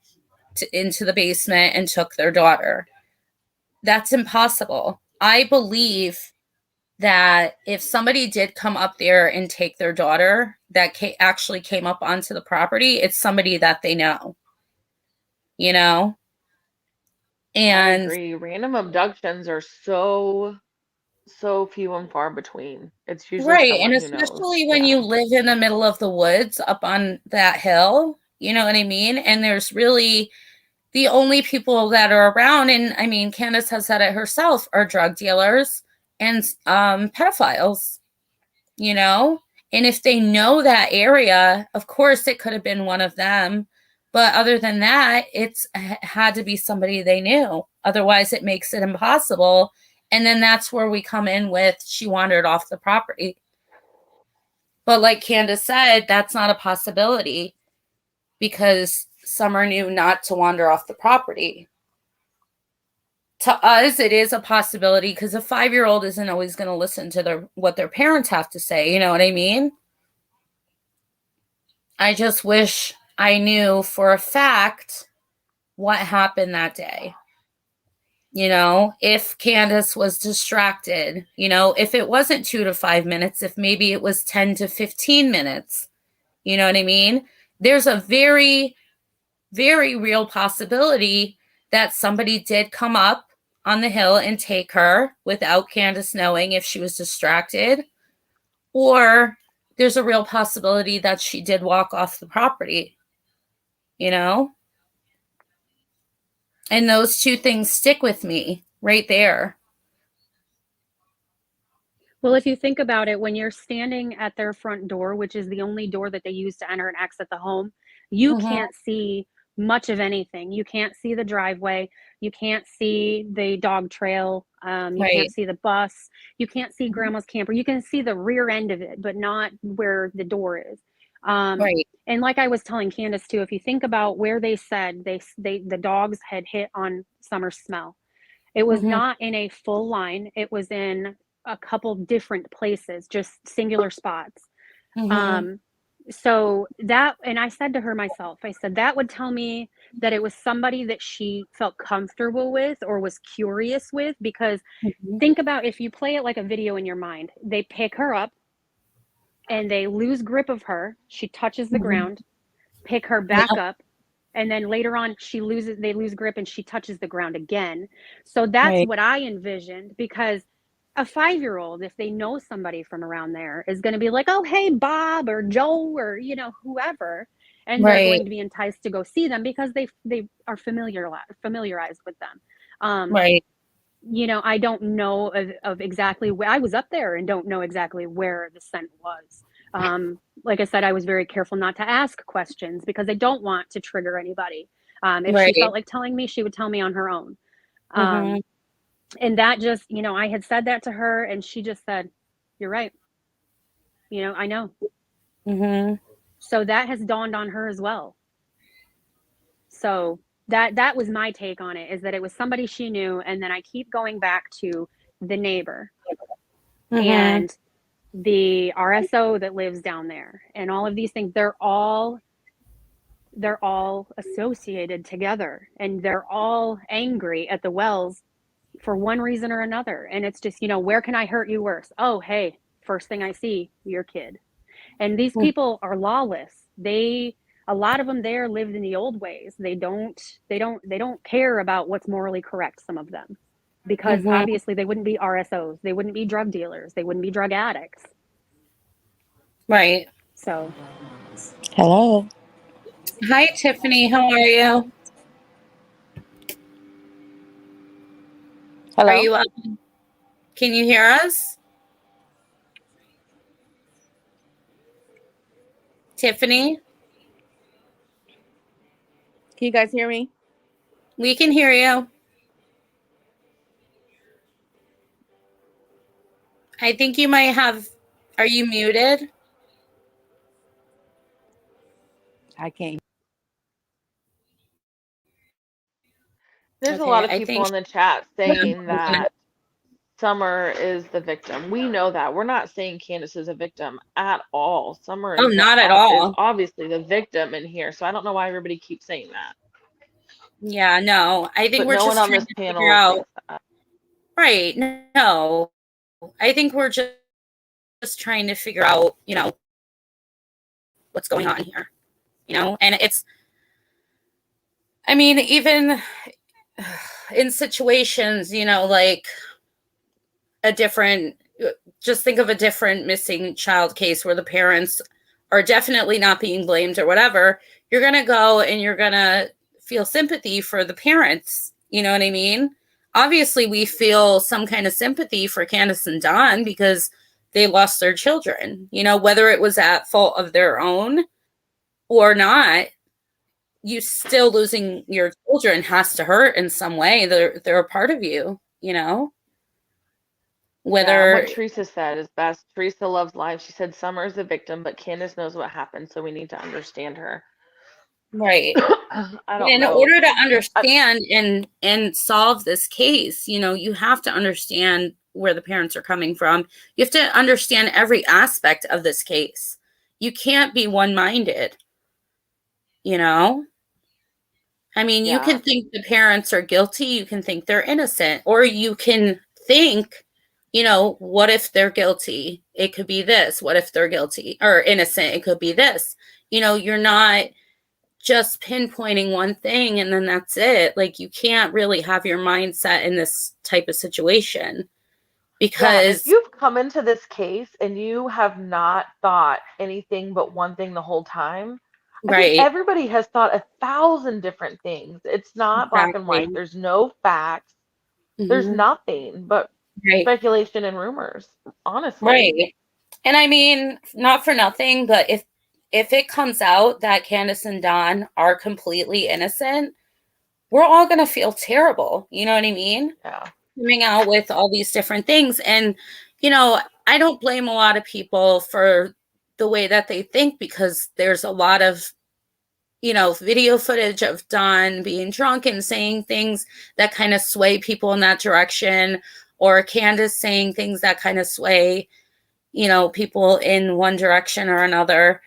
into the basement and took their daughter. That's impossible. I believe that if somebody did come up there and take their daughter that actually came up onto the property, it's somebody that they know, you know? And I agree. Random abductions are so few and far between. It's usually right. And someone who knows. especially when you live in the middle of the woods up on that hill, you know what I mean? And there's really the only people that are around, and I mean, Candus has said it herself, are drug dealers and pedophiles, you know? And if they know that area, of course it could have been one of them. But other than that, it's had to be somebody they knew. Otherwise, it makes it impossible. And then that's where we come in with she wandered off the property. But like Candus said, that's not a possibility because Summer knew not to wander off the property. To us, it is a possibility because a 5-year-old isn't always going to listen to what their parents have to say. You know what I mean? I just wish I knew for a fact what happened that day. You know, if Candus was distracted, you know, if it wasn't 2 to 5 minutes, if maybe it was 10 to 15 minutes, you know what I mean? There's a very, very real possibility that somebody did come up on the hill and take her without Candus knowing if she was distracted, or there's a real possibility that she did walk off the property, you know? And those two things stick with me right there. Well, if you think about it, when you're standing at their front door, which is the only door that they use to enter and exit the home, you can't see much of anything. You can't see the driveway. You can't see the dog trail. You can't see the bus. You can't see grandma's camper. You can see the rear end of it, but not where the door is. And like I was telling Candus too, if you think about where they said the dogs had hit on Summer's smell, it was not in a full line. It was in a couple different places, just singular spots. So that, and I said to her myself, I said, that would tell me that it was somebody that she felt comfortable with or was curious with, because think about, if you play it like a video in your mind, they pick her up and they lose grip of her. She touches the ground, pick her back up. And then later on, they lose grip and she touches the ground again. So that's what I envisioned, because a 5-year-old, if they know somebody from around there, is going to be like, oh, hey, Bob or Joe or, you know, whoever. And they're going to be enticed to go see them because they are familiarized with them. You know, I don't know of exactly where I was up there and don't know exactly where the scent was. Like I said, I was very careful not to ask questions because I don't want to trigger anybody. If she felt like telling me, she would tell me on her own. And that just, you know, I had said that to her and she just said, you're right. You know, I know. So that has dawned on her as well. So that was my take on it, is that it was somebody she knew. And then I keep going back to the neighbor and the RSO that lives down there and all of these things. They're all associated together and they're all angry at the Wells for one reason or another. And it's just, you know, where can I hurt you worse? Oh, hey, first thing I see, your kid. And these people are lawless. A lot of them there lived in the old ways. They don't care about what's morally correct, some of them. Because obviously they wouldn't be RSOs, they wouldn't be drug dealers, they wouldn't be drug addicts. Right. So Hello. Hi, Tiffany. How are you? Hello. Are you up? Can you hear us? Tiffany? Can you guys hear me? We can hear you. I think you might have. Are you muted? I can't. There's a Okay, lot of I people think. in the chat saying that Summer is the victim. We know that. We're not saying Candus is a victim at all. Summer Oh, is not at is all. obviously the victim in here. So I don't know why everybody keeps saying that. Yeah, no. I think But we're no one just on trying this to figure panel out. thinks that. Right. No. I think we're just trying to figure out, what's going on here. And it's, I mean, even in situations, like just think of a different missing child case where the parents are definitely not being blamed or whatever. You're going to go and you're going to feel sympathy for the parents. You know what I mean? Obviously, we feel some kind of sympathy for Candus and Don because they lost their children, whether it was at fault of their own or not. You still losing your children has to hurt in some way. They're a part of you, Yeah, and what whether Teresa said is best. Teresa loves life. She said Summer is the victim, but Candace knows what happened, so we need to understand her. right. I don't In know. order to understand and solve this case, you have to understand where the parents are coming from. You have to understand every aspect of this case. You can't be one-minded, I mean, you Yeah. can think the parents are guilty, you can think they're innocent, or you can think, what if they're guilty? It could be this. What if they're guilty or innocent? It could be this. You're not just pinpointing one thing and then that's it. Like, you can't really have your mindset in this type of situation Yeah, and if because you've come into this case and you have not thought anything but one thing the whole time, I think right, everybody has thought 1,000 different things. It's not black and white. exactly. There's no facts. There's Hmm. nothing but Right, speculation and rumors, honestly. right. And I mean, not for nothing, but if it comes out that Candace and Don are completely innocent, we're all gonna feel terrible. You know what I mean? Yeah. Coming out with all these different things. And, I don't blame a lot of people for the way that they think because there's a lot of, video footage of Don being drunk and saying things that kind of sway people in that direction, or Candace saying things that kind of sway, people in one direction or another.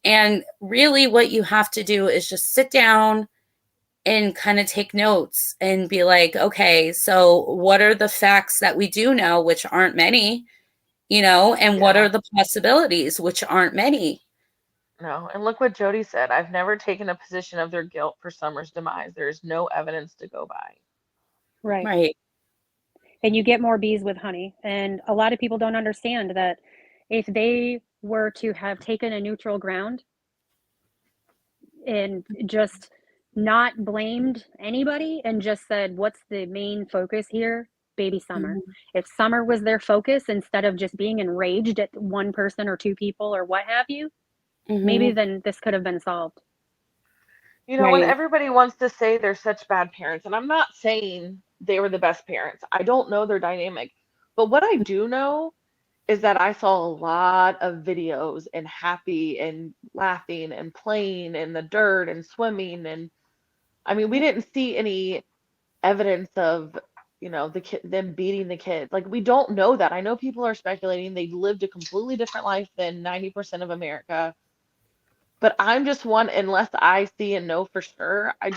And really, what you have to do is just sit down and kind of take notes and be like, okay, so what are the facts that we do know, which aren't many, and what Yeah. are the possibilities, which aren't many? No. And look what Jody said. I've never taken a position of their guilt for Summer's demise. There is no evidence to go by. right. Right. And you get more bees with honey. And a lot of people don't understand that if they were to have taken a neutral ground and just not blamed anybody and just said, what's the main focus here? Baby Summer. Mm-hmm. If Summer was their focus instead of just being enraged at one person or two people or what have you, maybe then this could have been solved. When Right. everybody wants to say they're such bad parents, and I'm not saying they were the best parents. I don't know their dynamic. But what I do know is that I saw a lot of videos and happy and laughing and playing in the dirt and swimming. And I mean, we didn't see any evidence of, them beating the kids. Like, we don't know that. I know people are speculating they lived a completely different life than 90% of America. But I'm just one, unless I see and know for sure, I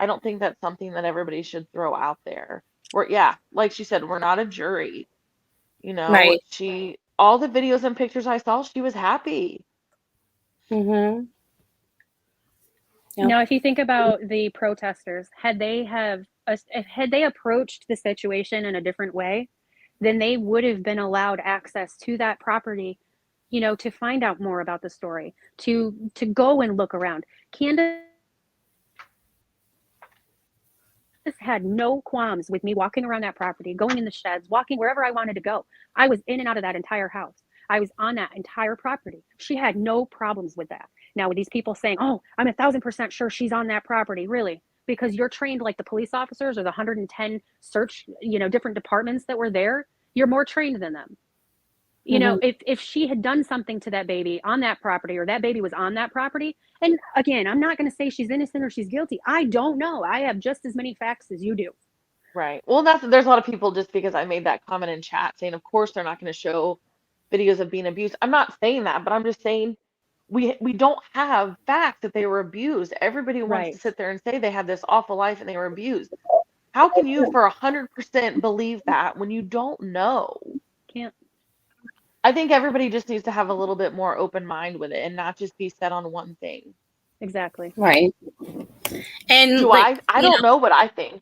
don't think that's something that everybody should throw out there. Yeah, like she said, we're not a jury. Right. She all the videos and pictures I saw, she was happy. Mm-hmm. Yep. Now, if you think about the protesters, had they approached the situation in a different way, then they would have been allowed access to that property, to find out more about the story, to go and look around. Candace had no qualms with me walking around that property, going in the sheds, walking wherever I wanted to go. I was in and out of that entire house. I was on that entire property. She had no problems with that. Now, with these people saying, oh, I'm 1,000% sure she's on that property, really? Because you're trained like the police officers or the 110 search, different departments that were there. You're more trained than them. If she had done something to that baby on that property, or that baby was on that property, and again, I'm not going to say she's innocent or she's guilty. I don't know. I have just as many facts as you do. Right. Well, there's a lot of people, just because I made that comment in chat, saying, of course, they're not going to show videos of being abused. I'm not saying that, but I'm just saying we don't have facts that they were abused. Everybody wants to sit there and say they had this awful life and they were abused. How can you for 100% believe that when you don't know? Can't. I think everybody just needs to have a little bit more open mind with it and not just be set on one thing. Exactly. Right. And I don't know what I think.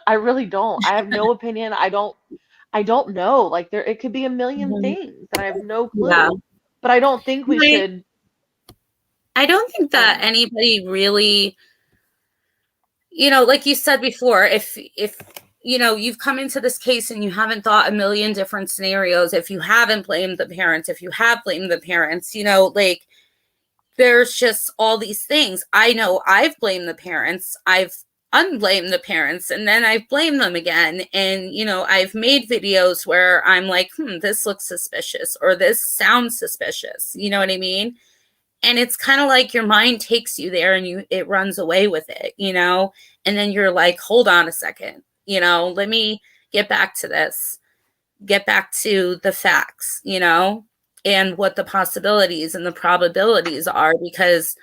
I really don't. I have no opinion. I don't know. Like, it could be a million things and I have no clue. Yeah. But I don't think we should. I don't think that anybody really, like you said before, if you've come into this case and you haven't thought a million different scenarios, if you haven't blamed the parents, if you have blamed the parents, there's just all these things. I know I've blamed the parents, I've unblamed the parents, and then I've blamed them again. And, I've made videos where I'm like, this looks suspicious, or this sounds suspicious. You know what I mean? And it's kind of like your mind takes you there and it runs away with it, and then you're like, hold on a second, let me get back to this, get back to the facts, and what the possibilities and the probabilities are, because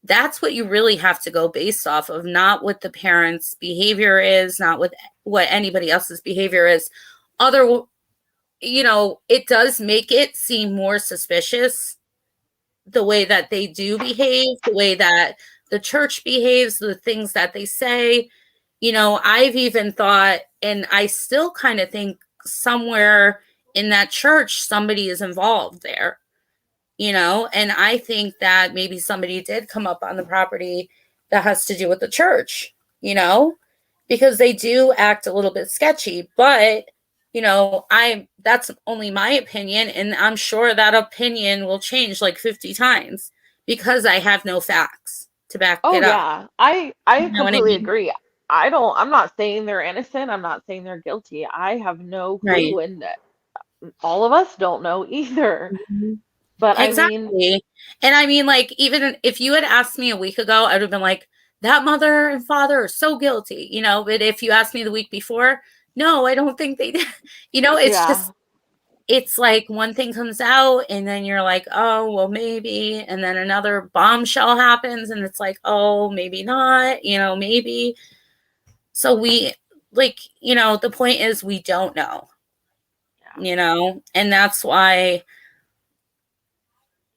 that's what you really have to go based off of, not what the parents' behavior is, not what anybody else's behavior is. It does make it seem more suspicious, the way that they do behave, the way that the church behaves, the things that they say. I've even thought, and I still kind of think, somewhere in that church, somebody is involved there, and I think that maybe somebody did come up on the property that has to do with the church, because they do act a little bit sketchy. But that's only my opinion, and I'm sure that opinion will change like 50 times because I have no facts to back it up. I completely agree. I'm not saying they're innocent. I'm not saying they're guilty. I have no clue, and all of us don't know either. But exactly. And I mean, like, even if you had asked me a week ago, I would have been like, that mother and father are so guilty, but if you asked me the week before, no, I don't think they did. It's just, it's like one thing comes out and then you're like, oh, well, maybe. And then another bombshell happens and it's like, oh, maybe not, maybe. So the point is, we don't know, and that's why,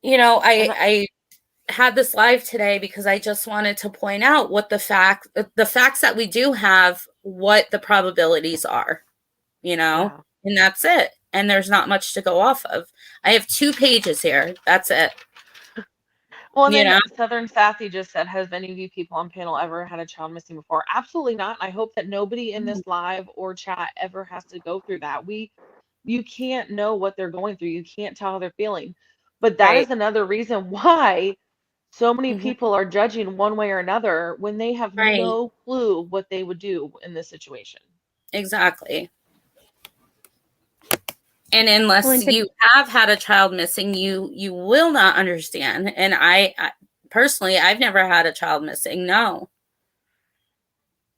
I had this live today because I just wanted to point out what the facts that we do have, what the probabilities are, and that's it. And there's not much to go off of. I have 2 pages here. That's it. Well, and then Southern Sassy just said, has any of you people on panel ever had a child missing before? Absolutely not. I hope that nobody in this live or chat ever has to go through that. You can't know what they're going through. You can't tell how they're feeling. But that is another reason why so many people are judging one way or another when they have no clue what they would do in this situation. Exactly. And unless you have had a child missing, you will not understand. And I personally, I've never had a child missing. No.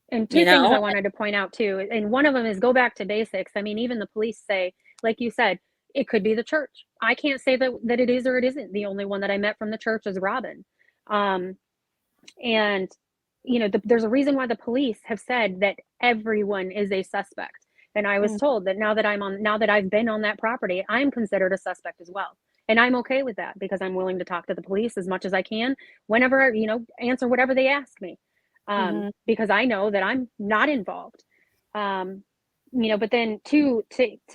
And 2 things I wanted to point out too, and one of them is go back to basics. I mean, even the police say, like you said, it could be the church. I can't say that it is or it isn't. The only one that I met from the church is Robin. And there's a reason why the police have said that everyone is a suspect. And I was told that now that I've been on that property, I'm considered a suspect as well. And I'm okay with that because I'm willing to talk to the police as much as I can whenever, answer whatever they ask me. Because I know that I'm not involved. But then to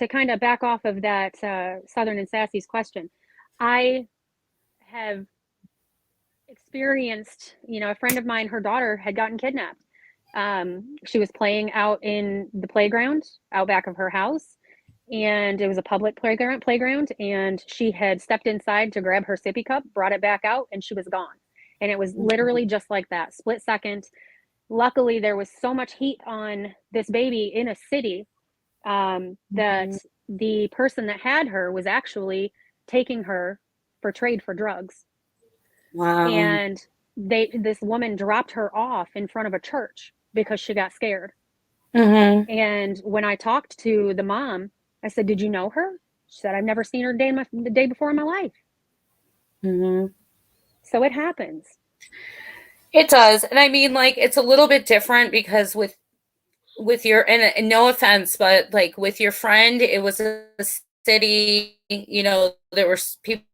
kind of back off of that Southern and Sassy's question, I have experienced, a friend of mine, her daughter had gotten kidnapped. She was playing out in the playground out back of her house, and it was a public playground, and she had stepped inside to grab her sippy cup, brought it back out, and she was gone. And it was literally just like that, split second. Luckily, there was so much heat on this baby in a city that the person that had her was actually taking her for trade for drugs. Wow. And this woman dropped her off in front of a church because she got scared. And when I talked to the mom, I said, "Did you know her?" She said, "I've never seen her the day before in my life." So it happens. It does. And I mean, like, it's a little bit different because with your, and no offense, but like with your friend, it was a city, there were people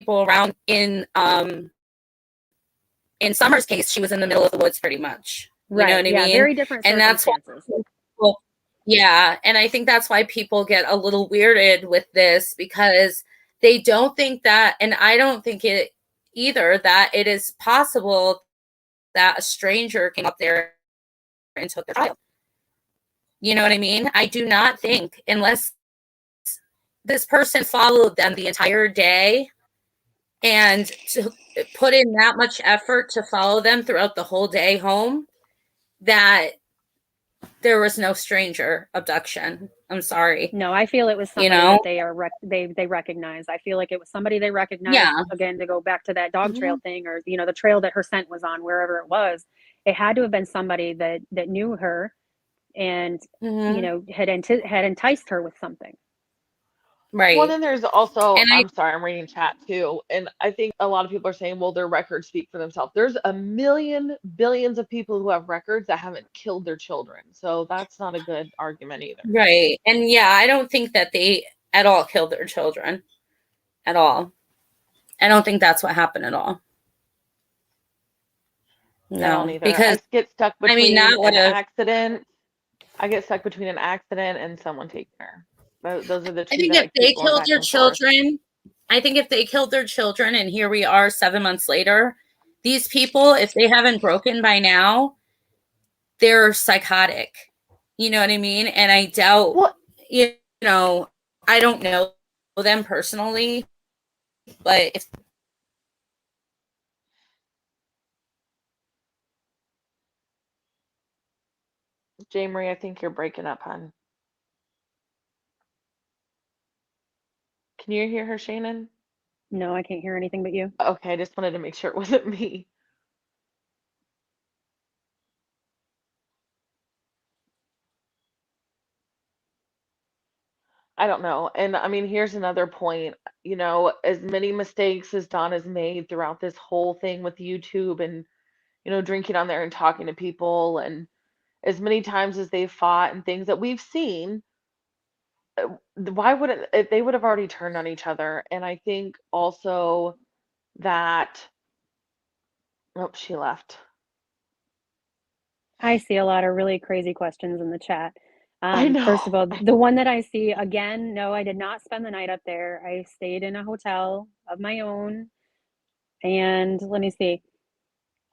around. In Summer's case, she was in the middle of the woods pretty much. You know what I mean? Very different circumstances. And that's why, yeah. And I think that's why people get a little weirded with this, because they don't think that, and I don't think it either, that it is possible that a stranger came up there and took their child. You know what I mean? I do not think, unless this person followed them the entire day and to put in that much effort to follow them throughout the whole day home, that there was no stranger abduction. I'm sorry. No, I feel it was somebody that they recognize. I feel like it was somebody they recognized. Yeah. Again, to go back to that dog trail thing, or the trail that her scent was on, wherever it was, it had to have been somebody that knew her and had enticed her with something. Right. Well, then there's also, I'm sorry, I'm reading chat too. And I think a lot of people are saying, well, their records speak for themselves. There's a million, billions of people who have records that haven't killed their children. So that's not a good argument either. Right. And yeah, I don't think that they at all killed their children. At all. I don't think that's what happened at all. No, I don't either. Because I get stuck between an accident. I get stuck between an accident and someone taking her. Those are the two. I think if they killed their children, and here we are 7 months later, these people, if they haven't broken by now, they're psychotic. You know what I mean? And I doubt, I don't know them personally, but if Jay Marie, I think you're breaking up, hon. Can you hear her, Shannon? No, I can't hear anything but you. Okay, I just wanted to make sure it wasn't me. I don't know. And I mean, here's another point. As many mistakes as Don has made throughout this whole thing with YouTube and, drinking on there and talking to people, and as many times as they've fought and things that we've seen, why wouldn't they would have already turned on each other? And I think also that, oh, she left. I see a lot of really crazy questions in the chat. I know. First of all, the one that I see again, no, I did not spend the night up there. I stayed in a hotel of my own. And let me see.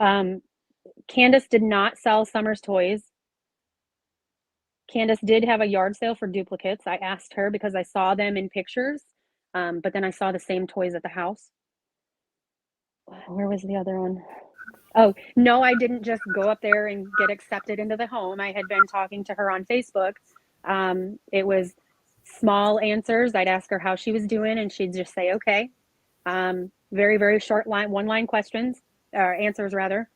Candus did not sell Summer's toys. Candus did have a yard sale for duplicates. I asked her because I saw them in pictures, but then I saw the same toys at the house. Where was the other one? Oh, no, I didn't just go up there and get accepted into the home. I had been talking to her on Facebook. It was small answers. I'd ask her how she was doing, and she'd just say, okay. Very, very short one-line questions, or answers rather.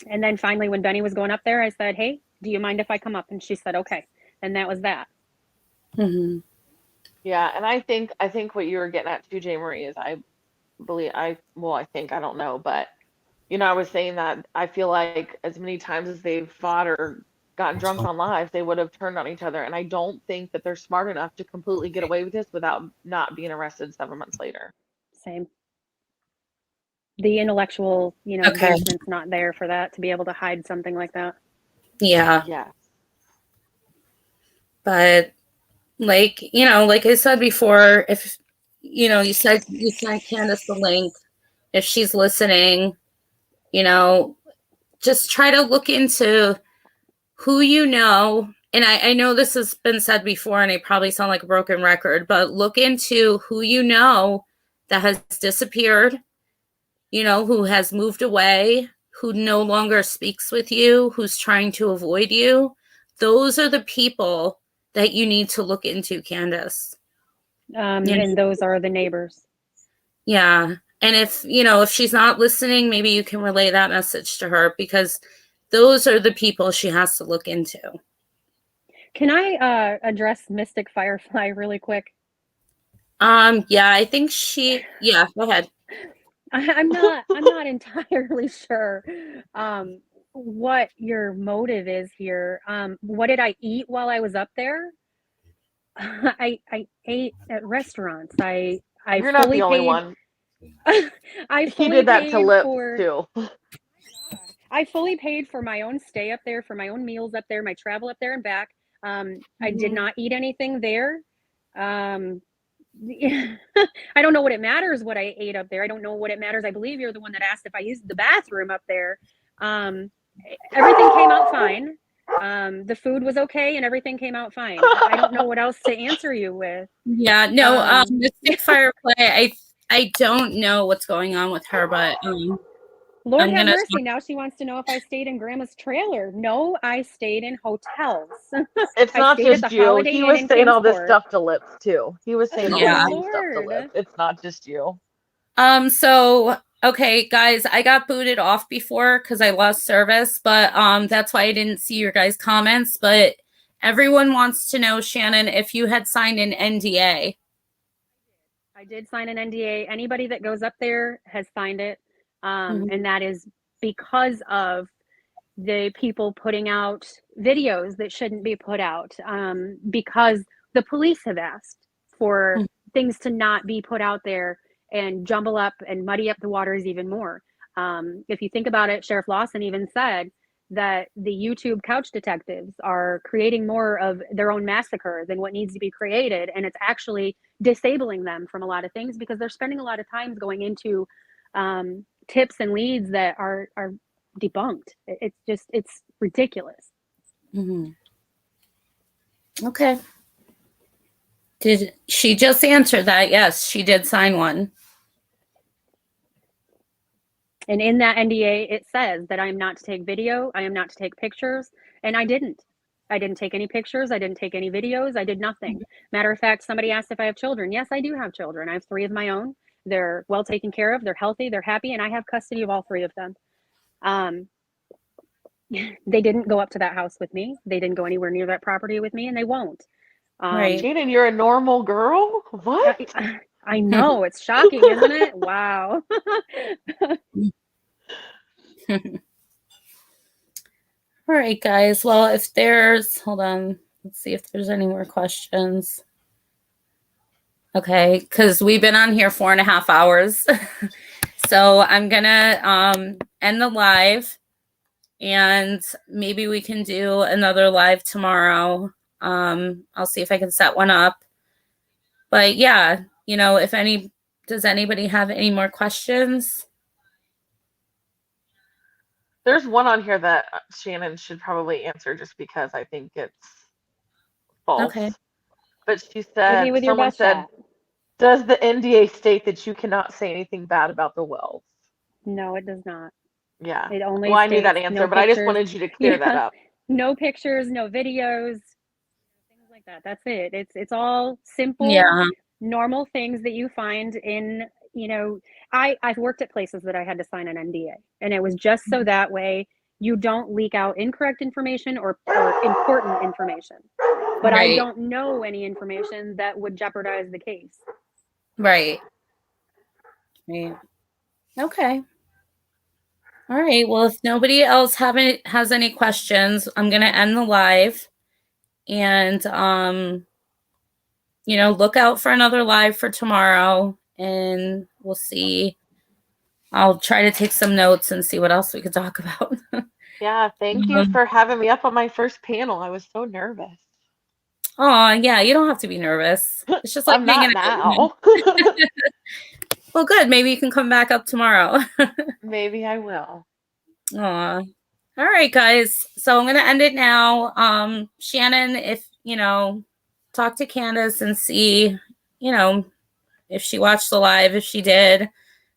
And then finally, when Benny was going up there, I said, hey, do you mind if I come up? And she said, okay. And that was that. Yeah, and I think what you were getting at too, Jay Marie, is I don't know, but I was saying that I feel like as many times as they've fought or gotten drunk on live, they would have turned on each other. And I don't think that they're smart enough to completely get away with this without not being arrested 7 months later. Same. The intellectual, advancement's not there for that to be able to hide something like that. Yeah. Yeah. But like I said before, if you sent Candus the link, if she's listening, just try to look into who and I know this has been said before and I probably sound like a broken record, but look into who that has disappeared, who has moved away, who no longer speaks with you, who's trying to avoid you. Those are the people that you need to look into, Candus. And those are the neighbors. Yeah. And if she's not listening, maybe you can relay that message to her, because those are the people she has to look into. Can I address Mystic Firefly really quick? Yeah, I think go ahead. I'm not entirely sure what your motive is here. What did I eat while I was up there? I ate at restaurants. You're not the only one. He did that to Lips too. I fully paid for my own stay up there, for my own meals up there, my travel up there and back. I did not eat anything there. I don't know what it matters what I ate up there. I don't know what it matters. I believe you're the one that asked if I used the bathroom up there. Everything came out fine. The food was okay and everything came out fine. I don't know what else to answer you with. Yeah, no, Mystic Firefly, I don't know what's going on with her, but Lord have mercy. Now she wants to know if I stayed in Grandma's trailer. No, I stayed in hotels. It's not just you. He was saying all this stuff to Lips too. He was saying all the same stuff to Lips. It's not just you. So okay, guys, I got booted off before because I lost service, but that's why I didn't see your guys' comments. But everyone wants to know, Shannon, if you had signed an NDA. I did sign an NDA. Anybody that goes up there has signed it. And that is because of the people putting out videos that shouldn't be put out, because the police have asked for things to not be put out there and jumble up and muddy up the waters even more. If you think about it, Sheriff Lawson even said that the YouTube couch detectives are creating more of their own massacre than what needs to be created. And it's actually disabling them from a lot of things because they're spending a lot of time going into tips and leads that are debunked. It's ridiculous. Okay. Did she just answer that? Yes, she did sign one. And in that NDA, it says that I am not to take video, I am not to take pictures, and I didn't. I didn't take any pictures, I didn't take any videos, I did nothing. Matter of fact, somebody asked if I have children. Yes, I do have children. I have 3 of my own. They're well taken care of, they're healthy, they're happy, and I have custody of all 3 of them. They didn't go up to that house with me. They didn't go anywhere near that property with me, and they won't. Right. Shannon, you're a normal girl? What? I know. It's shocking, isn't it? Wow. All right, guys. Well, hold on. Let's see if there's any more questions. Okay, because we've been on here 4.5 hours. So I'm going to end the live. And maybe we can do another live tomorrow. I'll see if I can set one up. But yeah, does anybody have any more questions? There's one on here that Shannon should probably answer just because I think it's false. Okay. But she said, someone said, does the NDA state that you cannot say anything bad about the Wells? No, it does not. Yeah. It only I knew that answer, but I just wanted you to clear that up. No pictures, no videos, things like that. That's it. It's all simple, normal things that you find in, I've worked at places that I had to sign an NDA, and it was just so that way you don't leak out incorrect information or important information. But I don't know any information that would jeopardize the case. Right. Okay. All right. Well, if nobody else has any questions, I'm going to end the live. And, look out for another live for tomorrow. And we'll see. I'll try to take some notes and see what else we could talk about. Yeah, thank you for having me up on my first panel. I was so nervous. Oh, yeah, you don't have to be nervous. It's just like I'm hanging not out. now. Well, good. Maybe you can come back up tomorrow. Maybe I will. Aw. All right, guys. So I'm going to end it now. Shannon, if, talk to Candace and see, if she watched the live, if she did.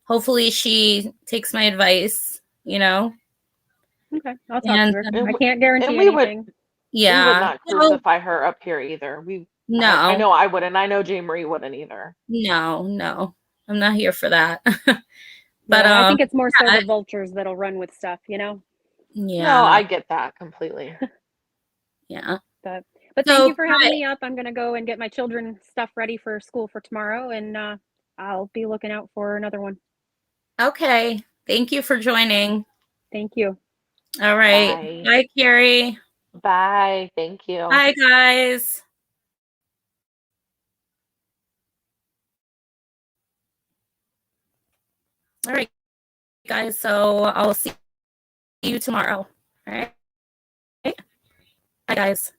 Hopefully she takes my advice, Okay, I'll talk to her. And I can't guarantee we anything. We would not crucify her up here either. No. I know I wouldn't. I know Jane Marie wouldn't either. No. I'm not here for that. But I think it's more so the vultures that'll run with stuff, Yeah. No, I get that completely. Yeah. But thank you for having me up. I'm gonna go and get my children stuff ready for school for tomorrow, and I'll be looking out for another one. Okay. Thank you for joining. Thank you. All right. Bye, Carrie. Bye. Thank you. Bye, guys. All right, guys. So I'll see you tomorrow. All right. Bye, guys.